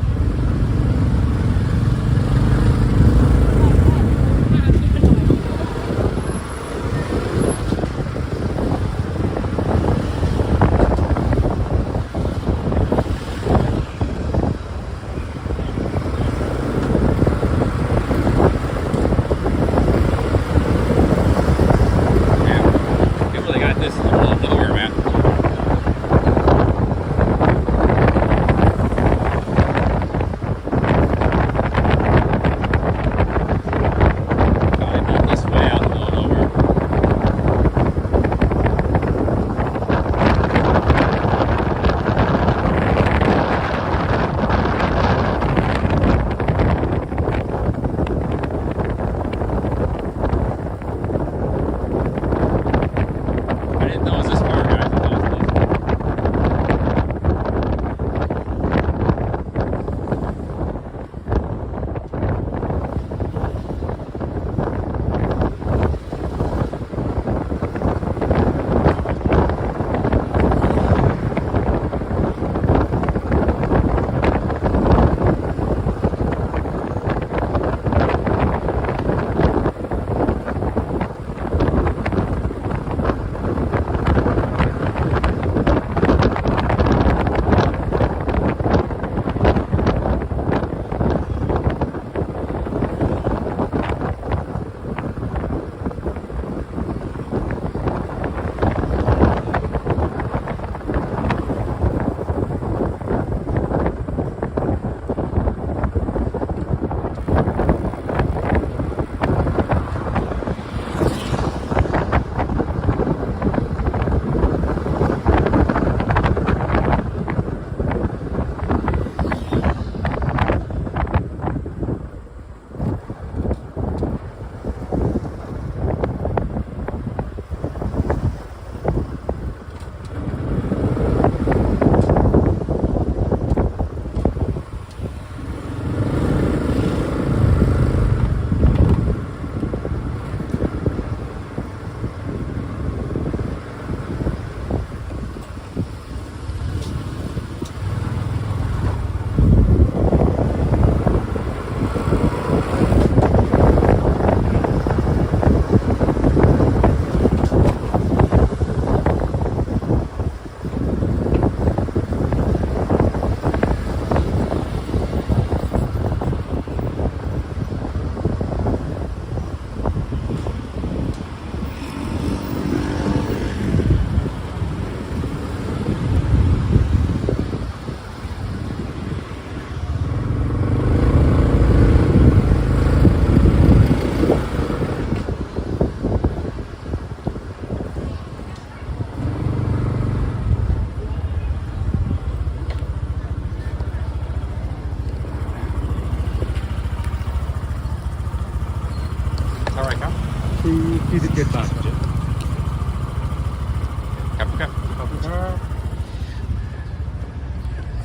get that.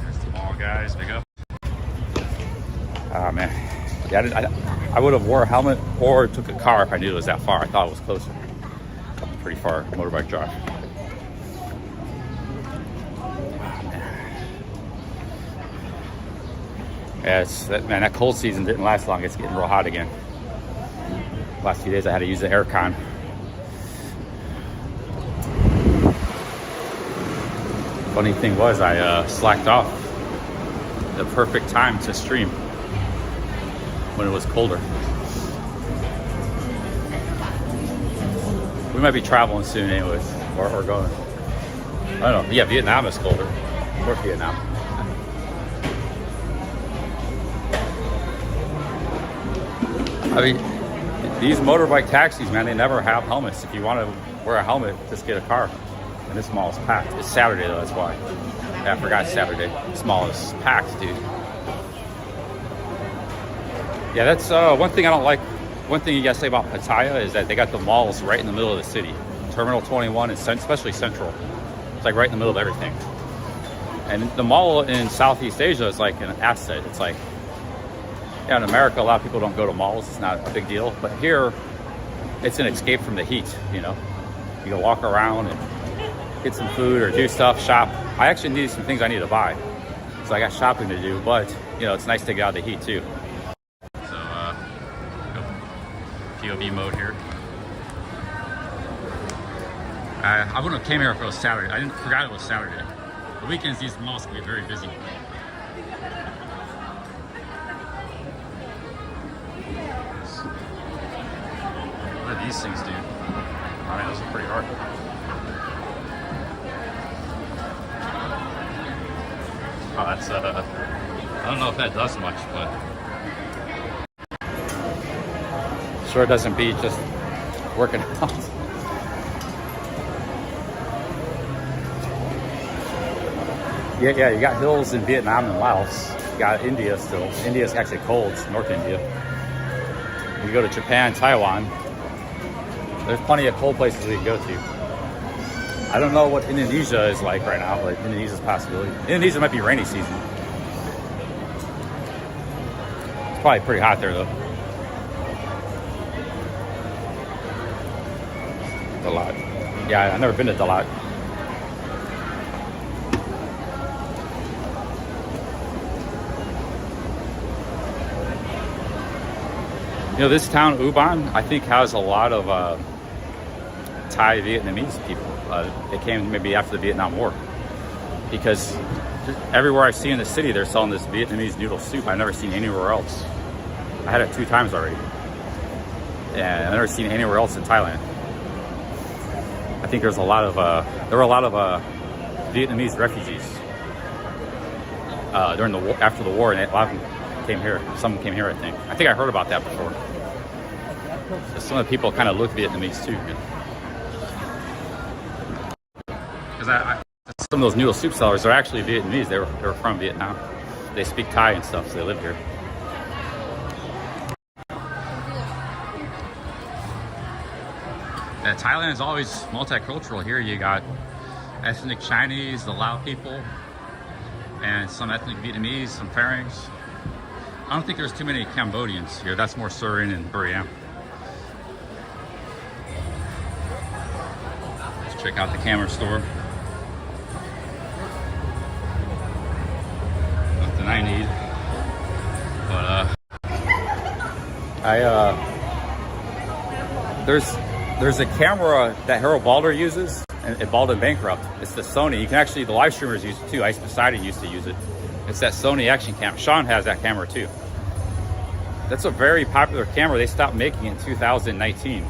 There's the mall guys, big up. Oh man, yeah, I would have wore a helmet or took a car if I knew it was that far. I thought it was closer. Pretty far motorbike drive. Yeah, man, that cold season didn't last long. It's getting real hot again. Last few days I had to use the aircon. Funny thing was I slacked off the perfect time to stream when it was colder. We might be traveling soon anyways, or going. I don't know. Yeah, Vietnam is colder. North Vietnam. I mean, these motorbike taxis, man, they never have helmets. If you want to wear a helmet, just get a car. And this mall is packed. It's Saturday though, that's why. Yeah, I forgot Saturday. This mall is packed, dude. Yeah, that's one thing I don't like. One thing you gotta say about Pattaya is that they got the malls right in the middle of the city. Terminal 21 and especially Central. It's like right in the middle of everything. And the mall in Southeast Asia is like an asset. It's like, yeah, in America, a lot of people don't go to malls. It's not a big deal. But here, it's an escape from the heat, you know? You can walk around and get some food or do stuff, shop. I actually need some things I need to buy. So I got shopping to do, but, you know, it's nice to get out of the heat too. So, POV mode here. I wouldn't have came here if it was Saturday. I forgot it was Saturday. The weekends, these malls can be very busy. What do these things do? I mean, those are pretty hard. Oh, that's, I don't know if that does much, but sure it doesn't beat just working out. Yeah, you got hills in Vietnam and Laos. You got India still. India's actually cold, it's North India. You go to Japan, Taiwan, there's plenty of cold places we can go to. I don't know what Indonesia is like right now, but Indonesia's a possibility. Indonesia might be rainy season. It's probably pretty hot there though. Dalat. Yeah, I've never been to Dalat. You know, this town, Uban, I think has a lot of Thai Vietnamese people. They came maybe after the Vietnam War. Because everywhere I see in the city, they're selling this Vietnamese noodle soup. I've never seen anywhere else. I had it 2 times already. And I've never seen it anywhere else in Thailand. I think there's a lot of, there were a lot of Vietnamese refugees during the war, after the war, and a lot of them came here. Some came here, I think. I think I heard about that before. So some of the people kind of look Vietnamese too. Because some of those noodle soup sellers are actually Vietnamese. They were from Vietnam. They speak Thai and stuff, so they live here. Thailand is always multicultural. Here you got ethnic Chinese, the Lao people, and some ethnic Vietnamese, some Pharangs. I don't think there's too many Cambodians here. That's more Surin and Buriram. Let's check out the camera store. Nothing I need. But there's a camera that Harold Balder uses, and Balder bankrupt. It's the Sony. You can actually, the live streamers use it too. Ice Poseidon used to use it. It's that Sony action cam. Sean has that camera too. That's a very popular camera. They stopped making it in 2019.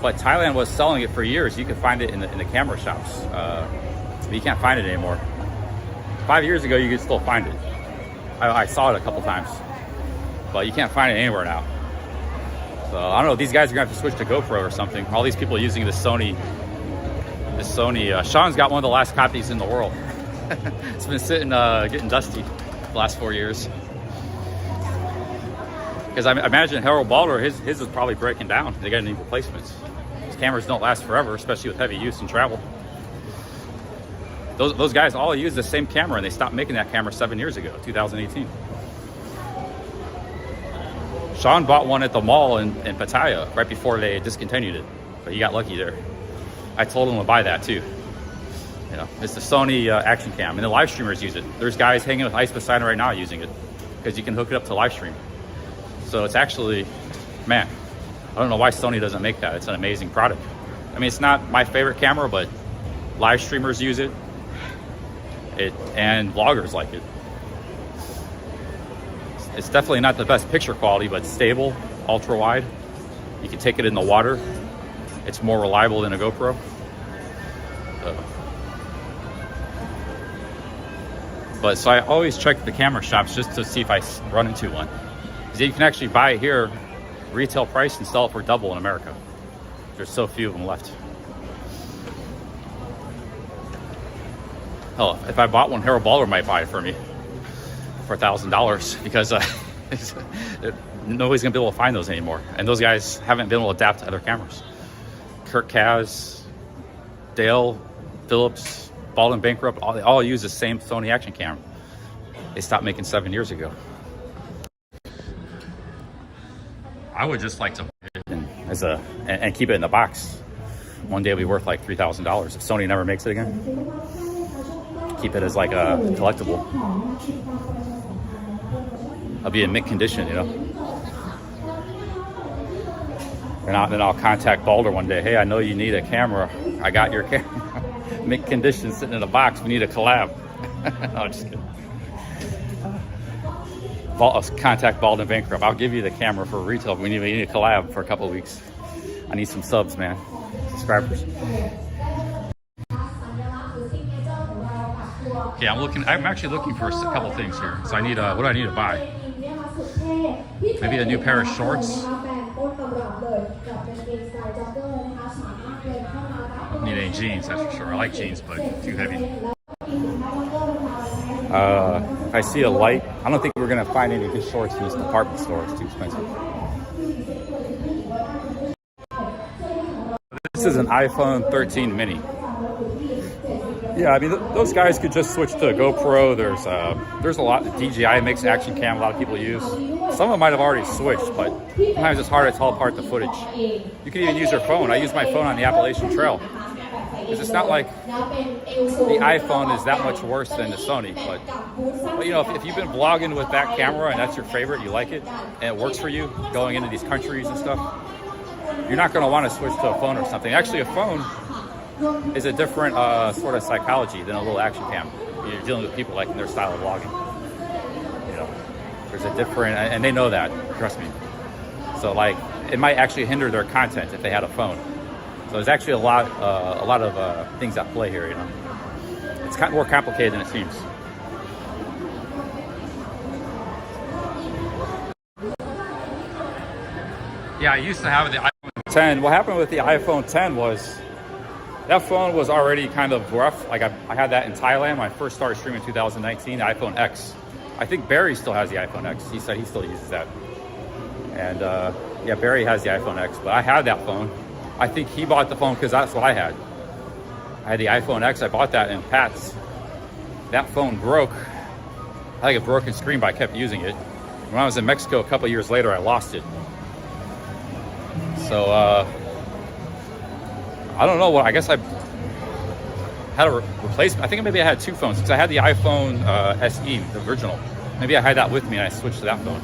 But Thailand was selling it for years. You could find it in the camera shops. But you can't find it anymore. 5 years ago, you could still find it. I saw it a couple times. But you can't find it anywhere now. So I don't know, these guys are gonna have to switch to GoPro or something. All these people are using the Sony. Sean's got one of the last copies in the world. It's been sitting, getting dusty the last 4 years. Because I imagine Harold Balder, his is probably breaking down. They gotta need replacements. cameras don't last forever, especially with heavy use and travel. Those guys all use the same camera, and they stopped making that camera 7 years ago, 2018. Sean bought one at the mall in Pattaya right before they discontinued it, but he got lucky there. I told him to buy that too. You know, it's the Sony action cam, and the live streamers use it. There's guys hanging with Ice Poseidon right now using it because you can hook it up to Livestream. So it's actually, man, I don't know why Sony doesn't make that. It's an amazing product. I mean, it's not my favorite camera, but live streamers use it. And vloggers like it. It's definitely not the best picture quality, but stable, ultra wide. You can take it in the water. It's more reliable than a GoPro. But so I always check the camera shops just to see if I run into one. Because you can actually buy it here, retail price, and sell it for double in America. There's so few of them left. Oh, if I bought one, Harold Baller might buy it for me for $1,000 because nobody's gonna be able to find those anymore. And those guys haven't been able to adapt to other cameras. Kurt Kaz, Dale, Phillips, Baldwin Bankrupt, they all use the same Sony action camera. They stopped making 7 years ago. I would just like to buy it and keep it in the box. One day it'll be worth like $3,000 if Sony never makes it again. Keep it as like a collectible. I'll be in mint condition, you know. And then I'll contact Balder one day. Hey, I know you need a camera. I got your camera. Mint condition sitting in a box. We need a collab. No, I'm just kidding. I'll contact Baldwin Bankrupt. I'll give you the camera for retail. We need a collab for a couple of weeks. I need some subs, man. Subscribers. Yeah, I'm actually looking for a couple things here. So I need, what do I need to buy? Maybe a new pair of shorts. Don't need any jeans, that's for sure. I like jeans, but too heavy. If I see a light, I don't think we're gonna find any good shorts in this department store. It's too expensive. This is an iPhone 13 mini. Yeah, I mean, those guys could just switch to a GoPro. There's a lot. DJI makes action cam. A lot of people use. Some of them might have already switched, but sometimes it's hard to tell apart the footage. You can even use your phone. I use my phone on the Appalachian Trail because it's not like the iPhone is that much worse than the Sony. But you know, if you've been vlogging with that camera and that's your favorite, you like it, and it works for you going into these countries and stuff, you're not going to want to switch to a phone or something. Actually, a phone is a different sort of psychology than a little action cam. You're dealing with people like in their style of vlogging. You know, there's a different, and they know that, trust me. So like, it might actually hinder their content if they had a phone. So there's actually a lot of things at play here. You know, it's kind of more complicated than it seems. Yeah, I used to have the iPhone 10. What happened with the iPhone 10 was that phone was already kind of rough. Like I had that in Thailand when I first started streaming in 2019, the iPhone X. I think Barry still has the iPhone X. He said he still uses that. And yeah, Barry has the iPhone X, but I had that phone. I think he bought the phone because that's what I had. I had the iPhone X. I bought that in Pat's. That phone broke. I think a broken screen, but I kept using it. When I was in Mexico a couple years later, I lost it. So I don't know what, I guess I had a replacement. I think maybe I had two phones because I had the iPhone SE, the original. Maybe I had that with me and I switched to that phone.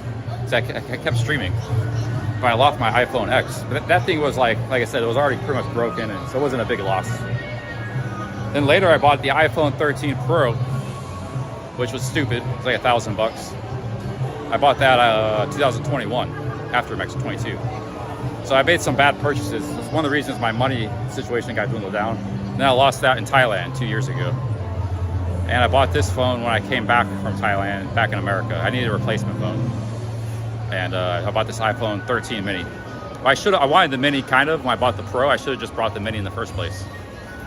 So I kept streaming. But I lost my iPhone X. But that thing was like I said, it was already pretty much broken, and so it wasn't a big loss. Then later I bought the iPhone 13 Pro, which was stupid. It was like $1,000. I bought that 2021 after X22. So I made some bad purchases. It's one of the reasons my money situation got dwindled down. Then I lost that in Thailand 2 years ago. And I bought this phone when I came back from Thailand, back in America. I needed a replacement phone. And I bought this iPhone 13 mini. I wanted the mini kind of when I bought the Pro. I should have just brought the mini in the first place.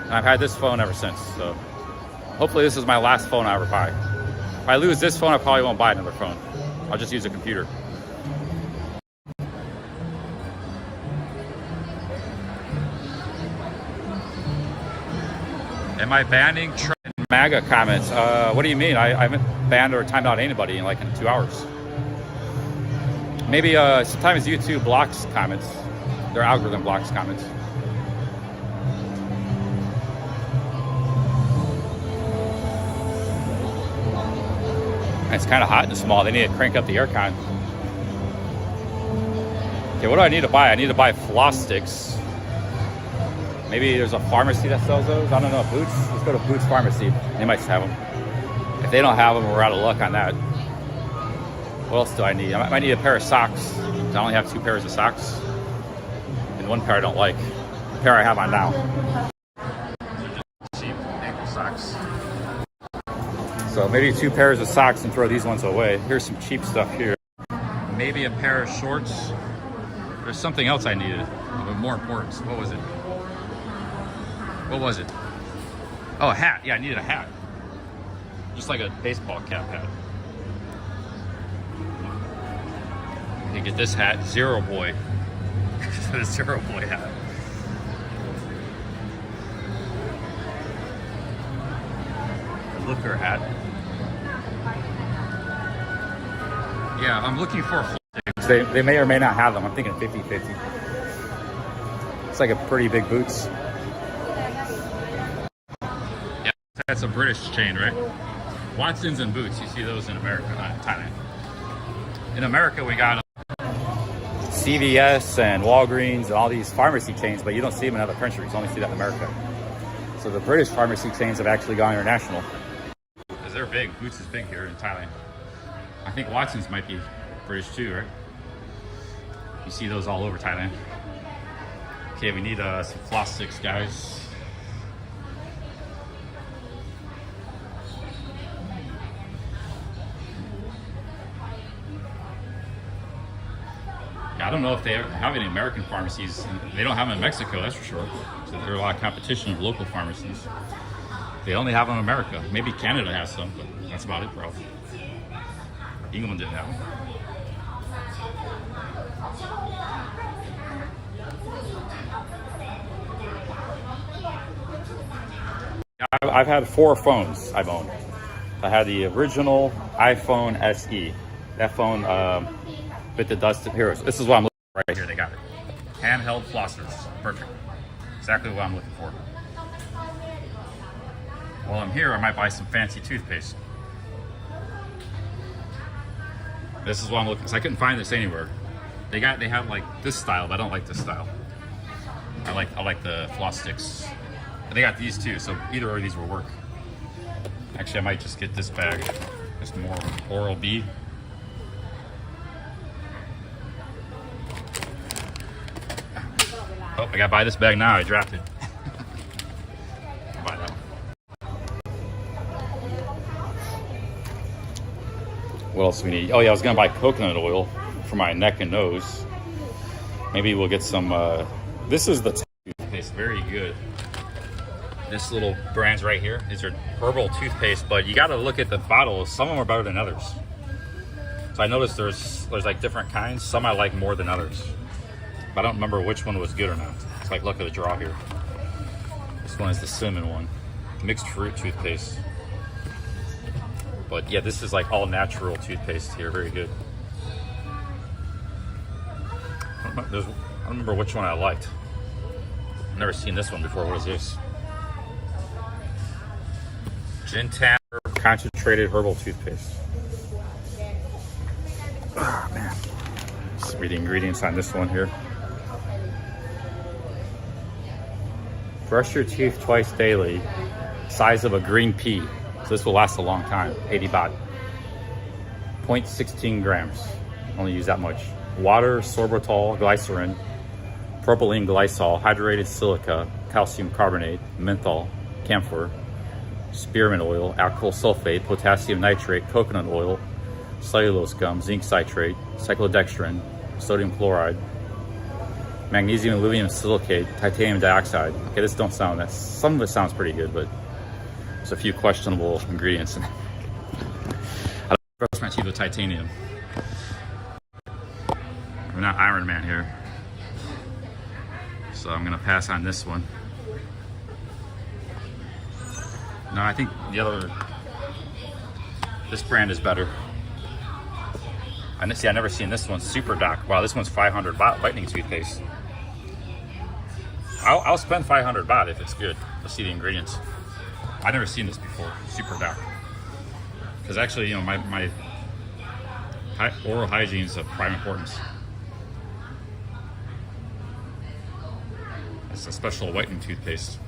And I've had this phone ever since. So hopefully this is my last phone I ever buy. If I lose this phone, I probably won't buy another phone. I'll just use a computer. Am I banning MAGA comments? What do you mean? I haven't banned or timed out anybody in like 2 hours. Maybe sometimes YouTube blocks comments. Their algorithm blocks comments. It's kind of hot and small. They need to crank up the aircon. Okay, what do I need to buy? I need to buy floss sticks. Maybe there's a pharmacy that sells those. I don't know. Boots? Let's go to Boots Pharmacy. They might have them. If they don't have them, we're out of luck on that. What else do I need? I might need a pair of socks. I only have 2 pairs of socks. And 1 pair I don't like. The pair I have on now. Cheap ankle socks. So maybe 2 pairs of socks and throw these ones away. Here's some cheap stuff here. Maybe a pair of shorts. There's something else I needed, but more important. What was it? What was it? Oh, a hat. Yeah, I needed a hat. Just like a baseball cap hat. You get this hat, Zero Boy. The Zero Boy hat. The Looker hat. Yeah, I'm looking for sticks. They may or may not have them. I'm thinking 50-50. It's like a pretty big boots. Yeah, that's a British chain, right? Watsons and Boots. You see those in America, not Thailand. In America, we got CVS and Walgreens and all these pharmacy chains, but you don't see them in other countries. You only see that in America. So the British pharmacy chains have actually gone international. Because they're big. Boots is big here in Thailand. I think Watson's might be British too, right? You see those all over Thailand. Okay, we need some floss sticks, guys. I don't know if they have any American pharmacies. They don't have them in Mexico, that's for sure. So there's a lot of competition of local pharmacies. They only have them in America. Maybe Canada has some, but that's about it, probably. England didn't have them. I've had 4 phones I've owned. I had the original iPhone SE. That phone bit the dust. Here, this is what I'm looking for right here. They got it. Handheld flossers. Perfect. Exactly what I'm looking for. While I'm here, I might buy some fancy toothpaste. This is what I'm looking for. I couldn't find this anywhere. They have like this style, but I don't like this style. I like the floss sticks. They got these too, so either of these will work. Actually, I might just get this bag. Just more Oral-B. Oh, I gotta buy this bag now. I dropped it. I'll buy that one. What else do we need? Oh yeah, I was gonna buy coconut oil for my neck and nose. Maybe we'll get some. This is the toothpaste. Very good. This little brands right here. These are herbal toothpaste, but you got to look at the bottles. Some of them are better than others. So I noticed there's like different kinds. Some I like more than others. But I don't remember which one was good or not. It's like luck of the draw here. This one is the cinnamon one. Mixed fruit toothpaste. But yeah, this is like all natural toothpaste here. Very good. I don't remember which one I liked. I've never seen this one before. What is this? Gin Tanner concentrated herbal toothpaste. Oh man. Let's read the ingredients on this one here. Brush your teeth twice daily. Size of a green pea. So this will last a long time. 80 baht. 0.16 grams. Only use that much. Water, sorbitol, glycerin, propylene glycol, hydrogenated silica, calcium carbonate, menthol, camphor, spearmint oil, alcohol sulfate, potassium nitrate, coconut oil, cellulose gum, zinc citrate, cyclodextrin, sodium chloride, magnesium and aluminum silicate, titanium dioxide. Okay, this don't sound that. Some of it sounds pretty good, but there's a few questionable ingredients in it. I don't brush my teeth with titanium. We're not Iron Man here, so I'm gonna pass on this one. No, I think the other, this brand is better. I see, I never seen this one, Super Doc. Wow, this one's 500 baht whitening toothpaste. I'll spend 500 baht if it's good. Let's see the ingredients. I've never seen this before, Super Doc. Because actually, you know, my oral hygiene is of prime importance. It's a special whitening toothpaste.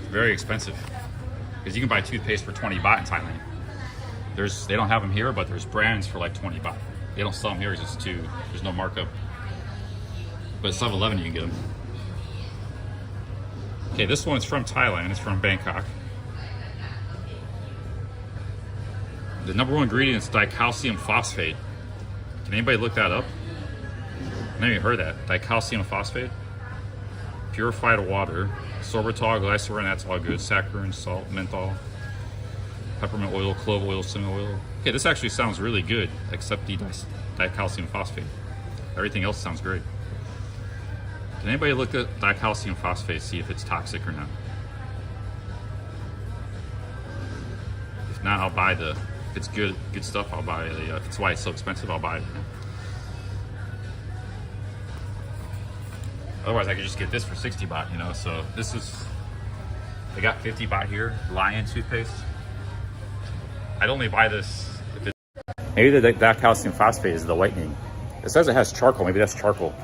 It's very expensive. Because you can buy toothpaste for 20 baht in Thailand. They don't have them here, but there's brands for like 20 baht. They don't sell them here, there's no markup. But at 7-Eleven you can get them. Okay, this one's from Thailand, it's from Bangkok. The #1 ingredient is dicalcium phosphate. Can anybody look that up? I never even heard that. Dicalcium phosphate. Purified water. Sorbitol, glycerin, that's all good. Saccharin, salt, menthol. Peppermint oil, clove oil, cinnamon oil. Okay, this actually sounds really good, except the dicalcium phosphate. Everything else sounds great. Can anybody look at dicalcium phosphate, see if it's toxic or not? If not, I'll buy if it's good stuff, I'll buy it. If it's why it's so expensive, I'll buy it. Otherwise, I could just get this for 60 baht, you know? So this is, they got 50 baht here, Lion toothpaste. I'd only buy this if it's... Maybe the dicalcium phosphate is the whitening. It says it has charcoal, maybe that's charcoal.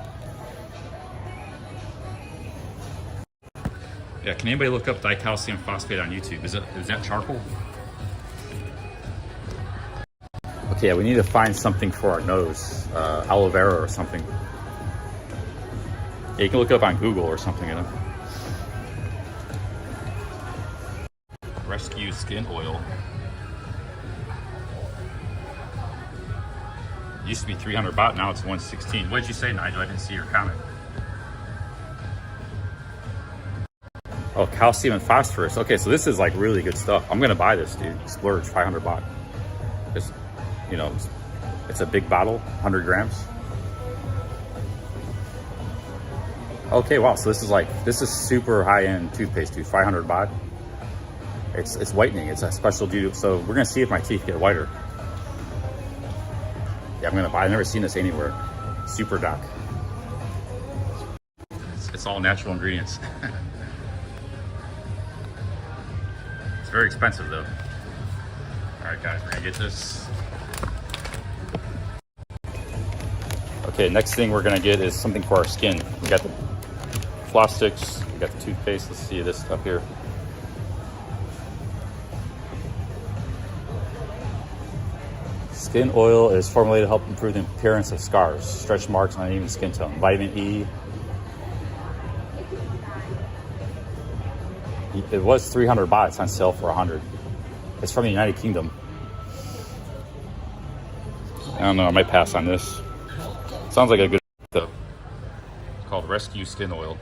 Yeah, can anybody look up dicalcium phosphate on YouTube? Is that charcoal? Okay, yeah, we need to find something for our nose. Aloe vera or something. Yeah, you can look it up on Google or something, you know. Rescue skin oil. It used to be 300 baht, now it's 116. What did you say, Nigel? I didn't see your comment. Oh, calcium and phosphorus. Okay, so this is like really good stuff. I'm gonna buy this, dude. Splurge, 500 baht. Just, you know, it's a big bottle, 100 grams. Okay, wow. So this is super high-end toothpaste, dude. 500 baht. It's whitening. It's a special dude. So we're gonna see if my teeth get whiter. Yeah, I'm gonna buy. I've never seen this anywhere. Super Doc. It's all natural ingredients. It's very expensive though. All right, guys, we're gonna get this. Okay, next thing we're gonna get is something for our skin. We got the floss sticks, we got the toothpaste. Let's see this stuff here. Skin oil is formulated to help improve the appearance of scars, stretch marks, and uneven skin tone. Vitamin E. It was 300 baht. It's on sale for 100. It's from the United Kingdom. I don't know. I might pass on this. Sounds like a good though. It's called Rescue Skin Oil.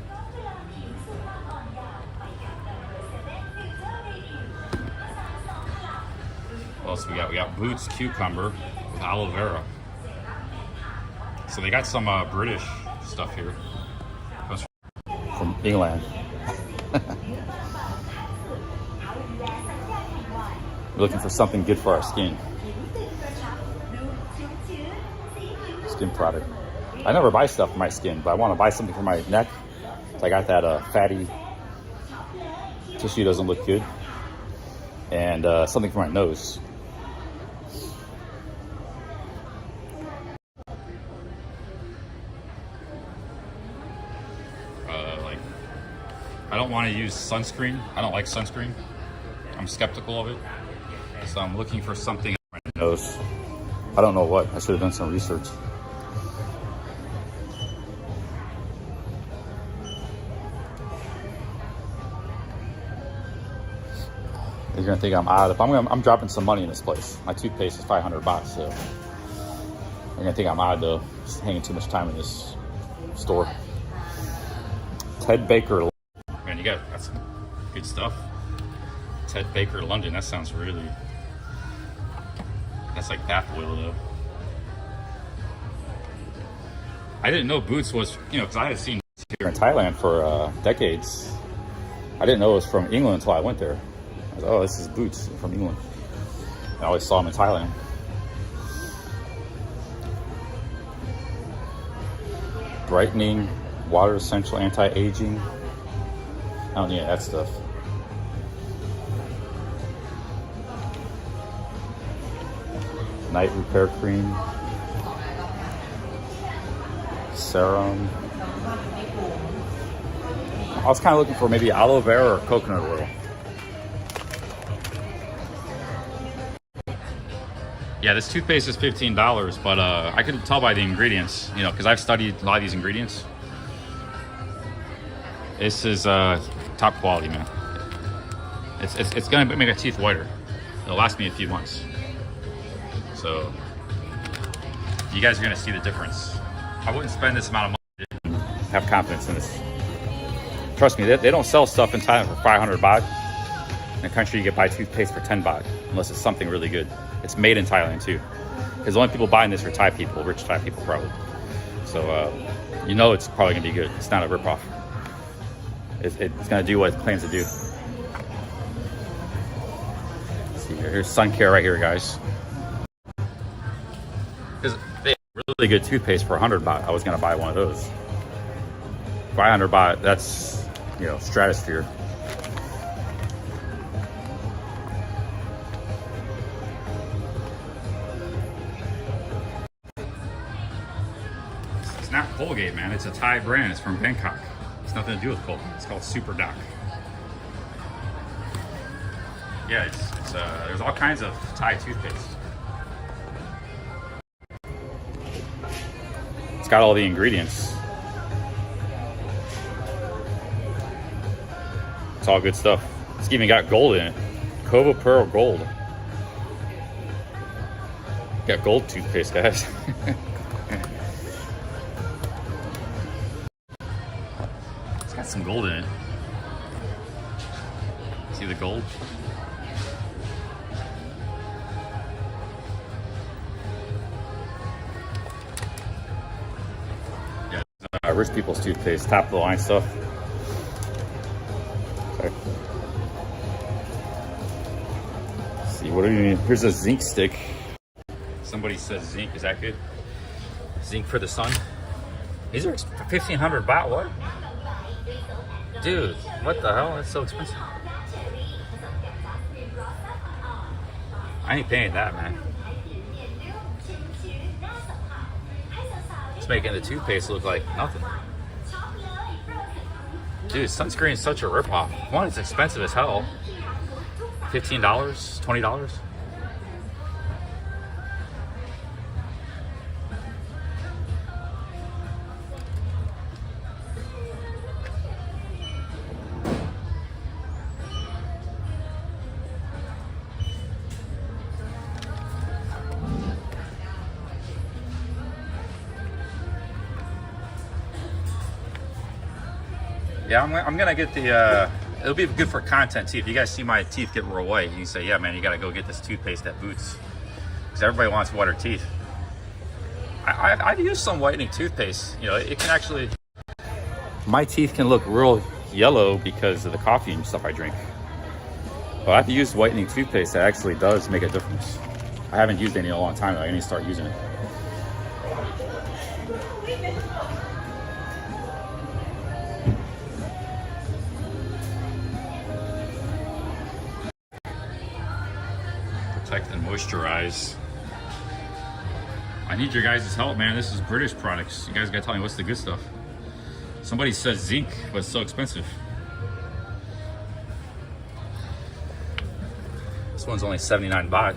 What else we got? We got Boots Cucumber with aloe vera. So they got some British stuff here. From England. We're looking for something good for our skin. Skin product. I never buy stuff for my skin, but I want to buy something for my neck. So I got that fatty tissue, doesn't look good. And something for my nose. I don't want to use sunscreen. I don't like sunscreen. I'm skeptical of it. So I'm looking for something on my nose. I don't know what. I should have done some research. You're gonna think I'm odd. If I'm dropping some money in this place. My toothpaste is 500 baht, so you're gonna think I'm odd though. Just hanging too much time in this store. Ted Baker. Man, you got that's some good stuff. Ted Baker, London. That sounds really. That's like bath oil though. I didn't know Boots was, you know, because I had seen here in Thailand for decades. I didn't know it was from England until I went there. I was, oh, this is boots from England. I always saw them in Thailand. Brightening, water essential, anti-aging. I don't need that stuff. Night repair cream. Serum. I was kind of looking for maybe aloe vera or coconut oil. Yeah, this toothpaste is $15, but I can tell by the ingredients, you know, because I've studied a lot of these ingredients. This is top quality, man. It's gonna make my teeth whiter. It'll last me a few months. So you guys are gonna see the difference. I wouldn't spend this amount of money and have confidence in this. Trust me, they don't sell stuff in Thailand for 500 baht. In the country, you can buy toothpaste for 10 baht, unless it's something really good. It's made in Thailand too. Because the only people buying this are Thai people, rich Thai people probably. So you know it's probably gonna be good. It's not a ripoff. It's gonna do what it claims to do. Let's see here. Here's sun care right here, guys. Because they have really good toothpaste for 100 baht. I was gonna buy one of those. 500 baht, that's, you know, stratosphere. It's not Colgate, man. It's a Thai brand. It's from Bangkok. It's nothing to do with Colgate. It's called Super Doc. Yeah, it's there's all kinds of Thai toothpaste. It's got all the ingredients. It's all good stuff. It's even got gold in it. Kova Pearl Gold. Got gold toothpaste, guys. It's got some gold in it. See the gold? Yeah, rich people's toothpaste, top of the line stuff. Okay. Let's see, what do you need? Here's a zinc stick. Somebody says zinc, is that good? Zinc for the sun. These are 1,500 baht, what? Dude, what the hell? That's so expensive. I ain't paying that, man. It's making the toothpaste look like nothing. Dude, sunscreen is such a ripoff. One, it's expensive as hell. $15, $20. Yeah, I'm gonna get the, it'll be good for content too. If you guys see my teeth get real white, you can say, yeah, man, you gotta go get this toothpaste at Boots. Because everybody wants whiter teeth. I've used some whitening toothpaste. You know, it can actually, my teeth can look real yellow because of the coffee and stuff I drink. But I've used whitening toothpaste that actually does make a difference. I haven't used any in a long time though. I need to start using it. Protect and moisturize. I need your guys' help, man. This is British products. You guys gotta tell me what's the good stuff. Somebody says zinc, but it's so expensive. This one's only 79 baht.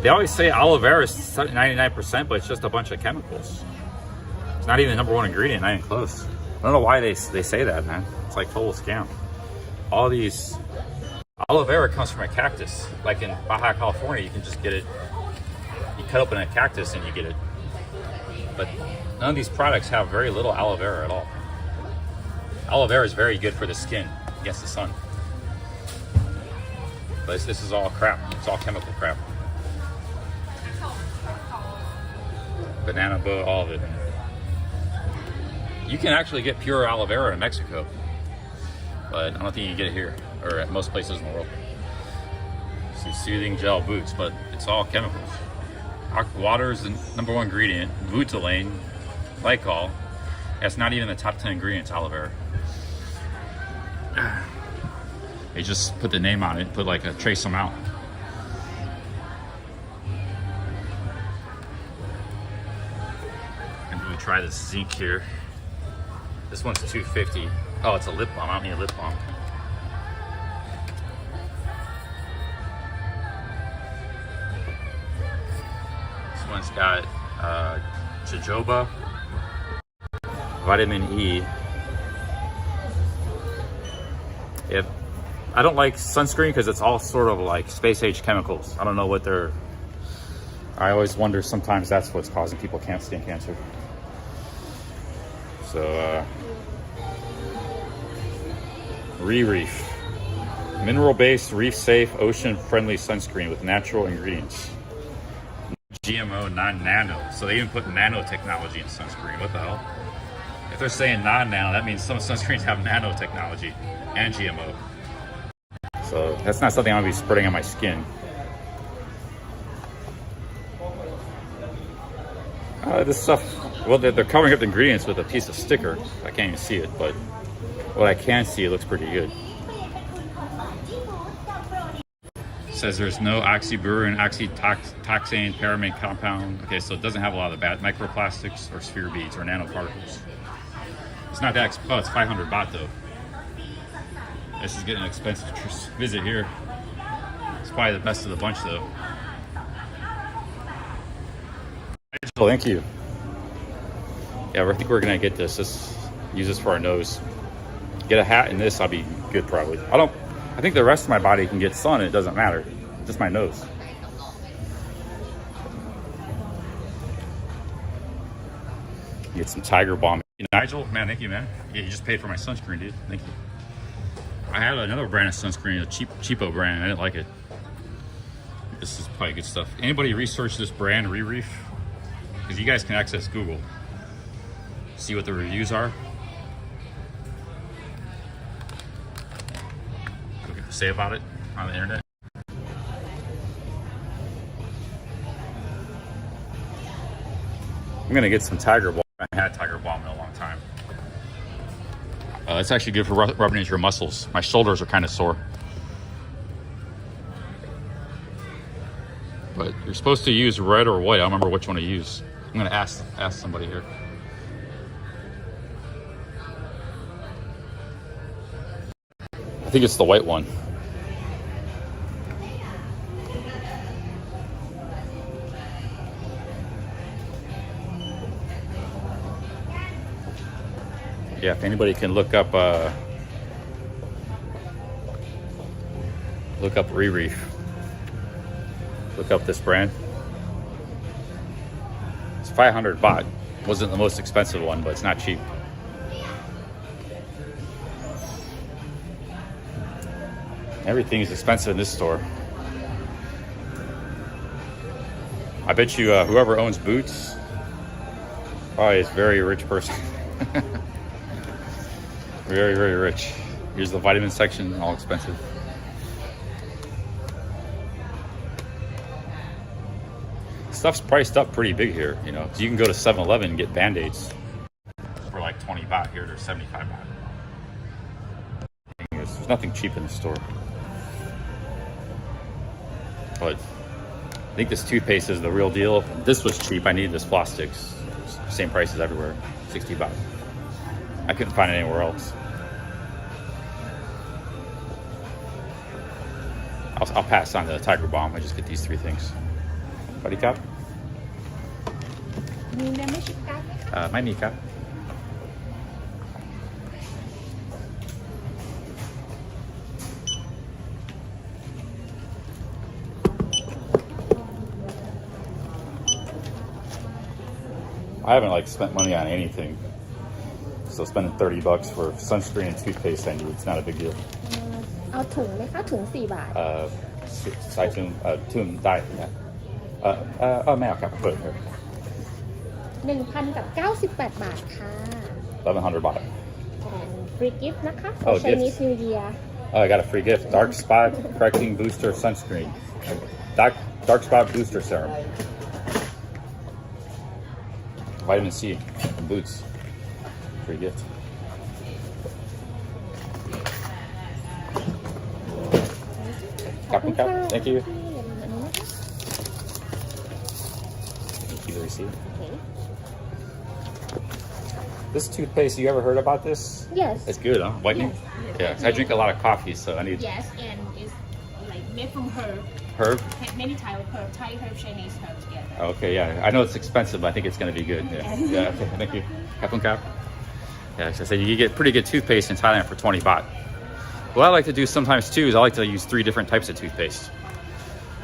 They always say aloe vera is 99%, but it's just a bunch of chemicals. It's not even the #1 ingredient, not even close. I don't know why they say that, man. It's like total scam. All these, aloe vera comes from a cactus. Like in Baja California, you can just get it. You cut open a cactus and you get it. But none of these products have very little aloe vera at all. Aloe vera is very good for the skin against the sun. But this is all crap. It's all chemical crap. Banana boat, all of it. You can actually get pure aloe vera in Mexico, but I don't think you can get it here or at most places in the world. See, soothing gel boots, but it's all chemicals. Water is the #1 ingredient. Butylene, glycol. That's not even the top 10 ingredients. Aloe vera. They just put the name on it, put like a trace amount. And we try this zinc here. This one's $2.50. Oh, it's a lip balm. I don't need a lip balm. This one's got jojoba, vitamin E. I don't like sunscreen because it's all sort of like space age chemicals. I don't know what they're. I always wonder sometimes that's what's causing people skin cancer. So, Reef. Mineral-based, reef-safe, ocean-friendly sunscreen with natural ingredients. GMO, non-nano. So they even put nanotechnology in sunscreen. What the hell? If they're saying non-nano, that means some sunscreens have nanotechnology and GMO. So that's not something I'm going to be spreading on my skin. This stuff, well, they're covering up the ingredients with a piece of sticker. I can't even see it, but what I can see, it looks pretty good. It says there's no oxybutyrin, oxytoxane, paramate compound. Okay, so it doesn't have a lot of the bad microplastics or sphere beads or nanoparticles. It's not that, oh, it's 500 baht though. This is getting expensive to visit here. It's probably the best of the bunch though. Thank you. Yeah, I think we're gonna get this. Let's use this for our nose. Get a hat and this, I'll be good probably. I think the rest of my body can get sun and it doesn't matter. Just my nose. Get some Tiger Balm. Nigel, man, thank you, man. Yeah, you just paid for my sunscreen, dude. Thank you. I had another brand of sunscreen, a cheapo brand. I didn't like it. This is probably good stuff. Anybody research this brand, Reef? Because you guys can access Google. See what the reviews are. What can I say about it on the internet? I'm gonna get some Tiger Balm. I haven't had Tiger Balm in a long time. It's actually good for rubbing into your muscles. My shoulders are kind of sore. But you're supposed to use red or white. I don't remember which one to use. I'm gonna ask somebody here. I think it's the white one. Yeah, if anybody can look up Reef. Look up this brand. It's 500 baht. Wasn't the most expensive one, but it's not cheap. Everything is expensive in this store. I bet you whoever owns Boots probably is a very rich person. Very, very rich. Here's the vitamin section, all expensive. Stuff's priced up pretty big here, you know. So you can go to 7-Eleven and get Band-Aids for like 20 baht. Here they're 75 baht. There's nothing cheap in the store. But I think this toothpaste is the real deal. This was cheap. I needed this floss sticks. Same prices everywhere, 60 baht. I couldn't find it anywhere else. I'll pass on the Tiger Balm. I just get these 3 things. Buddy cup? My kneecap. I haven't like spent money on anything. So spending 30 bucks for sunscreen and toothpaste I need, it's not a big deal. เอาถุงไหมคะถุง4 บาท ใส่ถุงได้นะไม่เอาครับเปิดเลย 1,098 บาทค่ะ 1100 baht. free gift นะคะ Oh, for Chinese New Year Oh, I got a free gift. Dark Spot Correcting Booster Sunscreen. Dark Spot Booster Serum. Vitamin C from Boots. Free gift. Captain Cap. Thank you. Thank you, Lucy. Okay. This toothpaste, you ever heard about this? Yes. It's good, huh? Whitening? Yes. Yeah, I drink a lot of coffee, so I need Yes, and it's like made from herb. herb. Many type of herb, Thai herb, Chinese herb together. Okay, yeah. I know it's expensive, but I think it's going to be good. Yeah, yeah. Okay, thank you. Captain Cap. Yeah, so I said you get pretty good toothpaste in Thailand for 20 baht. What I like to do sometimes too is I like to use 3 different types of toothpaste.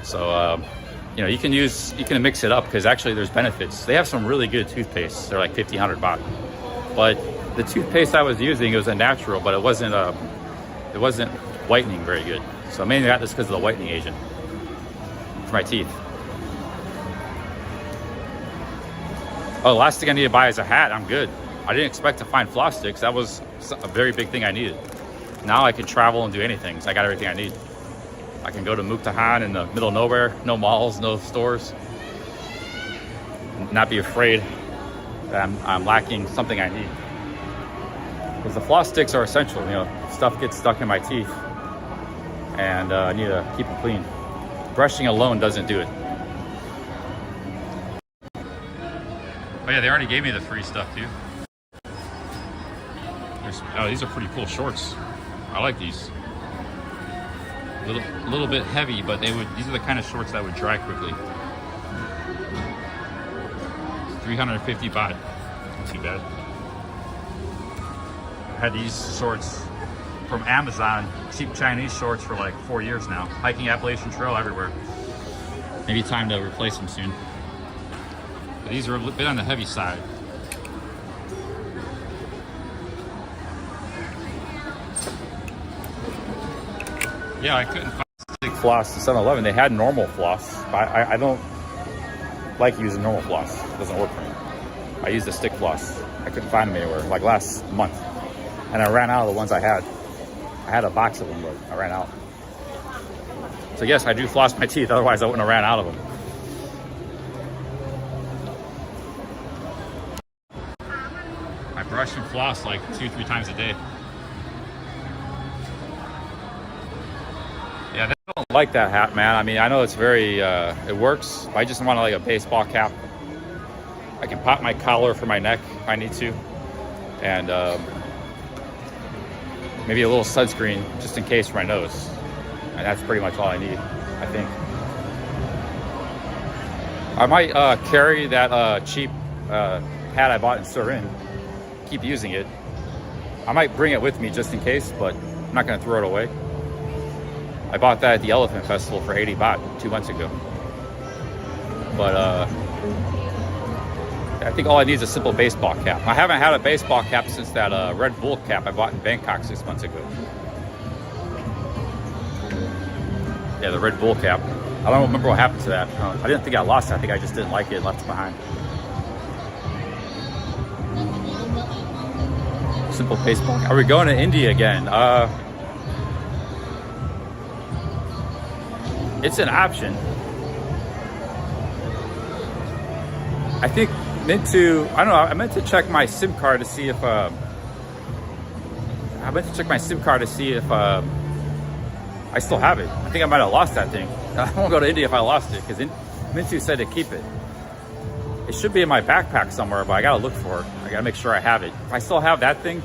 So, you know, you can mix it up because actually there's benefits. They have some really good toothpaste. They're like 1,500 baht. But the toothpaste I was using, it was a natural, but it wasn't whitening very good. So I mainly got this because of the whitening agent for my teeth. Oh, the last thing I need to buy is a hat. I'm good. I didn't expect to find floss sticks. That was a very big thing I needed. Now I can travel and do anything. So I got everything I need. I can go to Mukdahan in the middle of nowhere, no malls, no stores. Not be afraid that I'm lacking something I need. Because the floss sticks are essential. You know, stuff gets stuck in my teeth, and I need to keep it clean. Brushing alone doesn't do it. Oh yeah, they already gave me the free stuff too. Oh, these are pretty cool shorts. I like these. A little bit heavy, but these are the kind of shorts that would dry quickly. 350 baht. Not too bad. I had these shorts from Amazon, cheap Chinese shorts for like 4 years now. Hiking Appalachian Trail everywhere. Maybe time to replace them soon. But these are a bit on the heavy side. Yeah, I couldn't find stick floss at 7-Eleven. They had normal floss. I don't like using normal floss. It doesn't work for me. I used the stick floss. I couldn't find them anywhere, like last month. And I ran out of the ones I had. I had a box of them, but I ran out. So yes, I do floss my teeth, otherwise I wouldn't have ran out of them. I brush and floss like 2-3 times a day. Yeah, I don't like that hat, man. I mean, I know it's very, it works. I just want like a baseball cap. I can pop my collar for my neck if I need to. And maybe a little sunscreen just in case for my nose. And that's pretty much all I need, I think. I might carry that cheap hat I bought in Surin. Keep using it. I might bring it with me just in case, but I'm not gonna throw it away. I bought that at the Elephant Festival for 80 baht 2 months ago. But I think all I need is a simple baseball cap. I haven't had a baseball cap since that Red Bull cap I bought in Bangkok 6 months ago. Yeah, the Red Bull cap. I don't remember what happened to that. I didn't think I lost it. I think I just didn't like it and left it behind. Simple baseball cap. Are we going to India again? It's an option. I think I meant to check my SIM card to see if I still have it. I think I might have lost that thing. I won't go to India if I lost it because Mintu said to keep it. It should be in my backpack somewhere, but I gotta look for it. I gotta make sure I have it. If I still have that thing,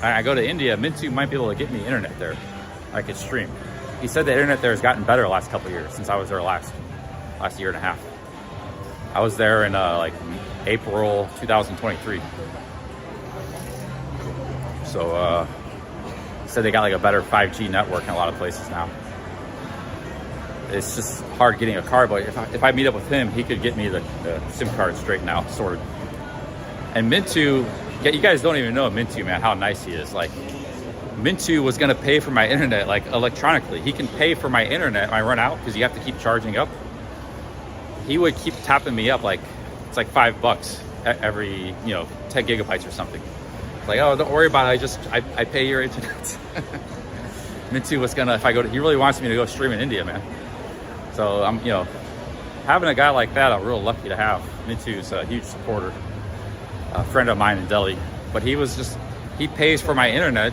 and I go to India, Mintu might be able to get me internet there. I could stream. He said the internet there has gotten better the last couple of years since I was there last year and a half. I was there in like April 2023. So said they got like a better 5G network in a lot of places now. It's just hard getting a card, but if I meet up with him, he could get me the SIM card straightened out, sorted. And Mintu, you guys don't even know Mintu, man, how nice he is. Like, Mintu was gonna pay for my internet, like electronically. He can pay for my internet when I run out because you have to keep charging up. He would keep tapping me up like it's like $5 every 10 gigabytes or something. Like, oh, don't worry about it. I pay your internet. Mintu was gonna, if I go to, he really wants me to go stream in India, man. So I'm having a guy like that, I'm real lucky to have. Mintu's a huge supporter, a friend of mine in Delhi. But he pays for my internet,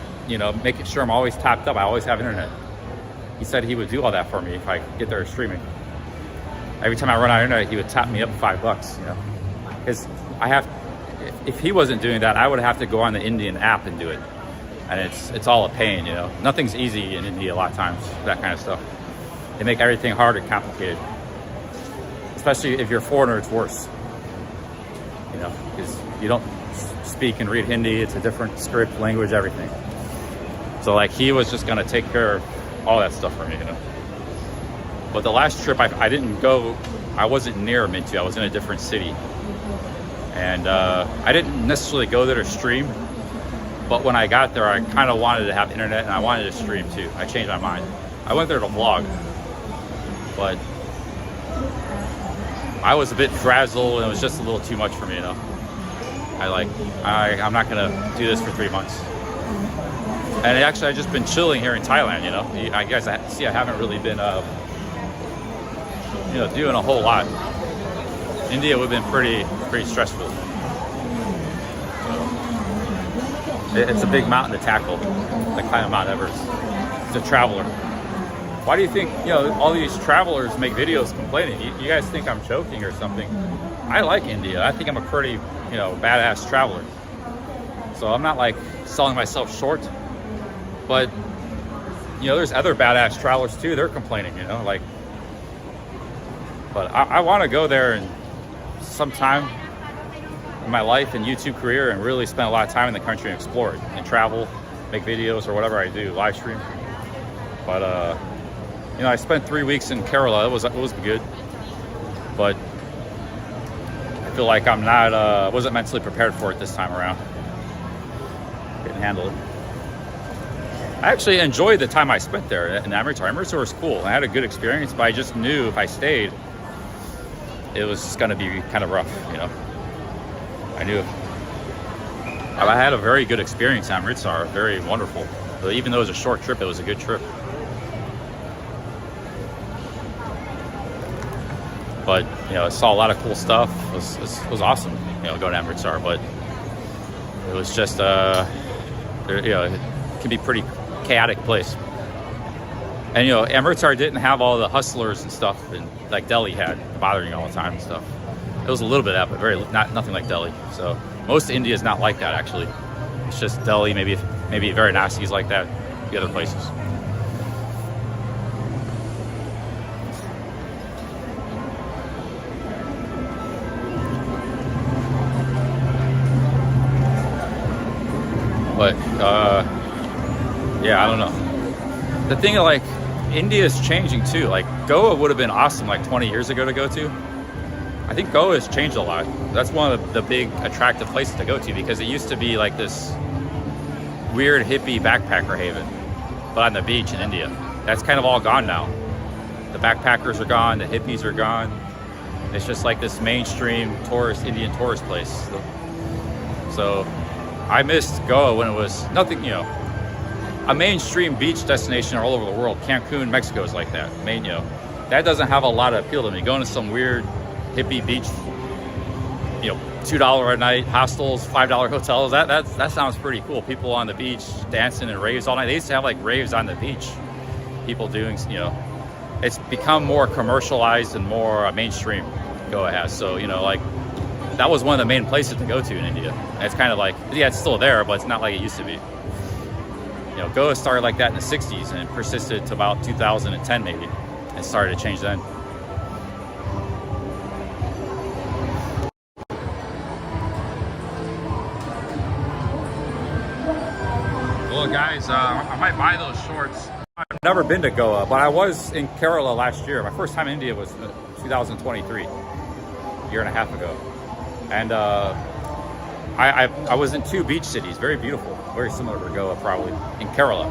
making sure I'm always tapped up. I always have internet. He said he would do all that for me if I get there streaming. Every time I run out of internet, he would tap me up $5, Because if he wasn't doing that, I would have to go on the Indian app and do it. And it's all a pain, Nothing's easy in India a lot of times, that kind of stuff. They make everything hard and complicated. Especially if you're a foreigner, it's worse. Because you don't speak and read Hindi, it's a different script, language, everything. So like he was just gonna take care of all that stuff for me, But the last trip I didn't go, I wasn't near Mintu, I was in a different city. And I didn't necessarily go there to stream, but when I got there, I kind of wanted to have internet and I wanted to stream too. I changed my mind. I went there to vlog, but I was a bit frazzled and it was just a little too much for me, I'm not gonna do this for 3 months. And actually, I've just been chilling here in Thailand, I guess I haven't really been, doing a whole lot. India would have been pretty stressful. It's a big mountain to tackle, like climbing Mount Everest. It's a traveler. Why do you think, all these travelers make videos complaining? You guys think I'm joking or something? I like India. I think I'm a pretty, badass traveler. So I'm not like selling myself short, but, there's other badass travelers too. They're complaining, but I want to go there and sometime in my life and YouTube career and really spend a lot of time in the country and explore it and travel, make videos or whatever I do, live stream. But, I spent 3 weeks in Kerala. It was good, but I feel like I'm not, wasn't mentally prepared for it this time around. Couldn't handle it. I actually enjoyed the time I spent there in Amritsar. Amritsar was cool. I had a good experience, but I just knew if I stayed, it was just going to be kind of rough, I knew. I had a very good experience in Amritsar, very wonderful. But even though it was a short trip, it was a good trip. But, I saw a lot of cool stuff. It was awesome, going to Amritsar. But it was just, it can be a pretty chaotic place. And, Amritsar didn't have all the hustlers and stuff and like Delhi had, bothering you all the time and stuff. It was a little bit of that, but nothing like Delhi. So most of India is not like that, actually. It's just Delhi, maybe Varanasi is like that, the other places. But, I don't know. The thing, like, India is changing too. Like, Goa would have been awesome like 20 years ago to go to. I think Goa has changed a lot. That's one of the big attractive places to go to because it used to be like this weird hippie backpacker haven, but on the beach in India. That's kind of all gone now. The backpackers are gone, the hippies are gone. It's just like this mainstream Indian tourist place. So I missed Goa when it was nothing, a mainstream beach destination all over the world. Cancun, Mexico is like that. That doesn't have a lot of appeal to me. Going to some weird hippie beach, $2 a night hostels, $5 hotels. That sounds pretty cool. People on the beach dancing and raves all night. They used to have like raves on the beach. People doing, it's become more commercialized and more mainstream. Goa has. So that was one of the main places to go to in India. And it's kind of like, it's still there, but it's not like it used to be. Goa started like that in the 60s and it persisted to about 2010 maybe. It started to change then. Well guys, I might buy those shorts. I've never been to Goa, but I was in Kerala last year. My first time in India was 2023, a year and a half ago. And I was in 2 beach cities, very beautiful, very similar to Goa probably, in Kerala.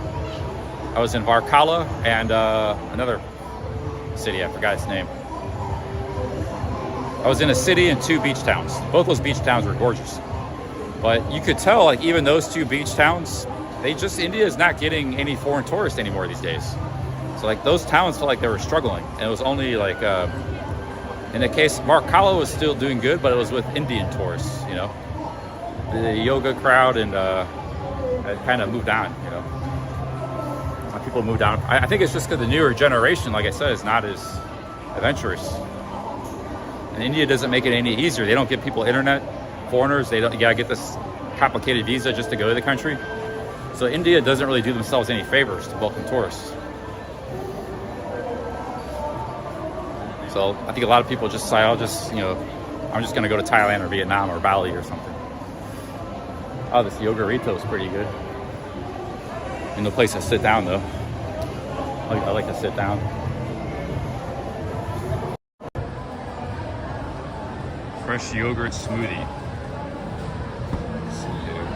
I was in Varkala and another city, I forgot its name. I was in a city and 2 beach towns. Both those beach towns were gorgeous. But you could tell, like, even those 2 beach towns, India is not getting any foreign tourists anymore these days. So like those towns felt like they were struggling. And it was only like, in the case, Varkala was still doing good, but it was with Indian tourists, you know. The yoga crowd and it kind of moved on, you know. People moved on. I think it's just because the newer generation, like I said, is not as adventurous. And India doesn't make it any easier. They don't give people internet, foreigners. You gotta get this complicated visa just to go to the country. So India doesn't really do themselves any favors to welcome tourists. So I think a lot of people just say, I'm just gonna go to Thailand or Vietnam or Bali or something. Oh, this Yogarito is pretty good. And no place to sit down though. I like to sit down. Fresh yogurt smoothie. Let's see here.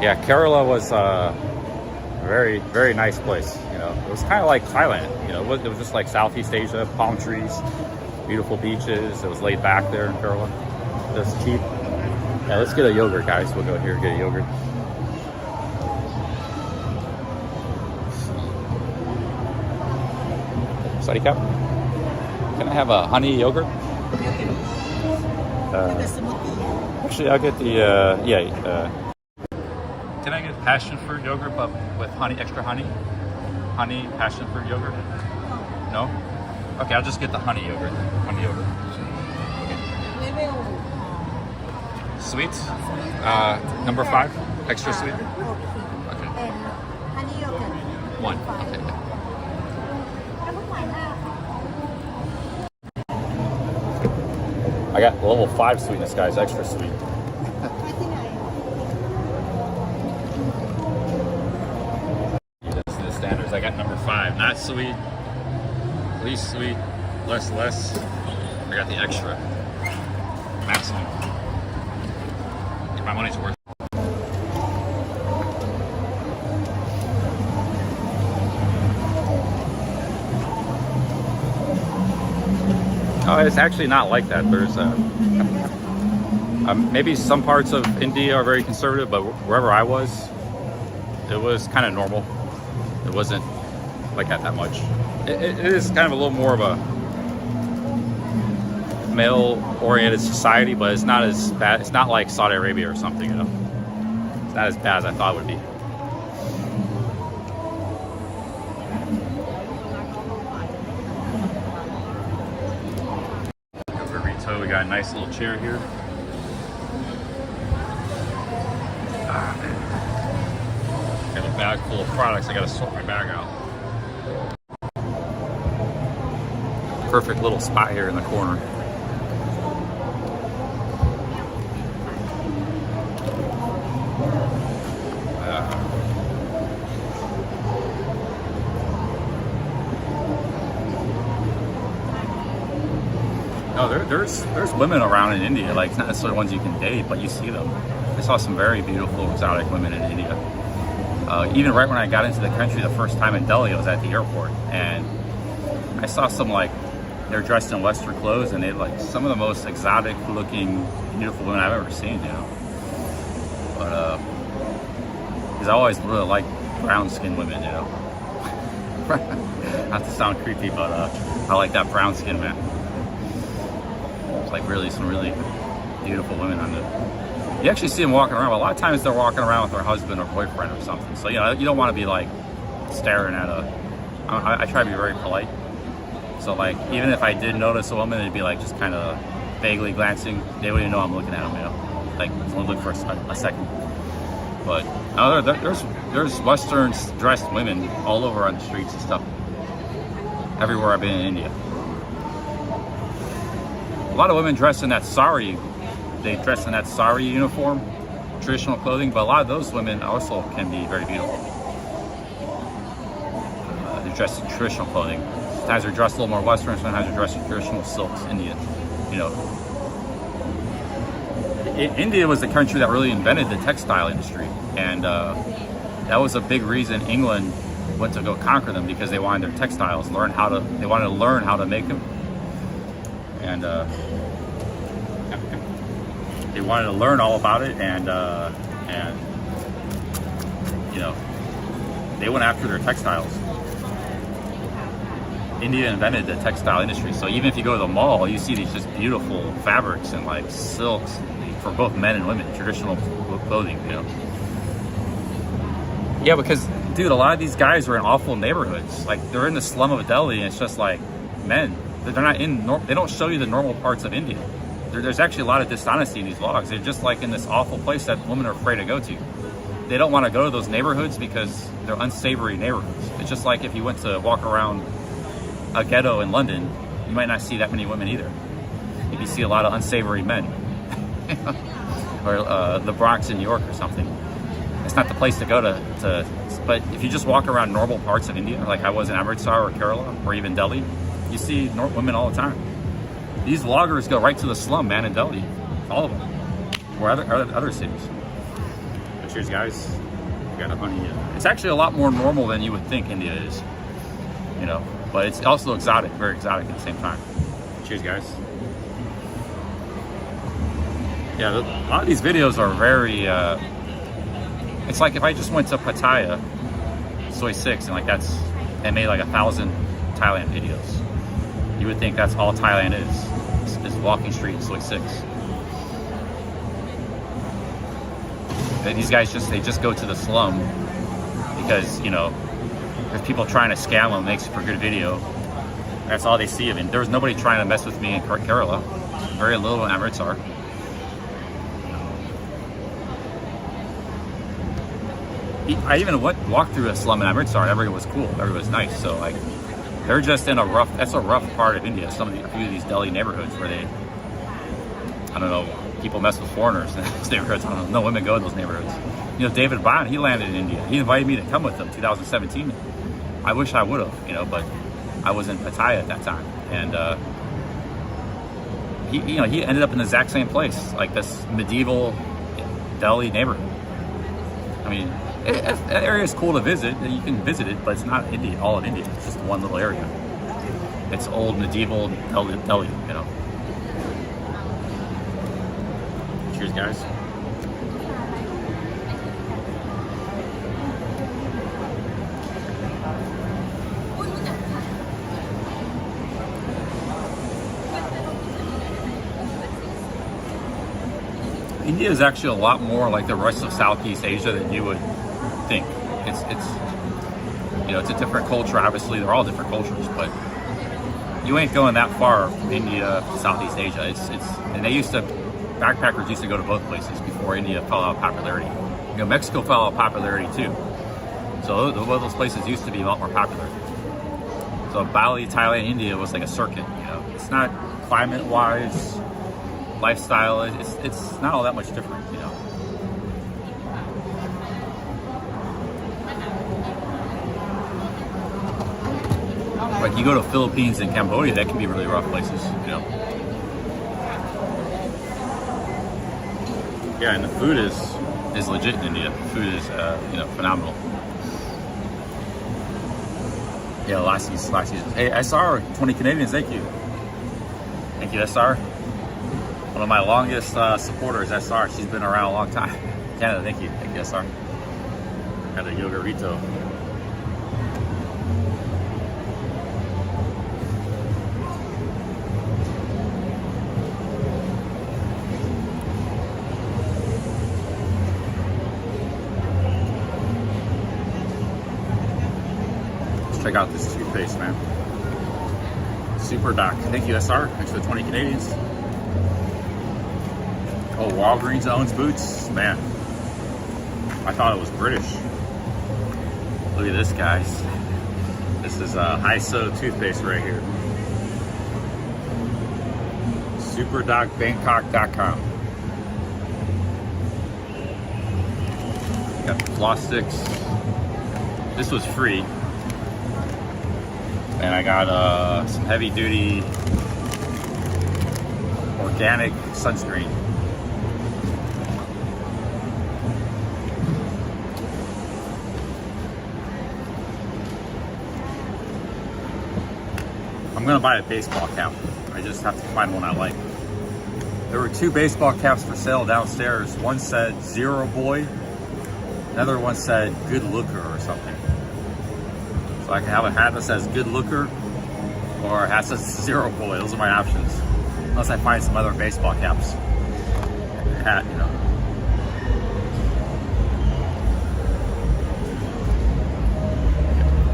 Yeah, Kerala was a very, very nice place. You know, it was kind of like Thailand. You know, it was just like Southeast Asia, palm trees, beautiful beaches. It was laid back there in Kerala. It was cheap. Yeah, let's get a yogurt, guys. We'll go here and get a yogurt. Sorry, Cap. Can I have a honey yogurt? Actually, I'll get the can I get passion fruit yogurt, but with honey, extra honey? Honey passion fruit yogurt? No? Okay, I'll just get the honey yogurt. Honey yogurt. Sweet? Number 5? Extra sweet? Okay. Honey yogurt. 1. Okay. I got level 5 sweetness, guys. Extra sweet. That's the standards. I got number 5. Not sweet. Least sweet. Less. I got the extra. Maximum. My money's worth. Oh, it's actually not like that. There's maybe some parts of India are very conservative, but wherever I was, it was kind of normal. It wasn't like that much. It is kind of a little more of a male-oriented society, but it's not as bad. It's not like Saudi Arabia or something, you know. It's not as bad as I thought it would be. Burrito, we got a nice little chair here. Ah, man. I have a bag full of products. I gotta sort my bag out. Perfect little spot here in the corner. No, there's women around in India, like not necessarily ones you can date, but you see them. I saw some very beautiful exotic women in India. Even right when I got into the country the first time in Delhi, I was at the airport, and I saw some, like, they're dressed in Western clothes, and they like some of the most exotic looking, beautiful women I've ever seen, you know. But because I always really like brown skinned women, you know. Not to sound creepy, but I like that brown skin man. It's like really some really beautiful women on the. You actually see them walking around. But a lot of times they're walking around with their husband or boyfriend or something. So you know you don't want to be like staring at a. I try to be very polite. So like even if I did notice a woman, it'd be like just kind of vaguely glancing. They wouldn't even know I'm looking at them. You know, like only look for a second. But there's Western dressed women all over on the streets and stuff. Everywhere I've been in India. A lot of women dress in that sari. They dress in that sari uniform, traditional clothing, but a lot of those women also can be very beautiful. They dress in traditional clothing, Sometimes they're dressed a little more Western. Sometimes they're dressed in traditional silks, Indian. You know, India was the country that really invented the textile industry, and that was a big reason England went to go conquer them, because they wanted their textiles, they wanted to learn how to make them, and they wanted to learn all about it, and you know, they went after their textiles. India invented the textile industry, so even if you go to the mall, you see these just beautiful fabrics and like silks for both men and women, traditional clothing, you know. Yeah, because dude, a lot of these guys are in awful neighborhoods. Like they're in the slum of Delhi, and it's just like men. They're not in. They don't show you the normal parts of India. There's actually a lot of dishonesty in these vlogs. They're just like in this awful place that women are afraid to go to. They don't want to go to those neighborhoods because they're unsavory neighborhoods. It's just like if you went to walk around a ghetto in London, you might not see that many women either. You see a lot of unsavory men, or the Bronx in New York or something. It's not the place to go to. But if you just walk around normal parts of India, like I was in Amritsar or Kerala or even Delhi, you see women all the time. These vloggers go right to the slum, man, in Delhi, all of them, or other cities. But cheers, guys. We got a honey. It's actually a lot more normal than you would think India is, you know. But it's also exotic, very exotic at the same time. Cheers, guys. Yeah, a lot of these videos are very. It's like if I just went to Pattaya, Soy 6, and like and made like 1,000 Thailand videos. You would think that's all Thailand is walking street in Soy 6. These guys just go to the slum because, you know, there's people trying to scam them, makes for a good video. That's all they see of it. There was nobody trying to mess with me in Kerala. Very little in Amritsar. I even walked through a slum in Amritsar, and everyone was cool. Everyone was nice. So like, they're just in that's a rough part of India. A few of these Delhi neighborhoods where I don't know, people mess with foreigners in those neighborhoods. I don't know, no women go in those neighborhoods. You know, David Bond, he landed in India. He invited me to come with him 2017. I wish I would have, you know, but I was in Pattaya at that time. And he ended up in the exact same place, like this medieval Delhi neighborhood. I mean, that area is cool to visit. You can visit it, but it's not India, all of India. It's just one little area. It's old medieval Delhi, you know. Cheers, guys. India is actually a lot more like the rest of Southeast Asia than you would think. It's you know, it's a different culture. Obviously, they're all different cultures, but you ain't going that far from India to Southeast Asia. And backpackers used to go to both places before India fell out of popularity. You know, Mexico fell out of popularity too. So those places used to be a lot more popular. So Bali, Thailand, India was like a circuit. You know, it's not climate-wise, lifestyle. It's not all that much different. You know. Like you go to Philippines and Cambodia, that can be really rough places, you know. Yeah, and the food is legit in India. The food is you know, phenomenal. Yeah, last season. Hey, SR, 20 Canadians, thank you. Thank you, SR. One of my longest supporters, SR. She's been around a long time. Canada, thank you. Thank you, SR. Got a Yogurito. Check out this toothpaste, man. Super Doc. Thank you, SR. Thanks for the 20 Canadians. Oh, Walgreens owns Boots? Man. I thought it was British. Look at this, guys. This is ISO toothpaste right here. SuperDocBangkok.com. Got the floss sticks. This was free. And I got some heavy duty organic sunscreen. I'm gonna buy a baseball cap. I just have to find one I like. There were 2 baseball caps for sale downstairs. One said Zero Boy, another one said Good Looker or something. So I can have a hat that says Good Looker or a hat that says Zero Boy. Those are my options. Unless I find some other baseball caps. Hat, you know.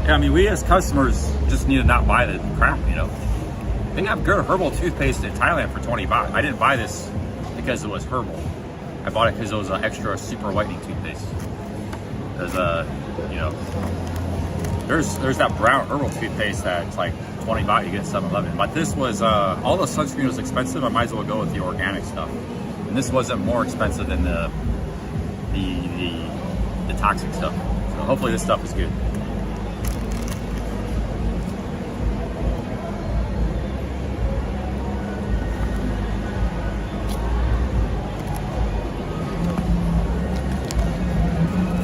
Yeah, I mean, we as customers just need to not buy the crap, you know. They have good herbal toothpaste in Thailand for 20 baht. I didn't buy this because it was herbal. I bought it because it was an extra super whitening toothpaste. There's you know, there's that brown herbal toothpaste that's like 20 baht you get at 7-Eleven. But this was, all the sunscreen was expensive. I might as well go with the organic stuff. And this wasn't more expensive than the toxic stuff. So hopefully this stuff is good.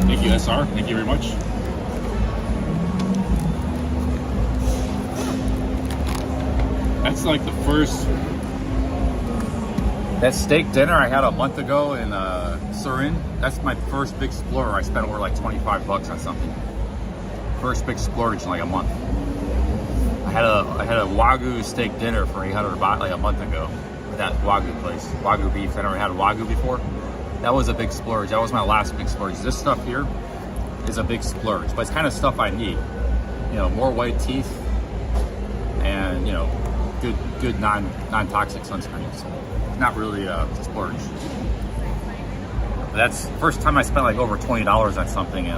Thank you, SR. Thank you very much. That's like the first... That steak dinner I had a month ago in Surin, that's my first big splurge. I spent over like 25 bucks on something. First big splurge in like a month. I had a Wagyu steak dinner for 800 baht like a month ago at that Wagyu place. Wagyu beef. I never had Wagyu before. That was a big splurge. That was my last big splurge. This stuff here is a big splurge, but it's kind of stuff I need. You know, more white teeth and, you know, good non-toxic sunscreen. So not really a splurge. But that's the first time I spent like over $20 on something in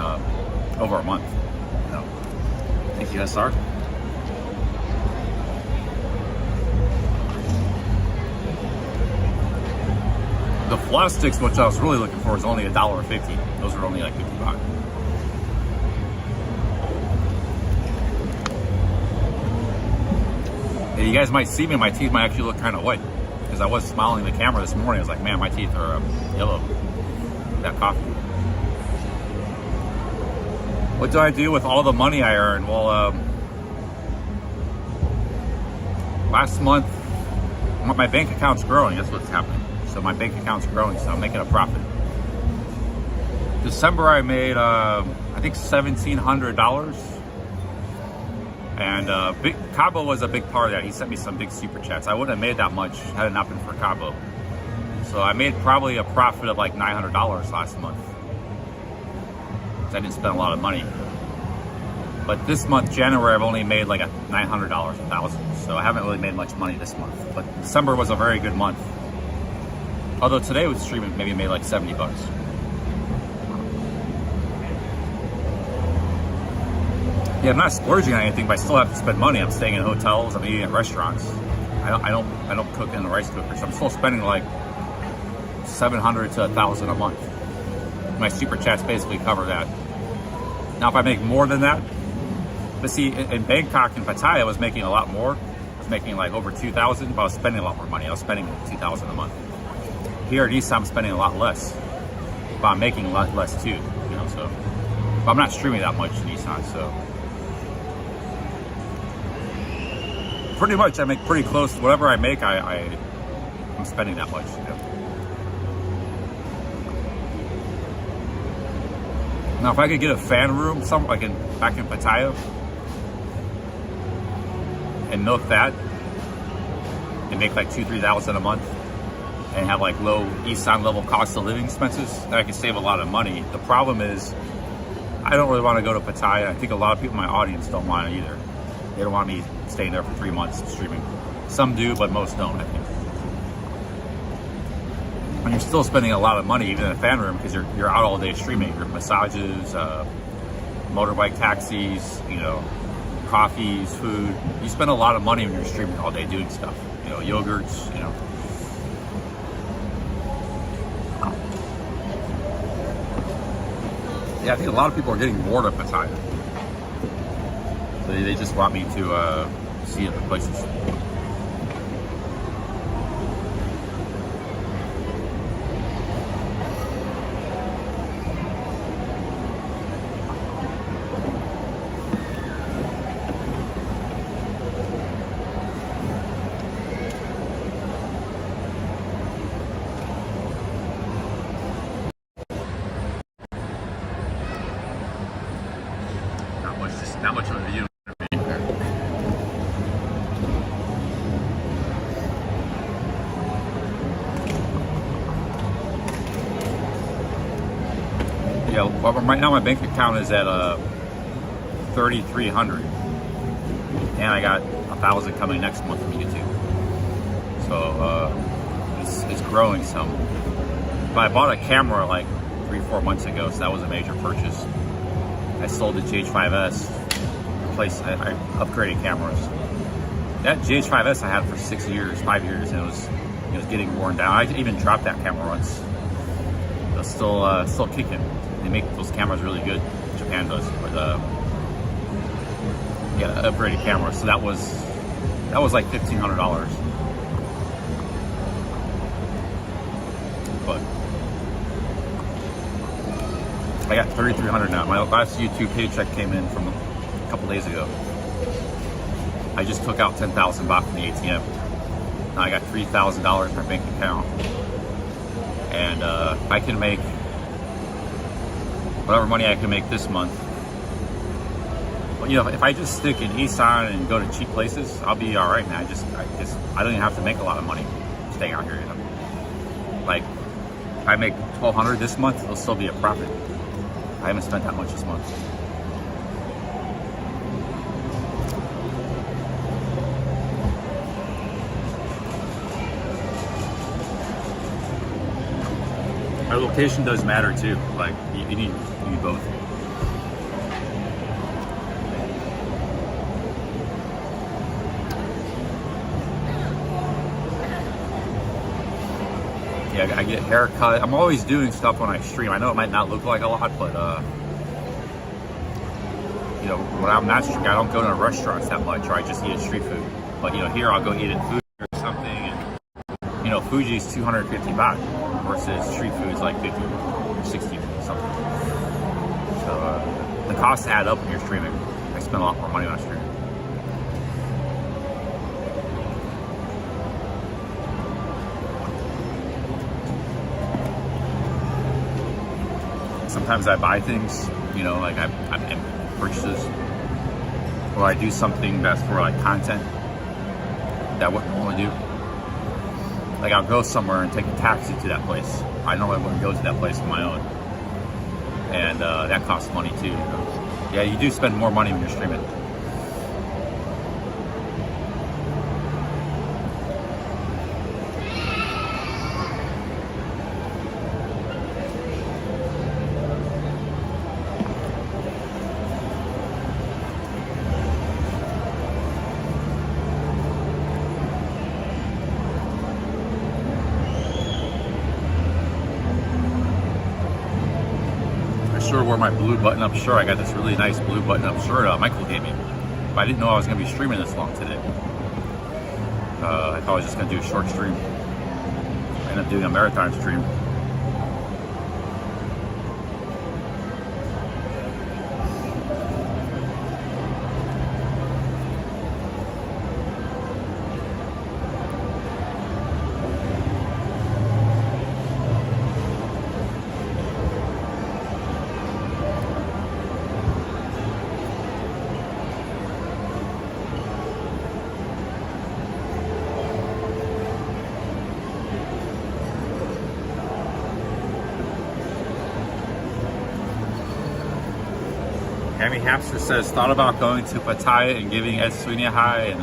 over a month. You know. Thank you, SR. The floss sticks, which I was really looking for, is only $1.50. Those are only like 50 baht. And you guys might see me, my teeth might actually look kind of white. Because I was smiling at the camera this morning. I was like, man, my teeth are yellow. That coffee. What do I do with all the money I earn? Well, last month, my bank account's growing. That's what's happening. So my bank account's growing, so I'm making a profit. December I made, I think $1,700. And Cabo was a big part of that. He sent me some big super chats. I wouldn't have made that much had it not been for Cabo. So I made probably a profit of like $900 last month. I didn't spend a lot of money. But this month, January, I've only made like $900, $1,000. So I haven't really made much money this month. But December was a very good month. Although today with streaming, maybe made like 70 bucks. Yeah, I'm not splurging on anything, but I still have to spend money. I'm staying in hotels. I'm eating at restaurants. I don't cook in the rice cooker, so I'm still spending like $700 to $1,000 a month. My super chats basically cover that. Now, if I make more than that, but see, in Bangkok and Pattaya, I was making a lot more. I was making like over 2,000, but I was spending a lot more money. I was spending 2,000 a month. Here at Isaan, I'm spending a lot less, but I'm making a lot less too. You know, so but I'm not streaming that much in Isaan, so. Pretty much, I make pretty close. Whatever I make, I'm spending that much. You know? Now, if I could get a fan room somewhere, like back in Pattaya, and milk that, and make like $2,000-3,000 a month, and have like low Isaan level cost of living expenses, then I could save a lot of money. The problem is, I don't really want to go to Pattaya. I think a lot of people in my audience don't want it either. They don't want me staying there for 3 months streaming. Some do, but most don't, I think. And you're still spending a lot of money, even in a fan room, because you're out all day streaming. Your massages, motorbike taxis, you know, coffees, food. You spend a lot of money when you're streaming all day doing stuff. You know, yogurts, you know. Yeah, I think a lot of people are getting bored of Pattaya. They just want me to see other places. Not much of a view. Yeah, well, right now my bank account is at 3,300, and I got 1,000 coming next month from YouTube. So it's growing some. But I bought a camera like 3-4 months ago, so that was a major purchase. I sold the GH5S. I upgraded cameras. That GH5S I had for 5 years, and it was getting worn down. I even dropped that camera once. It's still kicking. They make those cameras really good. Japan does. But yeah, upgraded camera. So that was like $1,500. But I got 3,300 now. My last YouTube paycheck came in from a couple days ago. I just took out 10,000 baht from the ATM. Now I got $3,000 in my bank account, and I can make whatever money I can make this month. But if I just stick in Isaan and go to cheap places, I'll be all right, man. I don't even have to make a lot of money staying out here. Like if I make 1,200 this month, it'll still be a profit. I haven't spent that much this month. Our location does matter too. Like you need both. Yeah, I get haircut. I'm always doing stuff when I stream. I know it might not look like a lot, but when I'm not streaming, I don't go to restaurants that much, or I just eat street food. But here I'll go eat at food or something, and Fuji's 250 baht versus street food's like 50 or 60 something. So the costs add up when you're streaming. I spend a lot more money when I stream. Sometimes I buy things, like I'm in purchases, or I do something that's for like content that I wouldn't normally do. Like I'll go somewhere and take a taxi to that place. I normally wouldn't go to that place on my own, and that costs money too. Yeah, you do spend more money when you're streaming. Wore my blue button-up shirt. I got this really nice blue button-up shirt Michael gave me, but I didn't know I was going to be streaming this long today. I thought I was just going to do a short stream. I ended up doing a marathon stream. Hammy Hamster says, thought about going to Pattaya and giving Ed Sweeney a hi. And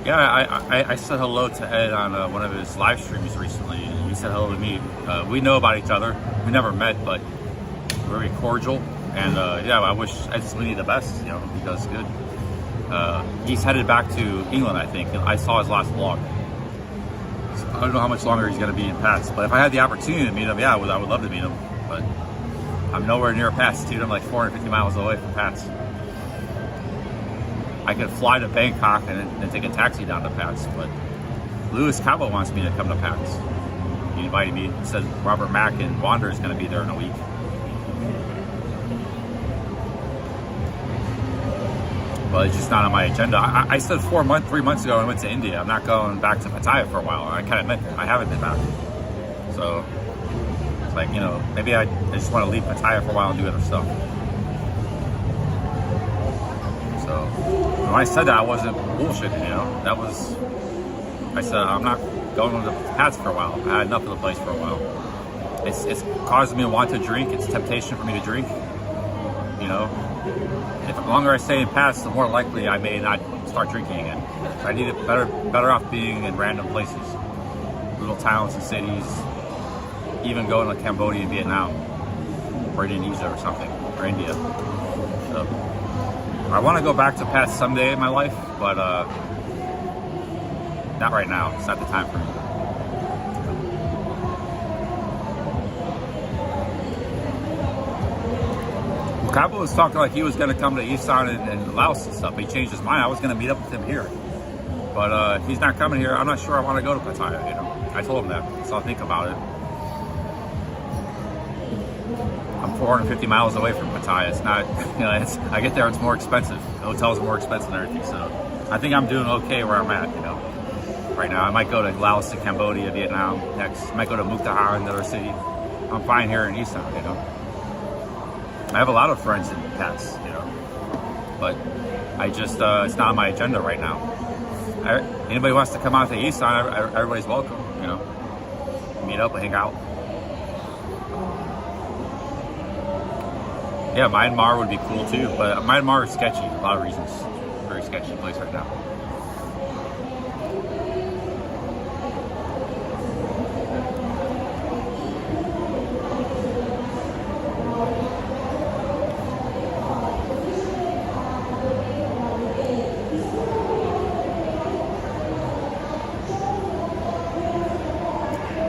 yeah, I said hello to Ed on one of his live streams recently, and he said hello to me. We know about each other. We never met, but very cordial. And yeah, I wish Ed Sweeney the best. He does good. He's headed back to England, I think. I saw his last vlog. So I don't know how much longer he's going to be in Pats, but if I had the opportunity to meet him, yeah, I would love to meet him. But I'm nowhere near Pats, dude. I'm like 450 miles away from Pats. I could fly to Bangkok and then take a taxi down to PAX. But Louis Cabo wants me to come to PAX. He invited me. He said Robert Mack and Wander is going to be there in a week. But it's just not on my agenda. I said 3 months ago I went to India. I'm not going back to Pattaya for a while. I kind of meant that. I haven't been back. So it's like, you know, maybe I just want to leave Pattaya for a while and do other stuff. So when I said that, I wasn't bullshitting, you know. That was, I said, I'm not going to the Pats for a while. I had enough of the place for a while. It's causing me to want to drink. It's a temptation for me to drink, you know. If the longer I stay in Pats, the more likely I may not start drinking again. I need it better off being in random places, little towns and cities, even going to Cambodia and Vietnam, or Indonesia or something, or India. So, I want to go back to Pats someday in my life, but not right now. It's not the time for me. Cabo was talking like he was going to come to Isaan and Laos and stuff. He changed his mind. I was going to meet up with him here. But if he's not coming here, I'm not sure I want to go to Pattaya, you know. I told him that, so I'll think about it. I'm 450 miles away from Pattaya. It's not, you know, I get there, it's more expensive. The hotels are more expensive and everything, so I think I'm doing okay where I'm at, you know. Right now, I might go to Laos and Cambodia, Vietnam next. I might go to Mukdahan, another city. I'm fine here in Isaan, you know. I have a lot of friends in Pats, you know, but I just, it's not on my agenda right now. Anybody wants to come out to Isaan, everybody's welcome, you know, meet up, hang out. Yeah, Myanmar would be cool too, but Myanmar is sketchy, a lot of reasons. Very sketchy place right now.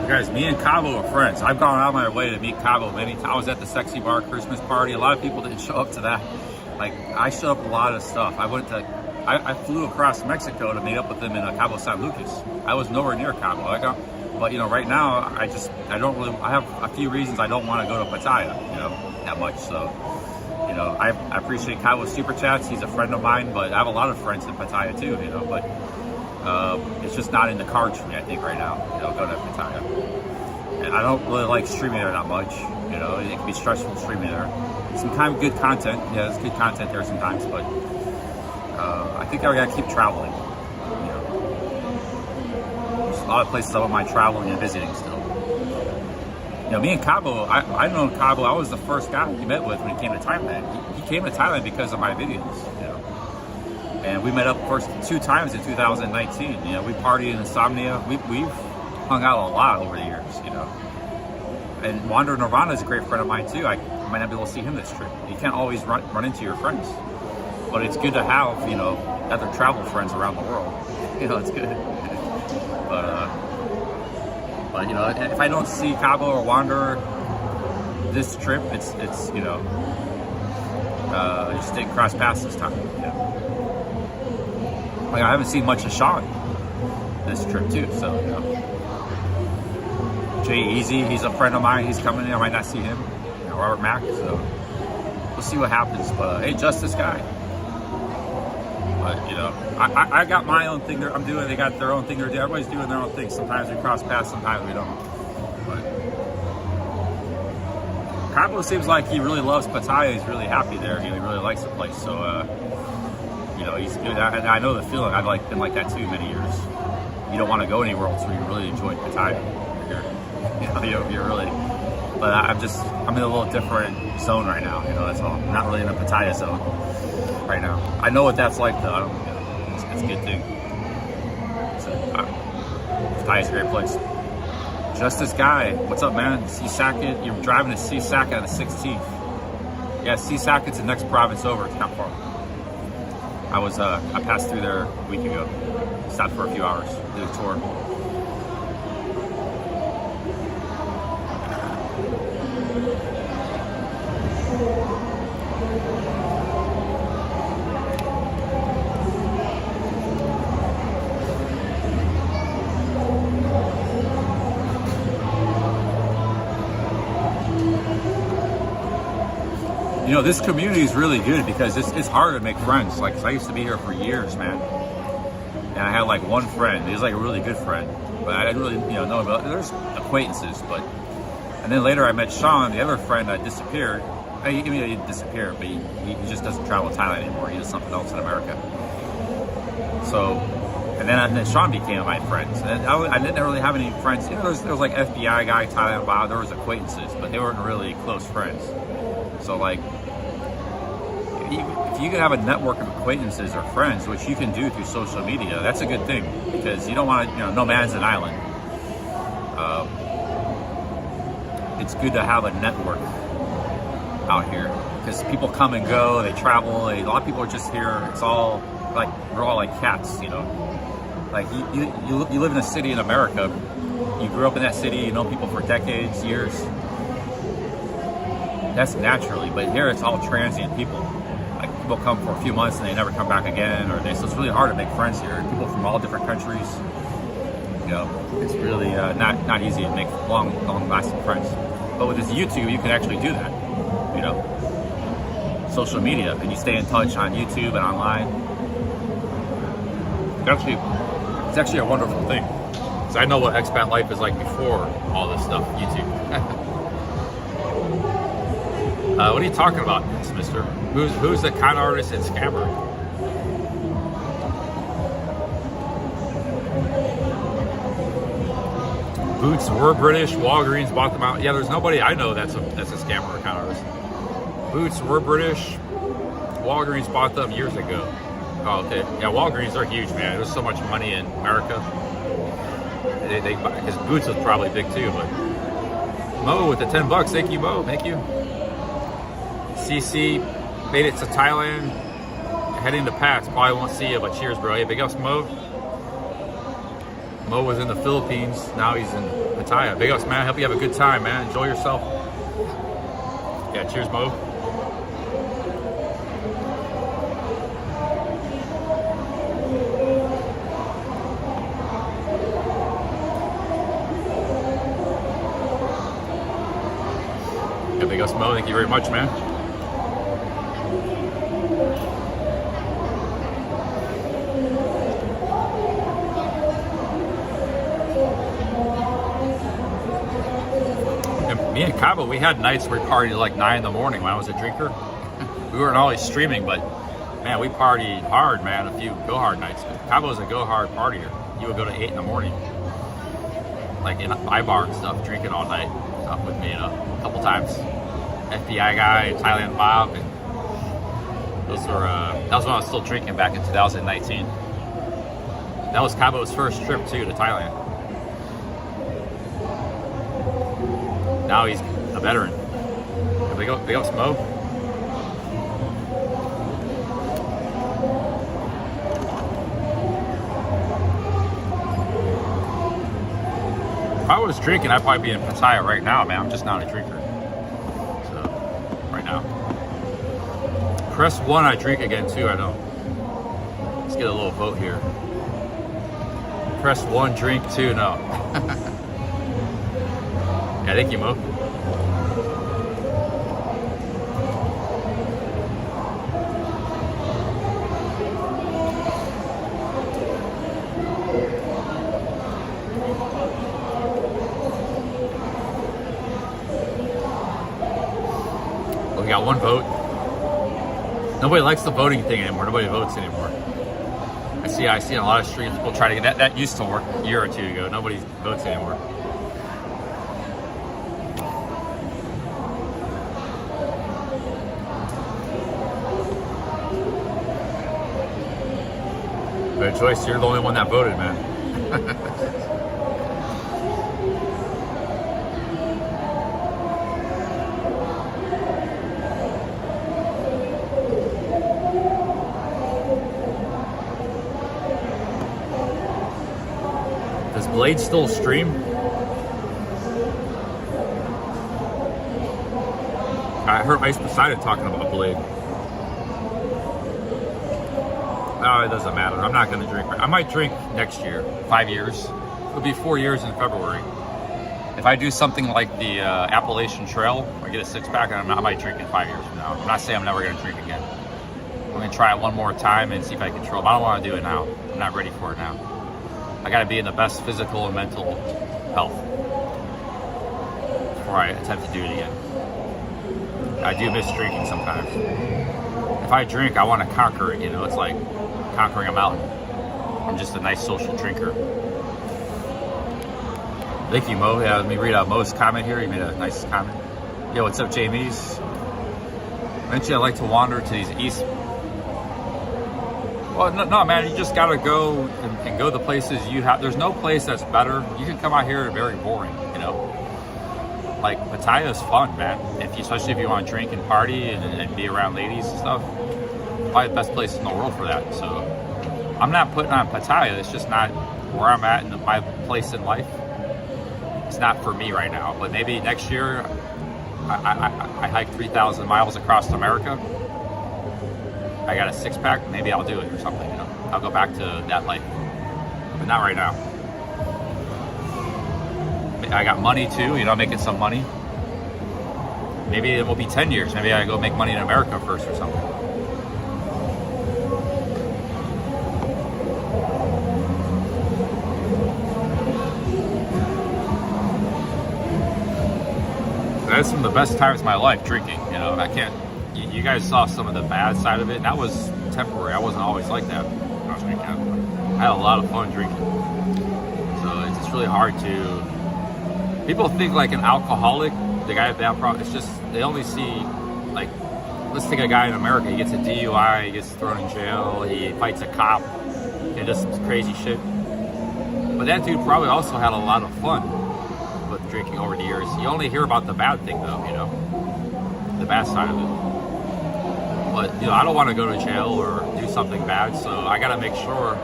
Guys, me and Cabo are friends. I've gone out of my way to meet Cabo many times. I was at the Sexy Bar Christmas party. A lot of people didn't show up to that. Like, I showed up a lot of stuff. I flew across Mexico to meet up with them in Cabo San Lucas. I was nowhere near Cabo. But you know, right now, I have a few reasons I don't want to go to Pattaya, you know, that much. So, you know, I appreciate Cabo's super chats. He's a friend of mine, but I have a lot of friends in Pattaya too, you know, but it's just not in the cards for me, I think, right now, you know, going to Pattaya. And I don't really like streaming there that much, you know, it can be stressful streaming there. Some kind of good content, yeah, there's good content there sometimes, but I think I gotta keep traveling, you know. There's a lot of places I don't mind traveling and visiting still. You know, me and Cabo, I've known Cabo, I was the first guy he met with when he came to Thailand. He came to Thailand because of my videos, you know. And we met up first 2 times in 2019. You know, we partied in Insomnia. We've hung out a lot over the years, you know. And Wander Nirvana is a great friend of mine too. I might not be able to see him this trip. You can't always run into your friends. But it's good to have, you know, other travel friends around the world. You know, it's good. But you know, if I don't see Cabo or Wander this trip, it's you know, just didn't cross paths this time. You know? Like, I haven't seen much of Sean this trip too, so you know. Jay Easy, he's a friend of mine. He's coming in. I might not see him. You know, Robert Mack. So we'll see what happens. But hey, Justice Guy. But you know, I got my own thing I'm doing. They got their own thing they're doing. Everybody's doing their own thing. Sometimes we cross paths. Sometimes we don't. But Cabo seems like he really loves Pattaya. He's really happy there. He really likes the place. So you know, he's good. I know the feeling. I've been like that too many years. You don't want to go anywhere else where you really enjoy Pattaya. You know, you're really. But I'm in a little different zone right now. You know, that's all. I'm not really in a Pattaya zone right now. I know what that's like though. You know, it's a good thing. So, Pattaya's a great place. Justice Guy, what's up, man? Sea-Sacket, you're driving to Sea-Sacket on the 16th. Yeah, Sea-Sacket's the next province over. It's not far. I passed through there a week ago. Stopped for a few hours, did a tour. You know, this community is really good because it's hard to make friends. Like, 'cause I used to be here for years, man. And I had like one friend. He was like a really good friend. But I didn't really, know about. There's acquaintances, but. And then later I met Sean, the other friend that disappeared. He didn't disappear, but he just doesn't travel to Thailand anymore. He does something else in America. So, and then Sean became my friends. And I didn't really have any friends. There was like FBI guy, Thailand, Bob. There was acquaintances, but they weren't really close friends. So like, if you can have a network of acquaintances or friends, which you can do through social media, that's a good thing because you don't want to, no man's an island. It's good to have a network out here because people come and go, they travel. A lot of people are just here. It's all like we're all like cats, Like you live in a city in America. You grew up in that city. You know people for decades, years. That's naturally, but here it's all transient people. Like people come for a few months and they never come back again, so it's really hard to make friends here. People from all different countries. It's really not easy to make long-lasting friends. But with this YouTube, you can actually do that. Social media, and you stay in touch on YouTube and online. It's actually a wonderful thing. Because I know what expat life is like before all this stuff, YouTube. What are you talking about, mister? Who's the con artist and scammer? Boots were British. Walgreens bought them out. Yeah, there's nobody I know that's a scammer or con artist. Boots were British. Walgreens bought them years ago. Oh, okay. Yeah, Walgreens are huge, man. There's so much money in America. Because Boots was probably big too, but Mo with the $10. Thank you, Mo. Thank you. CC made it to Thailand. Heading to Pats. Probably won't see you, but cheers, bro. Hey, big ups, Mo. Mo was in the Philippines. Now he's in Pattaya. Big ups, man. I hope you have a good time, man. Enjoy yourself. Yeah, cheers, Mo. Yeah, big ups, Mo. Thank you very much, man. Me and Cabo, we had nights where we partied at like 9 in the morning when I was a drinker. We weren't always streaming, but man, we partied hard, man. A few go hard nights. Cabo's a go hard partier. You would go to 8 in the morning, like in my bar and stuff, drinking all night with me, a couple times. FBI guy, Thailand Bob, and those were that was when I was still drinking back in 2019. That was Cabo's first trip too to Thailand. Now he's a veteran. Big up Smo. If I was drinking, I'd probably be in Pattaya right now, man. I'm just not a drinker. So, right now. Press 1, I drink again too, I know. Let's get a little vote here. Press 1, drink 2, no. Yeah, thank you, Mo. Well, we got one vote. Nobody likes the voting thing anymore. Nobody votes anymore. I see in a lot of streams people try to get that used to work a year or two ago. Nobody votes anymore. Good choice. You're the only one that voted, man. Does Blade still stream? I heard Ice Poseidon talking about Blade. Oh, it doesn't matter. I'm not going to drink. I might drink next year. 5 years. It'll be 4 years in February. if I do something like the Appalachian Trail, or get a 6-pack, I might drink in 5 years from now. I'm not saying I'm never going to drink again. I'm going to try it one more time and see if I can control it. But I don't want to do it now. I'm not ready for it now. I got to be in the best physical and mental health before I attempt to do it again. I do miss drinking sometimes. If I drink, I want to conquer it, you know. It's like conquering a mountain. I'm just a nice social drinker. Thank you, Mo. Yeah, let me read out Mo's comment here. He made a nice comment. Yo, what's up, Jamie's? Eventually, I like to wander to these east. Well, no, man, you just gotta go and go the places you have. There's no place that's better. You can come out here very boring, you know. Like Pattaya is fun, man. Especially if you want to drink and party and be around ladies and stuff. Probably the best place in the world for that. So I'm not putting on Pattaya. It's just not where I'm at in my place in life. It's not for me right now. But maybe next year, I hike 3,000 miles across America. I got a 6-pack, maybe I'll do it or something, you know. I'll go back to that life, but not right now. I got money too, you know, making some money. Maybe it will be 10 years. Maybe I go make money in America first or something. That's some of the best times of my life drinking, you know. I can't. You guys saw some of the bad side of it. That was temporary. I wasn't always like that when I was drinking. I had a lot of fun drinking. So it's just really hard to... People think like an alcoholic, the guy with that problem, it's just, they only see, like, let's take a guy in America. He gets a DUI, he gets thrown in jail, he fights a cop, and does some crazy shit. But that dude probably also had a lot of fun with drinking over the years. You only hear about the bad thing though, you know, the bad side of it. But, you know, I don't want to go to jail or do something bad, so I got to make sure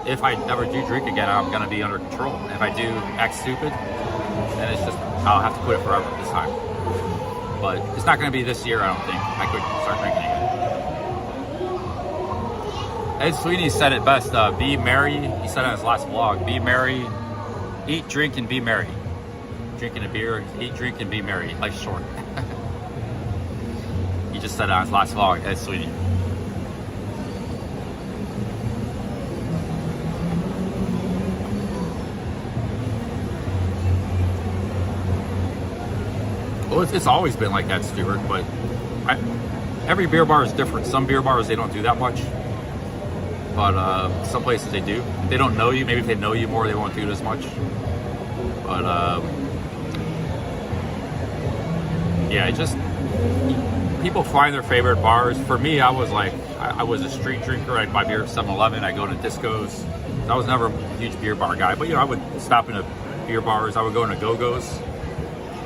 if I ever do drink again, I'm going to be under control. If I do act stupid, then it's just, I'll have to quit it forever this time. But it's not going to be this year, I don't think. I could start drinking again. Ed Sweeney said it best, be merry. He said on his last vlog, be merry, eat, drink, and be merry. Drinking a beer, eat, drink, and be merry. Life's short. He just said it on his last vlog, Ed Sweeney. Well, it's always been like that, Stuart, but every beer bar is different. Some beer bars, they don't do that much, but some places they do. If they don't know you, maybe if they know you more, they won't do it as much. But yeah, it just, people find their favorite bars. For me, I was like, I was a street drinker. I'd buy beer at 7-Eleven. I'd go to discos. I was never a huge beer bar guy, but you know, I would stop in beer bars. I would go into Go-Go's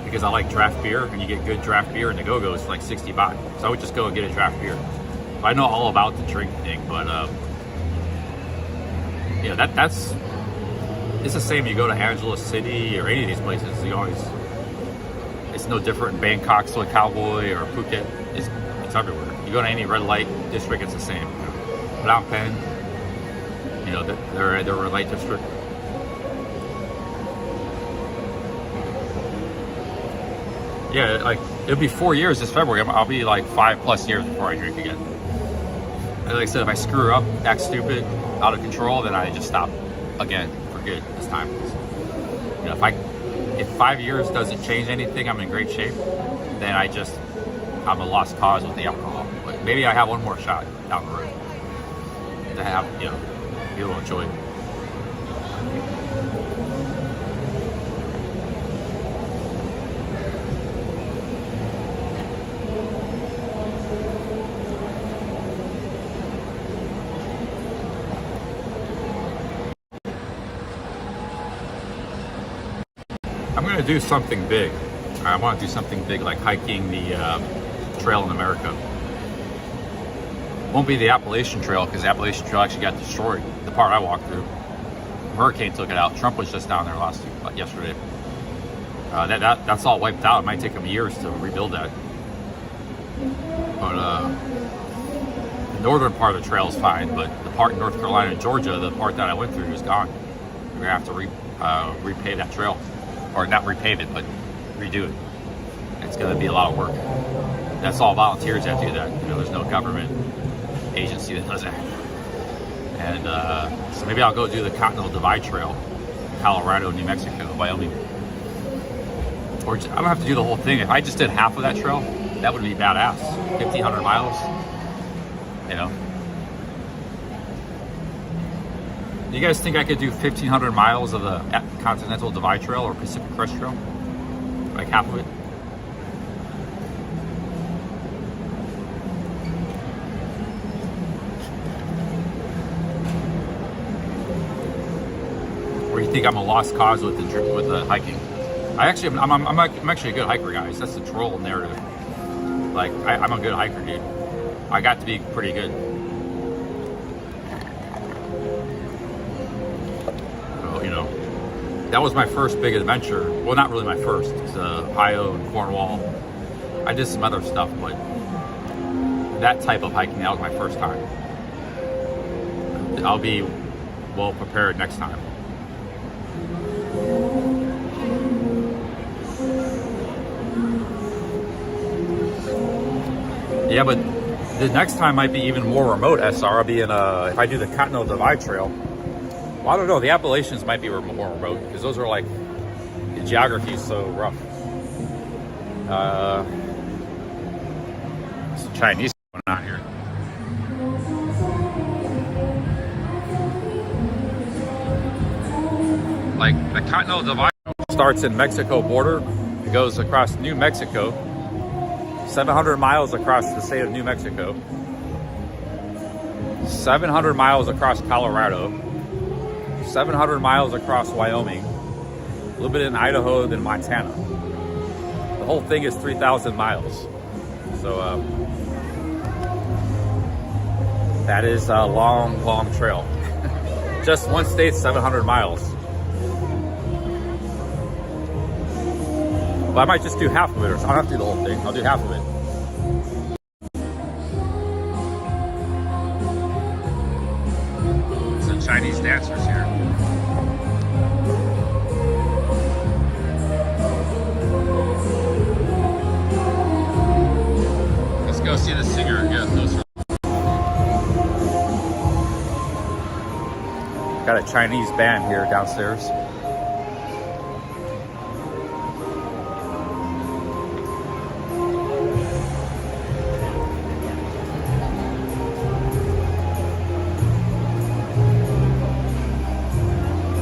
because I like draft beer, and you get good draft beer in the Go-Go's for like 60 baht. So I would just go and get a draft beer. I know all about the drink thing, but yeah, that's it's the same. You go to Angeles City or any of these places, you always, it's no different in Bangkok, Soy Cowboy, or Phuket. It's everywhere. You go to any red light district, it's the same. Phnom Penh, you know, they're a red light district. Yeah, like, it'll be 4 years this February. I'll be like 5+ years before I drink again. And like I said, if I screw up, act stupid, out of control, then I just stop again for good this time. You know, if 5 years doesn't change anything, I'm in great shape, then I'm a lost cause with the alcohol. But maybe I have one more shot down the road to have, you know, be able to enjoy it. I'm going to do something big. I want to do something big, like hiking the trail in America. Won't be the Appalachian Trail, because the Appalachian Trail actually got destroyed. The part I walked through, hurricane took it out. Trump was just down there yesterday. That's all wiped out. It might take them years to rebuild that. But the northern part of the trail is fine, but the part in North Carolina and Georgia, the part that I went through, is gone. We're gonna have to repave that trail. or not repave it, but redo it. It's going to be a lot of work. That's all volunteers that do that. You know, there's no government agency that does that. And so maybe I'll go do the Continental Divide Trail, Colorado, New Mexico, Wyoming. Or I don't have to do the whole thing. If I just did half of that trail, that would be badass. 1,500 miles, you know. Do you guys think I could do 1,500 miles of the Continental Divide Trail or Pacific Crest Trail? Like half of it? Or you think I'm a lost cause with the hiking? I'm actually a good hiker, guys. That's the troll narrative. Like I'm a good hiker, dude. I got to be pretty good. So, you know, that was my first big adventure. Well, not really my first. It's Ohio and Cornwall. I did some other stuff, but that type of hiking, that was my first time. I'll be well prepared next time. Yeah, but the next time might be even more remote, SR. I'll be in, if I do the Continental Divide Trail. Well, I don't know, the Appalachians might be more remote, because those are like, the geography is so rough. Some Chinese going on here. Like, the Continental Divide starts in Mexico border. It goes across New Mexico. 700 miles across the state of New Mexico, 700 miles across Colorado, 700 miles across Wyoming, a little bit in Idaho, then Montana. The whole thing is 3,000 miles. So that is a long, long trail. Just one state, 700 miles. But I might just do half of it, or I don't have to do the whole thing. I'll do half of it. Some Chinese dancers here. Let's go see the singer and get closer. Got a Chinese band here downstairs.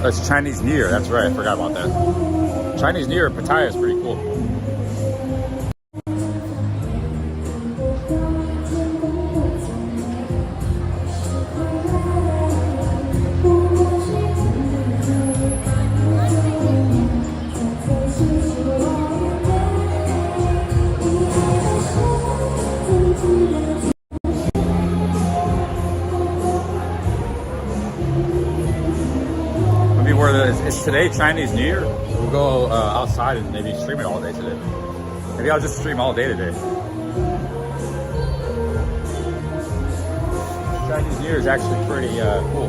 It's Chinese New Year, that's right, I forgot about that. Chinese New Year, Pattaya is pretty cool. Is today Chinese New Year? We'll go outside and maybe stream it all day today. Maybe I'll just stream all day today. Chinese New Year is actually pretty cool.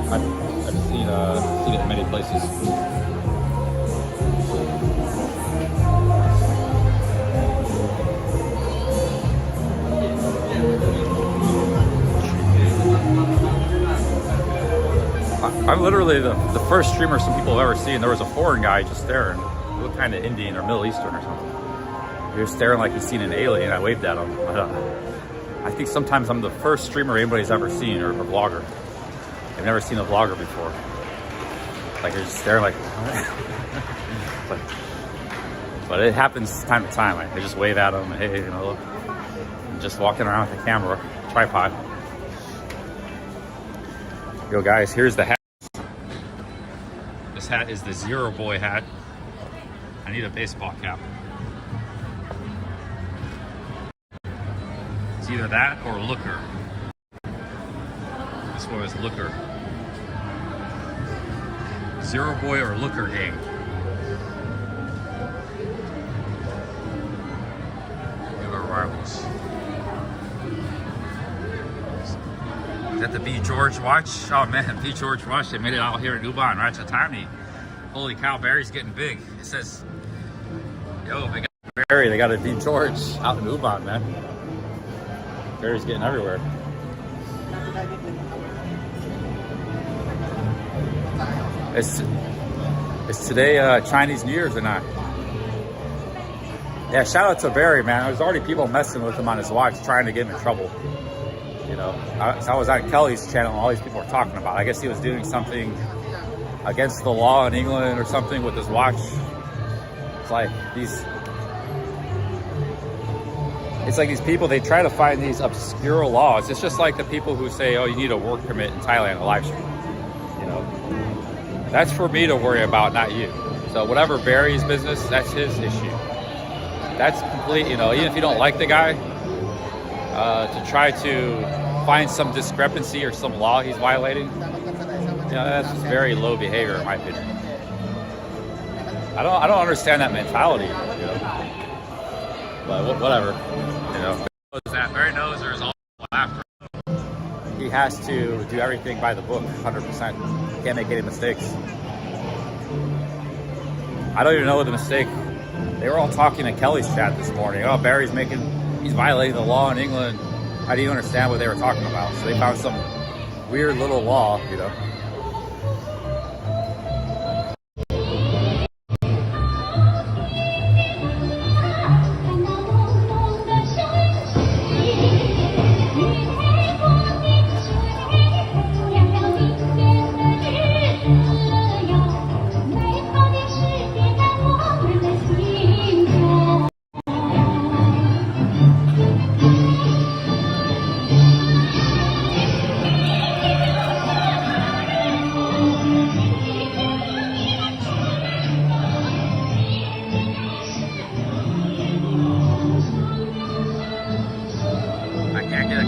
I've seen it in many places. I'm literally the first streamer some people have ever seen. There was a foreign guy just staring. He looked kind of Indian or Middle Eastern or something. He was staring like he's seen an alien. I waved at him. But, I think sometimes I'm the first streamer anybody's ever seen, or a vlogger. I've never seen a vlogger before. Like they're just staring like, but it happens time to time. I just wave at them. Hey, you know, look. I'm just walking around with the camera, tripod. Yo guys, here's the hat. This hat is the Zero Boy hat. I need a baseball cap. It's either that or Looker. This one is Looker. Zero Boy or Looker gang. We have our rivals. Is that the B. George watch? Oh man, B. George watch. They made it out here in Uban, Ratchatani. Holy cow, Barry's getting big. It says, yo, they got Barry, they got a V George out in Uban, man. Barry's getting everywhere. Is today Chinese New Year's or not? Yeah, shout out to Barry, man. There's already people messing with him on his watch, trying to get him in trouble. You know, I was on Kelly's channel, and all these people were talking about. I guess he was doing something against the law in England or something with his watch. It's like these people, they try to find these obscure laws. It's just like the people who say, oh, you need a work permit in Thailand to live stream. You know, that's for me to worry about, not you. So whatever Barry's business, that's his issue. That's complete, you know, even if you don't like the guy, to try to find some discrepancy or some law he's violating, you know, that's just very low behavior in my opinion. I don't understand that mentality, you know. But whatever, you know. Barry knows there's all after. He has to do everything by the book, 100%. Can't make any mistakes. I don't even know what the mistake. They were all talking in Kelly's chat this morning. Oh, Barry's he's violating the law in England. I didn't understand what they were talking about. So they found some weird little law, you know.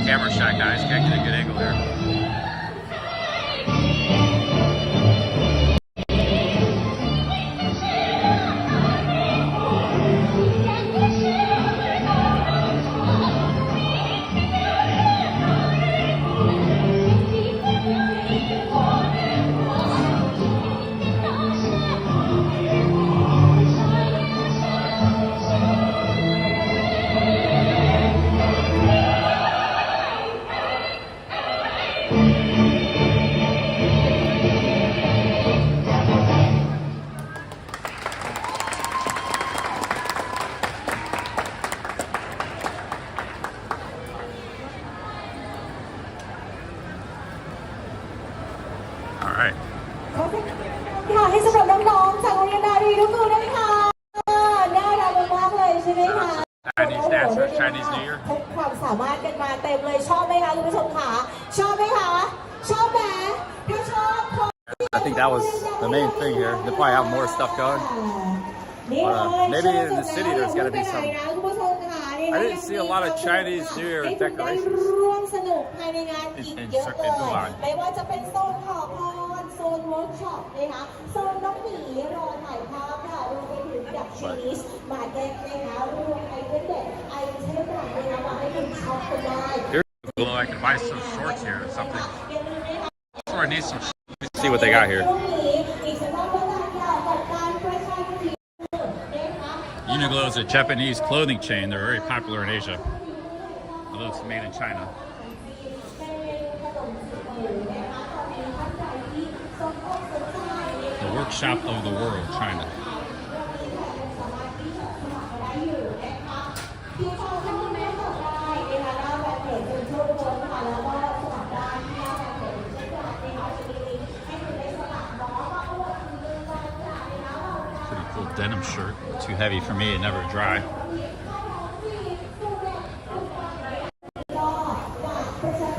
Camera shot, guys. Can't get a good angle there. Alright. ค่ะให้สำหรับน้องๆจากโรงเรียนนารีทุกคนนะคะน่ารักมากๆเลยใช่ไหมคะ Chinese dancer, Chinese New Year. พกความสามารถกันมาเต็มเลยชอบไหมคะคุณผู้ชมคะชอบไหมคะชอบไหมถ้าชอบ I think that was the main thing here. They probably have more stuff going. Maybe in the city there's got to be some. I didn't see a lot of Chinese New Year decorations in Uban. ไม่ว่าจะเป็นโซนขอพรโซนเวิร์กช็อปนะคะโซนน้องหมีรอถ่ายภาพค่ะรวมไปถึงดับชีนิสมาเก็ตนะคะรวมไอเทมเด็ดไอเทมต่างๆนะคะมาให้คุณช็อปกันได้ Here's I can buy some shorts here or something. Or I need some. Let's see what they got here. Uniqlo is a Japanese clothing chain. They're very popular in Asia, although it's made in China. The workshop of the world, China. Pretty cool denim shirt. Too heavy for me, it never dry.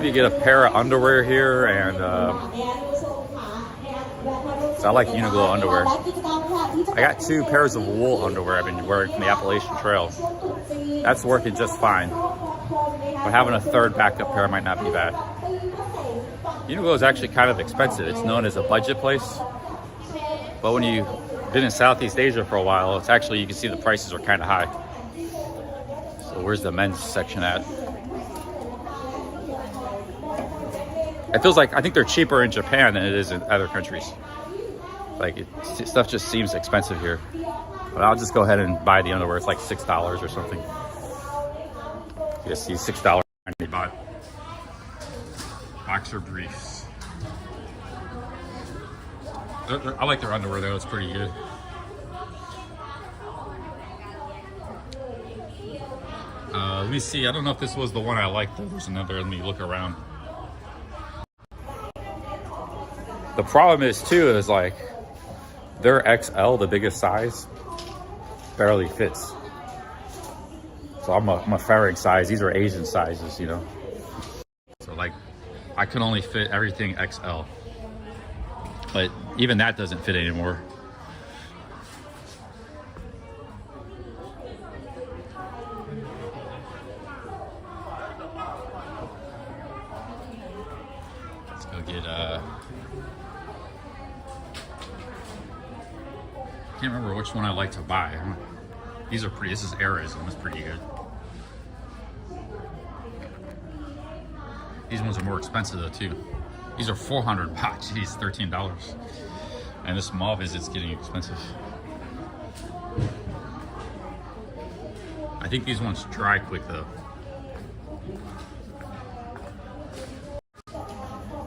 You get a pair of underwear here, and so I like Uniqlo underwear. I got 2 pairs of wool underwear I've been wearing from the Appalachian Trail. That's working just fine. But having a 3rd backup pair might not be bad. Uniqlo is actually kind of expensive. It's known as a budget place. But when you've been in Southeast Asia for a while, it's actually, you can see the prices are kind of high. So where's the men's section at? It feels like, I think they're cheaper in Japan than it is in other countries. Like stuff just seems expensive here. But I'll just go ahead and buy the underwear. It's like $6 or something. You see $6 I bought boxer briefs. I like their underwear though, it's pretty good. Let me see, I don't know if this was the one I liked though. There's another, let me look around. The problem is too, is like their XL, the biggest size, barely fits. So I'm a fairing size. These are Asian sizes, you know. So like, I can only fit everything XL. But even that doesn't fit anymore. Let's go get I can't remember which one I like to buy. These are pretty. This is Arism. It's pretty good. These ones are more expensive though too. These are 400 baht. Geez, $13. And this mauve is getting expensive. I think these ones dry quick though.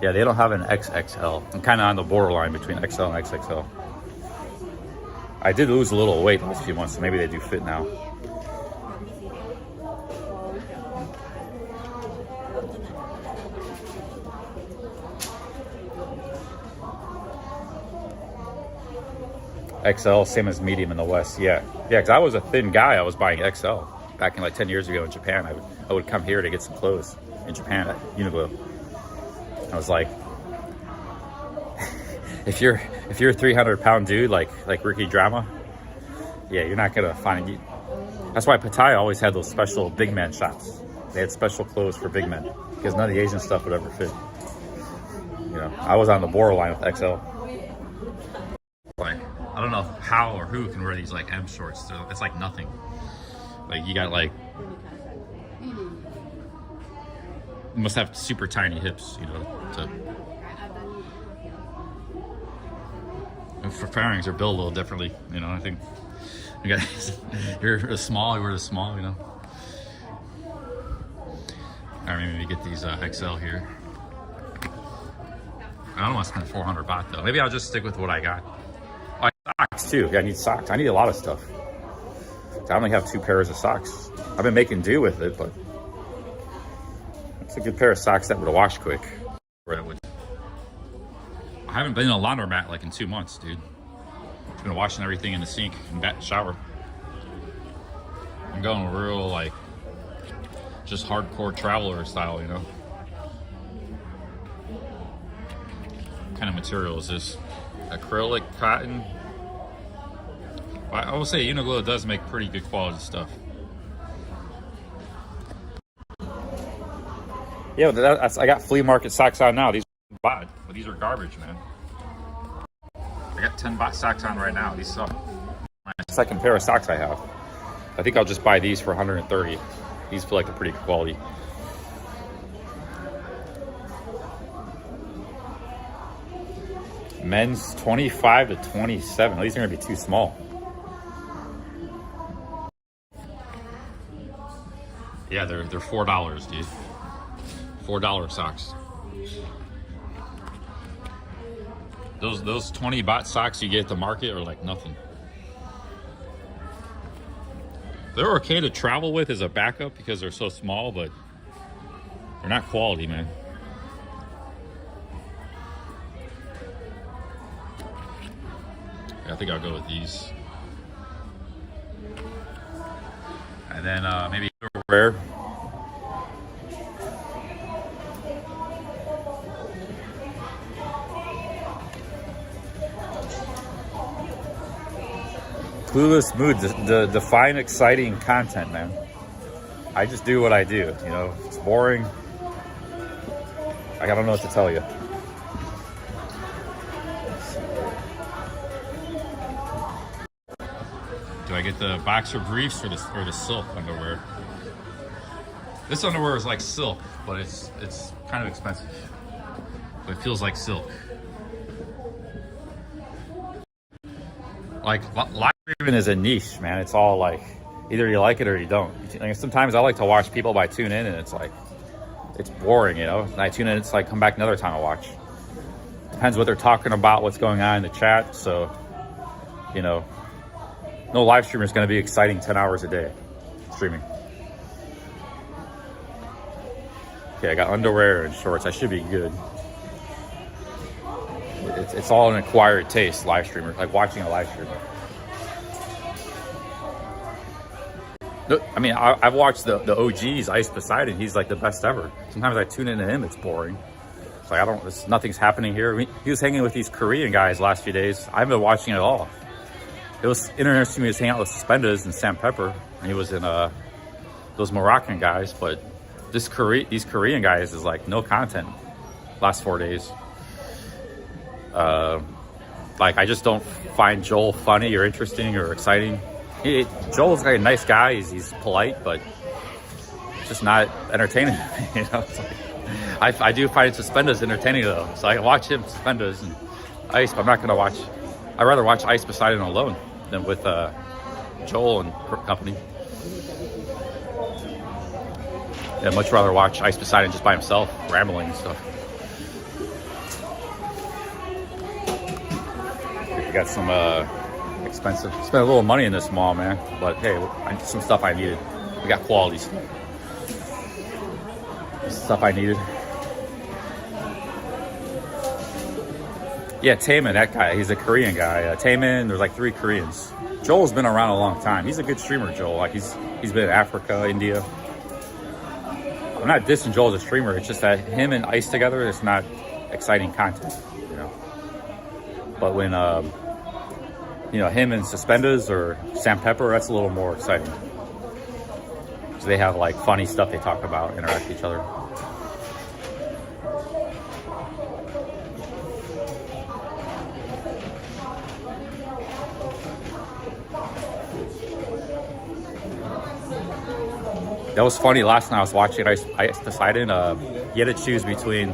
Yeah, they don't have an XXL. I'm kind of on the borderline between XL and XXL. I did lose a little weight last few months, so maybe they do fit now. XL, same as medium in the West. Yeah, because I was a thin guy. I was buying XL back in like 10 years ago in Japan. I would come here to get some clothes in Japan at Uniqlo. I was like, if you're a 300-pound dude like Ricky Drama, yeah, you're not gonna find you. That's why Pattaya always had those special big man shops. They had special clothes for big men because none of the Asian stuff would ever fit. You know, I was on the borderline with XL. Like, I don't know how or who can wear these like M shorts. It's like nothing. Like you got like, you must have super tiny hips, you know, for fairings are built a little differently, you know. I think you got you're small, you wear the small, you know. All right, maybe get these XL here. I don't want to spend 400 baht though. Maybe I'll just stick with what I got. Oh, socks too. Yeah, I need socks. I need a lot of stuff. I only have 2 pairs of socks. I've been making do with it, but it's a good pair of socks that would wash quick. I haven't been in a laundromat like in 2 months, dude. I've been washing everything in the sink and shower. I'm going real like just hardcore traveler style, you know. What kind of material is this? Acrylic, cotton. I will say Uniqlo does make pretty good quality stuff. Yeah, I got flea market socks on now. These are baht, but these are garbage, man. I got 10 baht socks on right now. These suck. My second pair of socks I have. I think I'll just buy these for 130. These feel like they're pretty good quality. Men's 25 to 27. Oh, these are gonna be too small. Yeah, they're $4, dude. $4 socks. Those 20 baht socks you get at the market are like nothing. They're okay to travel with as a backup because they're so small, but they're not quality, man. I think I'll go with these. And then maybe rare. Clueless mood, define exciting content, man. I just do what I do, you know. If it's boring, I don't know what to tell you. Do I get the boxer briefs or the silk underwear? This underwear is like silk, but it's kind of expensive. But it feels like silk. like live streaming is a niche, man. It's all like either you like it or you don't. Like, sometimes I like to watch people by tune in, and it's like it's boring, you know. And I tune in, it's like come back another time to watch. Depends what they're talking about, what's going on in the chat. So, you know, no live streamer is going to be exciting 10 hours a day streaming. Okay, I got underwear and shorts. I should be good. It's all an acquired taste, live streamer, like watching a live streamer. I mean, I've watched the OGs, Ice Poseidon. He's like the best ever. Sometimes I tune into him, it's boring. It's like, nothing's happening here. He was hanging with these Korean guys last few days. I haven't been watching it at all. It was interesting to me. He was hanging out with Suspenders and Sam Pepper. And he was in those Moroccan guys. But these Korean guys is like no content last 4 days. Like, I just don't find Joel funny or interesting or exciting. Joel's like a nice guy. He's polite, but just not entertaining. You know, it's like, I do find Suspenders entertaining though, so I can watch him, Suspenders and Ice. But I'm not gonna watch. I'd rather watch Ice Poseidon alone than with Joel and company. Yeah, I'd much rather watch Ice Poseidon just by himself, rambling and stuff. We got some expensive. Spent a little money in this mall, man. But hey, some stuff I needed. We got quality stuff I needed. Yeah, Taemin, that guy. He's a Korean guy. Taemin, there's like 3 Koreans. Joel's been around a long time. He's a good streamer, Joel. Like he's been in Africa, India. I'm not dissing Joel as a streamer. It's just that him and Ice together, it's not exciting content, you know. But when you know, him and Suspenders or Sam Pepper, that's a little more exciting. So they have like funny stuff they talk about, interact with each other. That was funny. Last night I was watching Ice Poseidon. You had to choose between.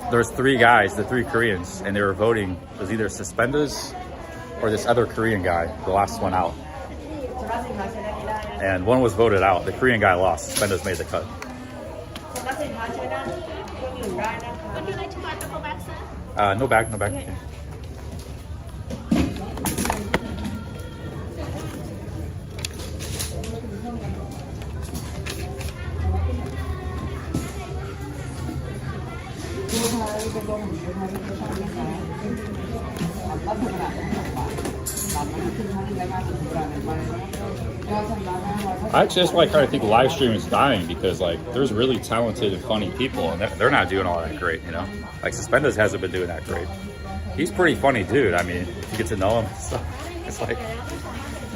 There's 3 guys, the 3 Koreans, and they were voting. It was either Suspenders or this other Korean guy, the last one out. And one was voted out. The Korean guy lost. Suspenders made the cut. Would you like to buy the whole bag, sir? No bag, no bag. Okay. I just like how I think live stream is dying because like there's really talented and funny people and they're not doing all that great, you know. Like Suspenders hasn't been doing that great. He's pretty funny dude. I mean, if you get to know him and stuff, it's like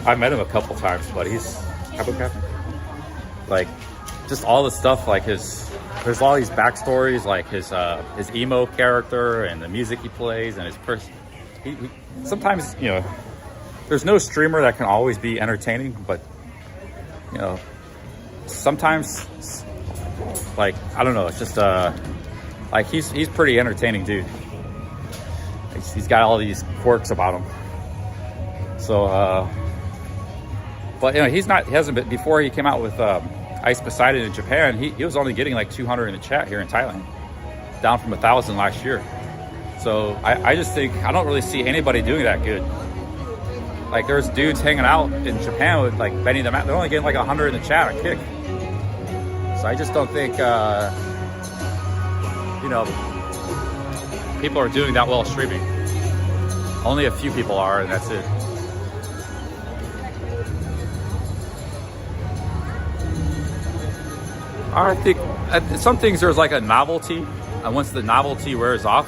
I met him a couple times, but he's like just all the stuff like there's all these backstories like his emo character and the music he plays and his person. He sometimes, you know, there's no streamer that can always be entertaining, but you know, sometimes like I don't know, it's just like he's pretty entertaining dude. He's got all these quirks about him. So but you know, he hasn't been before he came out with Ice Poseidon in Japan. He was only getting like 200 in the chat here in Thailand, down from 1,000 last year. So I just think I don't really see anybody doing that good. Like there's dudes hanging out in Japan with like Benny the Mat. They're only getting like 100 in the chat a kick. So I just don't think you know, people are doing that well streaming. Only a few people are, and that's it. I think some things there's like a novelty, and once the novelty wears off,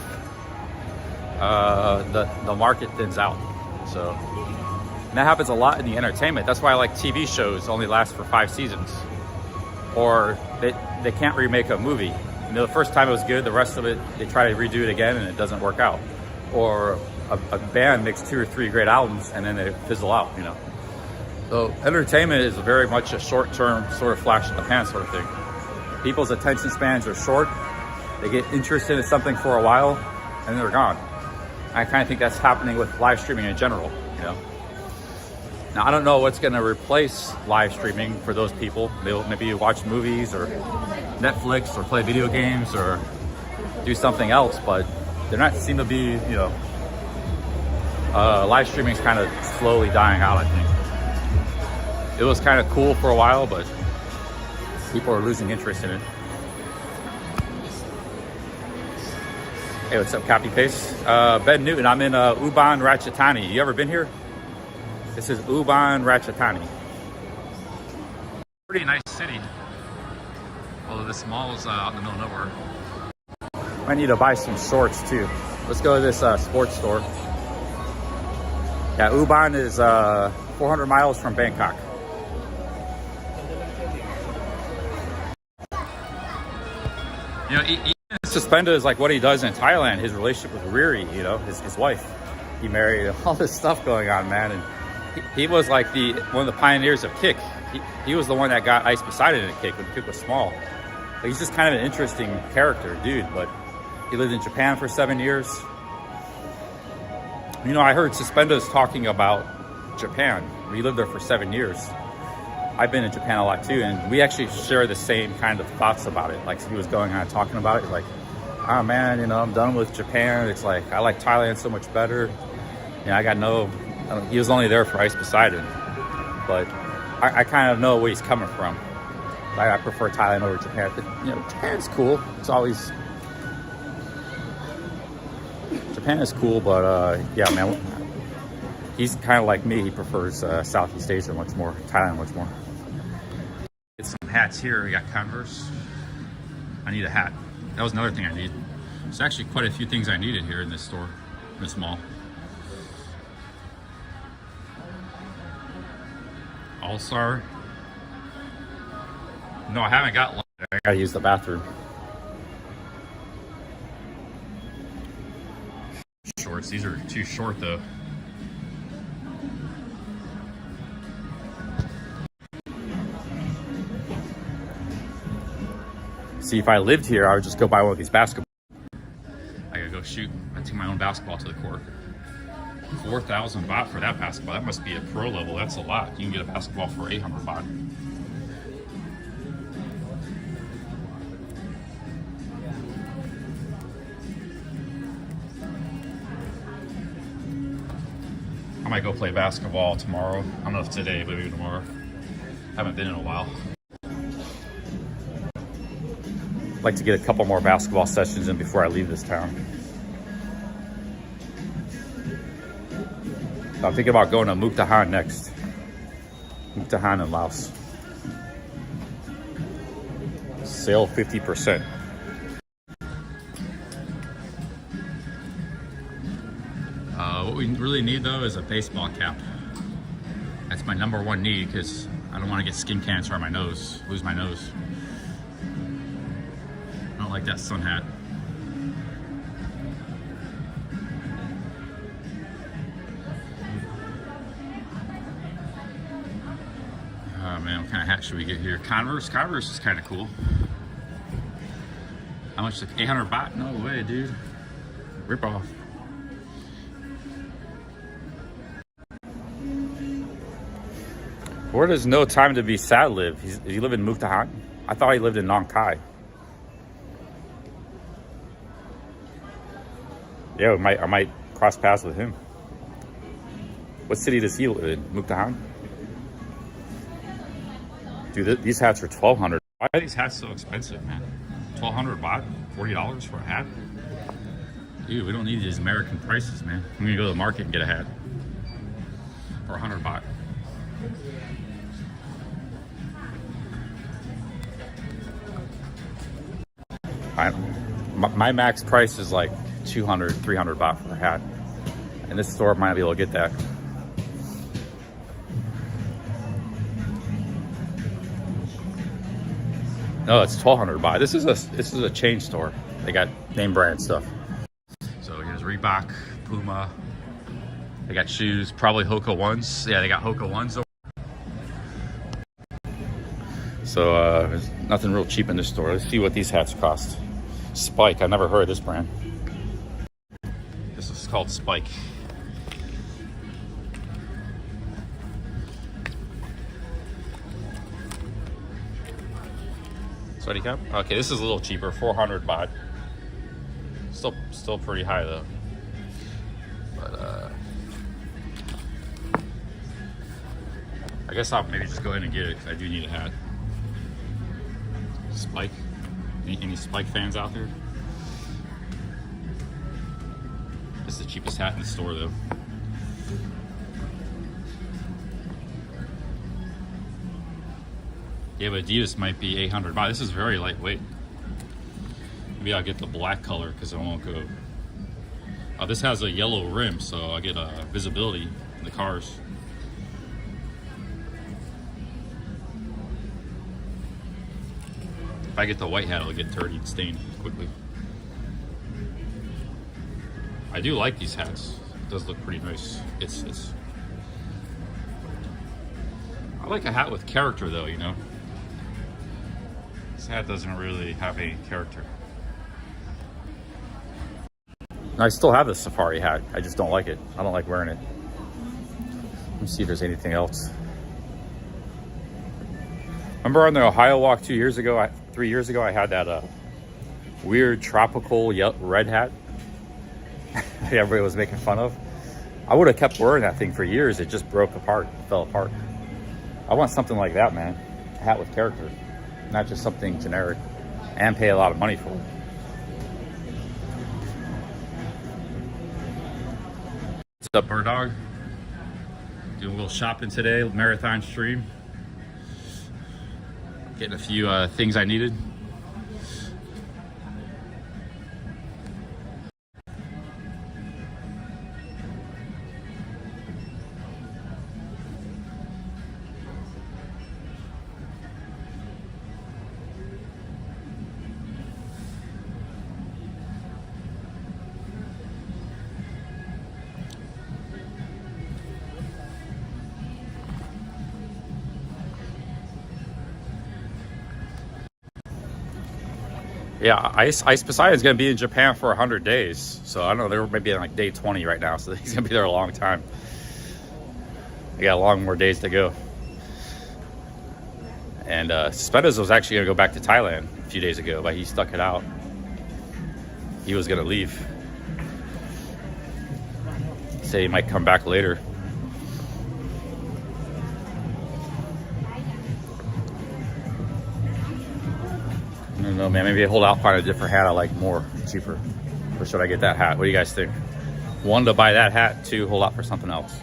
the market thins out. So and that happens a lot in the entertainment. That's why I like TV shows only last for 5 seasons, or they can't remake a movie. You know, the first time it was good, the rest of it they try to redo it again and it doesn't work out. Or a band makes 2 or 3 great albums and then they fizzle out. You know, so entertainment is very much a short-term sort of flash in the pan sort of thing. People's attention spans are short. They get interested in something for a while and they're gone. I kind of think that's happening with live streaming in general, you know. Now, I don't know what's going to replace live streaming for those people. They'll maybe watch movies or Netflix or play video games or do something else, but they're not seem to be, you know, live streaming is kind of slowly dying out, I think. It was kind of cool for a while, but people are losing interest in it. Hey, what's up, Copy Paste? Ben Newton, I'm in Uban, Ratchathani. You ever been here? This is Uban, Ratchathani. Pretty nice city. Although this mall's out in the middle of nowhere. I need to buy some shorts too. Let's go to this sports store. Yeah, Uban is 400 miles from Bangkok. You know, even Suspended is like what he does in Thailand. His relationship with Riri, you know, his wife. He married, all this stuff going on, man. And he was like one of the pioneers of Kick. He was the one that got Ice Poseidon in Kick when Kick was small. Like, he's just kind of an interesting character, dude. But he lived in Japan for 7 years. You know, I heard Suspenda's talking about Japan. He lived there for 7 years. I've been in Japan a lot too, and we actually share the same kind of thoughts about it. Like, he was going on talking about it. He's like, oh man, you know, I'm done with Japan. It's like, I like Thailand so much better. You know, he was only there for Ice Poseidon. But I kind of know where he's coming from. I prefer Thailand over Japan. But, you know, Japan's cool. It's always... Japan is cool, but yeah, man, he's kind of like me. He prefers Southeast Asia much more, Thailand much more. Get some hats here. We got Converse. I need a hat. That was another thing I need. There's actually quite a few things I needed here in this store, in this mall. All-Star. No, I haven't got lunch. I gotta use the bathroom. Shorts. These are too short though. See, if I lived here, I would just go buy one of these basketballs. I gotta go shoot. I take my own basketball to the court. 4,000 baht for that basketball. That must be a pro level. That's a lot. You can get a basketball for 800 baht. I might go play basketball tomorrow. I don't know if today, but maybe tomorrow. Haven't been in a while. I'd like to get a couple more basketball sessions in before I leave this town. So I'm thinking about going to Mukdahan next. Mukdahan in Laos. Sale 50%. What we really need though is a baseball cap. That's my #1 need because I don't want to get skin cancer on my nose, lose my nose. I don't like that sun hat. Oh man, what kind of hat should we get here? Converse? Converse is kind of cool. How much? Like 800 baht? No way, dude. Rip off. Where does No Time to Be Sad live? Does he live in Mukdahan? I thought he lived in Nong Khai. Yeah, I might cross paths with him. What city does he live in? Mukdahan? Dude, these hats are 1,200. Why are these hats so expensive, man? 1,200 baht? $40 for a hat? Dude, we don't need these American prices, man. I'm gonna go to the market and get a hat for 100 baht. My max price is like 200, 300 baht for a hat. And this store might be able to get that. No, it's 1,200 baht. This is a chain store. They got name brand stuff. So here's Reebok, Puma. They got shoes, probably Hoka ones. Yeah, they got Hoka ones. So there's nothing real cheap in this store. Let's see what these hats cost. Spike, I never heard of this brand. This is called Spike. Sweaty cap? Okay, this is a little cheaper, 400 baht. Still pretty high though. But I guess I'll maybe just go ahead and get it because I do need a hat. Spike? Any Spike fans out there? This is the cheapest hat in the store though. Yeah, but Adidas might be 800 baht. This is very lightweight. Maybe I'll get the black color because it won't go. Oh, this has a yellow rim, so I get visibility in the cars. If I get the white hat, it'll get dirty and stained quickly. I do like these hats. It does look pretty nice. I like a hat with character though, you know? This hat doesn't really have any character. I still have the safari hat. I just don't like it. I don't like wearing it. Let me see if there's anything else. Remember on the Ohio walk 3 years ago, I had that weird tropical red hat everybody was making fun of. I would have kept wearing that thing for years. It just broke apart, fell apart. I want something like that, man. A hat with character, not just something generic, and pay a lot of money for it. What's up, Bird Dog? Doing a little shopping today, marathon stream. Getting a few things I needed. Yeah, Ice Poseidon's gonna be in Japan for 100 days. So I don't know, they're maybe on like day 20 right now. So he's gonna be there a long time. I got a long more days to go. And Suspenders was actually gonna go back to Thailand a few days ago, but he stuck it out. He was gonna leave. Say he might come back later. I don't know, man. Maybe hold out, find a different hat I like more, cheaper. Or should I get that hat? What do you guys think? 1, to buy that hat. 2, hold out for something else.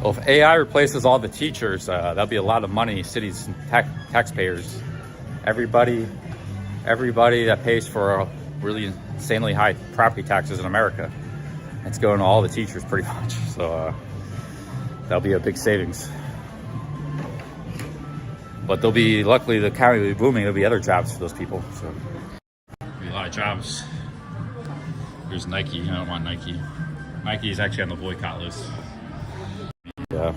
Well, if AI replaces all the teachers, that'll be a lot of money, cities, taxpayers. Everybody that pays for really insanely high property taxes in America, it's going to all the teachers pretty much. So that'll be a big savings. But there'll be, luckily the county will be booming. There'll be other jobs for those people. So there'll be a lot of jobs. Here's Nike. I don't want Nike. Nike is actually on the boycott list. Yeah.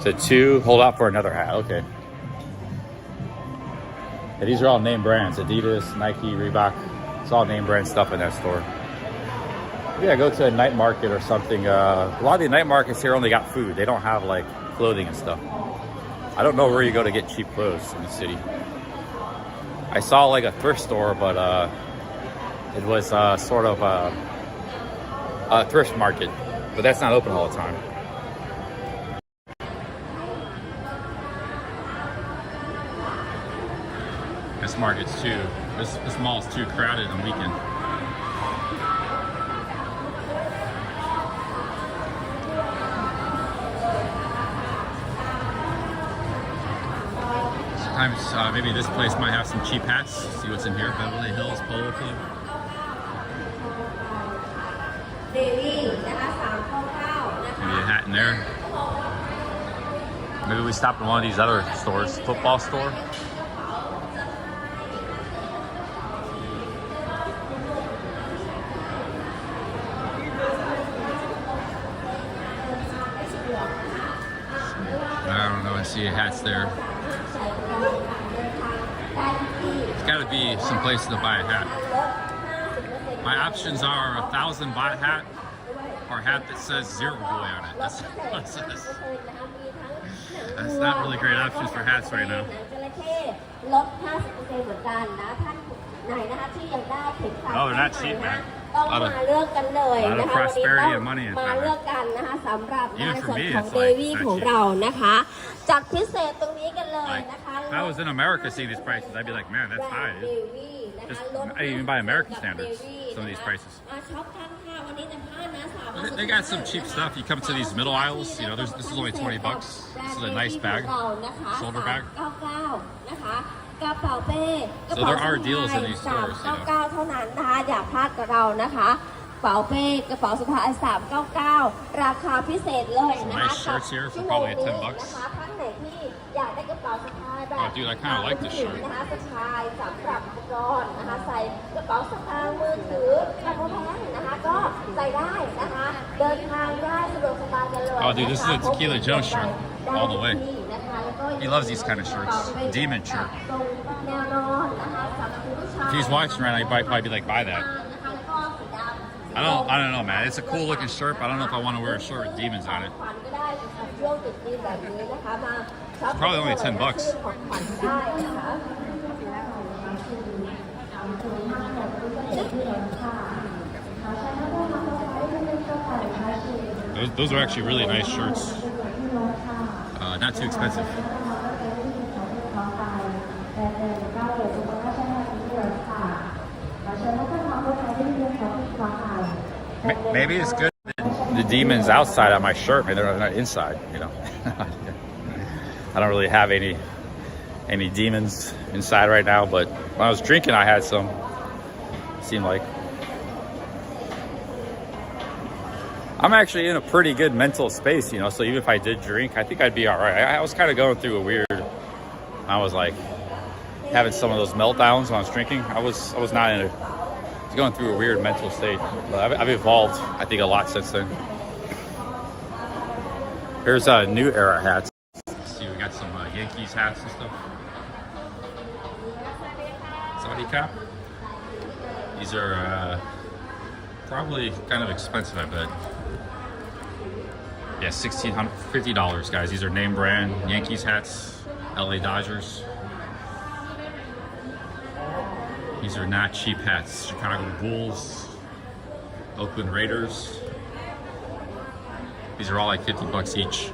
So 2, hold out for another hat. Okay. Yeah, these are all name brands. Adidas, Nike, Reebok. It's all name brand stuff in that store. Yeah, go to a night market or something. A lot of the night markets here only got food. They don't have like clothing and stuff. I don't know where you go to get cheap clothes in the city. I saw like a thrift store, but it was sort of a thrift market, but that's not open all the time. This market's this mall's too crowded on the weekend. Sometimes maybe this place might have some cheap hats. See what's in here. Beverly Hills Polo Club. Maybe a hat in there. Maybe we stop in one of these other stores. Football store. I don't know, I see hats there. There's gotta be some place to buy a hat. My options are a 1,000 baht hat or a hat that says Zero Boy on it. That's not really great options for hats right now. Oh, they're not cheap, man. A lot of prosperity and money in Thailand. Even for me, it's like not cheap. จัดพิเศษตรงนี้กันเลยนะคะ If I was in America seeing these prices, I'd be like, man, that's high. Just, even by American standards, some of these prices. They got some cheap stuff. You come to these middle aisles, you know, this is only 20 bucks. This is a nice bag, shoulder bag. So there are deals in these stores, you know. เท่านั้นนะคะอย่าพลาดกับเรานะคะกระเป๋าเป้กระเป๋าสะพาย399ราคาพิเศษเลยนะคะ Nice shirts here for probably 10 bucks. ท่านไหนที่อยากได้กระเป๋าสะพายแบบ Oh, dude, I kind of like this shirt. นะคะสะพายสำหรับอุปกรณ์นะคะใส่กระเป๋าสะพายมือถือกระเป๋าแพงนะคะก็ใส่ได้นะคะเดินทางได้สะดวกสบายกันเลย Oh, dude, this is a Tequila Joe shirt all the way. He loves these kind of shirts. Demon shirt. If he's watching right now, he'd probably be like, buy that. I don't know, man. It's a cool looking shirt, but I don't know if I want to wear a shirt with demons on it. It's probably only 10 bucks. Those are actually really nice shirts. Not too expensive. Maybe it's good. The demons outside on my shirt, maybe they're not inside. You know, I don't really have any demons inside right now. But when I was drinking, I had some. Seemed like I'm actually in a pretty good mental space, you know. So even if I did drink, I think I'd be all right. I was kind of going through a weird. I was like having some of those meltdowns when I was drinking. I was not in a. Going through a weird mental state. But I've evolved, I think, a lot since then. Here's new era hats. Let's see, we got some Yankees hats and stuff. Saudi cap. These are probably kind of expensive, I bet. Yeah, $1,650, guys. These are name brand Yankees hats, LA Dodgers. These are not cheap hats. Chicago Bulls, Oakland Raiders. These are all like 50 bucks each.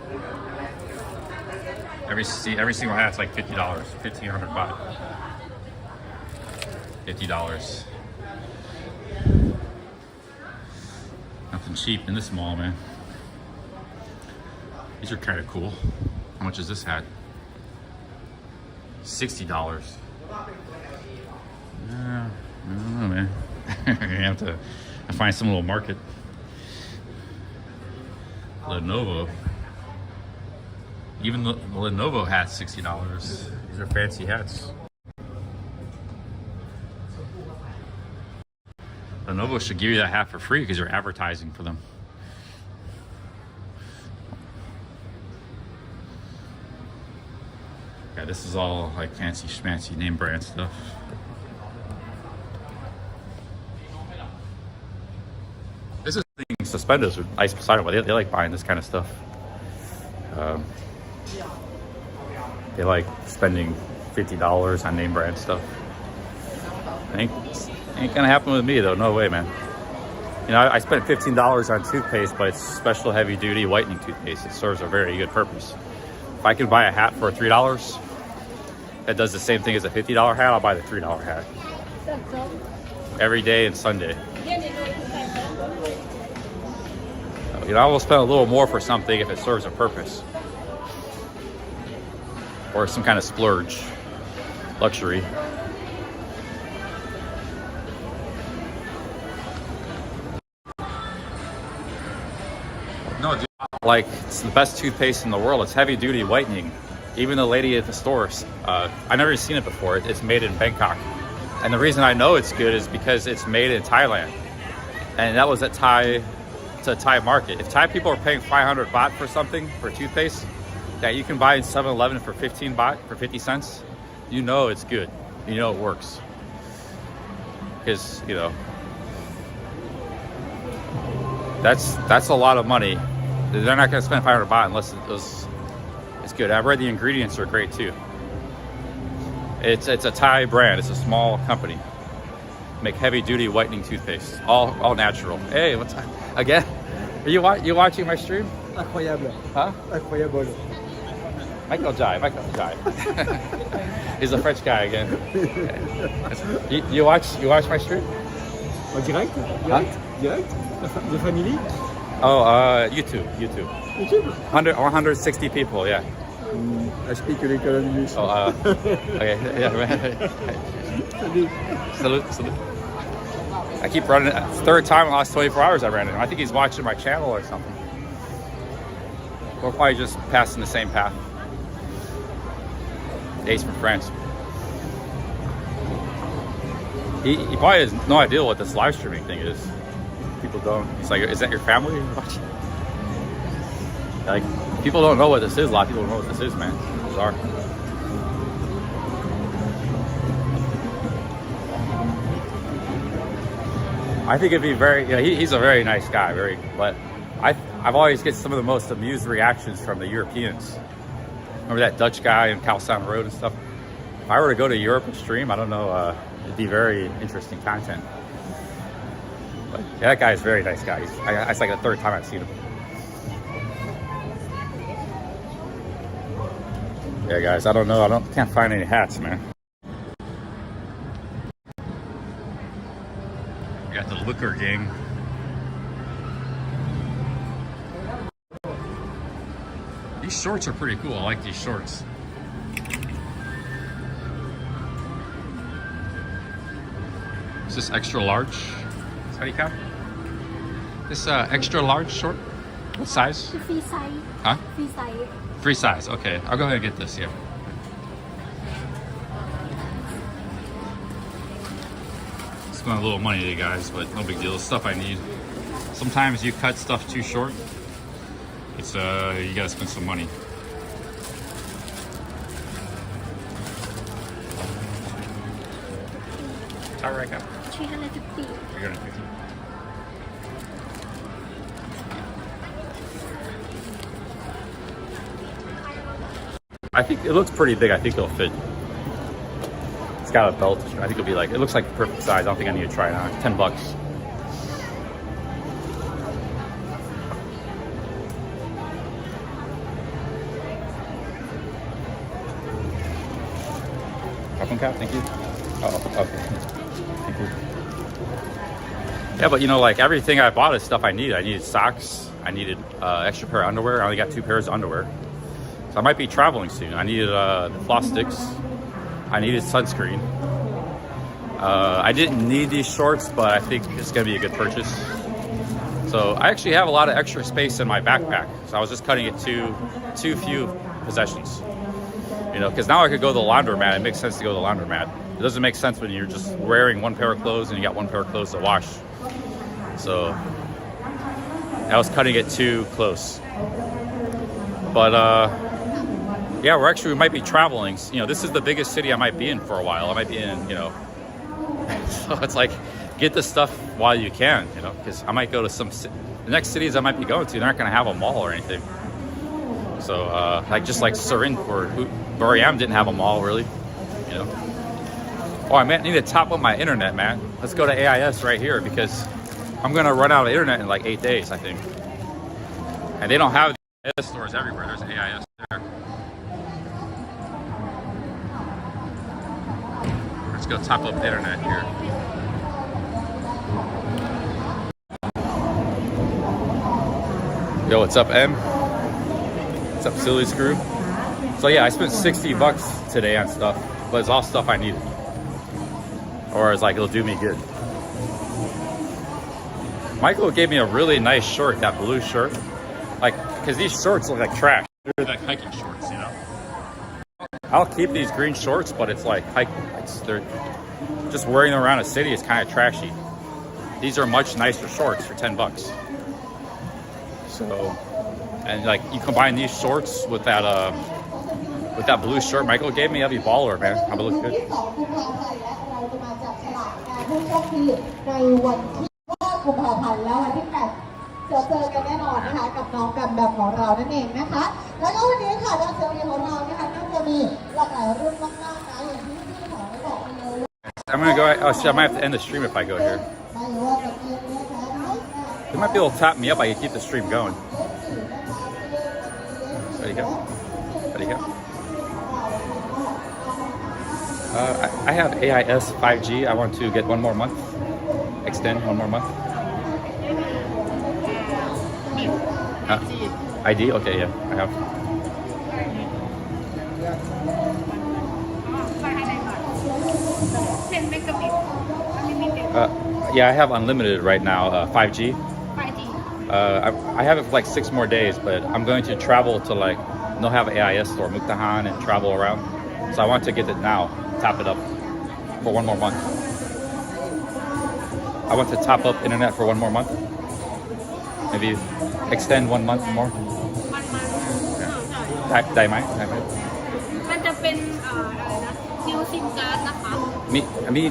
Every single hat's like $50, 1,500 baht. $50. Nothing cheap in this mall, man. These are kind of cool. How much is this hat? $60. I don't know, man. You're gonna have to find some little market. Lenovo. Even the Lenovo hat's $60. These are fancy hats. Lenovo should give you that hat for free because you're advertising for them. Yeah, this is all like fancy schmancy name brand stuff. This is suspenders with ice beside them. They like buying this kind of stuff. They like spending $50 on name brand stuff. Ain't gonna happen with me though. No way, man. You know, I spent $15 on toothpaste, but it's special heavy duty whitening toothpaste. It serves a very good purpose. If I can buy a hat for $3 that does the same thing as a $50 hat, I'll buy the $3 hat. Every day and Sunday. You know, I will spend a little more for something if it serves a purpose. Or some kind of splurge. Luxury. No, dude, like, it's the best toothpaste in the world. It's heavy duty whitening. Even the lady at the stores, I've never seen it before. It's made in Bangkok. And the reason I know it's good is because it's made in Thailand. And that was at Thai market. If Thai people are paying 500 baht for something, for toothpaste, that you can buy in 7-Eleven for 15 baht, for 50 cents, you know it's good. You know it works. Because, you know, that's a lot of money. They're not going to spend 500 baht unless it's good. I've read the ingredients are great too. It's a Thai brand. It's a small company. Make heavy duty whitening toothpaste. All natural. Hey, what's again? Are you watching my stream? Incroyable. Huh? Incroyable. Michael Jai. He's a French guy again. You watch my stream? En direct? Direct? The family? Oh, YouTube. YouTube? 160 people, yeah. I speak a little English. Oh, okay, yeah. Salute. I keep running. Third time in the last 24 hours I ran into him. I think he's watching my channel or something. We're probably just passing the same path. Ace from France. He probably has no idea what this live streaming thing is. People don't. It's like, is that your family you're watching? Like, people don't know what this is. A lot of people don't know what this is, man. It's bizarre. I think it'd be very, you know, he's a very nice guy, but I've always get some of the most amused reactions from the Europeans. Remember that Dutch guy in Calsound Road and stuff? If I were to go to Europe and stream, I don't know, it'd be very interesting content. But yeah, that guy's a very nice guy. It's like the third time I've seen him. Yeah, guys, I don't know. Can't find any hats, man. We got the Looker gang. These shorts are pretty cool. I like these shorts. Is this extra large? How do you count? This extra large short? What size? Free size. Huh? Free size. Free size. Okay, I'll go ahead and get this. Yeah. Spent a little money today, guys, but no big deal. It's stuff I need. Sometimes you cut stuff too short. It's you gotta spend some money. How right now? 350. 350. I think it looks pretty big. I think it'll fit. It's got a belt. I think it'll be like, it looks like the perfect size. I don't think I need to try it on. 10 bucks. Cap, thank you. Oh, okay. Thank you. Yeah, but you know, like everything I bought is stuff I needed. I needed socks. I needed extra pair of underwear. I only got 2 pairs of underwear. So I might be traveling soon. I needed floss sticks. I needed sunscreen. I didn't need these shorts, but I think it's gonna be a good purchase. So I actually have a lot of extra space in my backpack. So I was just cutting it to too few possessions. You know, because now I could go to the laundromat. It makes sense to go to the laundromat. It doesn't make sense when you're just wearing 1 pair of clothes and you got 1 pair of clothes to wash. So I was cutting it too close. But yeah, we might be traveling. You know, this is the biggest city I might be in for a while. I might be in, you know. So it's like, get this stuff while you can, you know, because I might go to the next cities I might be going to, they're not going to have a mall or anything. So like just like Serinpur, where I am, didn't have a mall really, you know. Oh, I need to top up my internet, man. Let's go to AIS right here because I'm gonna run out of internet in like 8 days, I think. And they don't have the AIS stores everywhere. There's AIS there. Let's go top up the internet here. Yo, what's up, M? What's up, Silly Screw? So yeah, I spent 60 bucks today on stuff, but it's all stuff I needed. Or it's like, it'll do me good. Michael gave me a really nice short, that blue shirt. Like, cause these shorts look like trash. They're like hiking shorts, you know? I'll keep these green shorts, but it's like, they're just wearing them around a city is kind of trashy. These are much nicer shorts for 10 bucks. So, And like you combine these shorts with that blue shirt Michael gave me, that'd be baller, man. How would it look good? ผู้โชคดีในวันที่9 กุมภาพันธ์และวันที่ 8 เจอกันแน่นอนนะคะกับน้องกันแบบของเรานั่นเองนะคะแล้วก็วันนี้ค่ะดาวเซลล์ของเรานะคะน่าจะมีหลากหลายรุ่นมากๆนะอย่างที่พี่หมอได้บอกไปเลย I'm gonna go. Oh shit! I might have to end the stream if I go here. ไม่ว่าจะเป็นนะคะ They might be able to tap me up. I can keep the stream going. Ready to go? Ready to go? I have AIS 5G. I want to get one more month. Extend one more month. ID? Okay, yeah, I have. 10 megabit unlimited Yeah, I have unlimited right now. 5G. 5G I have it for like 6 more days, but I'm going to travel to like they'll have an AIS store, Mukdahan, and travel around. So I want to get it now, top it up for one more month. I want to top up internet for one more month. Maybe extend 1 month more. 1 month ได้ไหม มันจะเป็นอะไรนะ new SIM card นะคะ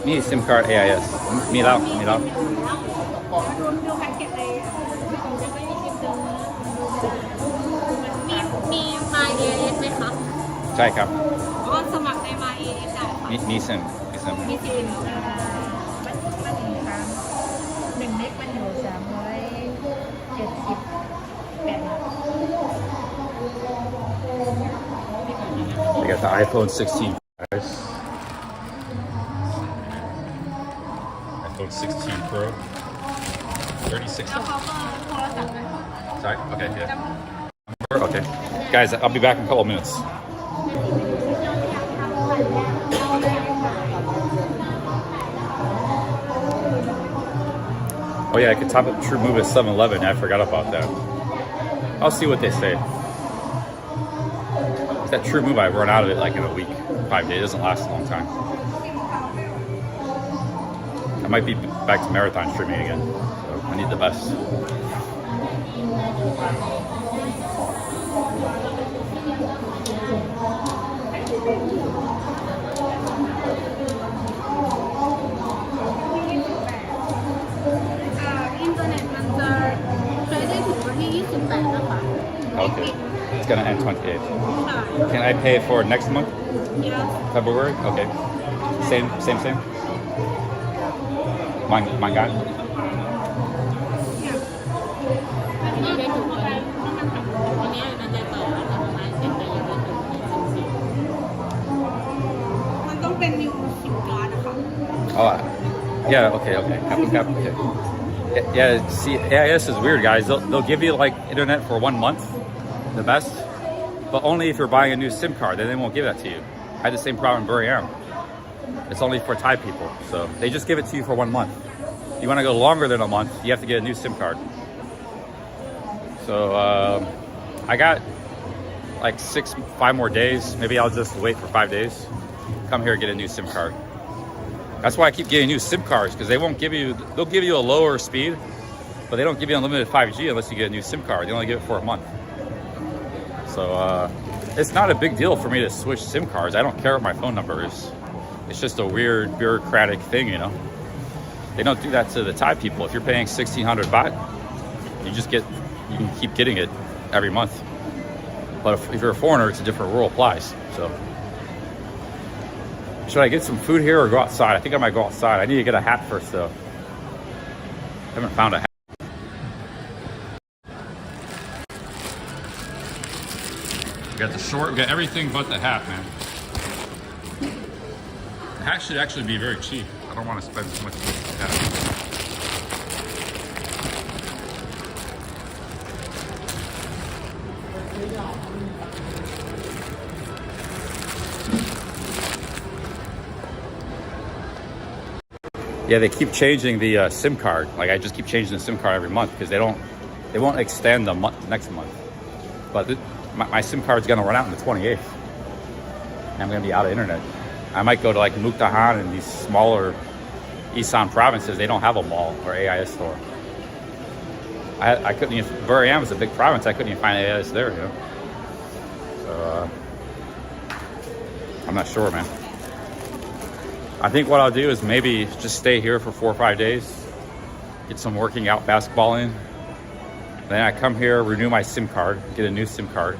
มี SIM card AIS มีแล้ว ดูแพ็กเกจเลยจะไม่มีซิมมี My AS ไหมคะ ใช่ครับ อ๋อสมัครใน My AS ได้ค่ะ มีซิม มีซิมมันถึง1 เมกมันอยู่378 I got the iPhone 16, guys. iPhone 16 Pro. 36. แล้วเขาก็โทรศัพท์นะคะ Sorry? Okay, yeah. Okay. Guys, I'll be back in a couple minutes. Oh yeah, I could top up True Move at 7-Eleven. I forgot about that. I'll see what they say. That True Move, I run out of it like in a week, 5 days. It doesn't last a long time. I might be back to marathon streaming again. So I need the best. Internet มันจะใช้ได้ถึงวันที่ 28 นะคะ Okay. It's gonna end 28th. ใช่ Can I pay for next month? Yes February? Okay. Same. My God. อันนี้ได้ถึงวันอันนี้มันจะต่อประมาณ10ปียังไม่ถึงมันต้องเป็น new SIM card นะคะ Oh, yeah. Okay. Okay. Yeah. See, AIS is weird, guys. They'll give you like internet for 1 month, the best, but only if you're buying a new SIM card. Then they won't give that to you. I had the same problem in Buriram. It's only for Thai people, so they just give it to you for 1 month. You want to go longer than a month, you have to get a new SIM card. So I got like 5 more days. Maybe I'll just wait for 5 days. Come here and get a new SIM card. That's why I keep getting new SIM cards, because they'll give you a lower speed, but they don't give you unlimited 5G unless you get a new SIM card. They only give it for a month. So it's not a big deal for me to switch SIM cards. I don't care what my phone number is. It's just a weird bureaucratic thing, you know. They don't do that to the Thai people. If you're paying 1,600 baht, you can keep getting it every month. But if you're a foreigner, it's a different rule applies. So should I get some food here or go outside? I think I might go outside. I need to get a hat first though. I haven't found a hat. We got the short, we got everything but the hat, man. The hat should actually be very cheap. I don't want to spend so much money on the hat. Yeah, they keep changing the SIM card. Like I just keep changing the SIM card every month because they won't extend the next month. But my SIM card's gonna run out on the 28th. And I'm gonna be out of internet. I might go to like Mukdahan and these smaller Isaan provinces. They don't have a mall or AIS store. I couldn't even, where I am is a big province, I couldn't even find AIS there, you know. So, I'm not sure, man. I think what I'll do is maybe just stay here for 4 or 5 days, get some working out basketball in. Then I come here, renew my SIM card, get a new SIM card.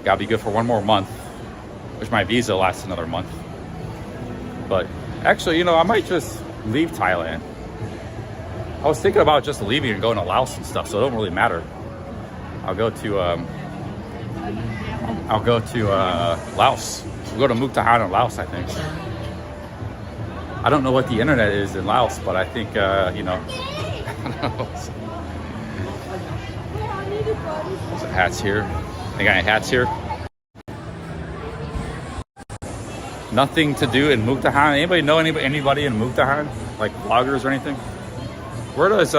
Gotta be good for 1 more month, which my visa lasts another month. But actually, you know, I might just leave Thailand. I was thinking about just leaving and going to Laos and stuff, so it don't really matter. I'll go to Laos. We'll go to Mukdahan in Laos, I think. I don't know what the internet is in Laos, but I think, you know, I don't know. There's hats here. They got any hats here? Nothing to do in Mukdahan. Anybody know anybody in Mukdahan? Like vloggers or anything? Where does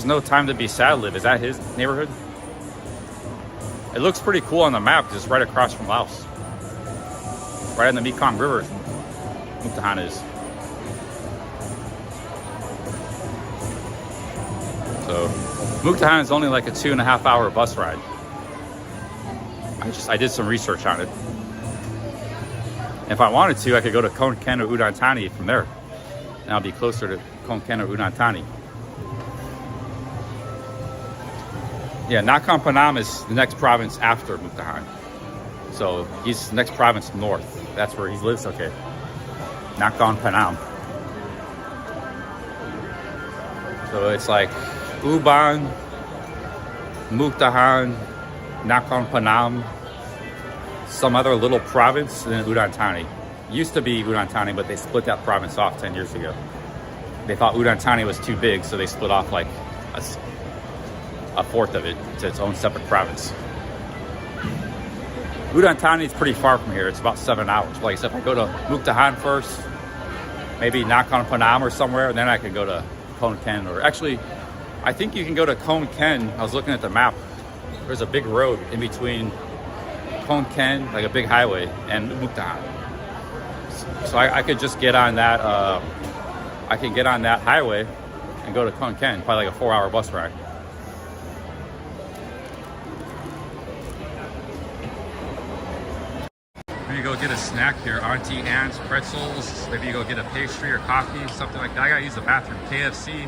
No Time to Be Sad live? Is that his neighborhood? It looks pretty cool on the map because it's right across from Laos. Right on the Mekong River, Mukdahan is. So Mukdahan is only like a 2.5 hour bus ride. I did some research on it. If I wanted to, I could go to Khon Kaen or Udon Thani from there. And I'll be closer to Khon Kaen or Udon Thani. Yeah, Nakhon Phanom is the next province after Mukdahan. So he's the next province north. That's where he lives, okay. Nakhon Phanom. So it's like Uban, Mukdahan, Nakhon Phanom, some other little province, and then Udon Thani. It used to be Udon Thani, but they split that province off 10 years ago. They thought Udon Thani was too big, so they split off like a fourth of it to its own separate province. Udon Thani is pretty far from here. It's about 7 hours. Like I said, if I go to Mukdahan first, maybe Nakhon Phanom or somewhere, and then I could go to Khon Kaen. Or actually, I think you can go to Khon Kaen. I was looking at the map. There's a big road in between Khon Kaen, like a big highway, and Mukdahan. So I could just get on that. I can get on that highway and go to Khon Kaen, probably like a 4 hour bus ride. Maybe you go get a snack here, Auntie Anne's pretzels. Maybe you go get a pastry or coffee, something like that. I gotta use the bathroom. KFC.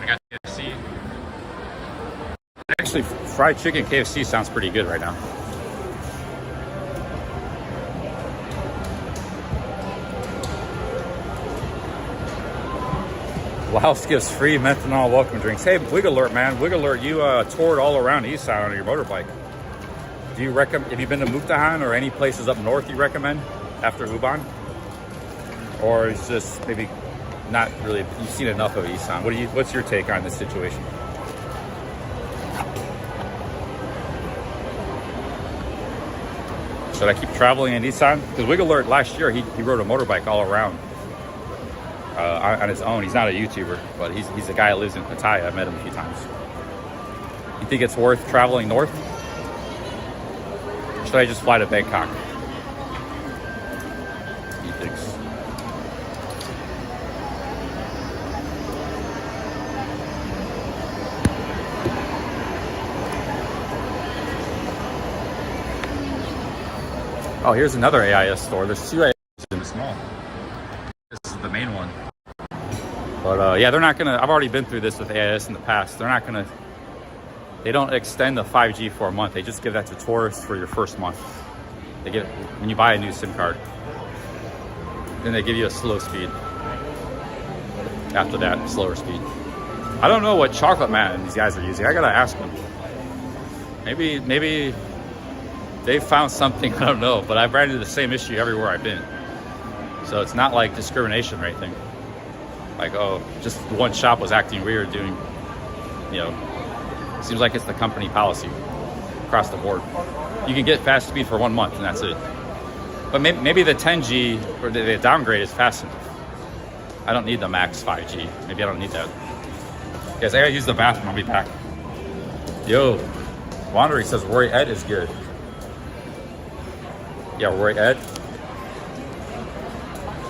I got KFC. Actually, fried chicken KFC sounds pretty good right now. Laos gives free methanol welcome drinks. Hey, Wig Alert, man. Wig Alert, you toured all around Isaan on your motorbike. Do you recommend, have you been to Mukdahan or any places up north you recommend after Uban? Or it's just maybe not really, you've seen enough of Isaan. What's your take on this situation? Should I keep traveling in Isaan? Because Wig Alert last year, he rode a motorbike all around on his own. He's not a YouTuber, but he's a guy that lives in Pattaya. I've met him a few times. You think it's worth traveling north? Or should I just fly to Bangkok? He thinks. Oh, here's another AIS store. There's 2 AIS in this mall. This is the main one. But yeah, they're not gonna, I've already been through this with AIS in the past. They're not gonna, they don't extend the 5G for a month. They just give that to tourists for your first month. They get it when you buy a new SIM card. Then they give you a slow speed. After that, slower speed. I don't know what chocolate man these guys are using. I gotta ask them. Maybe they found something, I don't know, but I've ran into the same issue everywhere I've been. So it's not like discrimination or anything. Like, oh, just one shop was acting weird doing, you know, seems like it's the company policy across the board. You can get fast speed for 1 month and that's it. But maybe the 10G or the downgrade is fast enough. I don't need the max 5G. Maybe I don't need that. Guys, I gotta use the bathroom, I'll be back. Yo, Wandering says Roy Ed is good. Yeah, Roy Ed.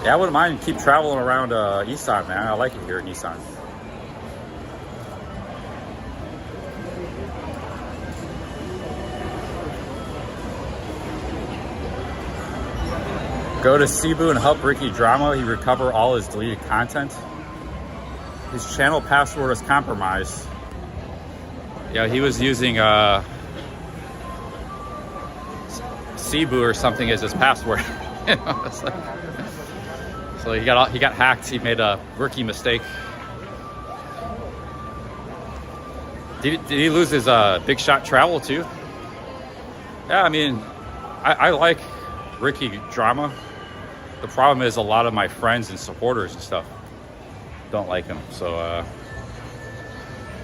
Yeah, I wouldn't mind keep traveling around Isaan, man. I like it here in Isaan. Go to Cebu and help Ricky Drama. He recover all his deleted content. His channel password was compromised. Yeah, he was using Cebu or something as his password. You know, it's like, so he got hacked. He made a rookie mistake. Did he lose his big shot travel too? Yeah, I mean, I like Ricky Drama. The problem is a lot of my friends and supporters and stuff don't like him. So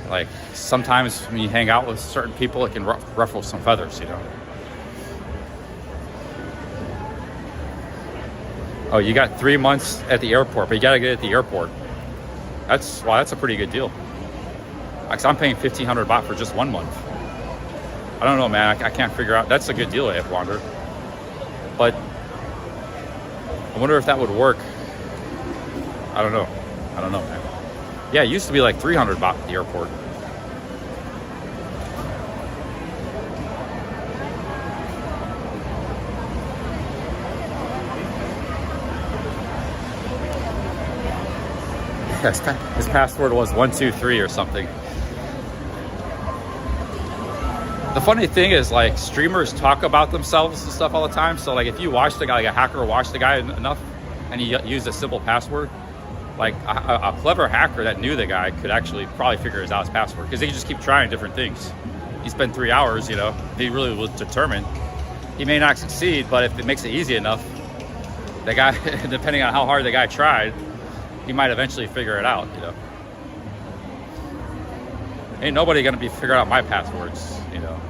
like sometimes when you hang out with certain people, it can ruffle some feathers, you know. Oh, you got 3 months at the airport, but you gotta get at the airport. That's a pretty good deal. Because I'm paying 1,500 baht for just 1 month. I don't know, man. I can't figure out. That's a good deal, I wonder. But I wonder if that would work. I don't know, man. Yeah, it used to be like 300 baht at the airport. Yes, his password was 123 or something. The funny thing is, like, streamers talk about themselves and stuff all the time. So, like, if you watch the guy, like a hacker watched the guy enough and he used a simple password, like a clever hacker that knew the guy could actually probably figure out his password, because he could just keep trying different things. He spent 3 hours, you know, he really was determined. He may not succeed, but if it makes it easy enough, the guy, depending on how hard the guy tried, he might eventually figure it out, you know. Ain't nobody gonna be figuring out my passwords, you know.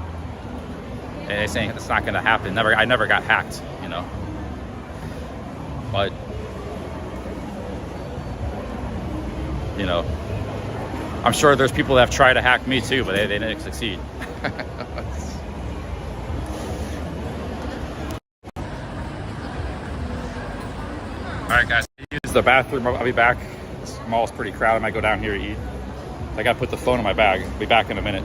And they're saying it's not gonna happen. I never got hacked, you know. But you know, I'm sure there's people that have tried to hack me too, but they didn't succeed. All right, guys, use the bathroom. I'll be back. This mall's pretty crowded. I might go down here to eat. I gotta put the phone in my bag. I'll be back in a minute.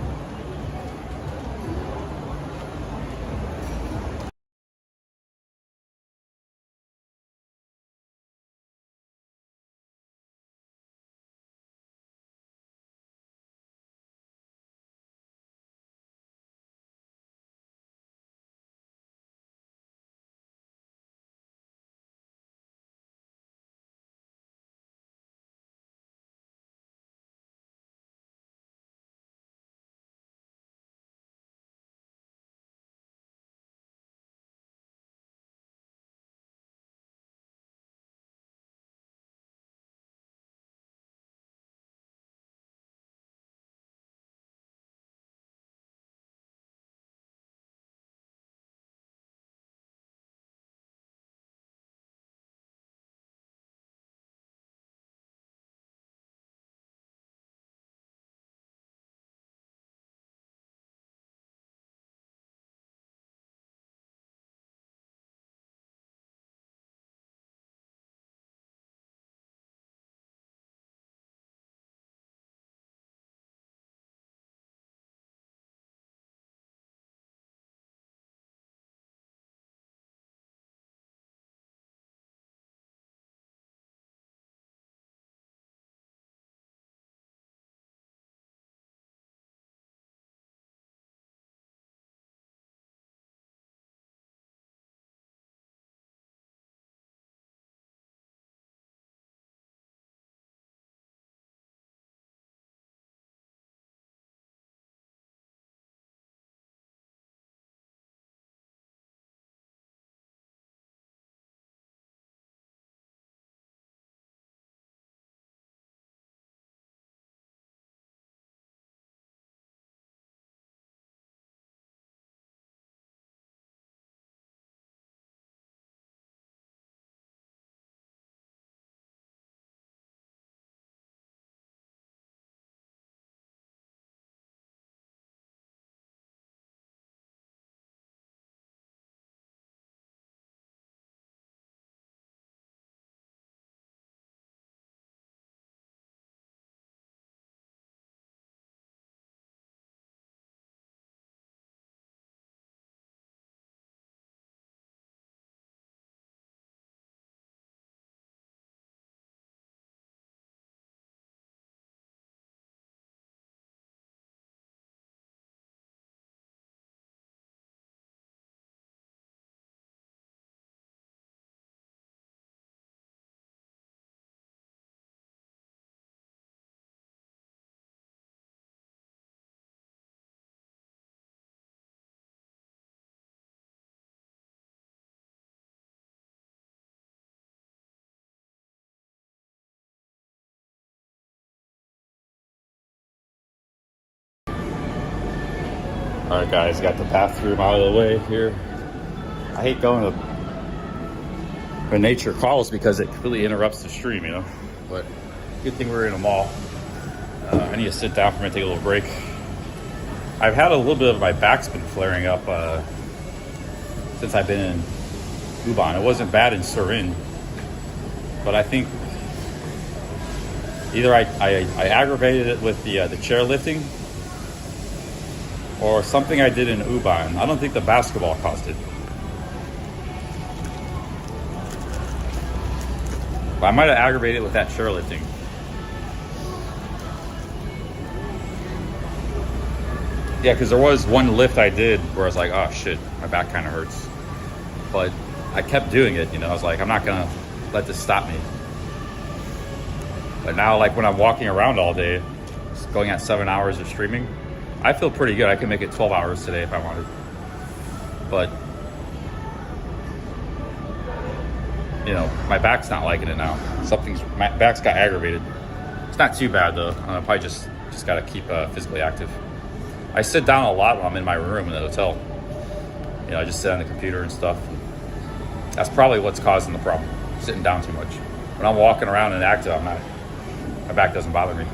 All right, guys, got the bathroom out of the way here. I hate going to when nature calls because it completely interrupts the stream, you know. But good thing we're in a mall. I need to sit down for a minute, take a little break. I've had a little bit of my back's been flaring up since I've been in Uban. It wasn't bad in Surin, but I think either I aggravated it with the chairlifting or something I did in Uban. I don't think the basketball caused it. But I might have aggravated it with that chairlifting. Yeah, because there was one lift I did where I was like, oh shit, my back kind of hurts. But I kept doing it, you know. I was like, I'm not gonna let this stop me. But now, like when I'm walking around all day, just going at 7 hours of streaming, I feel pretty good. I can make it 12 hours today if I wanted. But, you know, my back's not liking it now. My back's got aggravated. It's not too bad though. I probably just gotta keep physically active. I sit down a lot when I'm in my room in the hotel. You know, I just sit on the computer and stuff. That's probably what's causing the problem, sitting down too much. When I'm walking around and active, my back doesn't bother me.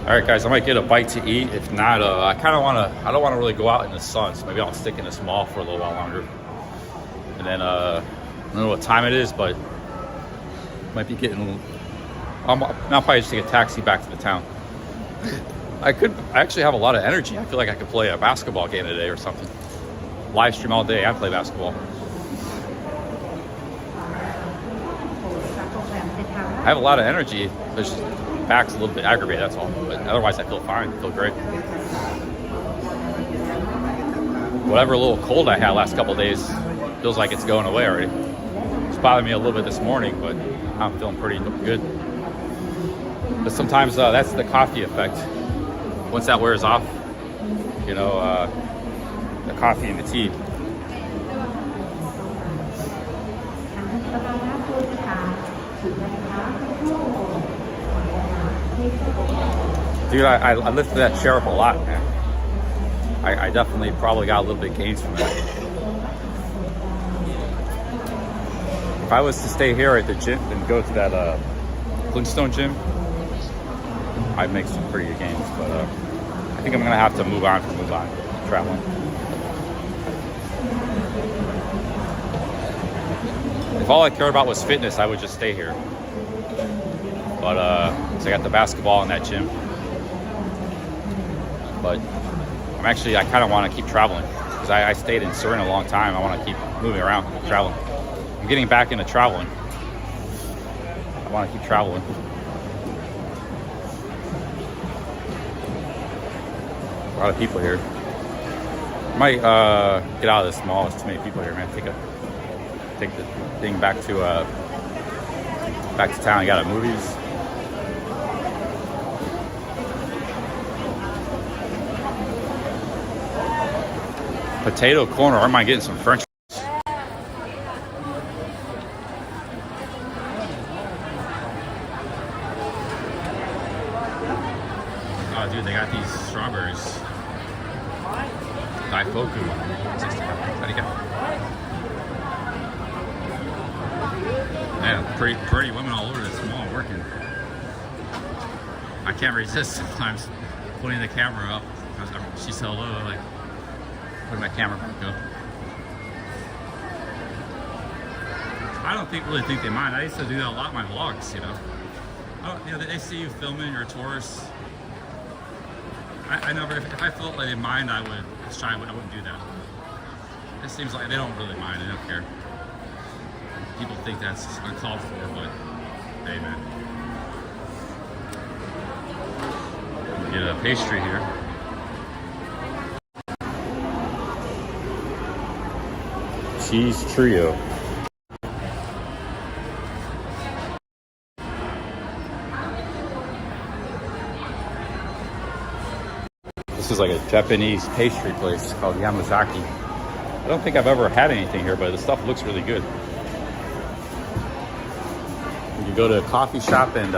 All right, guys, I might get a bite to eat. If not, I don't want to really go out in the sun, so maybe I'll stick in this mall for a little while longer. And then, I don't know what time it is, but might be getting. I'll probably just take a taxi back to the town. I actually have a lot of energy. I feel like I could play a basketball game today or something. Live stream all day and play basketball. I have a lot of energy. It's just back's a little bit aggravated, that's all. But otherwise, I feel fine. I feel great. Whatever little cold I had last couple of days feels like it's going away already. It's bothering me a little bit this morning, but I'm feeling pretty good. But sometimes that's the coffee effect. Once that wears off, you know, the coffee and the tea. Dude, I lifted that chair up a lot, man. I definitely probably got a little bit gains from that. If I was to stay here at the gym and go to that Flintstone gym, I'd make some pretty good gains. But I think I'm gonna have to move on traveling. If all I cared about was fitness, I would just stay here. But so I got the basketball in that gym. But I kind of want to keep traveling because I stayed in Surin a long time. I want to keep moving around, traveling. I'm getting back into traveling. I want to keep traveling. A lot of people here. I might get out of this mall. There's too many people here, man. Take the thing back to town. I got movies. Potato corner, or am I getting some French? Oh, dude, they got these strawberries. Daifoku. Man, pretty women all over this mall working. I can't resist sometimes putting the camera up. She said hello, like. Put my camera back up. I don't really think they mind. I used to do that a lot in my vlogs, you know. They see you filming, you're a tourist. I never, if I felt like they mind, I wouldn't do that. It seems like they don't really mind, they don't care. People think that's uncalled for, but hey, man. Get a pastry here. Cheese trio. This is like a Japanese pastry place called Yamazaki. I don't think I've ever had anything here, but the stuff looks really good. You go to a coffee shop and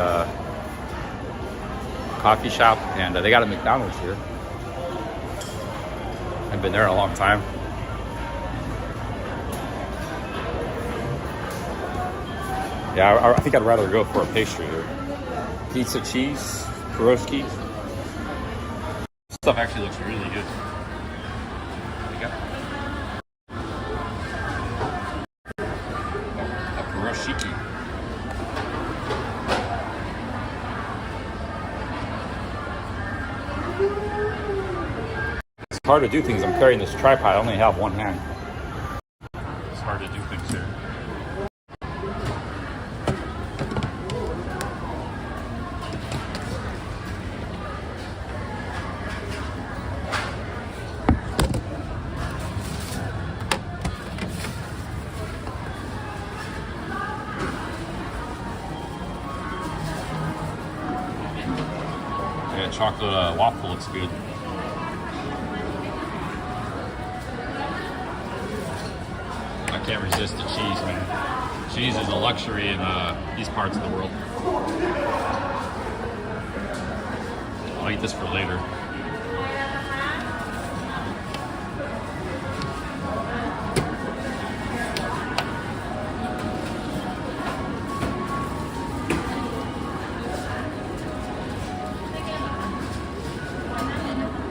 they got a McDonald's here. I've been there a long time. Yeah, I think I'd rather go for a pastry here. Pizza, cheese, pierogi. This stuff actually looks really good. What do you got? A pierogi. It's hard to do things. I'm carrying this tripod. I only have one hand. It's hard to do things here. Yeah, chocolate waffle looks good. I can't resist the cheese, man. Cheese is a luxury in these parts of the world. I'll eat this for later.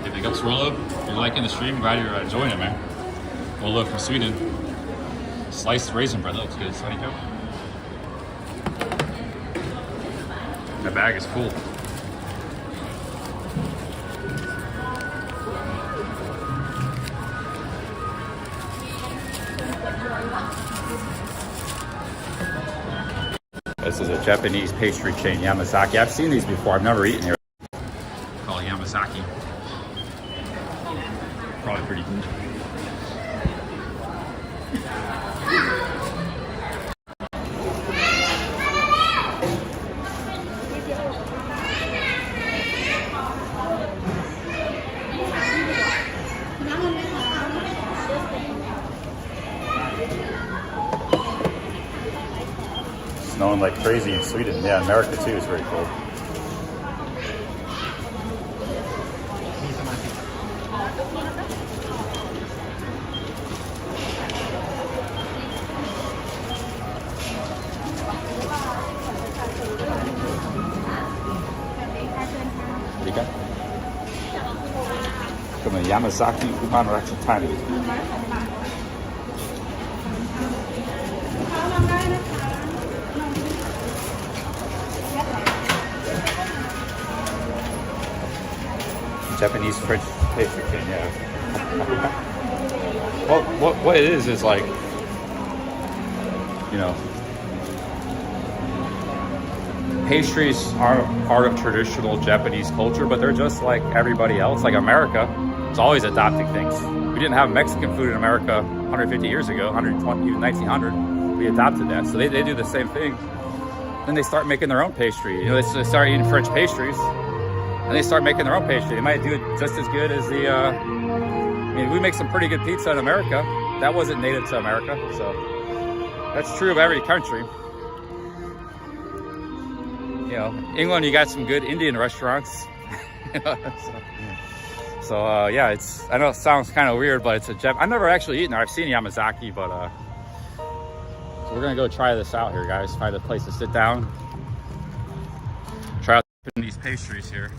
Hey, big ups, Rolo. If you're liking the stream, glad you're joining, man. Rolo from Sweden. Sliced raisin bread, that looks good. Sunny Coke. That bag is full. This is a Japanese pastry chain, Yamazaki. I've seen these before. I've never eaten here. Called Yamazaki. Probably pretty good. Snowing like crazy in Sweden. Yeah, America too is very cold. What do you got? From the Yamazaki Uban Rachatani. Japanese French pastry chain, yeah. Well, what it is like, you know, pastries are part of traditional Japanese culture, but they're just like everybody else. Like America, it's always adopting things. We didn't have Mexican food in America 150 years ago, 120, even 1900. We adopted that, so they do the same thing. Then they start making their own pastry. You know, they start eating French pastries. And they start making their own pastry. They might do it just as good as the, I mean, we make some pretty good pizza in America. That wasn't native to America, so that's true of every country. You know, England, you got some good Indian restaurants. So yeah, it's, I know it sounds kind of weird, but it's a I've never actually eaten there. I've seen Yamazaki, but so we're gonna go try this out here, guys. Find a place to sit down. Try out these pastries here.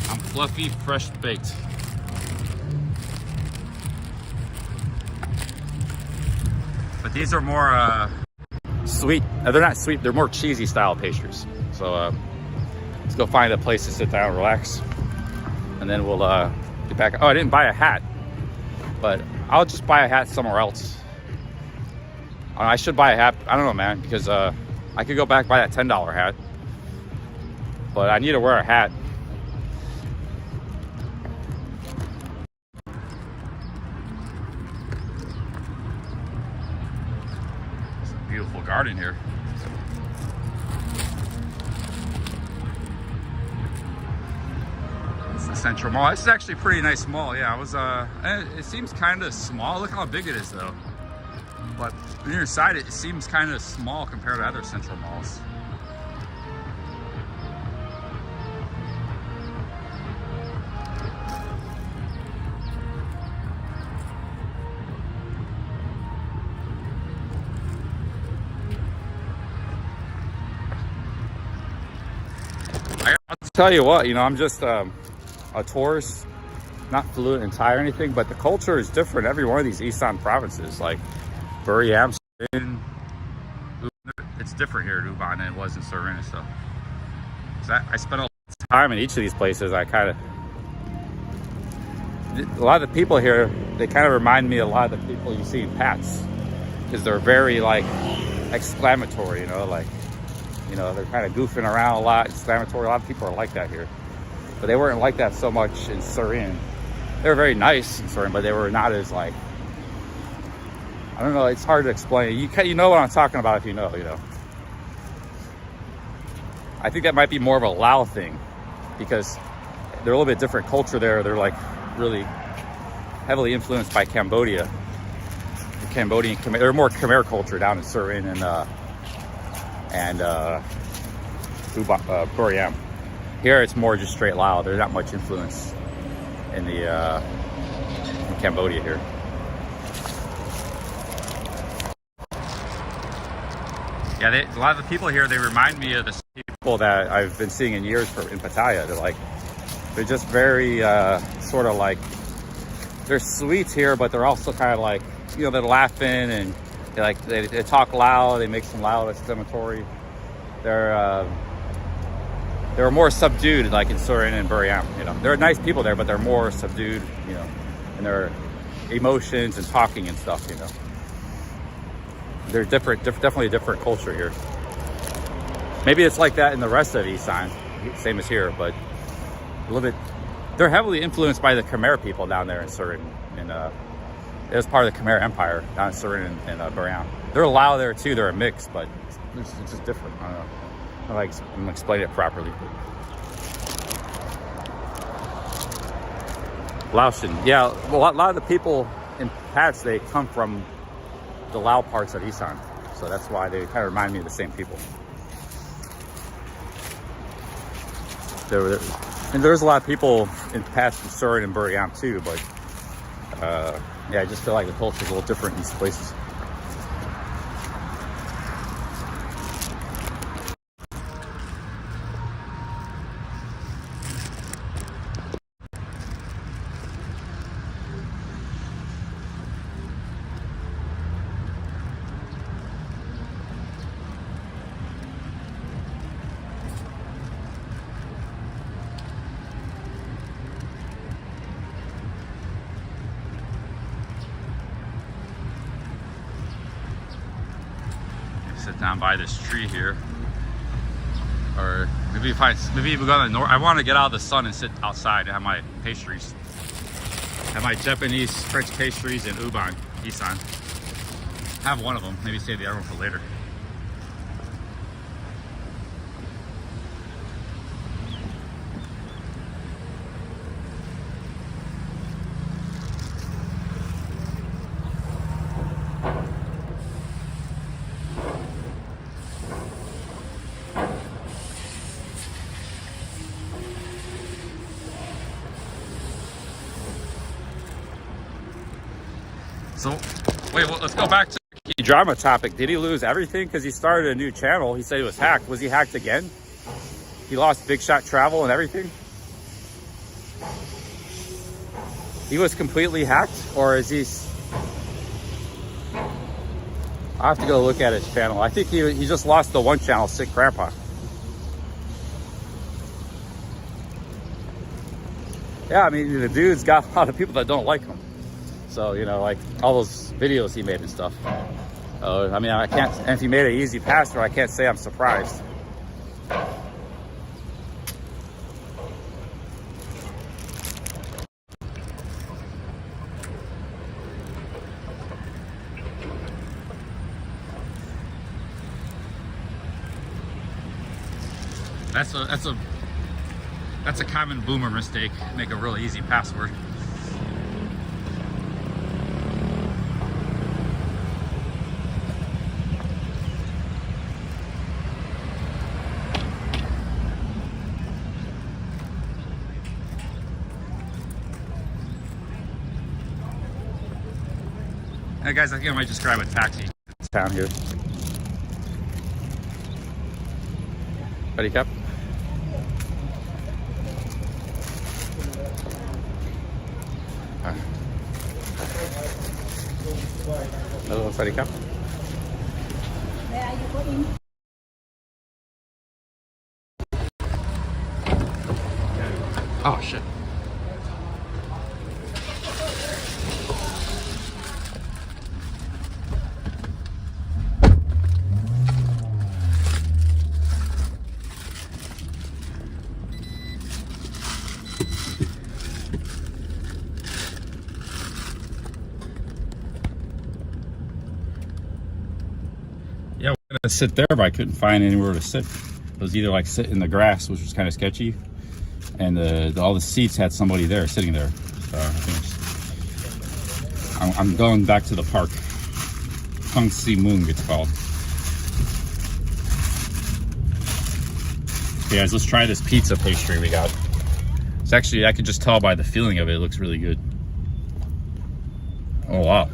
I'm fluffy, fresh baked. But these are more sweet. They're not sweet, they're more cheesy style pastries. So let's go find a place to sit down and relax. And then we'll get back. Oh, I didn't buy a hat, but I'll just buy a hat somewhere else. I should buy a hat. I don't know, man, because I could go back and buy that $10 hat. But I need to wear a hat. It's a beautiful garden here. It's the Central Mall. This is actually a pretty nice mall. Yeah, I was. It seems kind of small. Look how big it is, though. But when you're inside it, it seems kind of small compared to other central malls. I'll tell you what, you know, I'm just a tourist, not fluent in Thai or anything, but the culture is different every one of these Isaan provinces. Like Buriram, Surin, it's different here at Uban than it was in Surin and stuff. I spent a lot of time in each of these places. A lot of the people here, they kind of remind me of a lot of the people you see in Pats, because they're very like exclamatory, you know, like, you know, they're kind of goofing around a lot, exclamatory. A lot of people are like that here, but they weren't like that so much in Surin. They were very nice in Surin, but they were not as like, I don't know, it's hard to explain. You know what I'm talking about if you know, you know. I think that might be more of a Lao thing, because they're a little bit different culture there. They're like really heavily influenced by Cambodia. The Cambodian, they're more Khmer culture down in Surin and Buriram. Here it's more just straight Lao. There's not much influence in the in Cambodia here. Yeah, a lot of the people here, they remind me of the people that I've been seeing in years in Pattaya. They're just very sort of like, they're sweet here, but they're also kind of like, you know, they're laughing and they talk loud, they make some loud exclamatory. They're more subdued, like in Surin and Buriram. You know, there are nice people there, but they're more subdued, you know, in their emotions and talking and stuff. You know, they're definitely a different culture here. Maybe it's like that in the rest of Isaan, same as here, but a little bit. They're heavily influenced by the Khmer people down there in Surin, and it was part of the Khmer Empire down in Surin and Buriram. They're Lao there too. They're a mix, but it's just different. I don't know. I'm gonna explain it properly. Laotian, yeah. Well, a lot of the people in Pats, they come from the Lao parts of Isaan, so that's why they kind of remind me of the same people. And there's a lot of people in Pats and Surin and Buriram too, but yeah, I just feel like the culture is a little different in these places. Sit down by this tree here, or maybe we go to the north. I want to get out of the sun and sit outside and have my pastries, have my Japanese French pastries in Uban, Isaan. Have one of them. Maybe save the other one for later. So, wait, well, let's go back to the drama topic. Did he lose everything because he started a new channel? He said he was hacked. Was he hacked again? He lost Big Shot Travel and everything? He was completely hacked, or is he... I have to go look at his channel. I think he just lost the one channel, Sick Grandpa. Yeah, I mean, the dude's got a lot of people that don't like him. So, you know, like all those videos he made and stuff. I mean, I can't, and if he made an easy passer, I can't say I'm surprised. That's a common boomer mistake. Make a really easy password. Hey guys, I think I might just grab a taxi. It's down here. Ready, Cap? Hello, Ready, Cap? Oh shit. Yeah, we're gonna sit there, but I couldn't find anywhere to sit. It was either like sit in the grass, which was kind of sketchy, and all the seats had somebody there sitting there. So I think I'm going back to the park. Kung Si Moon it's called. Okay, guys, let's try this pizza pastry we got. It's actually, I can just tell by the feeling of it, it looks really good. Oh wow,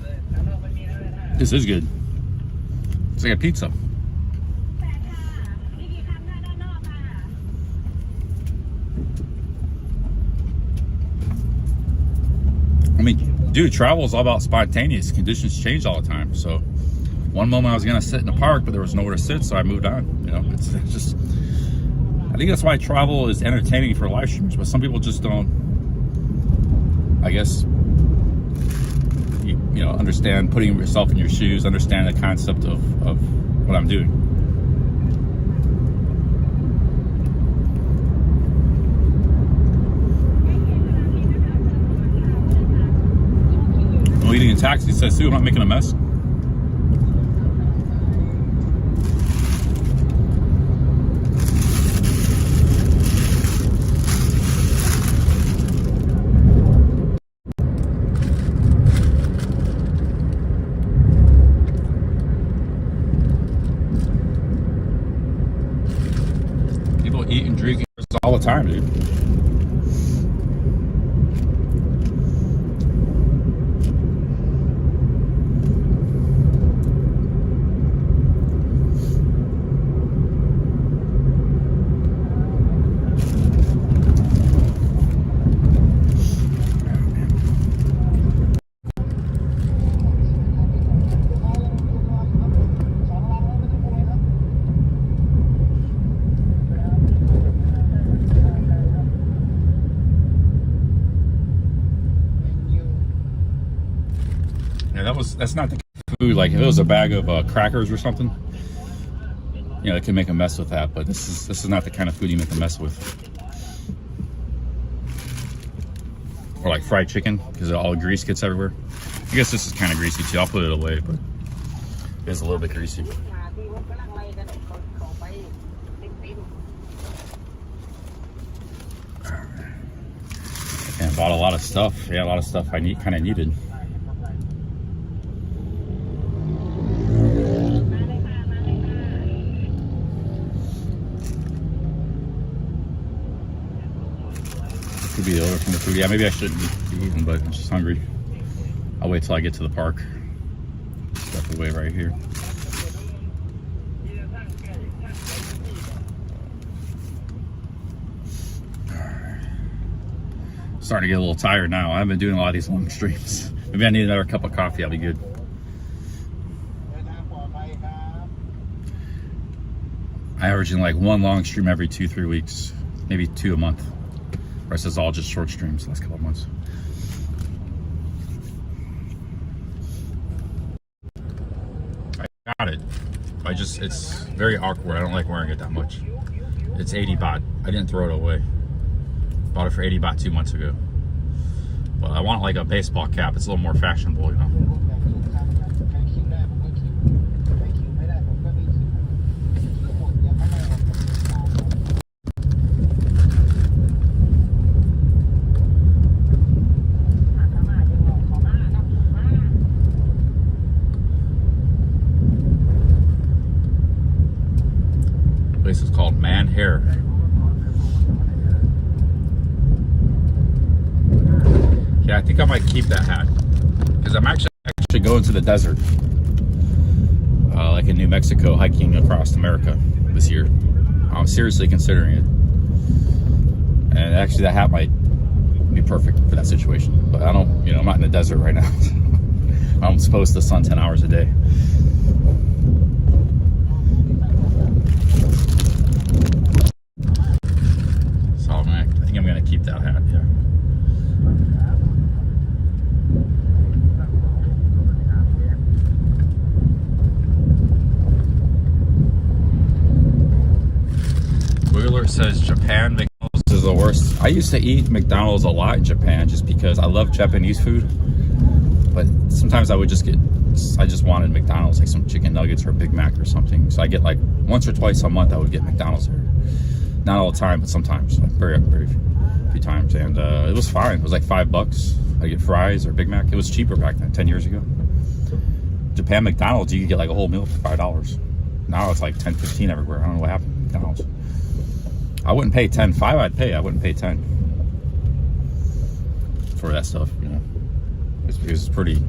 this is good. It's like a pizza. I mean, dude, travel is all about spontaneous. Conditions change all the time. So one moment I was gonna sit in the park, but there was nowhere to sit, so I moved on. You know, it's just, I think that's why travel is entertaining for live streamers, but some people just don't, I guess, you know, understand putting yourself in your shoes, understand the concept of what I'm doing. I'm eating in a taxi, says, Sue, I'm not making a mess. Eat and drink all the time, dude. That's not the food. Like if it was a bag of crackers or something, you know, it can make a mess with that. But this is not the kind of food you make a mess with. Or like fried chicken, because all the grease gets everywhere. I guess this is kind of greasy too. I'll put it away, but it's a little bit greasy. And bought a lot of stuff. Yeah, a lot of stuff I kind of needed. Could be the odor from the food. Yeah, maybe I shouldn't be eating, but I'm just hungry. I'll wait till I get to the park. Step away right here. Starting to get a little tired now. I've been doing a lot of these long streams. Maybe I need another cup of coffee. I'll be good. I average in like one long stream every 2-3 weeks, maybe 2 a month. The rest is all just short streams the last couple of months. I got it. It's very awkward. I don't like wearing it that much. It's 80 baht. I didn't throw it away. Bought it for 80 baht 2 months ago. But I want like a baseball cap. It's a little more fashionable, you know. Place is called Man Hair. Yeah, I think I might keep that hat because I'm actually go into the desert, like in New Mexico, hiking across America this year. I'm seriously considering it. And actually that hat might be perfect for that situation. But I don't, I'm not in the desert right now. I'm exposed to the sun 10 hours a day. So I think I'm gonna keep that hat, yeah. Wheeler says Japan McDonald's is the worst. I used to eat McDonald's a lot in Japan just because I love Japanese food. But sometimes I just wanted McDonald's, like some chicken nuggets or a Big Mac or something. So I get like once or twice a month I would get McDonald's there. Not all the time, but sometimes, like very few times. And it was fine. It was like $5. I get fries or Big Mac. It was cheaper back then, 10 years ago. Japan McDonald's, you could get like a whole meal for $5. Now it's like 10, 15 everywhere. I don't know what happened to McDonald's. I wouldn't pay 10. $5 I'd pay. I wouldn't pay 10 for that stuff, It's pretty.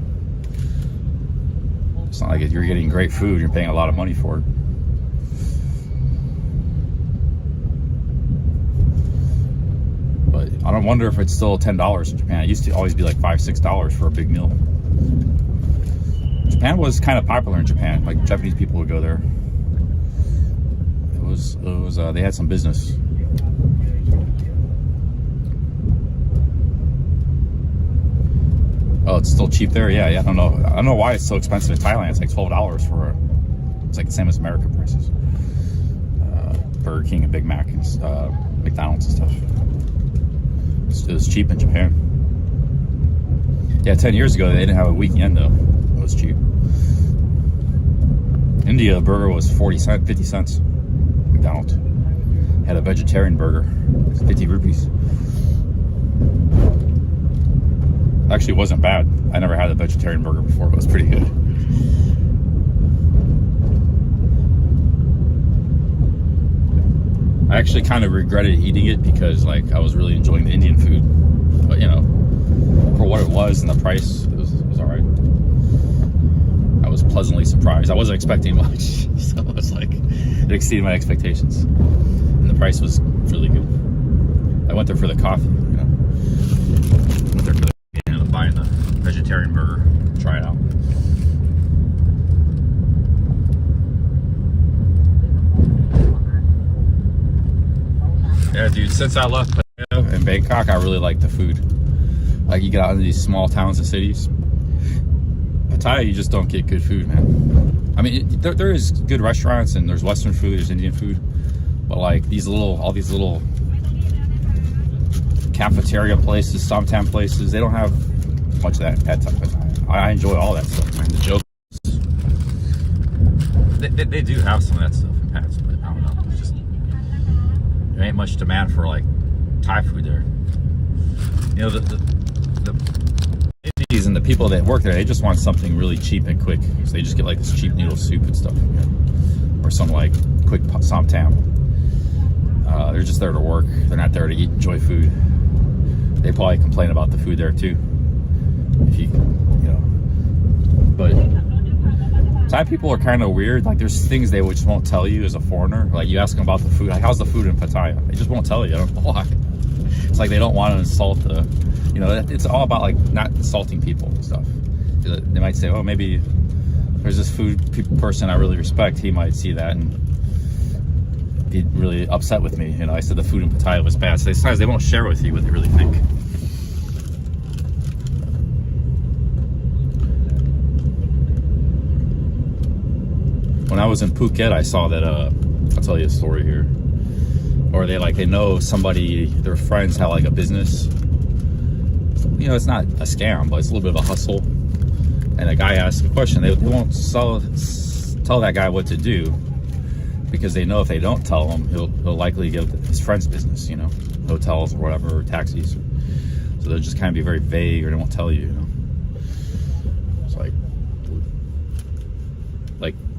It's not like you're getting great food. You're paying a lot of money for it. But I don't wonder if it's still $10 in Japan. It used to always be like $5, $6 for a big meal. Japan was kind of popular in Japan. Like Japanese people would go there. It was. They had some business. Oh, it's still cheap there. Yeah. I don't know why it's so expensive in Thailand. It's like $12 for it's like the same as American prices. Burger King and Big Mac and McDonald's and stuff. It was cheap in Japan. Yeah, 10 years ago they didn't have a weekend though. It was cheap. India, a burger was 50 cents. McDonald's had a vegetarian burger. It's 50 rupees. Actually, it wasn't bad. I never had a vegetarian burger before. It was pretty good. I actually kind of regretted eating it because, like, I was really enjoying the Indian food. But, for what it was and the price, it was all right. I was pleasantly surprised. I wasn't expecting much, so it's like it exceeded my expectations. And the price was really good. I went there for the coffee, Went there for the buying the vegetarian burger, try it out. Yeah, dude, since I left Pattaya and Bangkok, I really like the food. Like, you get out into these small towns and cities. Pattaya, you just don't get good food, man. I mean, there is good restaurants and there's Western food, there's Indian food, but like all these little cafeteria places, somtam places, they don't have much of that in Pad Thai. I enjoy all that stuff, man. The jokes. They do have some of that stuff in Pads, but I don't know. It's just there ain't much demand for like Thai food there. The Indies and the people that work there, they just want something really cheap and quick. So they just get like this cheap noodle soup and stuff, or some like quick somtam. They're just there to work. They're not there to eat, enjoy food. They probably complain about the food there too. But Thai people are kind of weird. Like, there's things they just won't tell you as a foreigner. Like, you ask them about the food, like, how's the food in Pattaya? They just won't tell you. I don't know why. It's like they don't want to insult the, it's all about like not insulting people and stuff. They might say, oh, maybe there's this food person I really respect. He might see that and be really upset with me. I said the food in Pattaya was bad. So sometimes they won't share with you what they really think. When I was in Phuket, I saw that, I'll tell you a story here. Or they know somebody, their friends have like a business. It's not a scam, but it's a little bit of a hustle. And a guy asked a question. They won't tell that guy what to do because they know if they don't tell him, he'll likely give his friend's business, hotels or whatever, or taxis. So they'll just kind of be very vague, or they won't tell you, It's like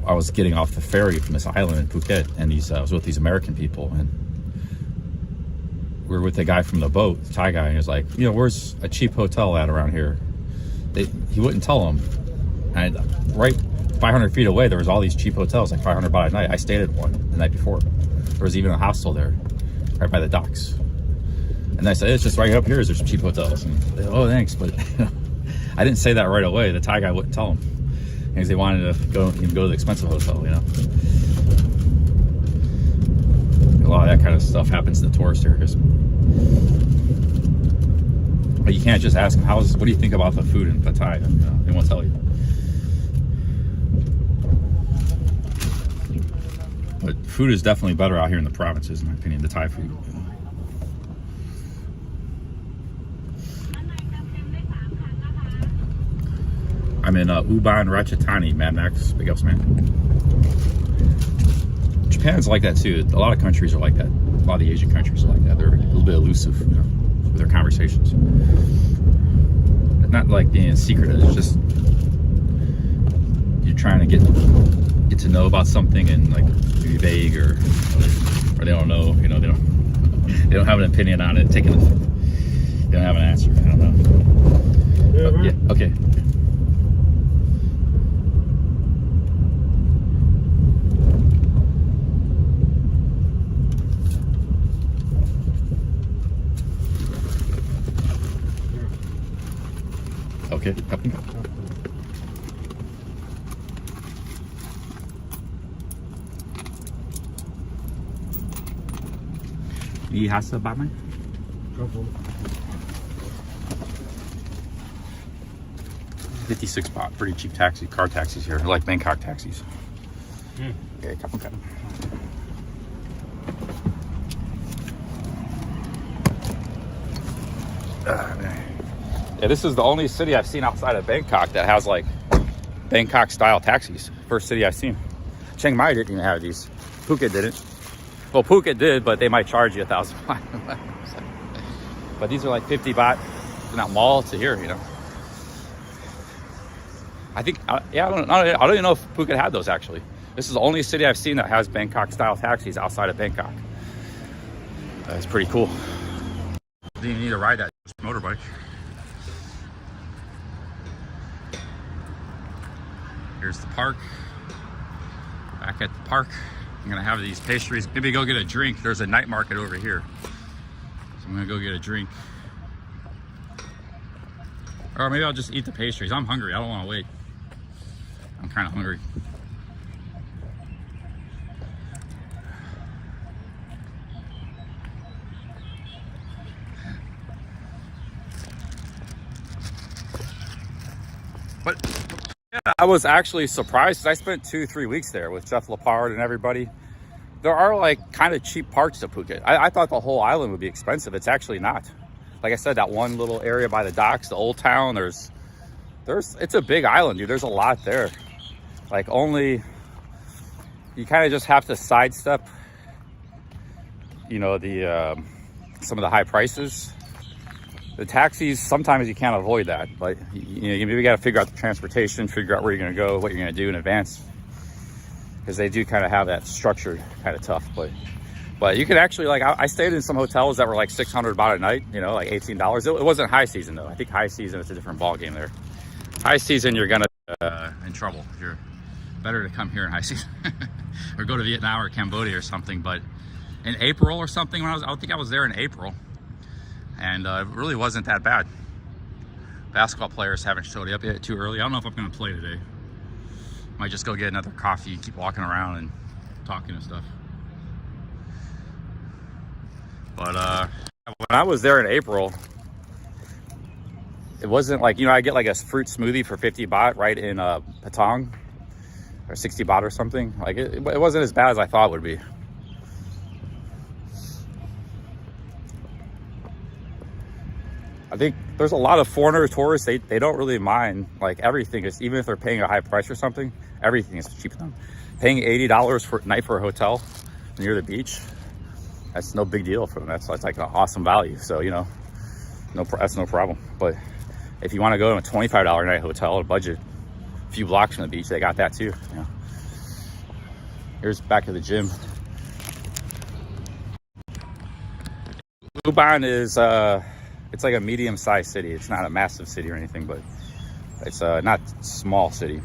I was getting off the ferry from this island in Phuket, and I was with these American people, and we were with the guy from the boat, the Thai guy, and he was like, where's a cheap hotel at around here? He wouldn't tell them. And right 500 feet away, there was all these cheap hotels, like 500 baht a night. I stayed at one the night before. There was even a hostel there, right by the docks. And I said, it's just right up here. There's some cheap hotels. And they, oh, thanks, but I didn't say that right away. The Thai guy wouldn't tell them because they wanted to go to the expensive hotel. You know, a lot of that kind of stuff happens in the tourist areas. But you can't just ask them, what do you think about the food in Pad Thai? You know, they won't tell you. But food is definitely better out here in the provinces, in my opinion, the Thai food. I'm in Uban, Ratchathani, Mad Max. Big ups, man. Japan's like that too. A lot of countries are like that. A lot of the Asian countries are like that. They're a little bit elusive, you know, with their conversations. Not like being secretive. It's just you're trying to get to know about something and like be vague or they don't know. You know, they don't have an opinion on it. They don't have an answer. I don't know. But, yeah. Okay. Okay, copy. Ni hasa ba man? ครับผม 56 baht, pretty cheap car taxis here, like Bangkok taxis. Okay, copy. Yeah, this is the only city I've seen outside of Bangkok that has like Bangkok style taxis. First city I've seen. Chiang Mai didn't even have these. Phuket didn't. Well, Phuket did, but they might charge you 1,000 baht. But these are like 50 baht from that mall to here, you know. I think, yeah, I don't even know if Phuket had those actually. This is the only city I've seen that has Bangkok style taxis outside of Bangkok. That's pretty cool. Didn't even need to ride that motorbike. Here's the park. Back at the park. I'm gonna have these pastries. Maybe go get a drink. There's a night market over here. So I'm gonna go get a drink. Or maybe I'll just eat the pastries. I'm hungry. I don't wanna wait. I'm kinda hungry. But yeah, I was actually surprised. I spent 2-3 weeks there with Jeff Lepard and everybody. There are like kind of cheap parts of Phuket. I thought the whole island would be expensive. It's actually not. Like I said, that one little area by the docks, the old town, it's a big island, dude. There's a lot there. Like only, you kind of just have to sidestep, you know, some of the high prices. The taxis, sometimes you can't avoid that, but you know, you maybe got to figure out the transportation, figure out where you're going to go, what you're going to do in advance, because they do kind of have that structured kind of tough. But you could actually, like, I stayed in some hotels that were like 600 baht a night, you know, like $18. It wasn't high season though. I think high season it's a different ball game there. High season, you're gonna in trouble. You're better to come here in high season or go to Vietnam or Cambodia or something. But in April or something, I think I was there in April. And it really wasn't that bad. Basketball players haven't showed up yet too early. I don't know if I'm gonna play today. Might just go get another coffee, keep walking around and talking and stuff. But when I was there in April, it wasn't like, you know, I get like a fruit smoothie for 50 baht right in Patong, or 60 baht or something. Like it wasn't as bad as I thought it would be. I think there's a lot of foreigner tourists, they don't really mind, like everything is, even if they're paying a high price for something, everything is cheap to them. Paying $80 for a night for a hotel near the beach, that's no big deal for them. That's like an awesome value. So, you know, that's no problem. But if you want to go to a $25 a night hotel, a budget, a few blocks from the beach, they got that too. You know. Here's back to the gym. Uban is, it's like a medium-sized city. It's not a massive city or anything, but It's not small city.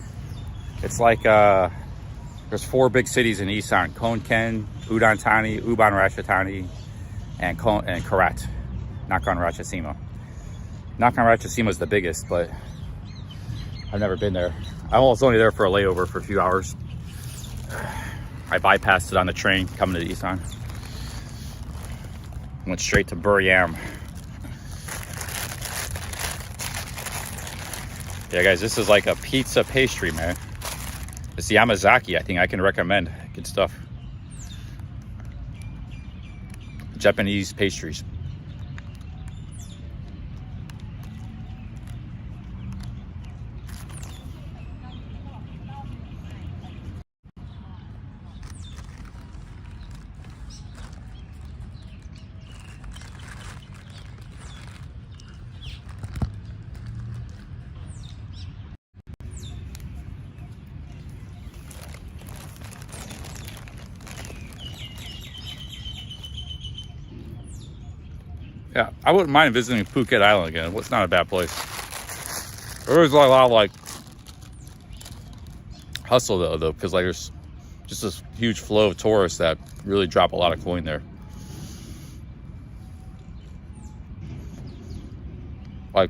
It's like there's 4 big cities in Isaan: Konkan, Udon Thani, Uban Ratchathani, and Karat. Nakhon Ratchasima. Nakhon Ratchasima is the biggest, but I've never been there. I was only there for a layover for a few hours. I bypassed it on the train coming to Isaan. Went straight to Buryam. Yeah, guys, this is like a pizza pastry, man. It's Yamazaki, I think I can recommend. Good stuff. Japanese pastries. Yeah, I wouldn't mind visiting Phuket Island again. It's not a bad place. There is a lot of like hustle though, because like there's just this huge flow of tourists that really drop a lot of coin there. Like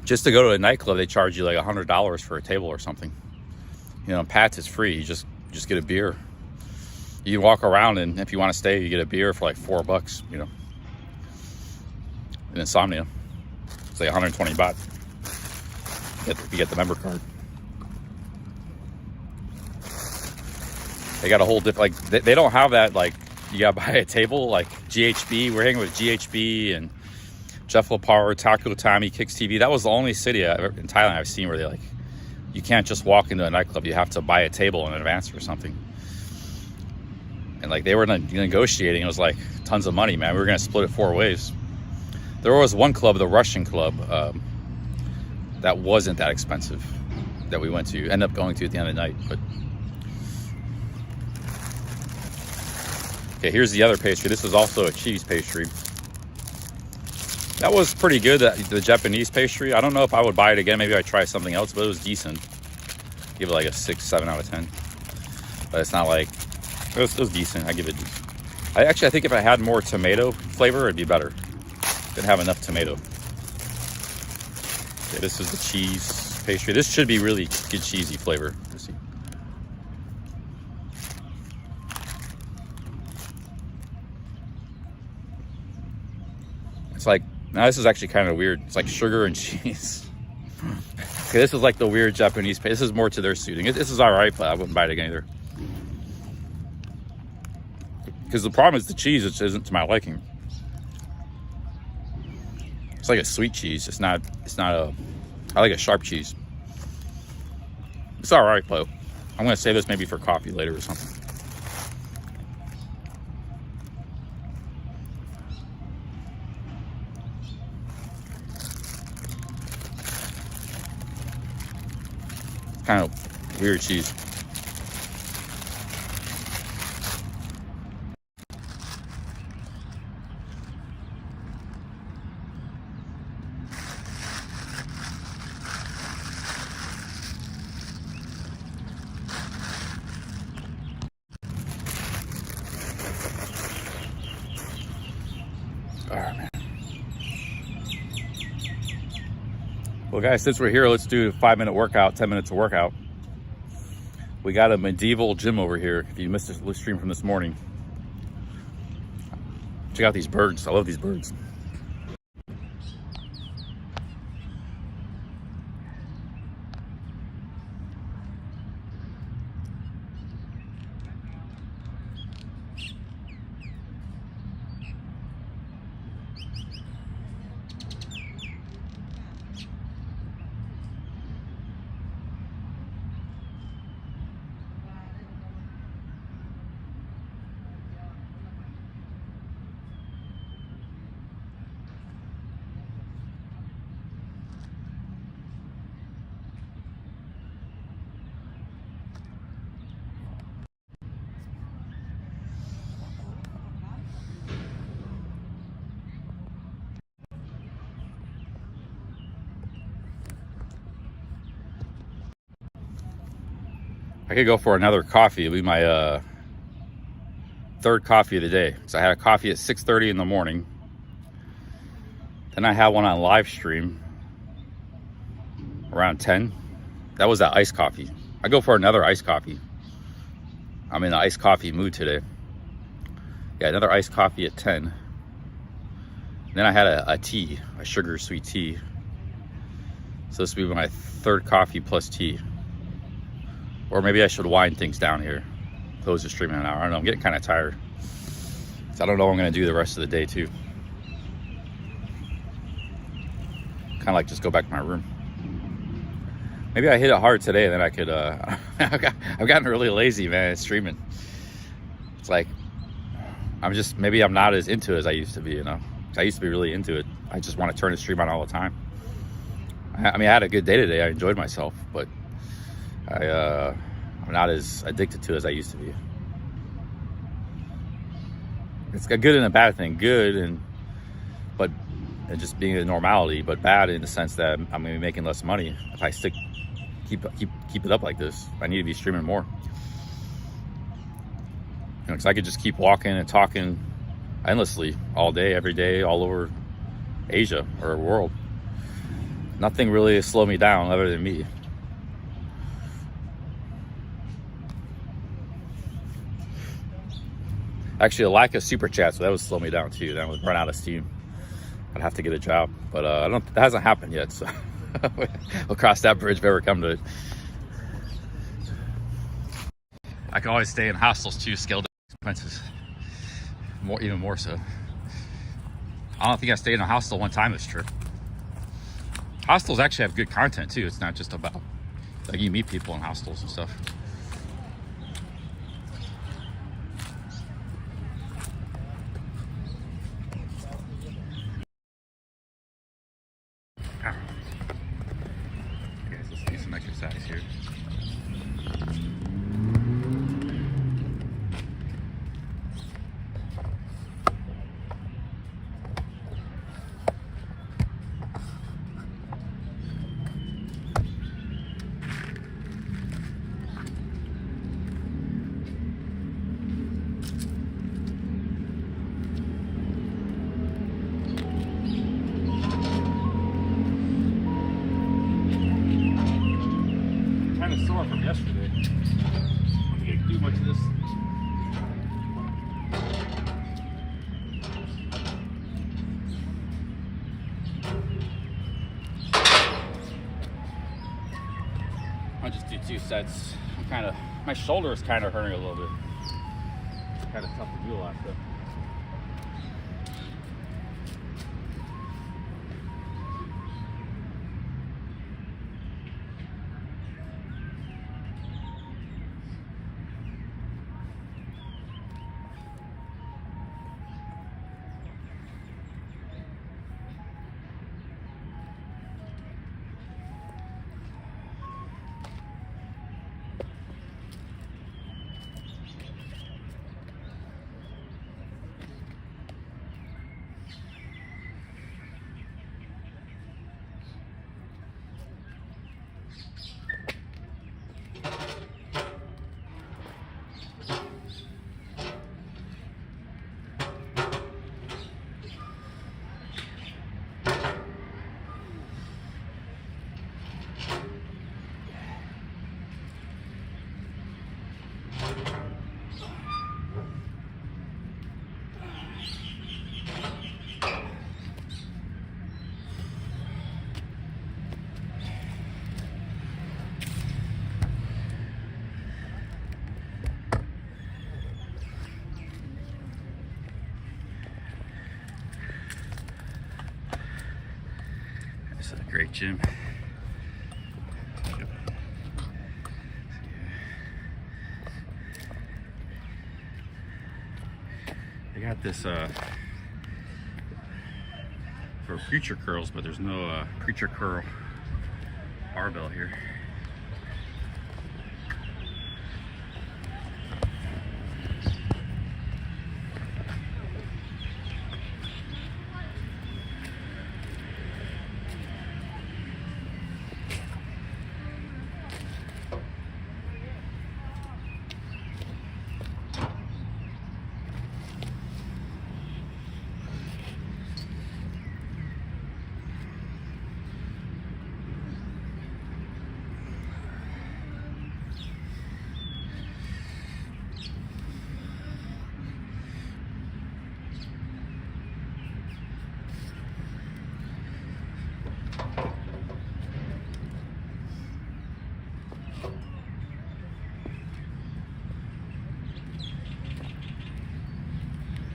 just to go to a nightclub, they charge you like $100 for a table or something. You know, Pat's is free. You just get a beer. You walk around, and if you want to stay, you get a beer for like $4, you know. In Insomnia, it's like 120 baht. You get the member card. They got a whole different, like, they don't have that, like, you gotta buy a table, like GHB. We're hanging with GHB and Jeff Lepar, Taco Tommy, Kicks TV. That was the only city in Thailand I've seen where they, like, you can't just walk into a nightclub. You have to buy a table in advance or something. And like they were negotiating, it was like tons of money, man. We were gonna split it 4 ways. There was one club, the Russian club, that wasn't that expensive that we went to. Ended up going to at the end of the night. But okay, here's the other pastry. This is also a cheese pastry. That was pretty good. The Japanese pastry. I don't know if I would buy it again. Maybe I'd try something else, but it was decent. Give it like a 6, 7 out of 10. But it's not like. It was decent. I give it decent. I think if I had more tomato flavor, it'd be better. Didn't have enough tomato. Okay, this is the cheese pastry. This should be really good cheesy flavor. Let's see. It's like, now this is actually kind of weird. It's like sugar and cheese. Okay, this is like the weird Japanese pastry. This is more to their suiting. This is all right, but I wouldn't buy it again either. Because the problem is the cheese, which isn't to my liking. It's like a sweet cheese. It's not a, I like a sharp cheese. It's all right, though. I'm going to save this maybe for coffee later or something. Kind of weird cheese. Well, guys, since we're here, let's do a 5-minute workout, 10 minutes of workout. We got a medieval gym over here. If you missed the stream from this morning, check out these birds. I love these birds. I could go for another coffee. It'll be my third coffee of the day. So I had a coffee at 6:30 in the morning. Then I had one on Livestream around 10. That was that iced coffee. I go for another iced coffee. I'm in the iced coffee mood today. Yeah, another iced coffee at 10. Then I had a tea, a sugar sweet tea. So this will be my third coffee plus tea. Or maybe I should wind things down here. Close the stream in an hour. I don't know, I'm getting kind of tired. So I don't know what I'm gonna do the rest of the day too. Kind of like just go back to my room. Maybe I hit it hard today and then I could, I've gotten really lazy, man, streaming. It's like, maybe I'm not as into it as I used to be, you know? I used to be really into it. I just want to turn the stream on all the time. I mean, I had a good day today. I enjoyed myself, but I'm not as addicted to it as I used to be. It's a good and a bad thing. Good but just being a normality, but bad in the sense that I'm gonna be making less money if I keep it up like this. I need to be streaming more. You know, because I could just keep walking and talking endlessly all day, every day, all over Asia or the world. Nothing really has slowed me down other than me. Actually, a lack of super chats, so that would slow me down too. That would run out of steam. I'd have to get a job, but that hasn't happened yet. So we'll cross that bridge if I ever come to it. I can always stay in hostels too, scaled down expenses. Even more so. I don't think I stayed in a hostel one time this trip. Hostels actually have good content too. It's not just about, like, you meet people in hostels and stuff. Okay, let's do some exercise here. Sore from yesterday. I don't think I can do much of this. I'll just do 2 sets. My shoulder is kind of hurting a little bit. It's kind of tough to do a lot of stuff. This is a great gym. They got this for preacher curls, but there's no preacher curl barbell here.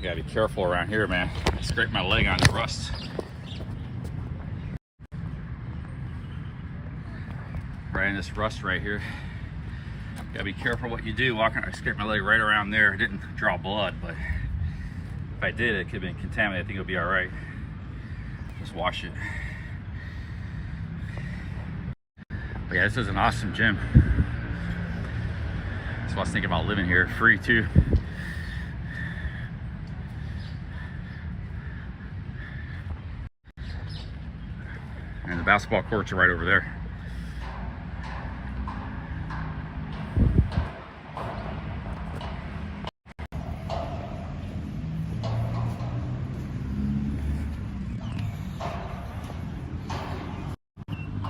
You gotta be careful around here, man. I scraped my leg on the rust. Right in this rust right here. Gotta be careful what you do. Walking, I scraped my leg right around there. It didn't draw blood, but if I did, it could have been contaminated. I think it'll be all right. Just wash it. But yeah, this is an awesome gym. So I was thinking about living here, free too. And the basketball courts are right over there.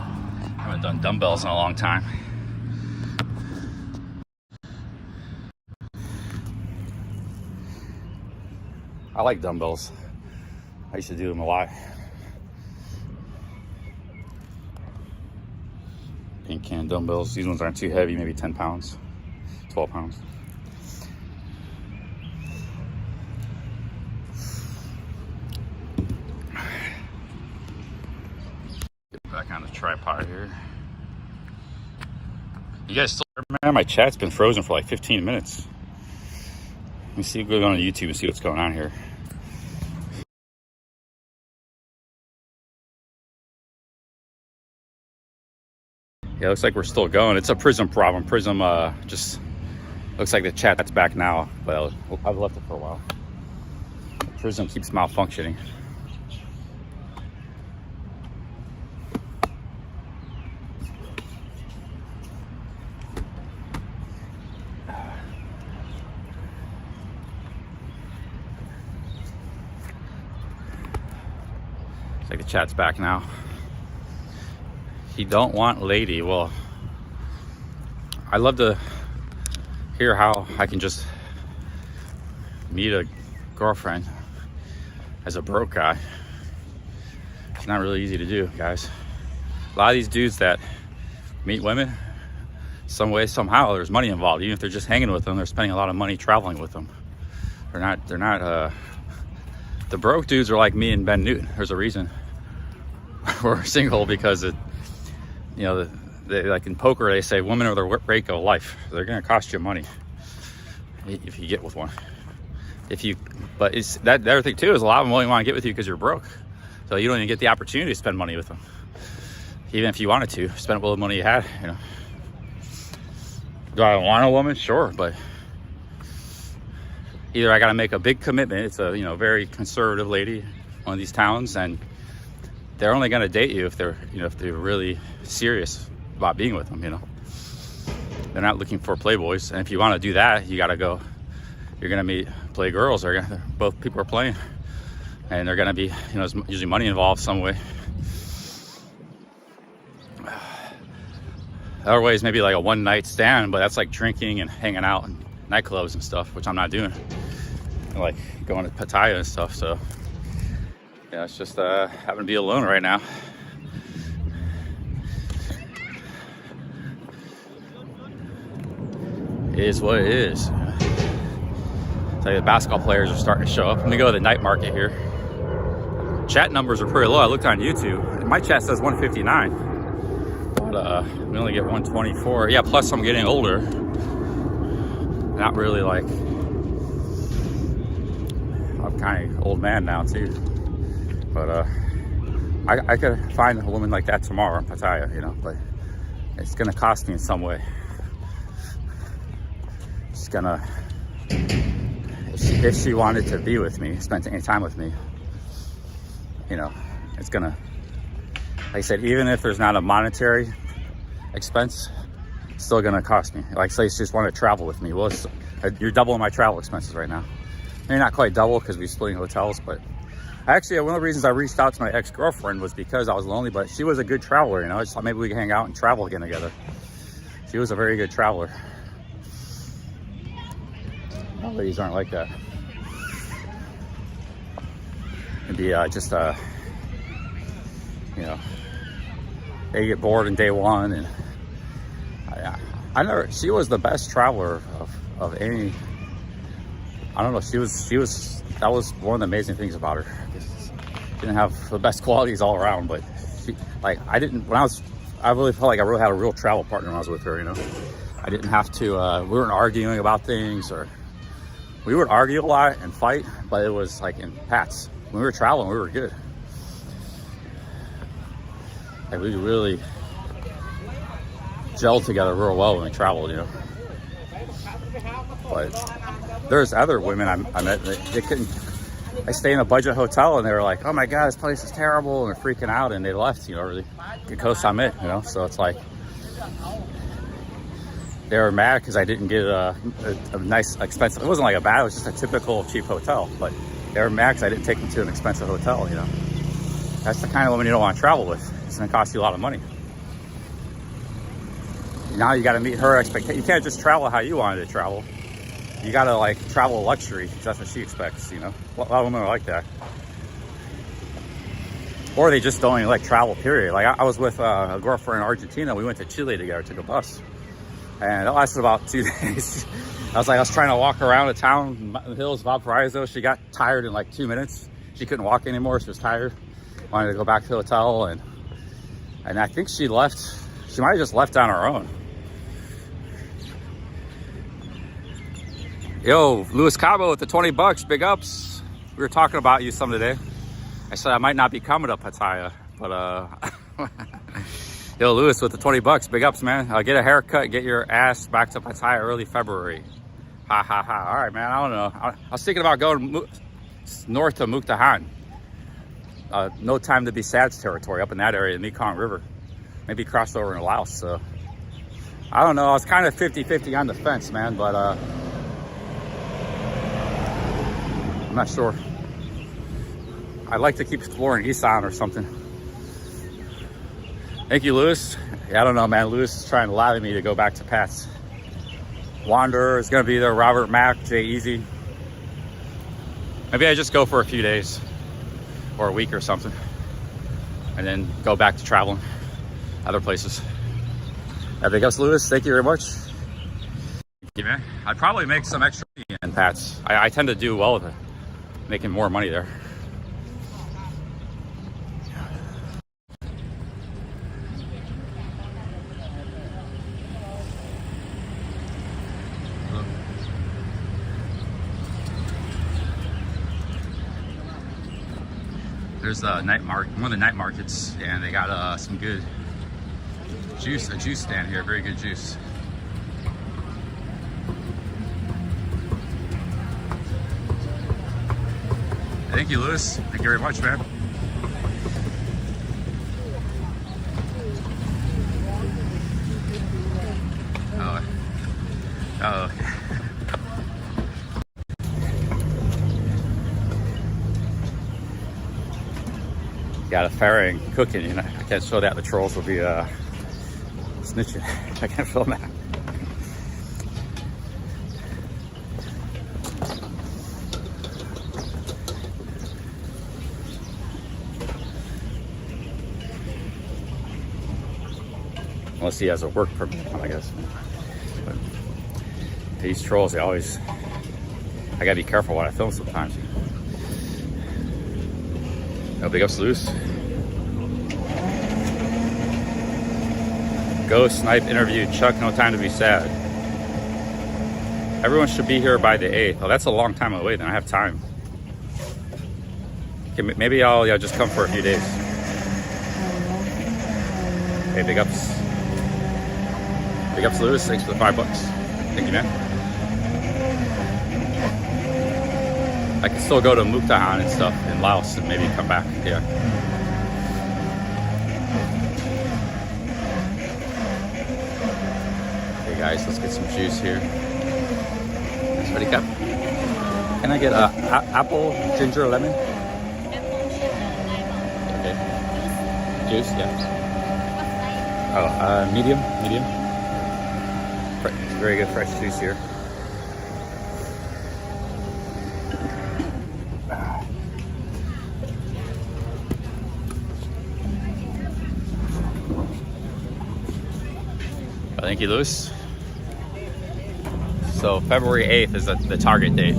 I haven't done dumbbells in a long time. I like dumbbells. I used to do them a lot. Pink can dumbbells. These ones aren't too heavy, maybe 10 pounds, 12 pounds. Get back on the tripod here. You guys still there, man? My chat's been frozen for like 15 minutes. Let me see, go on YouTube and see what's going on here. Yeah, looks like we're still going. It's a Prism problem. Prism just looks like the chat that's back now, but I've left it for a while. Prism keeps malfunctioning. Looks like the chat's back now. He don't want lady. Well, I love to hear how I can just meet a girlfriend as a broke guy. It's not really easy to do, guys. A lot of these dudes that meet women, some way, somehow, there's money involved. Even if they're just hanging with them, they're spending a lot of money traveling with them. They're not, the broke dudes are like me and Ben Newton. There's a reason we're single, because it, you know, they, like in poker, they say women are the rake of life. They're gonna cost you money if you get with one. But it's that the other thing too is a lot of them only want to get with you because you're broke, so you don't even get the opportunity to spend money with them. Even if you wanted to spend all the money you had, you know. Do I want a woman? Sure, but either I got to make a big commitment. It's a, you know, very conservative lady, one of these towns, and they're only going to date you if they're, you know, if they're really serious about being with them, you know. They're not looking for playboys. And if you want to do that, you got to go, you're going to play girls. Both people are playing, and they're going to be, you know, there's usually money involved some way. Other way is maybe like a one night stand, but that's like drinking and hanging out in nightclubs and stuff, which I'm not doing. I like going to Pattaya and stuff, so yeah, it's just having to be alone right now. It is what it is. Tell you, the basketball players are starting to show up. Let me go to the night market here. Chat numbers are pretty low. I looked on YouTube. My chat says 159, but we only get 124. Yeah, plus I'm getting older. Not really like, I'm kind of old man now too. But I could find a woman like that tomorrow in Pattaya, you know, but it's gonna cost me in some way. It's gonna, if she wanted to be with me, spend any time with me, you know, it's gonna, like I said, even if there's not a monetary expense, it's still gonna cost me. Like, say she just wanted to travel with me. Well, you're doubling my travel expenses right now. Maybe not quite double because we're splitting hotels, but actually one of the reasons I reached out to my ex-girlfriend was because I was lonely, but she was a good traveler, you know. I just thought maybe we could hang out and travel again together. She was a very good traveler. All ladies aren't like that. Maybe just you know, they get bored in day one, and I never, she was the best traveler of any I don't know. She was. That was one of the amazing things about her. She didn't have the best qualities all around, but she, like, I really felt like I really had a real travel partner when I was with her. You know, I didn't have to. We weren't arguing about things, or we would argue a lot and fight, but it was like in pats. When we were traveling, we were good. Like, we really gelled together real well when we traveled, you know. But there's other women I met that they couldn't. I stay in a budget hotel and they were like, "Oh my God, this place is terrible," and they're freaking out, and they left. You know, really good Koh Samit, you know. So it's like they were mad because I didn't get a nice, expensive. It wasn't like a bad. It was just a typical cheap hotel, but they were mad because I didn't take them to an expensive hotel. You know, that's the kind of woman you don't want to travel with. It's going to cost you a lot of money. Now you got to meet her expectations. You can't just travel how you wanted to travel. You got to like travel luxury. That's what she expects, you know. A lot of women are like that. Or they just don't even like travel, period. Like I was with a girlfriend in Argentina. We went to Chile together, took a bus. And it lasted about 2 days. I was trying to walk around the town, the hills of Valparaiso. She got tired in like 2 minutes. She couldn't walk anymore. She was tired. Wanted to go back to the hotel. And I think she left. She might have just left on her own. Yo, Luis Cabo with the 20 bucks, big ups. We were talking about you some today. I said I might not be coming to Pattaya, but yo, Luis with the 20 bucks, big ups, man. Get a haircut, get your ass back to Pattaya early February. Ha ha ha. All right, man. I don't know. I was thinking about going north to Mukdahan. No time to be sad's territory up in that area, the Mekong River. Maybe cross over in Laos. So I don't know. I was kind of 50-50 on the fence, man, but I'm not sure. I'd like to keep exploring Isaan or something. Thank you, Lewis. Yeah, I don't know, man. Lewis is trying to lobby me to go back to Pat's. Wanderer is going to be there. Robert Mack, Jay Easy. Maybe I just go for a few days or a week or something, and then go back to traveling other places. Big ups, Lewis. Thank you very much. Thank you, man. I'd probably make some extra money in Pat's. I tend to do well with it, making more money there. There's a one of the night markets, and they got some good juice, a juice stand here, very good juice. Thank you, Lewis. Thank you very much, man. Oh. Got a fairing cooking, you know. I can't show that. The trolls will be snitching. I can't film that. Unless he has a work permit, I guess. But these trolls, they always, I gotta be careful what I film sometimes. No, big ups, Luce. Go snipe interview Chuck, no time to be sad. Everyone should be here by the 8th. Oh, that's a long time away, then I have time. Okay, maybe I'll just come for a few days. Hey, big ups. Big ups, Lewis. Thanks for the $5. Thank you, man. I can still go to Mukdahan and stuff in Laos and maybe come back. Yeah. Hey guys, let's get some juice here. Ready, Cap? Can I get apple, ginger, lemon? Okay. Juice, yeah. Oh, medium. It's very good fresh juice here. Thank you, Lewis. So February 8th is the target date.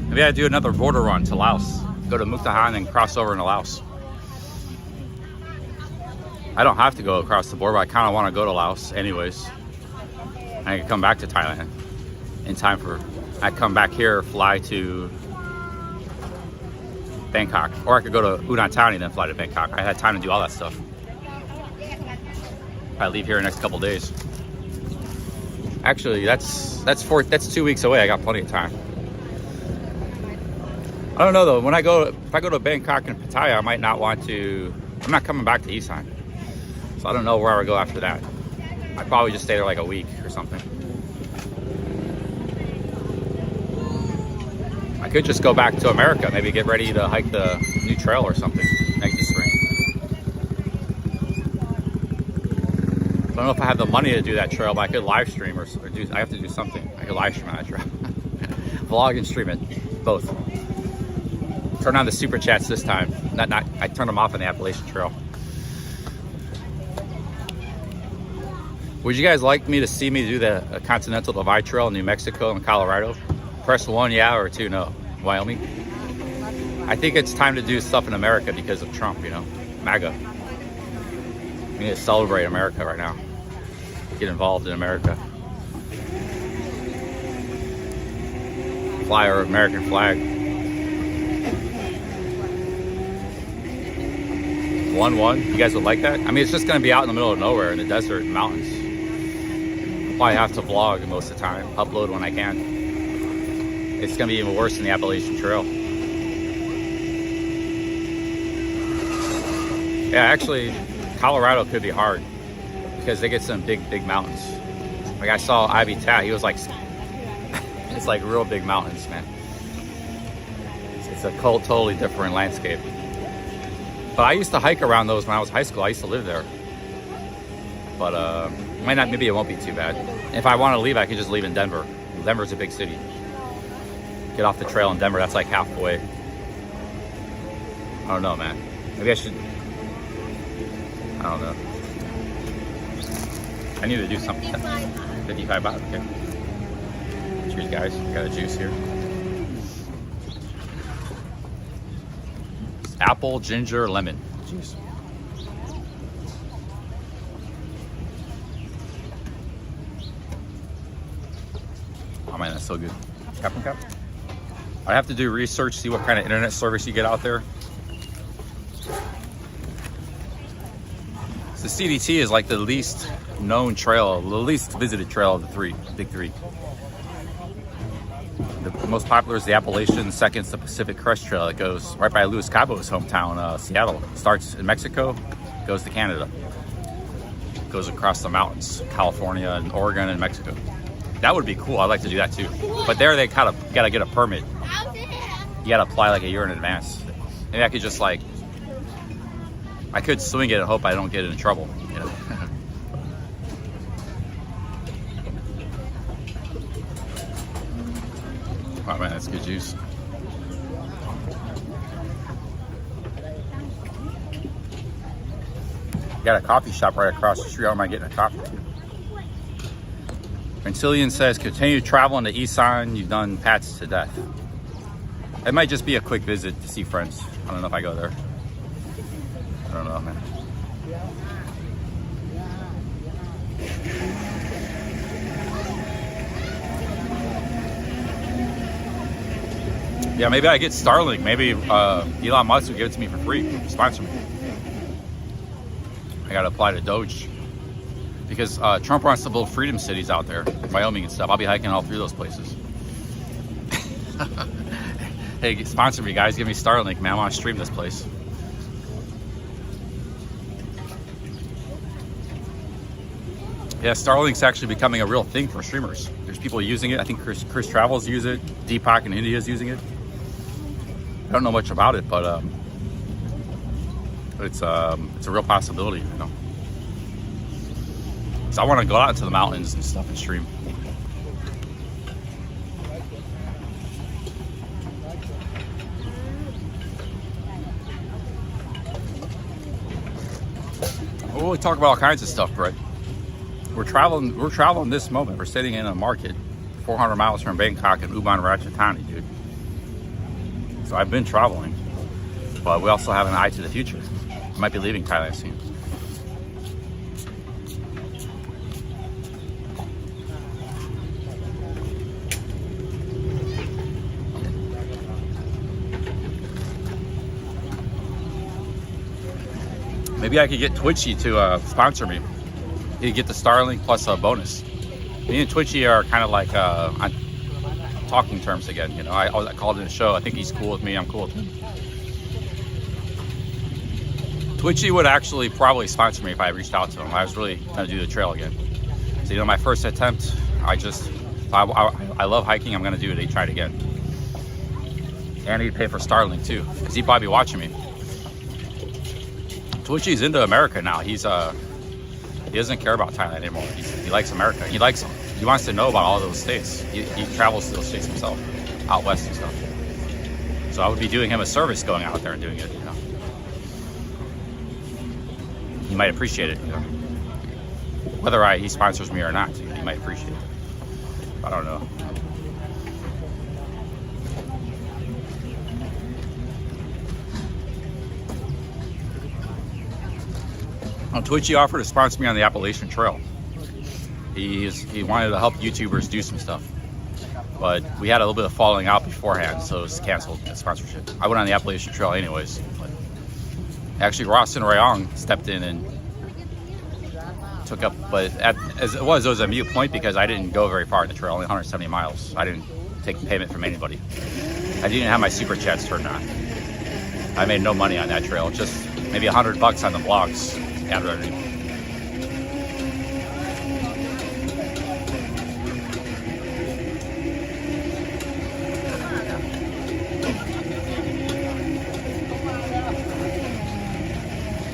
Maybe I do another border run to Laos. Go to Mukdahan and cross over into Laos. I don't have to go across the border, but I kind of want to go to Laos anyways. I can come back to Thailand in time for... I come back here, fly to Bangkok. Or I could go to Uban Thani and then fly to Bangkok. I had time to do all that stuff. I leave here in the next couple days. Actually, that's 2 weeks away. I got plenty of time. I don't know though. If I go to Bangkok and Pattaya, I might not want to. I'm not coming back to Isaan, so I don't know where I would go after that. I'd probably just stay there like a week or something. I could just go back to America, maybe get ready to hike the new trail or something next spring. I don't know if I have the money to do that trail, but I could live stream or do. I have to do something. I could live stream on that trail, vlog and stream it, both. Turn on the super chats this time. I turned them off on the Appalachian Trail. Would you guys like me to see me do the Continental Divide Trail in New Mexico and Colorado? Press 1, yeah, or 2, no. Wyoming? I think it's time to do stuff in America because of Trump, you know, MAGA. We need to celebrate America right now. Get involved in America. Fly our American flag. 1-1, you guys would like that? I mean, it's just going to be out in the middle of nowhere in the desert and mountains. I'll probably have to vlog most of the time, upload when I can. It's going to be even worse than the Appalachian Trail. Yeah, actually, Colorado could be hard because they get some big mountains. Like I saw Ivy Tat, he was like, it's like real big mountains, man. It's a totally different landscape. But I used to hike around those when I was in high school. I used to live there. But maybe it won't be too bad. If I want to leave, I could just leave in Denver. Denver's a big city. Get off the trail in Denver, that's like half the way. I don't know, man. Maybe I should, I don't know. I need to do something. 55 baht, okay. Cheers, guys. Got a juice here. Apple, ginger, lemon. Jeez. Oh man, that's so good. Cap and cap. I have to do research, see what kind of internet service you get out there. So CDT is like the least known trail, the least visited trail of the big three. The most popular is the Appalachian, second is the Pacific Crest Trail. It goes right by Luis Cabo's hometown, Seattle. It starts in Mexico, goes to Canada. Goes across the mountains, California and Oregon and Mexico. That would be cool, I'd like to do that too. But there they kind of gotta get a permit. You gotta apply like a year in advance. Maybe I could just like, I could swing it and hope I don't get in trouble, you know. Oh man, that's good juice. Got a coffee shop right across the street. I don't mind getting a coffee. Rentillion says, continue traveling to Isaan. You've done Pats to death. It might just be a quick visit to see friends. I don't know if I go there. I don't know, man. Yeah, maybe I get Starlink. Maybe Elon Musk will give it to me for free. Sponsor me. I gotta apply to Doge. Because Trump wants to build freedom cities out there, Wyoming and stuff. I'll be hiking all through those places. Hey, sponsor me, guys. Give me Starlink, man. I want to stream this place. Yeah, Starlink's actually becoming a real thing for streamers. There's people using it. I think Chris Travels use it. Deepak in India is using it. I don't know much about it, but it's a real possibility, you know. So I want to go out into the mountains and stuff and stream. Oh, we talk about all kinds of stuff, Brett. We're traveling this moment. We're sitting in a market 400 miles from Bangkok in Uban, Ratchathani, dude. So I've been traveling, but we also have an eye to the future. I might be leaving Thailand soon. Maybe I could get Twitchy to sponsor me. He'd get the Starlink plus a bonus. Me and Twitchy are kind of like on talking terms again. You know, I called in a show. I think he's cool with me. I'm cool with him. Twitchy would actually probably sponsor me if I reached out to him. I was really going to do the trail again. So, you know, my first attempt, I love hiking. I'm going to do it. He tried again. And he'd pay for Starlink too, because he'd probably be watching me. Twitchy's into America now. He doesn't care about Thailand anymore. He likes America. He wants to know about all those states. He travels to those states himself, out west and stuff. So I would be doing him a service going out there and doing it, you know. He might appreciate it, you know. Whether he sponsors me or not, you know, he might appreciate it. I don't know. Twitchy offered to sponsor me on the Appalachian Trail. He wanted to help YouTubers do some stuff, but we had a little bit of falling out beforehand, so it was canceled, the sponsorship. I went on the Appalachian Trail anyways. But actually, Ross and Rayong stepped in and took up, but as it was a mute point because I didn't go very far in the trail, only 170 miles. I didn't take payment from anybody. I didn't have my superchats turned on. I made no money on that trail, just maybe $100 on the blogs.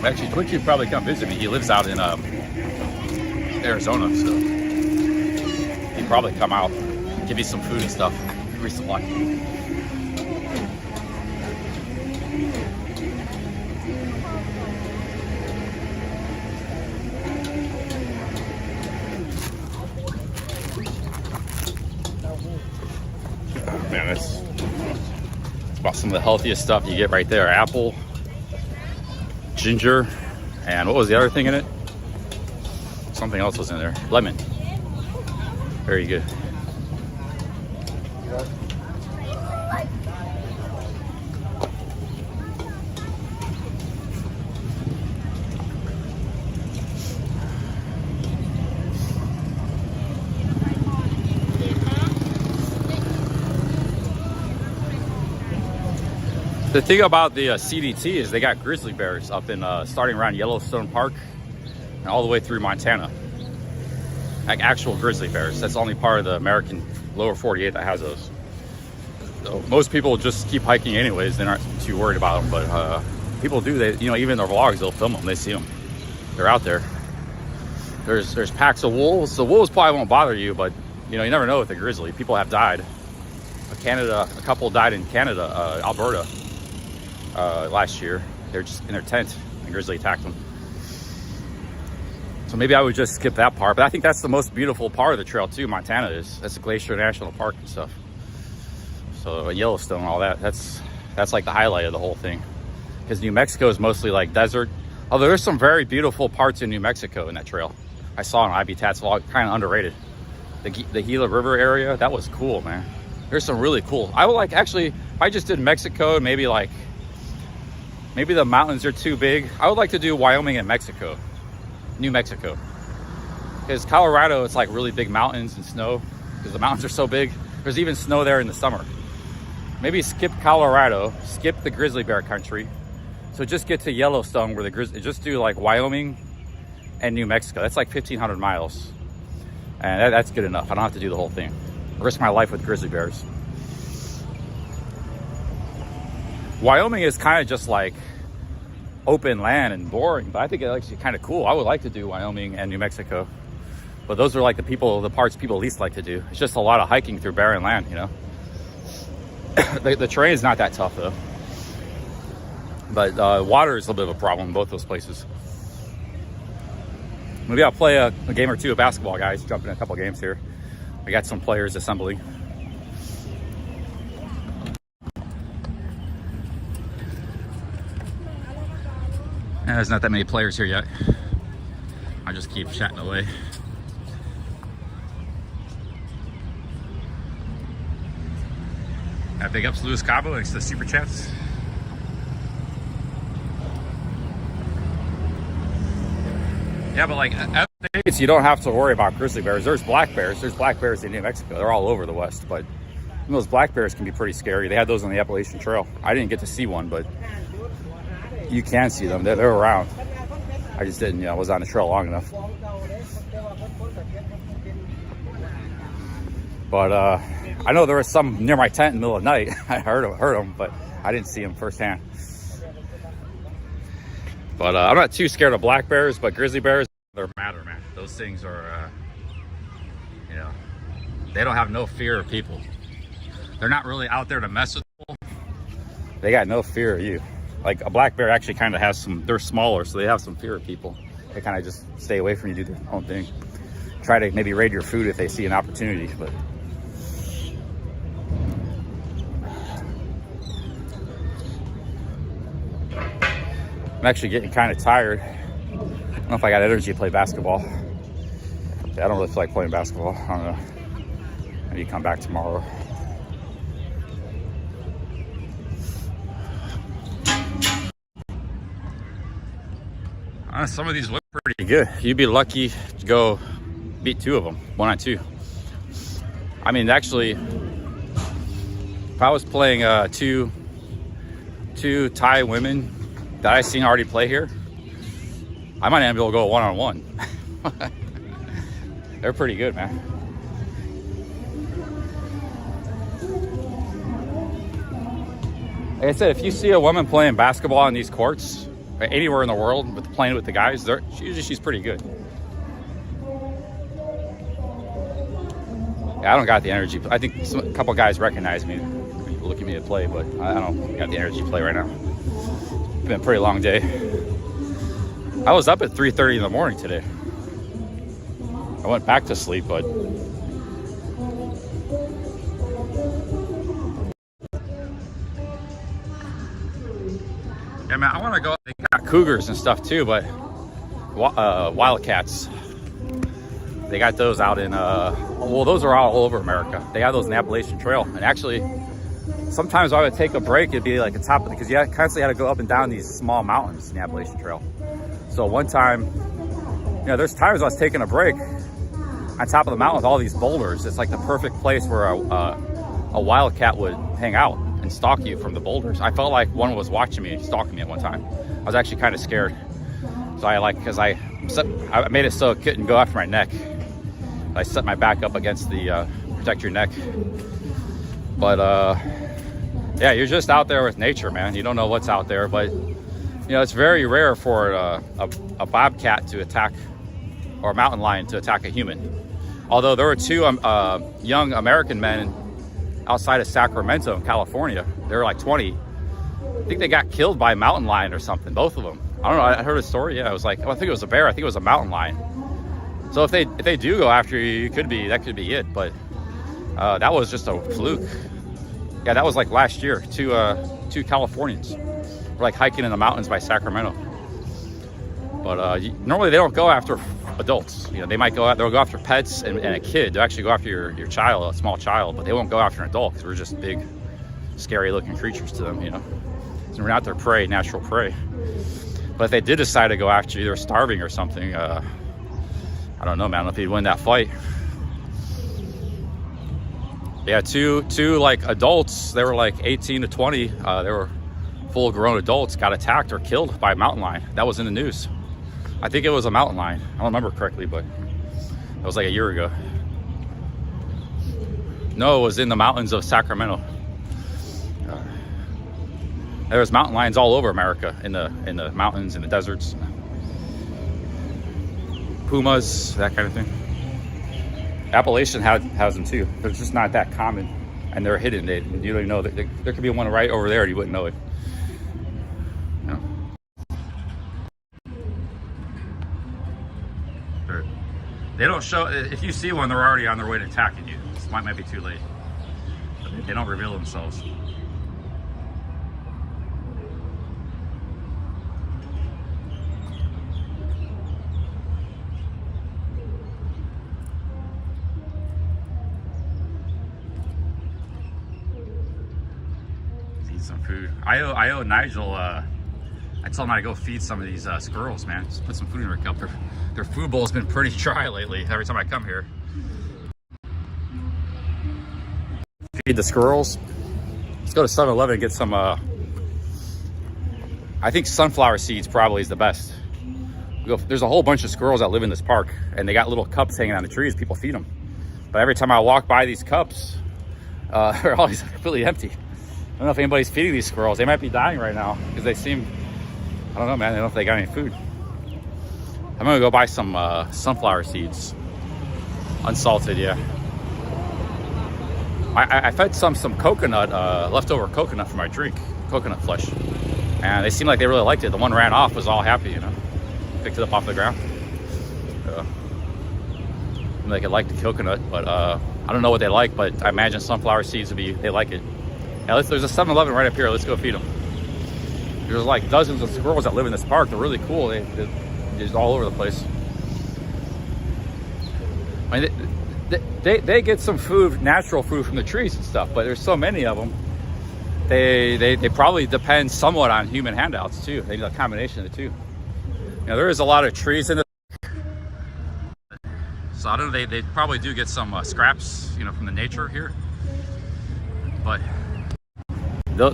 Actually, Twitchy would probably come visit me. He lives out in Arizona, so he'd probably come out, give me some food and stuff, resupply. Man, it's about some of the healthiest stuff you get right there. Apple, ginger, and what was the other thing in it? Something else was in there. Lemon. Very good. The thing about the CDT is they got grizzly bears up in starting around Yellowstone Park and all the way through Montana. Like actual grizzly bears. That's the only part of the American lower 48 that has those. So most people just keep hiking anyways. They're not too worried about them, but people do. They, you know, even in their vlogs, they'll film them. They see them. They're out there. There's packs of wolves. The wolves probably won't bother you, but you know, you never know with the grizzly. People have died. A couple died in Canada, Alberta. Last year. They're just in their tent and grizzly attacked them. So maybe I would just skip that part, but I think that's the most beautiful part of the trail too. Montana is. That's the Glacier National Park and stuff. So Yellowstone, all that. That's like the highlight of the whole thing. Because New Mexico is mostly like desert. Although there's some very beautiful parts in New Mexico in that trail. I saw on Habitat's vlog, kind of underrated. The Gila River area, that was cool, man. There's some really cool. I would like, actually, if I just did Mexico, maybe the mountains are too big. I would like to do Wyoming and Mexico, New Mexico. Because Colorado, it's like really big mountains and snow because the mountains are so big. There's even snow there in the summer. Maybe skip Colorado, skip the grizzly bear country. So just get to Yellowstone where the grizzly, just do like Wyoming and New Mexico. That's like 1,500 miles. And that's good enough. I don't have to do the whole thing. Risk my life with grizzly bears. Wyoming is kind of just like open land and boring, but I think it's actually kind of cool. I would like to do Wyoming and New Mexico, but those are like the parts people least like to do. It's just a lot of hiking through barren land, you know. The terrain is not that tough though, but water is a little bit of a problem in both those places. Maybe I'll play a game or two of basketball, guys. Jump in a couple games here. I got some players assembling. And there's not that many players here yet. I just keep chatting away. Big ups Luis Cabo, thanks to the super chats. Yeah, but like at the States, you don't have to worry about grizzly bears. There's black bears. There's black bears in New Mexico. They're all over the West, but those black bears can be pretty scary. They had those on the Appalachian Trail. I didn't get to see one, but you can see them. They're around. I just didn't, I was on the trail long enough. But I know there was some near my tent in the middle of the night. I heard them, but I didn't see them firsthand. But I'm not too scared of black bears, but grizzly bears, they're madder, man. Those things are, they don't have no fear of people. They're not really out there to mess with people. They got no fear of you. Like a black bear actually kind of has some, they're smaller, so they have some fear of people. They kind of just stay away from you, do their own thing. Try to maybe raid your food if they see an opportunity, but. I'm actually getting kind of tired. I don't know if I got energy to play basketball. Yeah, I don't really feel like playing basketball. I don't know. Maybe come back tomorrow. Some of these look pretty good. You'd be lucky to go beat two of them, 1-on-2. I mean, actually, if I was playing two Thai women that I seen already play here, I might not be able to go 1-on-1. They're pretty good, man. Like I said, if you see a woman playing basketball on these courts, anywhere in the world, with playing with the guys, she's pretty good. Yeah, I don't got the energy. I think a couple guys recognize me, look at me to play, but I don't got the energy to play right now. It's been a pretty long day. I was up at 3:30 in the morning today. I went back to sleep, but yeah, man, I want to go. They got cougars and stuff too, but wildcats. They got those out in, well, those are all over America. They have those in the Appalachian Trail. And actually, sometimes I would take a break. It'd be like a top, because you constantly had to go up and down these small mountains in the Appalachian Trail. So one time, there's times I was taking a break on top of the mountain with all these boulders. It's like the perfect place where a wildcat would hang out and stalk you from the boulders. I felt like one was watching me, stalking me at one time. I was actually kind of scared. So I made it so it couldn't go after my neck. I set my back up against the protect your neck. But yeah, you're just out there with nature, man. You don't know what's out there, but it's very rare for a bobcat to attack, or a mountain lion to attack a human. Although there were two young American men outside of Sacramento in California. They were like 20. I think they got killed by a mountain lion or something, both of them. I don't know, I heard a story. Yeah, it was like, I think it was a bear. I think it was a mountain lion. So if they do go after you, that could be it. But that was just a fluke. Yeah, that was like last year. Two Californians were like hiking in the mountains by Sacramento. But normally they don't go after adults. They might they'll go after pets and a kid. They'll actually go after your child, a small child, but they won't go after an adult because we're just big, scary looking creatures to them, So we're not their prey, natural prey. But if they did decide to go after you, they're starving or something, I don't know, man. I don't know if he'd win that fight. Yeah, two like adults. They were like 18 to 20. They were full-grown adults. Got attacked or killed by a mountain lion. That was in the news. I think it was a mountain lion. I don't remember correctly, but that was like a year ago. No, it was in the mountains of Sacramento. There was mountain lions all over America, in the mountains, in the deserts. Pumas, that kind of thing. Appalachian has them too. They're just not that common, and they're hidden. You don't even know that there could be one right over there, and you wouldn't know it. They don't show, if you see one, they're already on their way to attacking you. It might be too late. But they don't reveal themselves. Let's eat some food. I owe Nigel, I told him I to go feed some of these squirrels, man. Just put some food in their cup. Their food bowl's been pretty dry lately, every time I come here. Feed the squirrels. Let's go to 7-Eleven and get some, I think sunflower seeds probably is the best. There's a whole bunch of squirrels that live in this park, and they got little cups hanging on the trees. People feed them. But every time I walk by these cups, they're always completely empty. I don't know if anybody's feeding these squirrels. They might be dying right now because they seem, I don't know, man. I don't know if they got any food. I'm gonna go buy some sunflower seeds. Unsalted, yeah. I fed some coconut, leftover coconut for my drink, coconut flesh. And they seemed like they really liked it. The one ran off, was all happy, you know. Picked it up off the ground. Like it liked the coconut, but I don't know what they like, but I imagine sunflower seeds would be, they like it. Yeah, there's a 7-Eleven right up here. Let's go feed them. There's like dozens of squirrels that live in this park. They're really cool. They're just all over the place. I mean, they get some food, natural food from the trees and stuff, but there's so many of them. They probably depend somewhat on human handouts too. They need a combination of the two. You know, there is a lot of trees in the, so I don't know. They probably do get some scraps, you know, from the nature here, but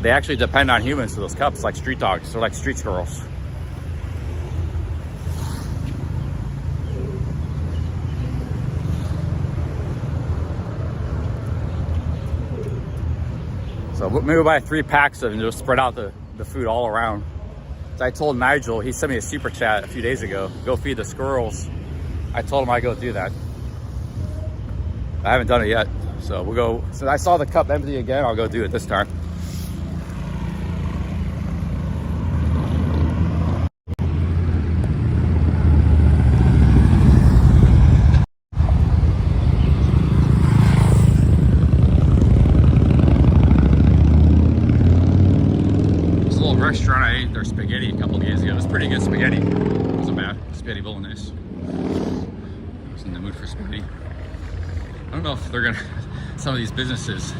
they actually depend on humans for those cups, like street dogs. They're like street squirrels. So maybe we'll buy 3 packs of them and just spread out the food all around. So I told Nigel, he sent me a super chat a few days ago, go feed the squirrels. I told him I'd go do that. I haven't done it yet. So we'll go, so I saw the cup empty again, I'll go do it this time. Restaurant, I ate their spaghetti a couple of days ago. It was pretty good spaghetti. It wasn't bad. Spaghetti bolognese. I was in the mood for spaghetti. I don't know if they're gonna, some of these businesses,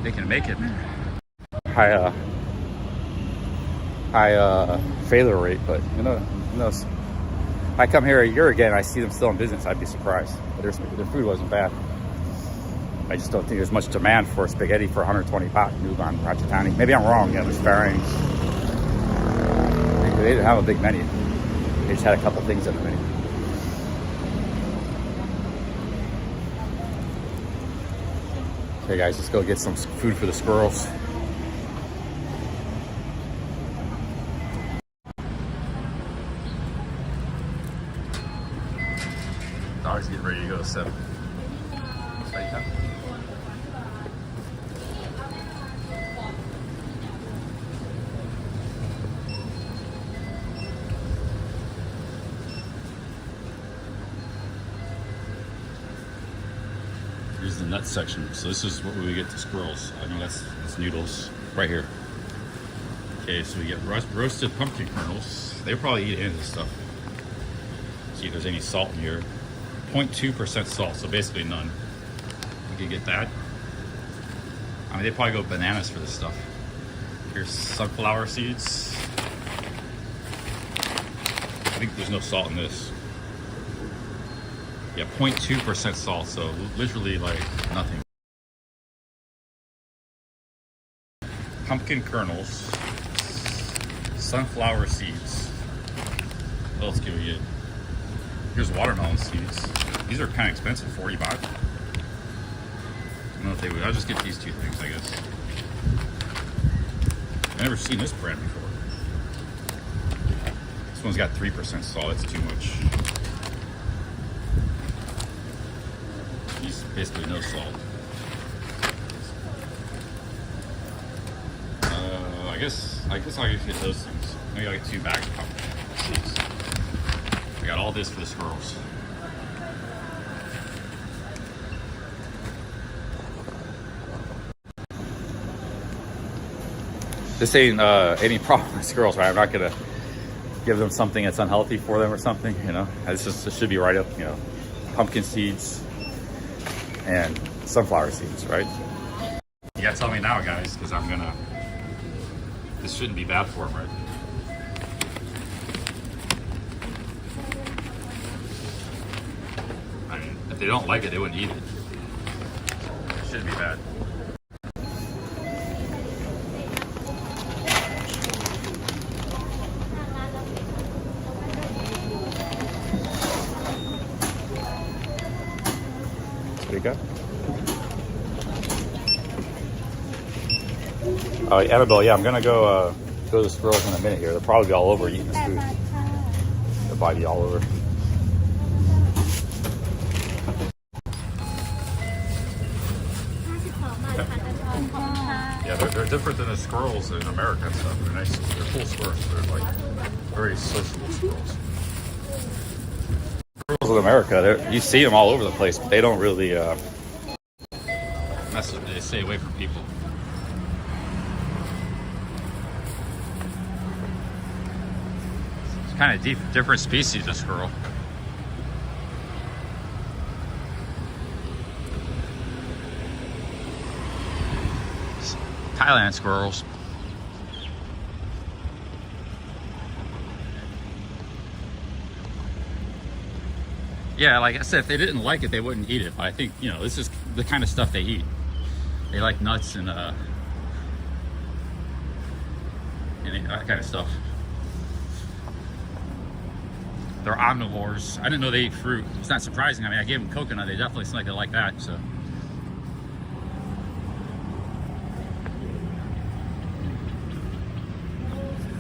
they can make it. High failure rate, but you know, who knows? If I come here a year again, I see them still in business, I'd be surprised. But their food wasn't bad. I just don't think there's much demand for spaghetti for 120 baht in Uban, Ratchathani. Maybe I'm wrong, yeah, there's fairings. They didn't have a big menu. They just had a couple things in the menu. Okay guys, let's go get some food for the squirrels. Dog's getting ready to go to 7. Here's the nut section. So this is what we get to squirrels. I know that's noodles right here. Okay, so we get roasted pumpkin kernels. They'll probably eat any of this stuff. See if there's any salt in here. 0.2% salt, so basically none. We can get that. I mean, they probably go bananas for this stuff. Here's sunflower seeds. I think there's no salt in this. Yeah, 0.2% salt, so literally like nothing. Pumpkin kernels, sunflower seeds. What else can we get? Here's watermelon seeds. These are kind of expensive, 40 baht. I don't know if they would. I'll just get these 2 things, I guess. I've never seen this brand before. This one's got 3% salt. It's too much. These basically no salt. I guess I'll get those things. Maybe I'll get 2 bags of pumpkin seeds. I got all this for the squirrels. This ain't any problem with squirrels, right? I'm not gonna give them something that's unhealthy for them or something, you know. This should be right up, you know, pumpkin seeds and sunflower seeds, right? You gotta tell me now, guys, because I'm gonna. This shouldn't be bad for them, right? I mean, if they don't like it, they wouldn't eat it. It shouldn't be bad. What do you got? Oh, Annabelle, yeah, I'm gonna go to the squirrels in a minute here. They'll probably be all over eating this food. They'll probably be all over. Yeah, they're different than the squirrels in America and stuff. They're nice. They're cool squirrels. They're like very sociable squirrels. Squirrels in America, you see them all over the place, but they don't really mess with. They stay away from people. It's kind of different species of squirrel. Thailand squirrels. Yeah, like I said, if they didn't like it, they wouldn't eat it. But I think, you know, this is the kind of stuff they eat. They like nuts and that kind of stuff. They're omnivores. I didn't know they eat fruit. It's not surprising. I mean, I gave them coconut. They definitely seem like they like that, so.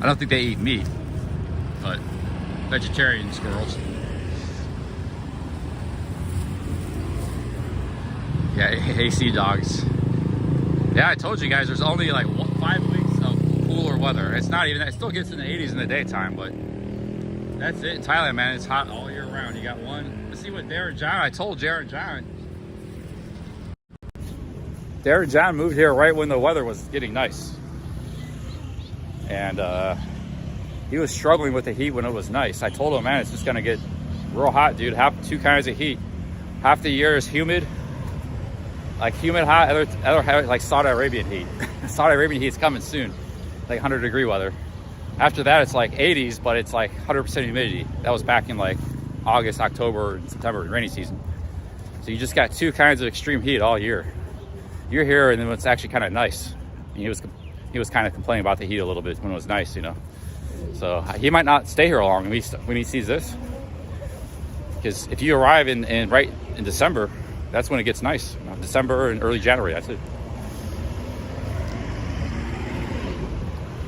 I don't think they eat meat, but vegetarian squirrels. Yeah, AC dogs. Yeah, I told you guys there's only like 5 weeks of cooler weather. It's not even that. It still gets in the 80s in the daytime, but that's it. In Thailand, man, it's hot all year round. You got one. Let's see what Darren John. I told Darren John. Darren John moved here right when the weather was getting nice. And he was struggling with the heat when it was nice. I told him, man, it's just gonna get real hot, dude. Two kinds of heat. Half the year is humid, like humid hot. Other like Saudi Arabian heat. Saudi Arabian heat's coming soon, like 100-degree weather. After that, it's like 80s, but it's like 100% humidity. That was back in like August, October, and September, rainy season. So you just got two kinds of extreme heat all year. You're here, and then it's actually kind of nice. And he was kind of complaining about the heat a little bit when it was nice, you know. So he might not stay here long when he sees this, because if you arrive right in December, that's when it gets nice. December and early January, that's it.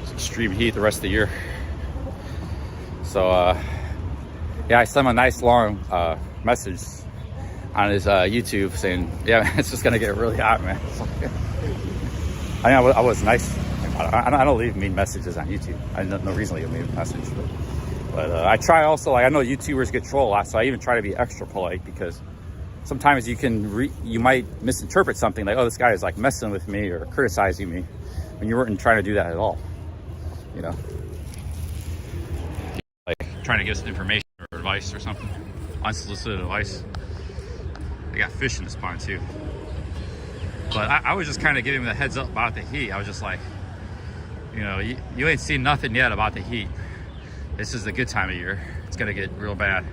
It's extreme heat the rest of the year. So yeah, I sent him a nice long message on his YouTube saying, yeah, it's just gonna get really hot, man. I was nice. I don't leave mean messages on YouTube. I have no reason to leave a mean message. But I try also, like, I know YouTubers get trolled a lot, so I even try to be extra polite, because sometimes you might misinterpret something like, oh, this guy is like messing with me or criticizing me, when you weren't trying to do that at all, you know? Like trying to give us information or advice or something, unsolicited advice. I got fish in this pond too. But I was just kind of giving him the heads up about the heat. I was just like, you know, you ain't seen nothing yet about the heat. This is the good time of year. It's gonna get real bad.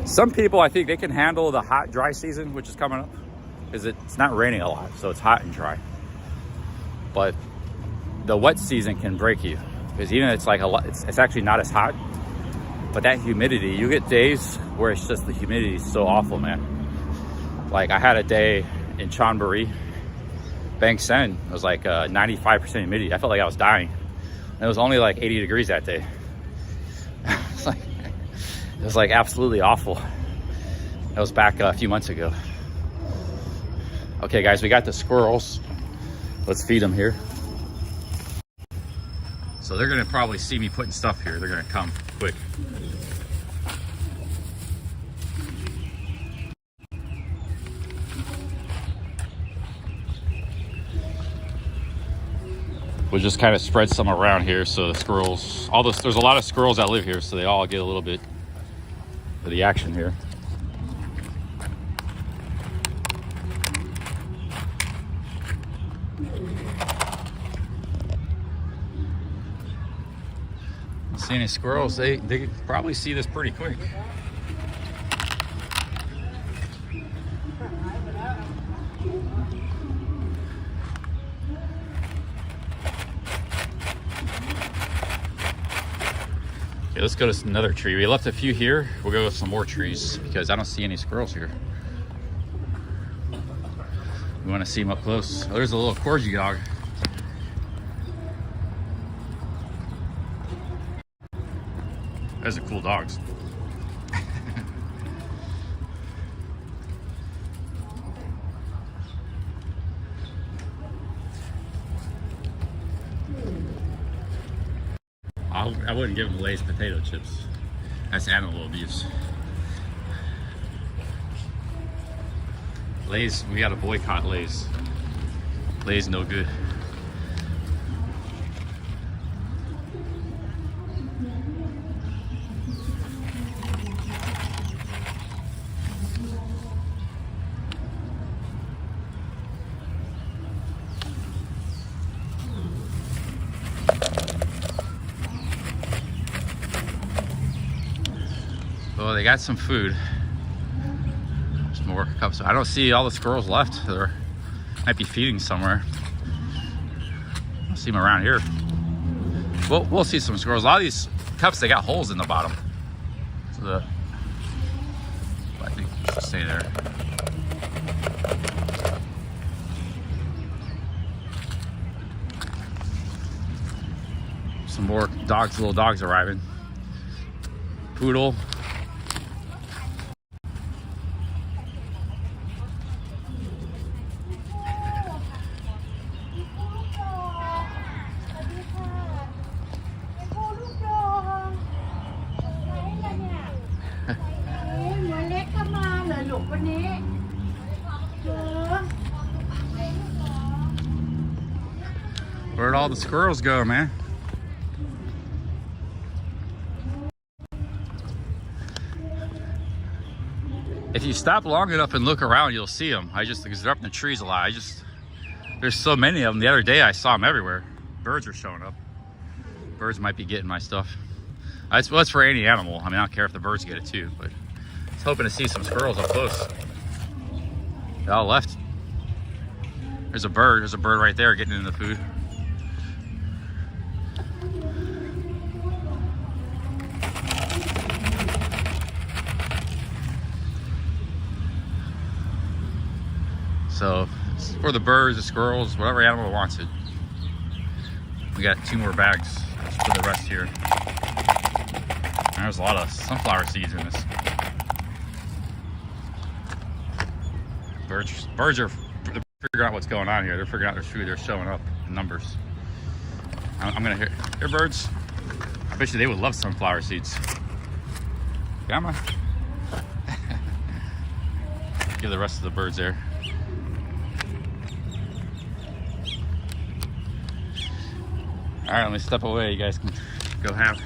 Some people, I think they can handle the hot, dry season, which is coming up, because it's not raining a lot, so it's hot and dry. But the wet season can break you, because even it's like it's actually not as hot, but that humidity, you get days where it's just the humidity is so awful, man. Like I had a day in Chonburi, Bang Sen, it was like 95% humidity. I felt like I was dying. And it was only like 80 degrees that day. It was like absolutely awful. That was back a few months ago. Okay guys, we got the squirrels. Let's feed them here. So they're gonna probably see me putting stuff here. They're gonna come. quick. We'll just kind of spread some around here so the squirrels, there's a lot of squirrels that live here, so they all get a little bit of the action here. Don't see any squirrels. They probably see this pretty quick. Okay, let's go to another tree. We left a few here. We'll go with some more trees because I don't see any squirrels here. We want to see them up close. Oh, there's a little corgi dog. Those are cool dogs. I wouldn't give them Lay's potato chips. That's animal abuse. Lay's, we gotta boycott Lay's. Lay's no good. Well, they got some food. There's more cups. I don't see all the squirrels left. They might be feeding somewhere. I don't see them around here. We'll see some squirrels. A lot of these cups, they got holes in the bottom. So I think we should stay there. Some more dogs, little dogs arriving. Poodle. Where'd all the squirrels go, man? If you stop long enough and look around, you'll see them. Because they're up in the trees a lot. There's so many of them. The other day I saw them everywhere. Birds are showing up. Birds might be getting my stuff. It's for any animal. I mean, I don't care if the birds get it too, but I was hoping to see some squirrels up close. They all left. There's a bird right there getting into the food. So it's for the birds, the squirrels, whatever animal wants it. We got 2 more bags. Let's put the rest here. There's a lot of sunflower seeds in this. Birds are figuring out what's going on here. They're figuring out their food. They're showing up in numbers. I'm gonna hear birds. I bet you they would love sunflower seeds. Come on. Give the rest of the birds there. All right, let me step away. You guys can go have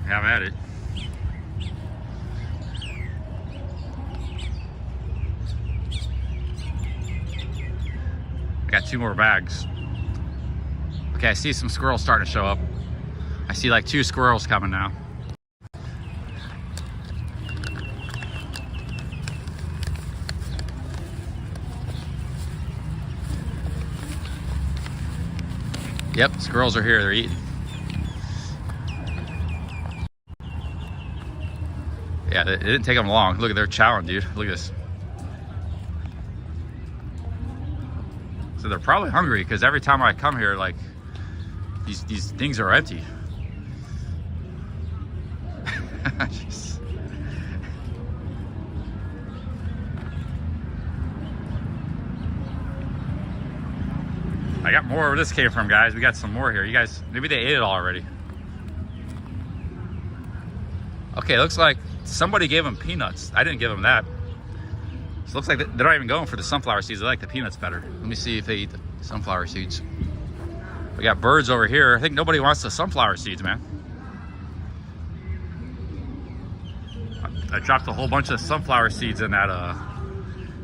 at it. I got 2 more bags. Okay, I see some squirrels starting to show up. I see like 2 squirrels coming now. Yep, squirrels are here. They're eating. Yeah, it didn't take them long. Look at their chowing, dude. Look at this. So they're probably hungry because every time I come here, like these things are empty. Jeez. I got more where this came from, guys. We got some more here. You guys, maybe they ate it all already. Okay, looks like somebody gave them peanuts. I didn't give them that. So it looks like they're not even going for the sunflower seeds. They like the peanuts better. Let me see if they eat the sunflower seeds. We got birds over here. I think nobody wants the sunflower seeds, man. I dropped a whole bunch of sunflower seeds in that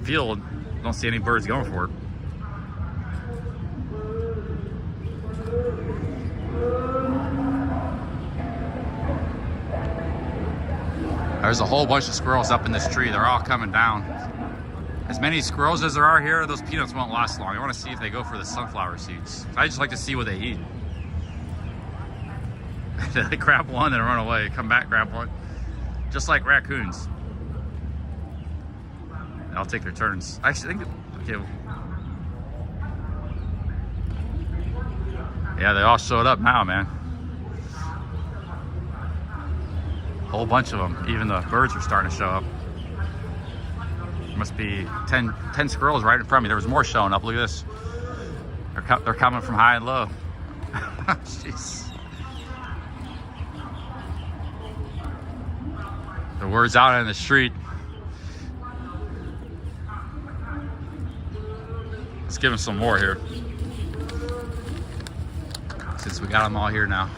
field. Don't see any birds going for it. There's a whole bunch of squirrels up in this tree. They're all coming down. As many squirrels as there are here, those peanuts won't last long. I want to see if they go for the sunflower seeds. I just like to see what they eat. They grab one and run away. Come back, grab one. Just like raccoons. And I'll take their turns. I actually think, okay. Yeah, they all showed up now, man. Whole bunch of them. Even the birds are starting to show up. There must be 10 squirrels right in front of me. There was more showing up. Look at this. They're coming from high and low. Jeez. The word's out in the street. Let's give them some more here. Since we got them all here now.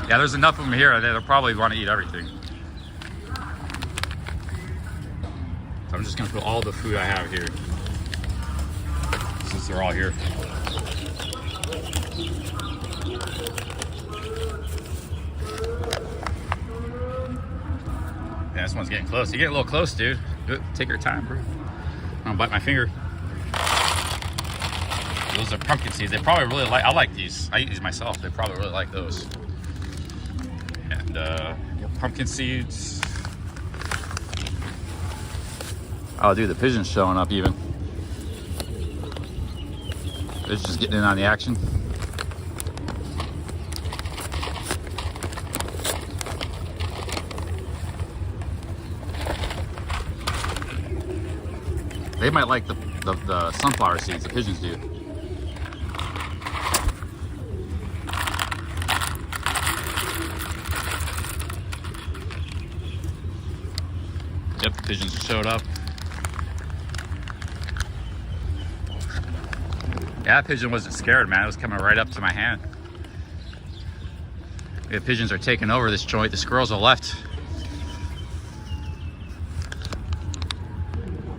Yeah, there's enough of them here. They'll probably want to eat everything. So I'm just gonna put all the food I have here. Since they're all here. Yeah, this one's getting close. You're getting a little close, dude. Take your time, bro. I'm gonna bite my finger. Those are pumpkin seeds. They probably really like, I like these. I eat these myself. They probably really like those. And pumpkin seeds. Oh, dude, the pigeon's showing up even. They're just getting in on the action. They might like the sunflower seeds, the pigeons do. Yep, the pigeons showed up. Yeah, that pigeon wasn't scared, man. It was coming right up to my hand. The pigeons are taking over this joint. The squirrels are left.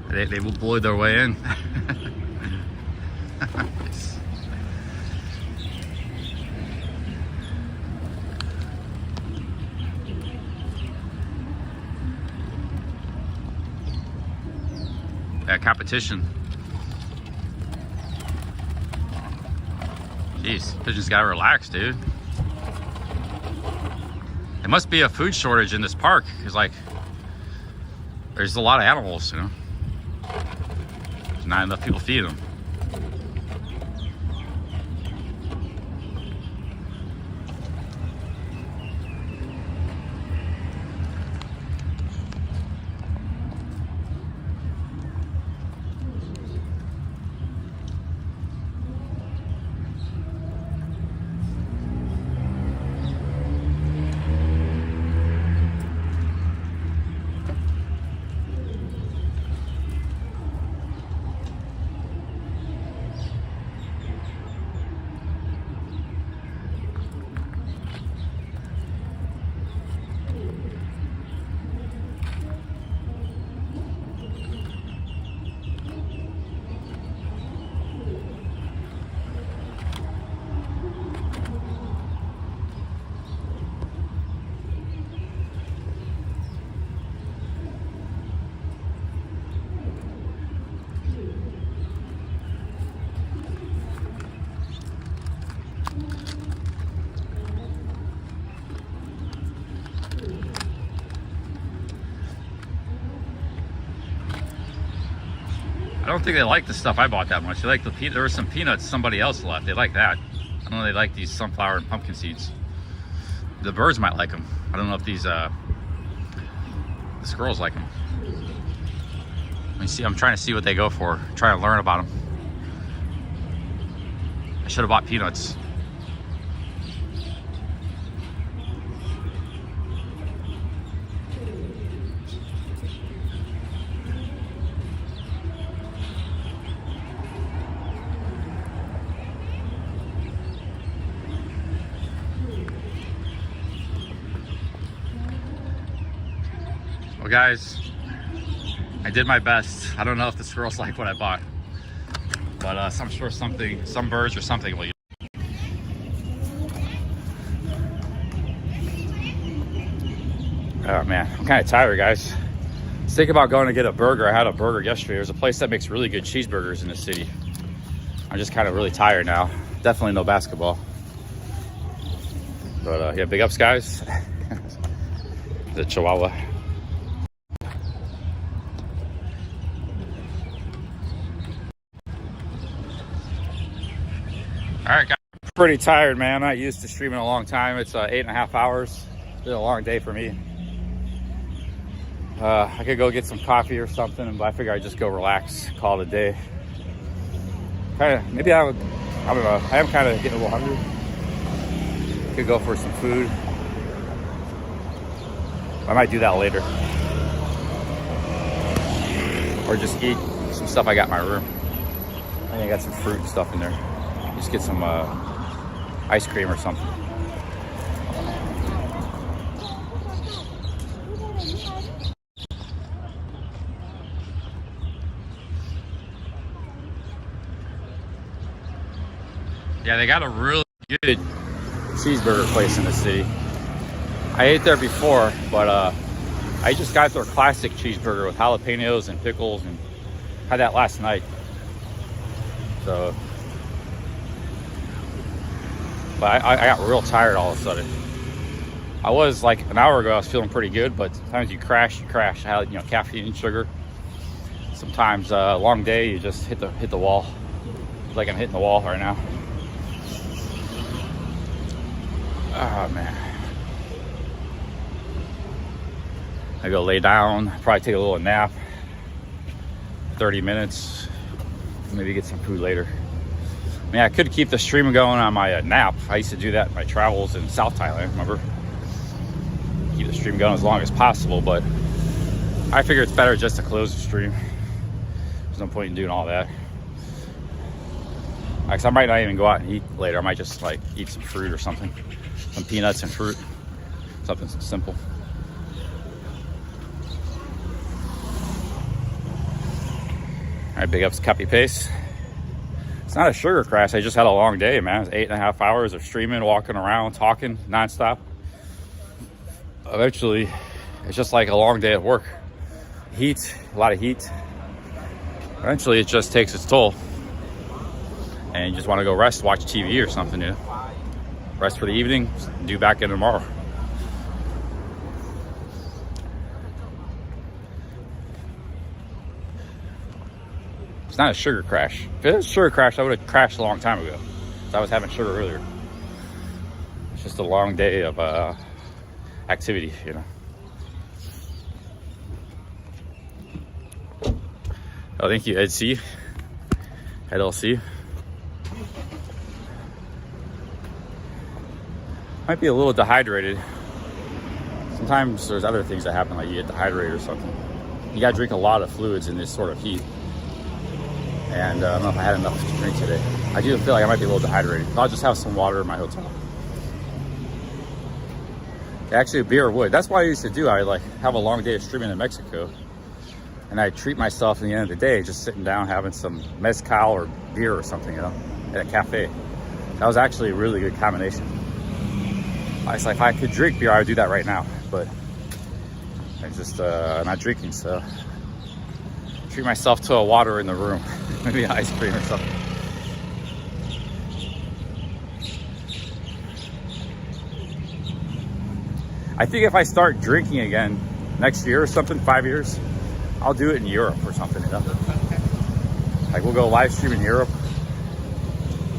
They will bully their way in. Yeah, competition. Jeez, pigeons gotta relax, dude. There must be a food shortage in this park. It's like, there's a lot of animals, you know. There's not enough people feed them. I don't think they like the stuff I bought that much. They like there were some peanuts somebody else left. They like that. I don't know if they like these sunflower and pumpkin seeds. The birds might like them. I don't know if these the squirrels like them. Let me see. I'm trying to see what they go for. I'm trying to learn about them. I should have bought peanuts. Well, guys, I did my best. I don't know if the squirrels like what I bought, but I'm sure some birds or something will eat. Oh man, I'm kind of tired, guys. I was thinking about going to get a burger. I had a burger yesterday. There's a place that makes really good cheeseburgers in the city. I'm just kind of really tired now. Definitely no basketball. But yeah, big ups, guys. The Chihuahua. All right, guys. I'm pretty tired, man. I'm not used to streaming a long time. It's 8.5 hours. It's been a long day for me. I could go get some coffee or something, but I figure I'd just go relax, call it a day. Maybe I don't know. I am kind of getting a little hungry. Could go for some food. I might do that later. Or just eat some stuff I got in my room. I think I got some fruit and stuff in there. Just get some ice cream or something. Yeah, they got a really good cheeseburger place in the city. I ate there before, but I just got their classic cheeseburger with jalapenos and pickles and had that last night. So, but I got real tired all of a sudden. I was like an hour ago, I was feeling pretty good, but sometimes you crash. I had, caffeine and sugar. Sometimes a long day, you just hit the wall. It's like I'm hitting the wall right now. Oh man. I go lay down, probably take a little nap. 30 minutes, maybe get some food later. I mean, I could keep the stream going on my nap. I used to do that in my travels in South Thailand, remember? Keep the stream going as long as possible, but I figure it's better just to close the stream. There's no point in doing all that. Like, I might not even go out and eat later. I might just like eat some fruit or something. Some peanuts and fruit. Something simple. All right, big ups, copy paste. It's not a sugar crash. I just had a long day, man. It's 8.5 hours of streaming, walking around, talking nonstop. Eventually, it's just like a long day at work. Heat, a lot of heat. Eventually, it just takes its toll. And you just want to go rest, watch TV or something, Rest for the evening, due back in tomorrow. It's not a sugar crash. If it was a sugar crash, I would have crashed a long time ago. I was having sugar earlier. It's just a long day of activity, Oh, thank you, Ed C. Ed LC. Might be a little dehydrated. Sometimes there's other things that happen, like you get dehydrated or something. You gotta drink a lot of fluids in this sort of heat. And I don't know if I had enough to drink today. I do feel like I might be a little dehydrated. I'll just have some water in my hotel. Actually, a beer would. That's what I used to do. I like have a long day of streaming in Mexico. And I treat myself at the end of the day, just sitting down, having some mezcal or beer or something, at a cafe. That was actually a really good combination. I was like, if I could drink beer, I would do that right now. But I'm just not drinking, so treat myself to a water in the room. Maybe ice cream or something. I think if I start drinking again next year or something, 5 years, I'll do it in Europe or something, Like we'll go live stream in Europe,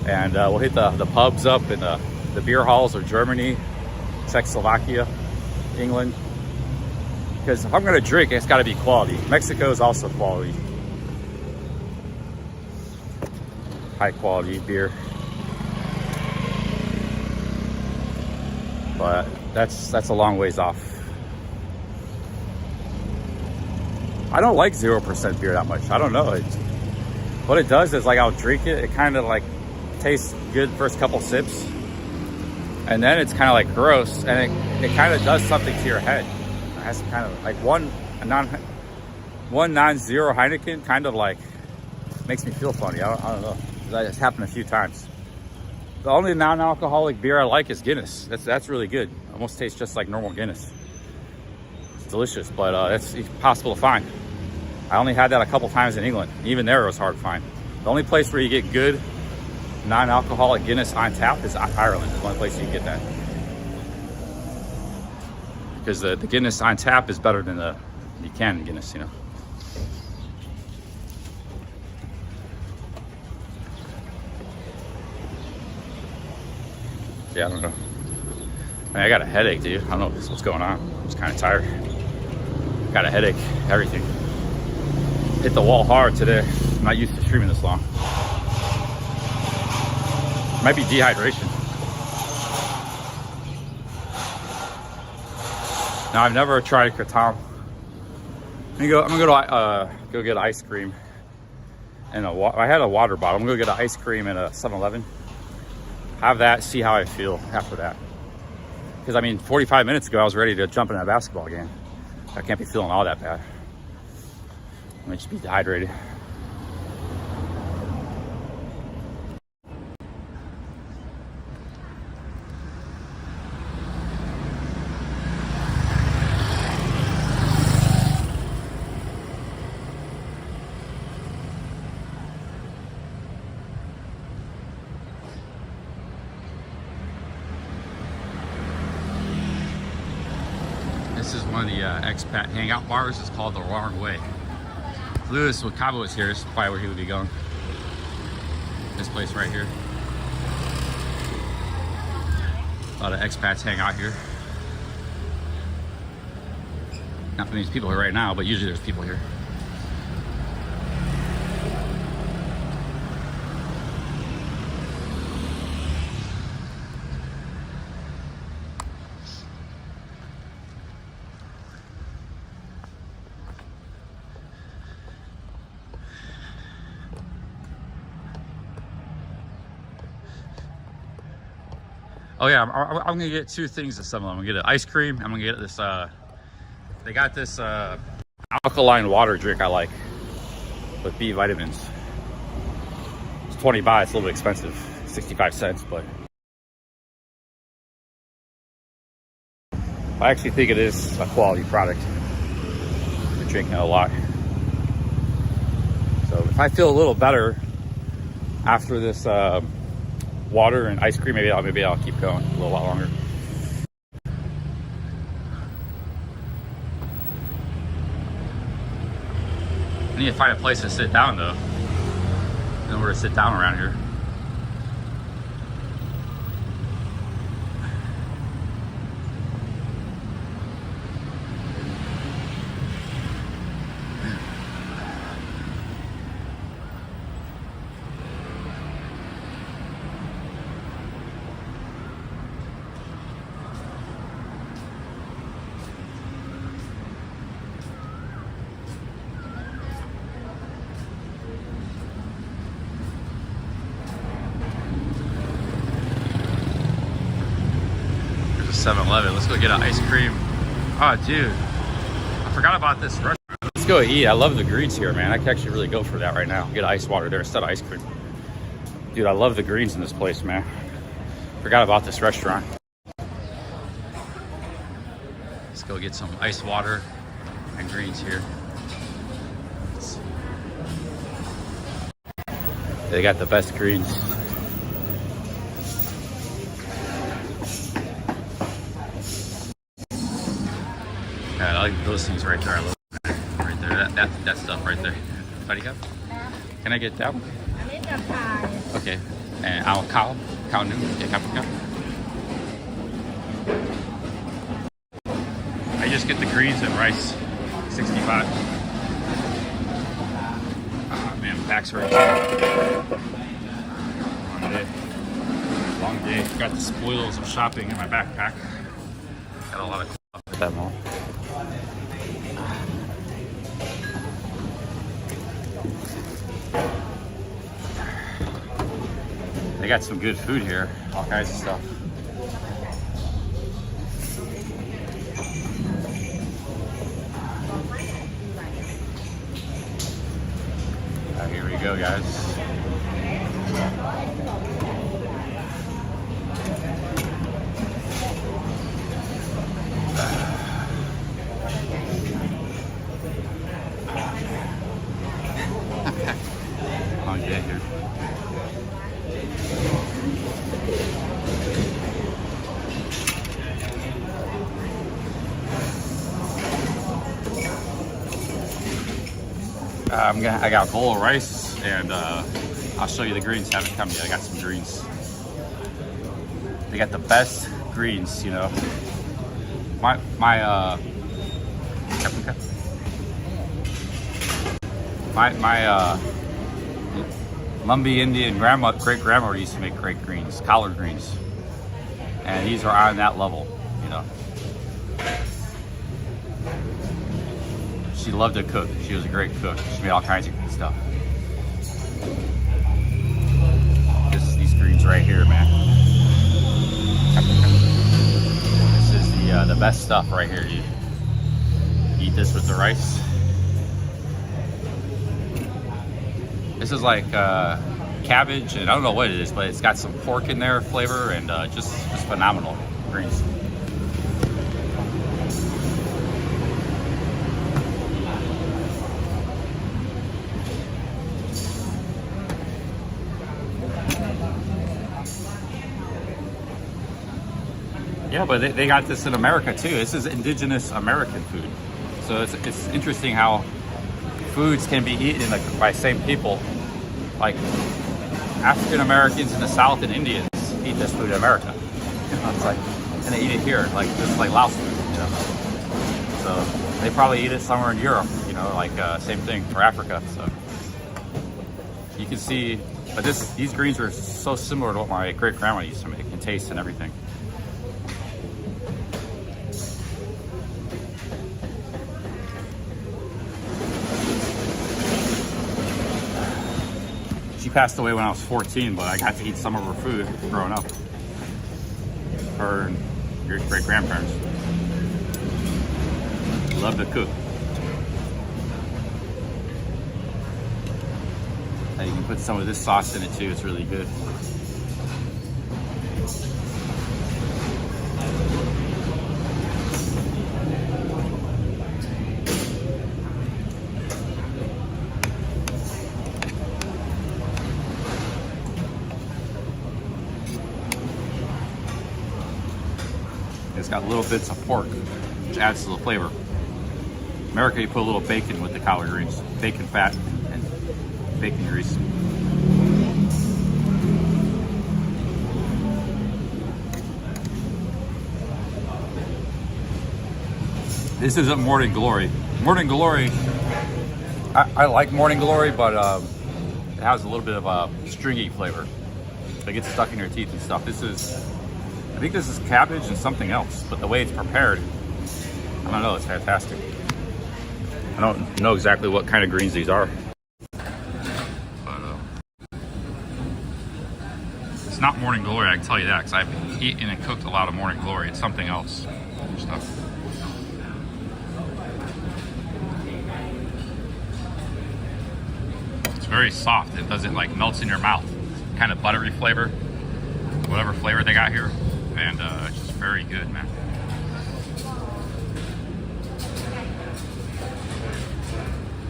and we'll hit the pubs up in the beer halls of Germany, Czechoslovakia, England. Because if I'm gonna drink, it's gotta be quality. Mexico is also quality. High quality beer. But that's a long ways off. I don't like 0% beer that much. I don't know. What it does is like I'll drink it. It kind of like tastes good first couple sips. And then it's kind of like gross. And it kind of does something to your head. It has kind of like one one non-zero Heineken kind of like makes me feel funny. I don't know. It's happened a few times. The only non-alcoholic beer I like is Guinness. That's really good. Almost tastes just like normal Guinness. It's delicious, but it's impossible to find. I only had that a couple times in England. Even there, it was hard to find. The only place where you get good non-alcoholic Guinness on tap is Ireland. It's the only place you can get that. Because the Guinness on tap is better than the Buchanan Guinness, you know. Yeah, I don't know. I mean, I got a headache, dude. I don't know what's going on. I'm just kind of tired. Got a headache, everything. Hit the wall hard today. I'm not used to streaming this long. Might be dehydration. Now, I've never tried kratom. I'm gonna go get ice cream and I had a water bottle. I'm gonna go get an ice cream at a 7-Eleven. Have that, see how I feel after that. Because I mean, 45 minutes ago, I was ready to jump in a basketball game. I can't be feeling all that bad. I might just be dehydrated. This is one of the expat hangout bars. It's called the Wrong Way. Louis Wakabo is here. This is probably where he would be going. This place right here. A lot of expats hang out here. Not many people here right now, but usually there's people here. Oh yeah, I'm gonna get two things at some of them. I'm gonna get an ice cream. I'm gonna get this, they got this alkaline water drink I like with B vitamins. It's 20 baht, it's a little bit expensive, 65 cents, but I actually think it is a quality product. I'm drinking it a lot. So if I feel a little better after this water and ice cream, maybe I'll keep going a little lot longer. I need to find a place to sit down though. I know where to sit down around here. There's a 7-Eleven. Let's go get an ice cream. Oh, dude. I forgot about this restaurant. Let's go eat. I love the greens here, man. I could actually really go for that right now. Get ice water there instead of ice cream. Dude, I love the greens in this place, man. Forgot about this restaurant. Let's go get some ice water and greens here. They got the best greens. Yeah, I like those things right there. I love that right there. That stuff right there. Buddy cup? Can I get that one? Okay. And cow noon. Yeah, cup. I just get the greens and rice. 65. Oh man, back's hurting. Long day. Got the spoils of shopping in my backpack. Got a lot of stuff at that mall. They got some good food here, all kinds of stuff. go, guys. Long day here. I got a bowl of rice, and I'll show you the greens. Haven't come yet. I got some greens. They got the best greens, you know. My Lumbee Indian great grandmother used to make great greens, collard greens, and these are on that level, you know. She loved to cook. She was a great cook. She made all kinds of good stuff. These greens right here, man. This is the best stuff right here. You eat this with the rice. This is like cabbage, and I don't know what it is, but it's got some pork in there, flavor, and just phenomenal greens. Yeah, but they got this in America too. This is indigenous American food. So it's interesting how foods can be eaten by same people. Like African Americans in the South and Indians eat this food in America. It's like, and they eat it here, like just like Laos food, you know. So they probably eat it somewhere in Europe, you know, like same thing for Africa. So you can see, but these greens are so similar to what my great grandma used to make in taste and everything. She passed away when I was 14, but I got to eat some of her food growing up. Her and your great-grandparents. Love to cook. And you can put some of this sauce in it too, it's really good. It's got little bits of pork, which adds to the flavor. America, you put a little bacon with the collard greens, bacon fat and bacon grease. This isn't Morning Glory. Morning Glory, I like Morning Glory, but it has a little bit of a stringy flavor. It gets stuck in your teeth and stuff. I think this is cabbage and something else, but the way it's prepared, I don't know, it's fantastic. I don't know exactly what kind of greens these are. But it's not Morning Glory, I can tell you that, because I've eaten and cooked a lot of Morning Glory. It's something else. Stuff. It's very soft. It doesn't like melts in your mouth. Kind of buttery flavor, whatever flavor they got here. And it's just very good, man.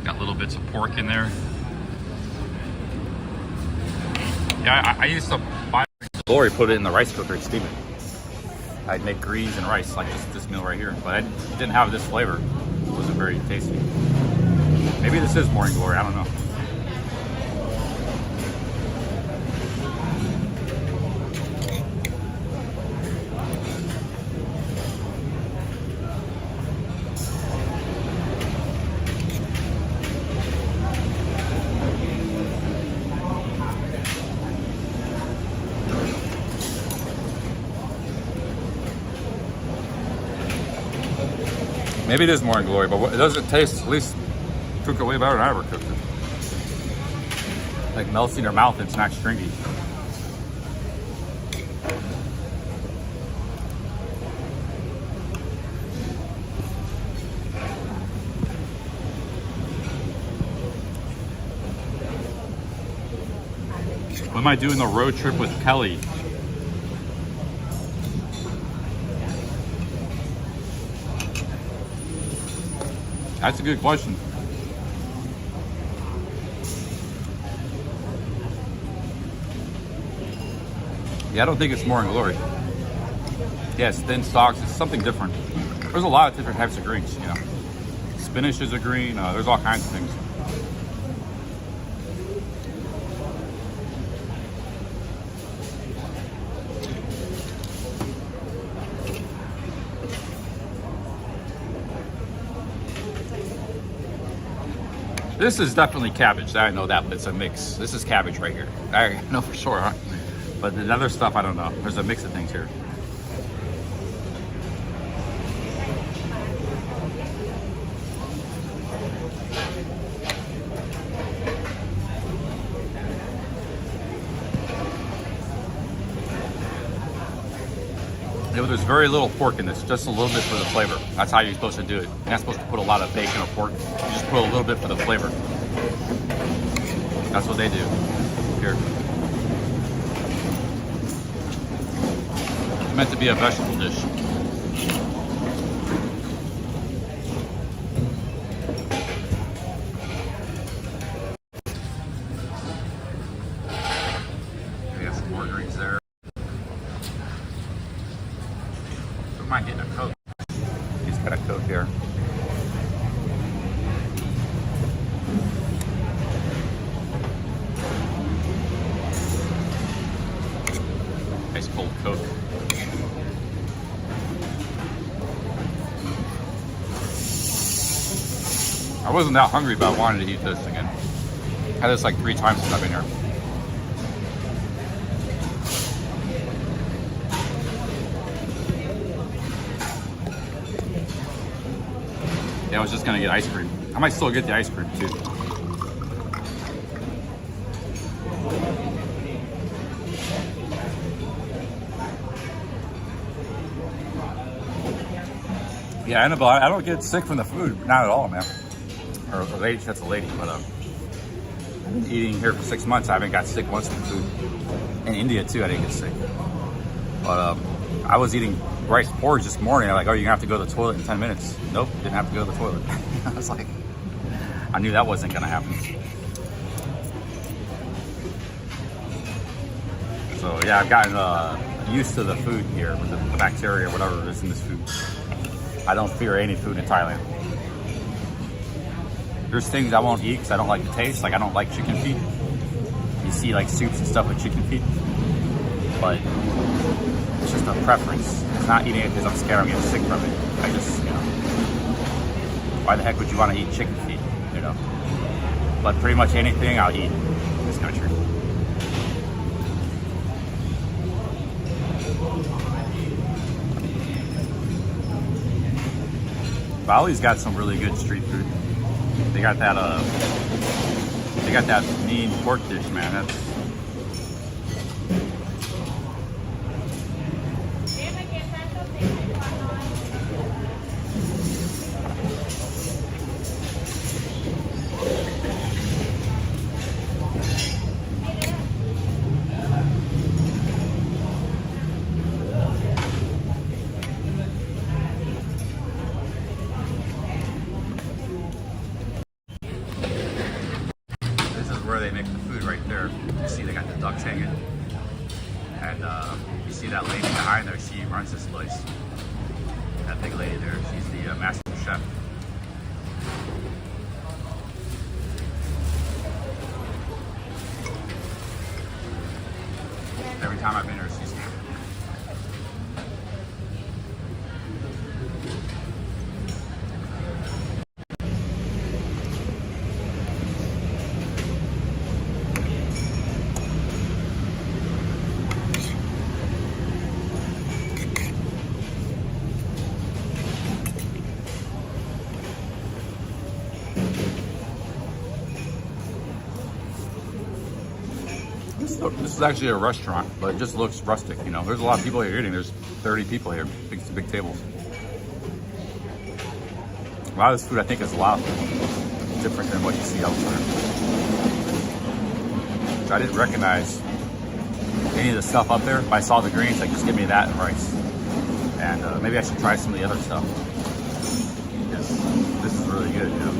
Got little bits of pork in there. Yeah, I used to buy Glory, put it in the rice cooker and steam it. I'd make greens and rice, like this meal right here. But it didn't have this flavor. It wasn't very tasty. Maybe this is Morning Glory, I don't know. Maybe it is Morning Glory, but it doesn't taste, at least cook it way better than I ever cooked it. Like melts in your mouth, it's not stringy. What am I doing the road trip with Kelly? That's a good question. Yeah, I don't think it's more in glory. Yeah, it's thin stalks. It's something different. There's a lot of different types of greens, you know. Spinach is a green. There's all kinds of things. This is definitely cabbage. I know that, but it's a mix. This is cabbage right here. I know for sure, huh? But the other stuff, I don't know. There's a mix of things here. You know, there's very little pork in this, just a little bit for the flavor. That's how you're supposed to do it. You're not supposed to put a lot of bacon or pork. You just put a little bit for the flavor. That's what they do here. It's meant to be a vegetable dish. We got some more greens there. Don't mind getting a Coke. He's got a Coke here. Nice cold Coke. I wasn't that hungry, but I wanted to eat this again. I had this like 3 times since I've been here. Yeah, I was just gonna get ice cream. I might still get the ice cream too. Yeah, Annabelle, I don't get sick from the food, not at all, man. Or a lady, that's a lady, but I've been eating here for 6 months. I haven't got sick once from food. In India too, I didn't get sick. But I was eating rice porridge this morning. I'm like, oh, you're gonna have to go to the toilet in 10 minutes. Nope, didn't have to go to the toilet. I was like, I knew that wasn't gonna happen. So yeah, I've gotten used to the food here, with the bacteria or whatever is in this food. I don't fear any food in Thailand. There's things I won't eat because I don't like the taste. Like I don't like chicken feet. You see like soups and stuff with chicken feet. But it's just a preference. It's not eating it because I'm scared I'm getting sick from it. I just, you know, why the heck would you want to eat chicken feet, you know? But pretty much anything I'll eat in this country. Bali's got some really good street food. They got that mean pork dish, man. That's where they make the food right there. You see they got the ducks hanging. And you see that lady behind there, she runs this place. That big lady there, she's the master chef. Every time I've been here, she's This is actually a restaurant, but it just looks rustic, you know. There's a lot of people here eating. There's 30 people here, big tables. A lot of this food, I think, is a lot different than what you see elsewhere. Which I didn't recognize any of the stuff up there. If I saw the greens, like just give me that and rice. And maybe I should try some of the other stuff. This is really good, you know.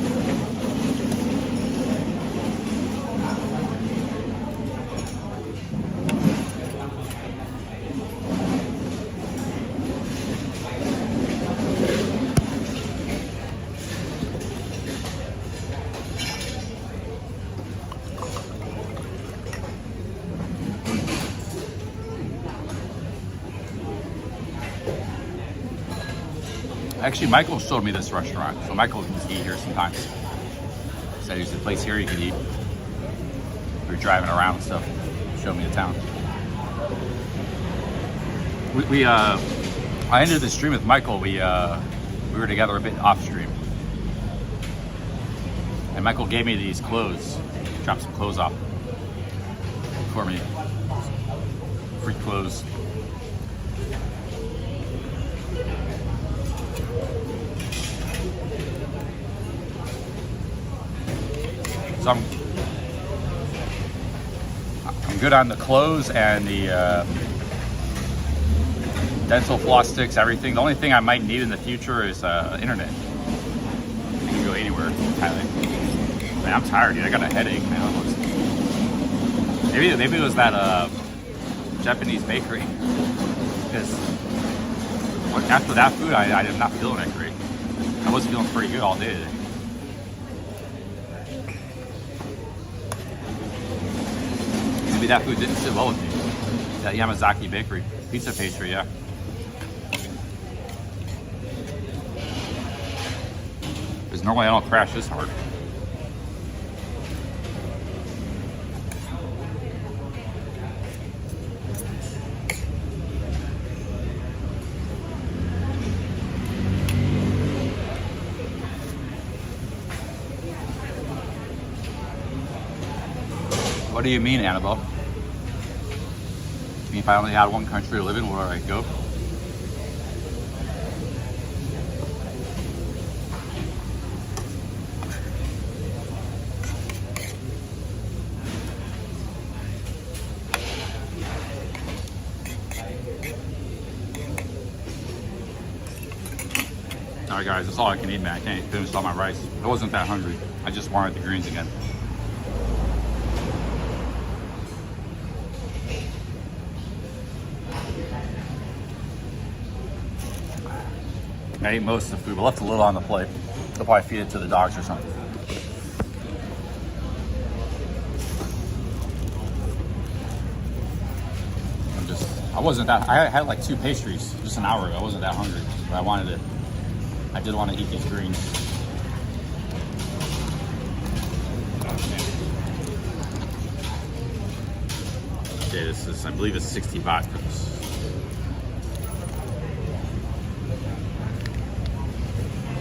Actually, Michael showed me this restaurant, so Michael used to eat here sometimes. He said there's a place here you could eat. We were driving around and stuff. Showed me the town. I ended the stream with Michael. We were together a bit off stream, and Michael gave me these clothes. Dropped some clothes off for me. Free clothes. So I'm good on the clothes and the dental floss sticks, everything. The only thing I might need in the future is internet. You can go anywhere in Thailand. Man, I'm tired, dude. I got a headache, man. Almost. Maybe it was that Japanese bakery. Because after that food, I did not feel that great. I was feeling pretty good all day today. Maybe that food didn't sit well with me. That Yamazaki bakery. Pizza pastry, yeah. Because normally I don't crash this hard. What do you mean, Annabelle? You mean if I only had one country to live in, where would I go? Alright guys, that's all I can eat, man. I can't finish all my rice. I wasn't that hungry. I just wanted the greens again. I ate most of the food, but left a little on the plate. I'll probably feed it to the dogs or something. I had like 2 pastries just an hour ago. I wasn't that hungry, but I did want to eat these greens. Okay, this is, I believe it's 60 baht for this.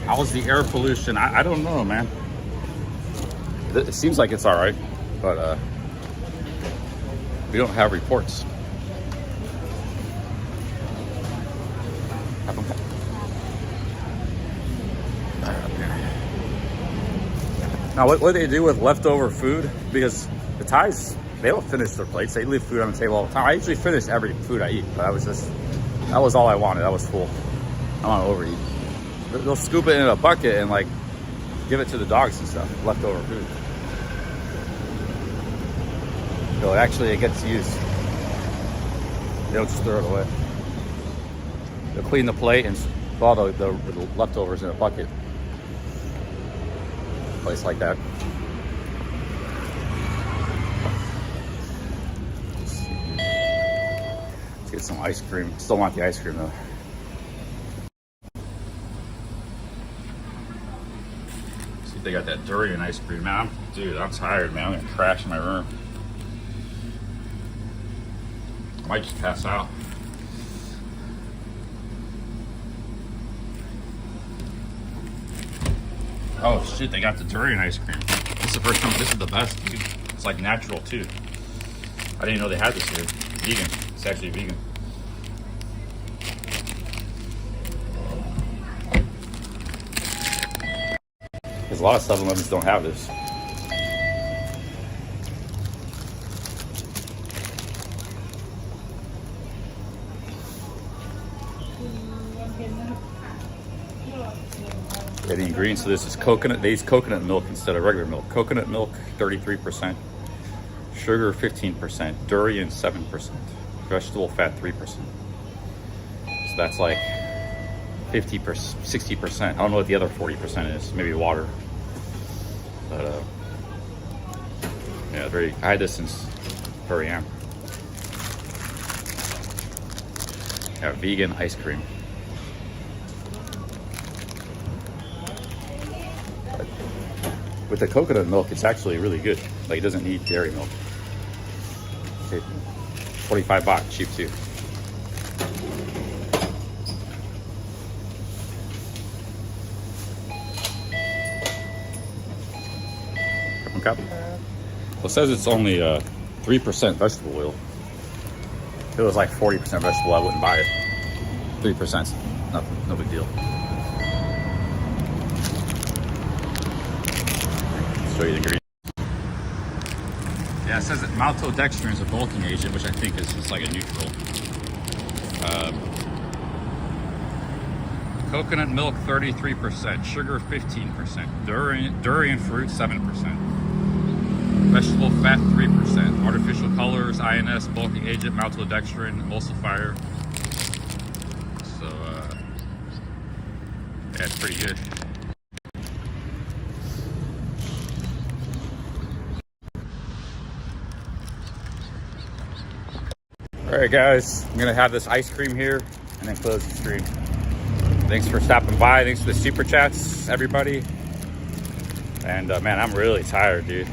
How's the air pollution? I don't know, man. It seems like it's all right, but we don't have reports. Now, what do they do with leftover food? Because the Thais, they don't finish their plates. They leave food on the table all the time. I usually finish every food I eat, but that was all I wanted. I was full. I don't want to overeat. They'll scoop it in a bucket and like give it to the dogs and stuff, leftover food. So it gets used. They don't just throw it away. They'll clean the plate and put all the leftovers in a bucket. Place like that. Let's get some ice cream. Still want the ice cream though. They got that durian ice cream, man. Dude, I'm tired, man. I'm gonna crash in my room. I might just pass out. Oh shit, they got the durian ice cream. This is the first time. This is the best, dude. It's like natural too. I didn't know they had this here. Vegan. It's actually vegan. Because a lot of 7-Elevens don't have this. ingredients to this is coconut. They use coconut milk instead of regular milk. Coconut milk, 33%. Sugar, 15%. Durian, 7%. Vegetable fat, 3%. So that's like 50%, 60%. I don't know what the other 40% is. Maybe water. But yeah, I had this since very young. Yeah, vegan ice cream. But with the coconut milk, it's actually really good. Like, it doesn't need dairy milk. Okay, 45 baht, cheap too. Cup. Well, it says it's only 3% vegetable oil. If it was like 40% vegetable, I wouldn't buy it. 3%, nothing, no big deal. Show you the ingredients. Yeah, it says that maltodextrin is a bulking agent, which I think is just like a neutral. Coconut milk 33%, sugar 15%, durian fruit 7%. Vegetable fat 3%, artificial colors, INS, bulking agent, maltodextrin, emulsifier. So yeah, it's pretty good. All right, guys, I'm gonna have this ice cream here and then close the stream. Thanks for stopping by. Thanks for the super chats, everybody. And man, I'm really tired, dude.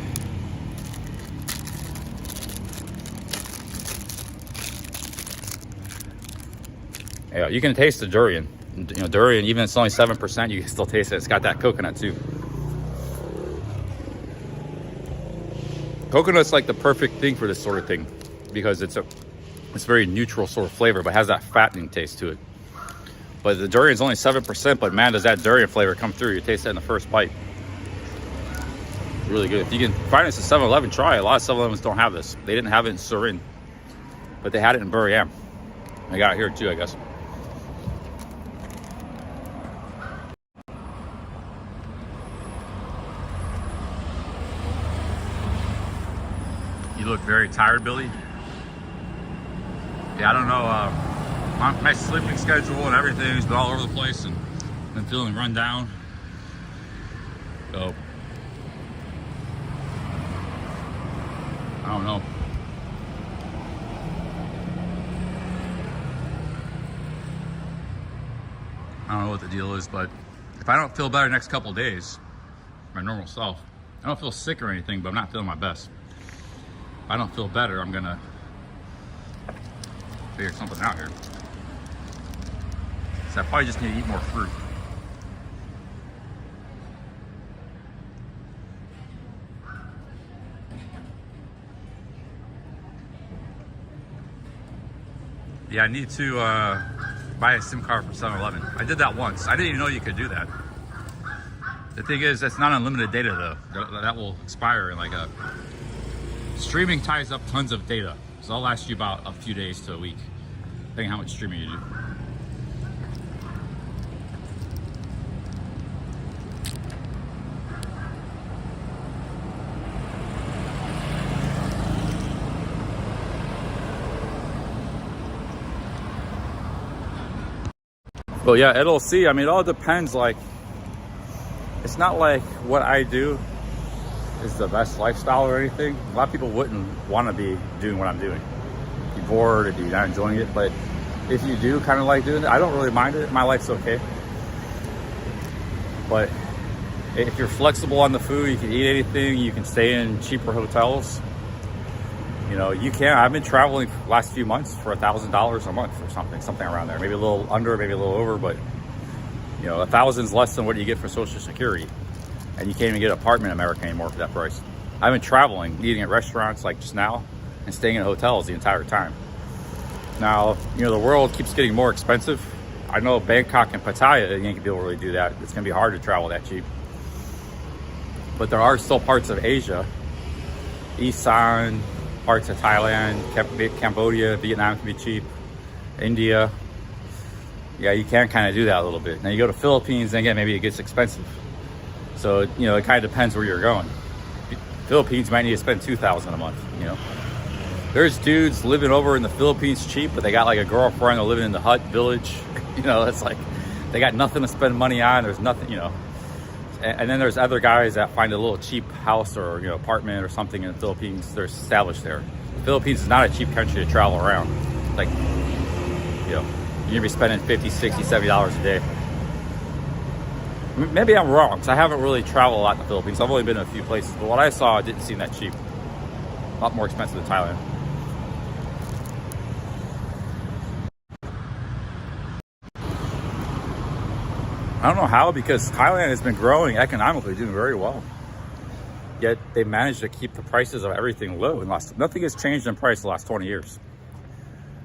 Yeah, you can taste the durian. You know, durian, even if it's only 7%, you can still taste it. It's got that coconut too. Coconut's like the perfect thing for this sort of thing because it's very neutral sort of flavor, but has that fattening taste to it. But the durian's only 7%, but man, does that durian flavor come through. You taste that in the first bite. Really good. If you can find this at 7-Eleven, try it. A lot of 7-Elevens don't have this. They didn't have it in Surin, but they had it in Buriram. They got it here too, I guess. You look very tired, Billy. Yeah, I don't know. My sleeping schedule and everything has been all over the place and been feeling run down. So, I don't know. I don't know what the deal is, but if I don't feel better next couple of days, my normal self, I don't feel sick or anything, but I'm not feeling my best. If I don't feel better, I'm gonna figure something out here. So I probably just need to eat more fruit. Yeah, I need to buy a SIM card from 7-Eleven. I did that once. I didn't even know you could do that. The thing is, that's not unlimited data though. That will expire in like a... Streaming ties up tons of data. So that'll last you about a few days to a week, depending on how much streaming you do. Well, yeah, it'll see. I mean, it all depends. Like, it's not like what I do is the best lifestyle or anything. A lot of people wouldn't want to be doing what I'm doing. You're bored or you're not enjoying it. But if you do kind of like doing it, I don't really mind it. My life's okay. But if you're flexible on the food, you can eat anything. You can stay in cheaper hotels. You know, you can. I've been traveling for the last few months for $1,000 a month or something around there. Maybe a little under, maybe a little over, but you know, 1,000's less than what you get for Social Security. And you can't even get an apartment in America anymore for that price. I've been traveling, eating at restaurants like just now, and staying in hotels the entire time. Now, you know, the world keeps getting more expensive. I know Bangkok and Pattaya, you ain't gonna be able to really do that. It's gonna be hard to travel that cheap. But there are still parts of Asia, Isaan, parts of Thailand, Cambodia, Vietnam can be cheap, India. Yeah, you can kind of do that a little bit. Now you go to Philippines, and again, maybe it gets expensive. So, you know, it kind of depends where you're going. Philippines might need to spend $2,000 a month, you know. There's dudes living over in the Philippines cheap, but they got like a girlfriend, they're living in the hut village. You know, it's like they got nothing to spend money on. There's nothing, you know. And then there's other guys that find a little cheap house or, you know, apartment or something in the Philippines. They're established there. The Philippines is not a cheap country to travel around. Like, you know, you're gonna be spending $50, $60, $70 a day. Maybe I'm wrong, because I haven't really traveled a lot in the Philippines. I've only been in a few places, but what I saw, it didn't seem that cheap. A lot more expensive than Thailand. I don't know how, because Thailand has been growing economically, doing very well. Yet they managed to keep the prices of everything low. And nothing has changed in price the last 20 years.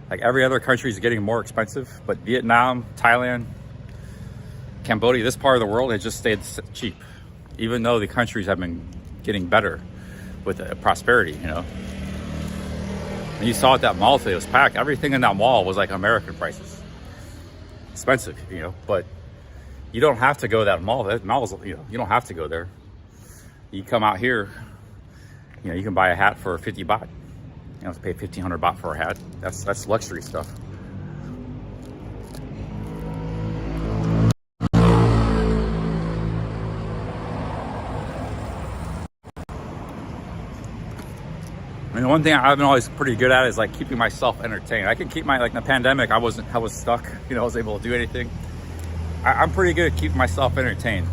Like every other country is getting more expensive, but Vietnam, Thailand, Cambodia, this part of the world has just stayed cheap, even though the countries have been getting better with prosperity, you know. And you saw at that mall today, it was packed. Everything in that mall was like American prices. Expensive, you know, but you don't have to go to that mall. That mall's, you know, you don't have to go there. You come out here, you know, you can buy a hat for 50 baht. You don't have to pay 1,500 baht for a hat. That's luxury stuff. I mean, the one thing I've been always pretty good at is like keeping myself entertained. I can keep like in the pandemic, I was stuck, you know, I was able to do anything. I'm pretty good at keeping myself entertained.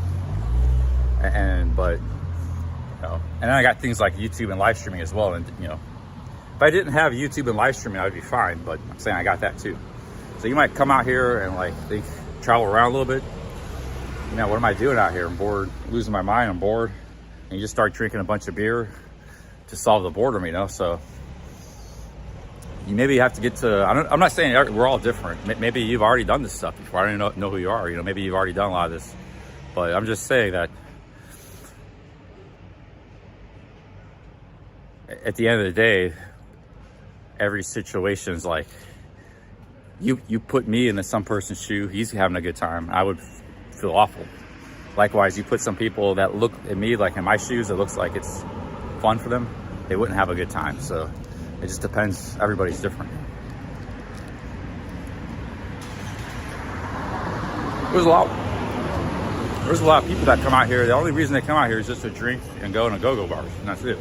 But, you know, and then I got things like YouTube and live streaming as well. And, you know, if I didn't have YouTube and live streaming, I'd be fine. But I'm saying I got that too. So you might come out here and like travel around a little bit. You know, what am I doing out here? I'm bored, losing my mind, I'm bored. And you just start drinking a bunch of beer to solve the boredom, you know. So you maybe have to get to, I'm not saying we're all different. Maybe you've already done this stuff before. I don't even know who you are. You know, maybe you've already done a lot of this. But I'm just saying that at the end of the day, every situation is like, you put me into some person's shoe, he's having a good time, I would feel awful. Likewise, you put some people that look at me like in my shoes, it looks like it's fun for them, they wouldn't have a good time. So it just depends. Everybody's different. There's a lot of people that come out here. The only reason they come out here is just to drink and go in a go-go bars, and that's it.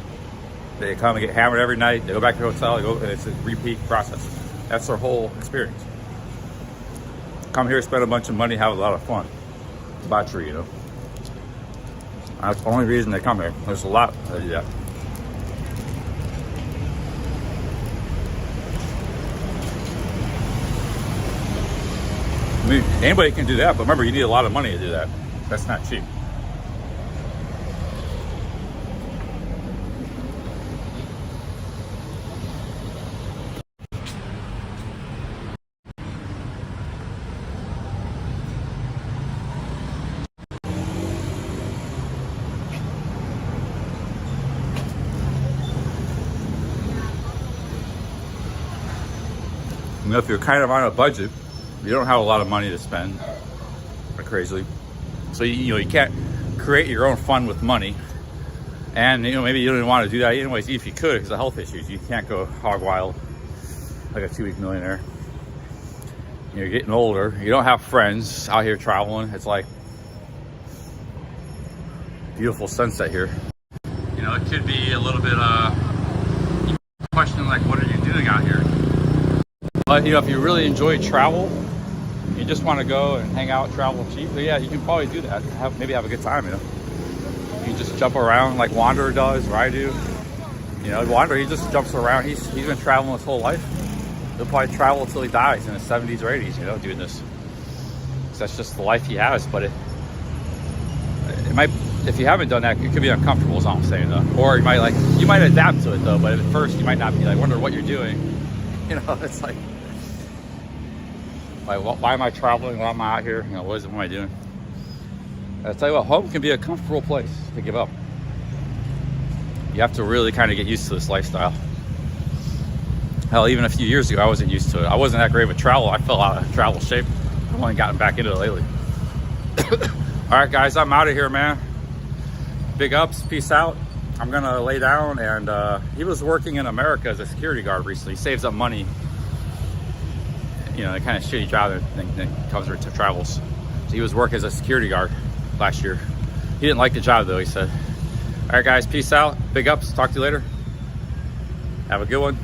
They come and get hammered every night. They go back to the hotel. They go, and it's a repeat process. That's their whole experience. Come here, spend a bunch of money, have a lot of fun. Debauchery, you know. That's the only reason they come here. There's a lot that do that. I mean, anybody can do that, but remember, you need a lot of money to do that. That's not cheap. You know, if you're kind of on a budget, you don't have a lot of money to spend crazily. So, you know, you can't create your own fun with money. And, you know, maybe you don't even want to do that anyways, if you could, because of health issues. You can't go hog wild like a 2-week millionaire. You're getting older. You don't have friends out here traveling. It's like beautiful sunset here. You know, it could be a little bit questioning like, what are you doing out here? But, you know, if you really enjoy travel, you just want to go and hang out, travel cheap, so yeah, you can probably do that. Maybe have a good time, you know. You can just jump around like Wanderer does, or I do. You know, Wanderer, he just jumps around. He's been traveling his whole life. He'll probably travel until he dies in his 70s or 80s, you know, doing this. So that's just the life he has. But it might, if you haven't done that, it could be uncomfortable, is all I'm saying, though. Or you might adapt to it, though. But at first, you might not be like, wonder what you're doing. You know, it's like why am I traveling? Why am I out here? You know, what am I doing? I'll tell you what, home can be a comfortable place to give up. You have to really kind of get used to this lifestyle. Hell, even a few years ago, I wasn't used to it. I wasn't that great with travel. I fell out of travel shape. I've only gotten back into it lately. All right, guys, I'm out of here, man. big ups, peace out. I'm gonna lay down, and he was working in America as a security guard recently. He saves up money, you know, the kind of shitty job that comes with travels. So he was working as a security guard last year. He didn't like the job though, he said. All right guys, peace out, big ups, talk to you later. Have a good one.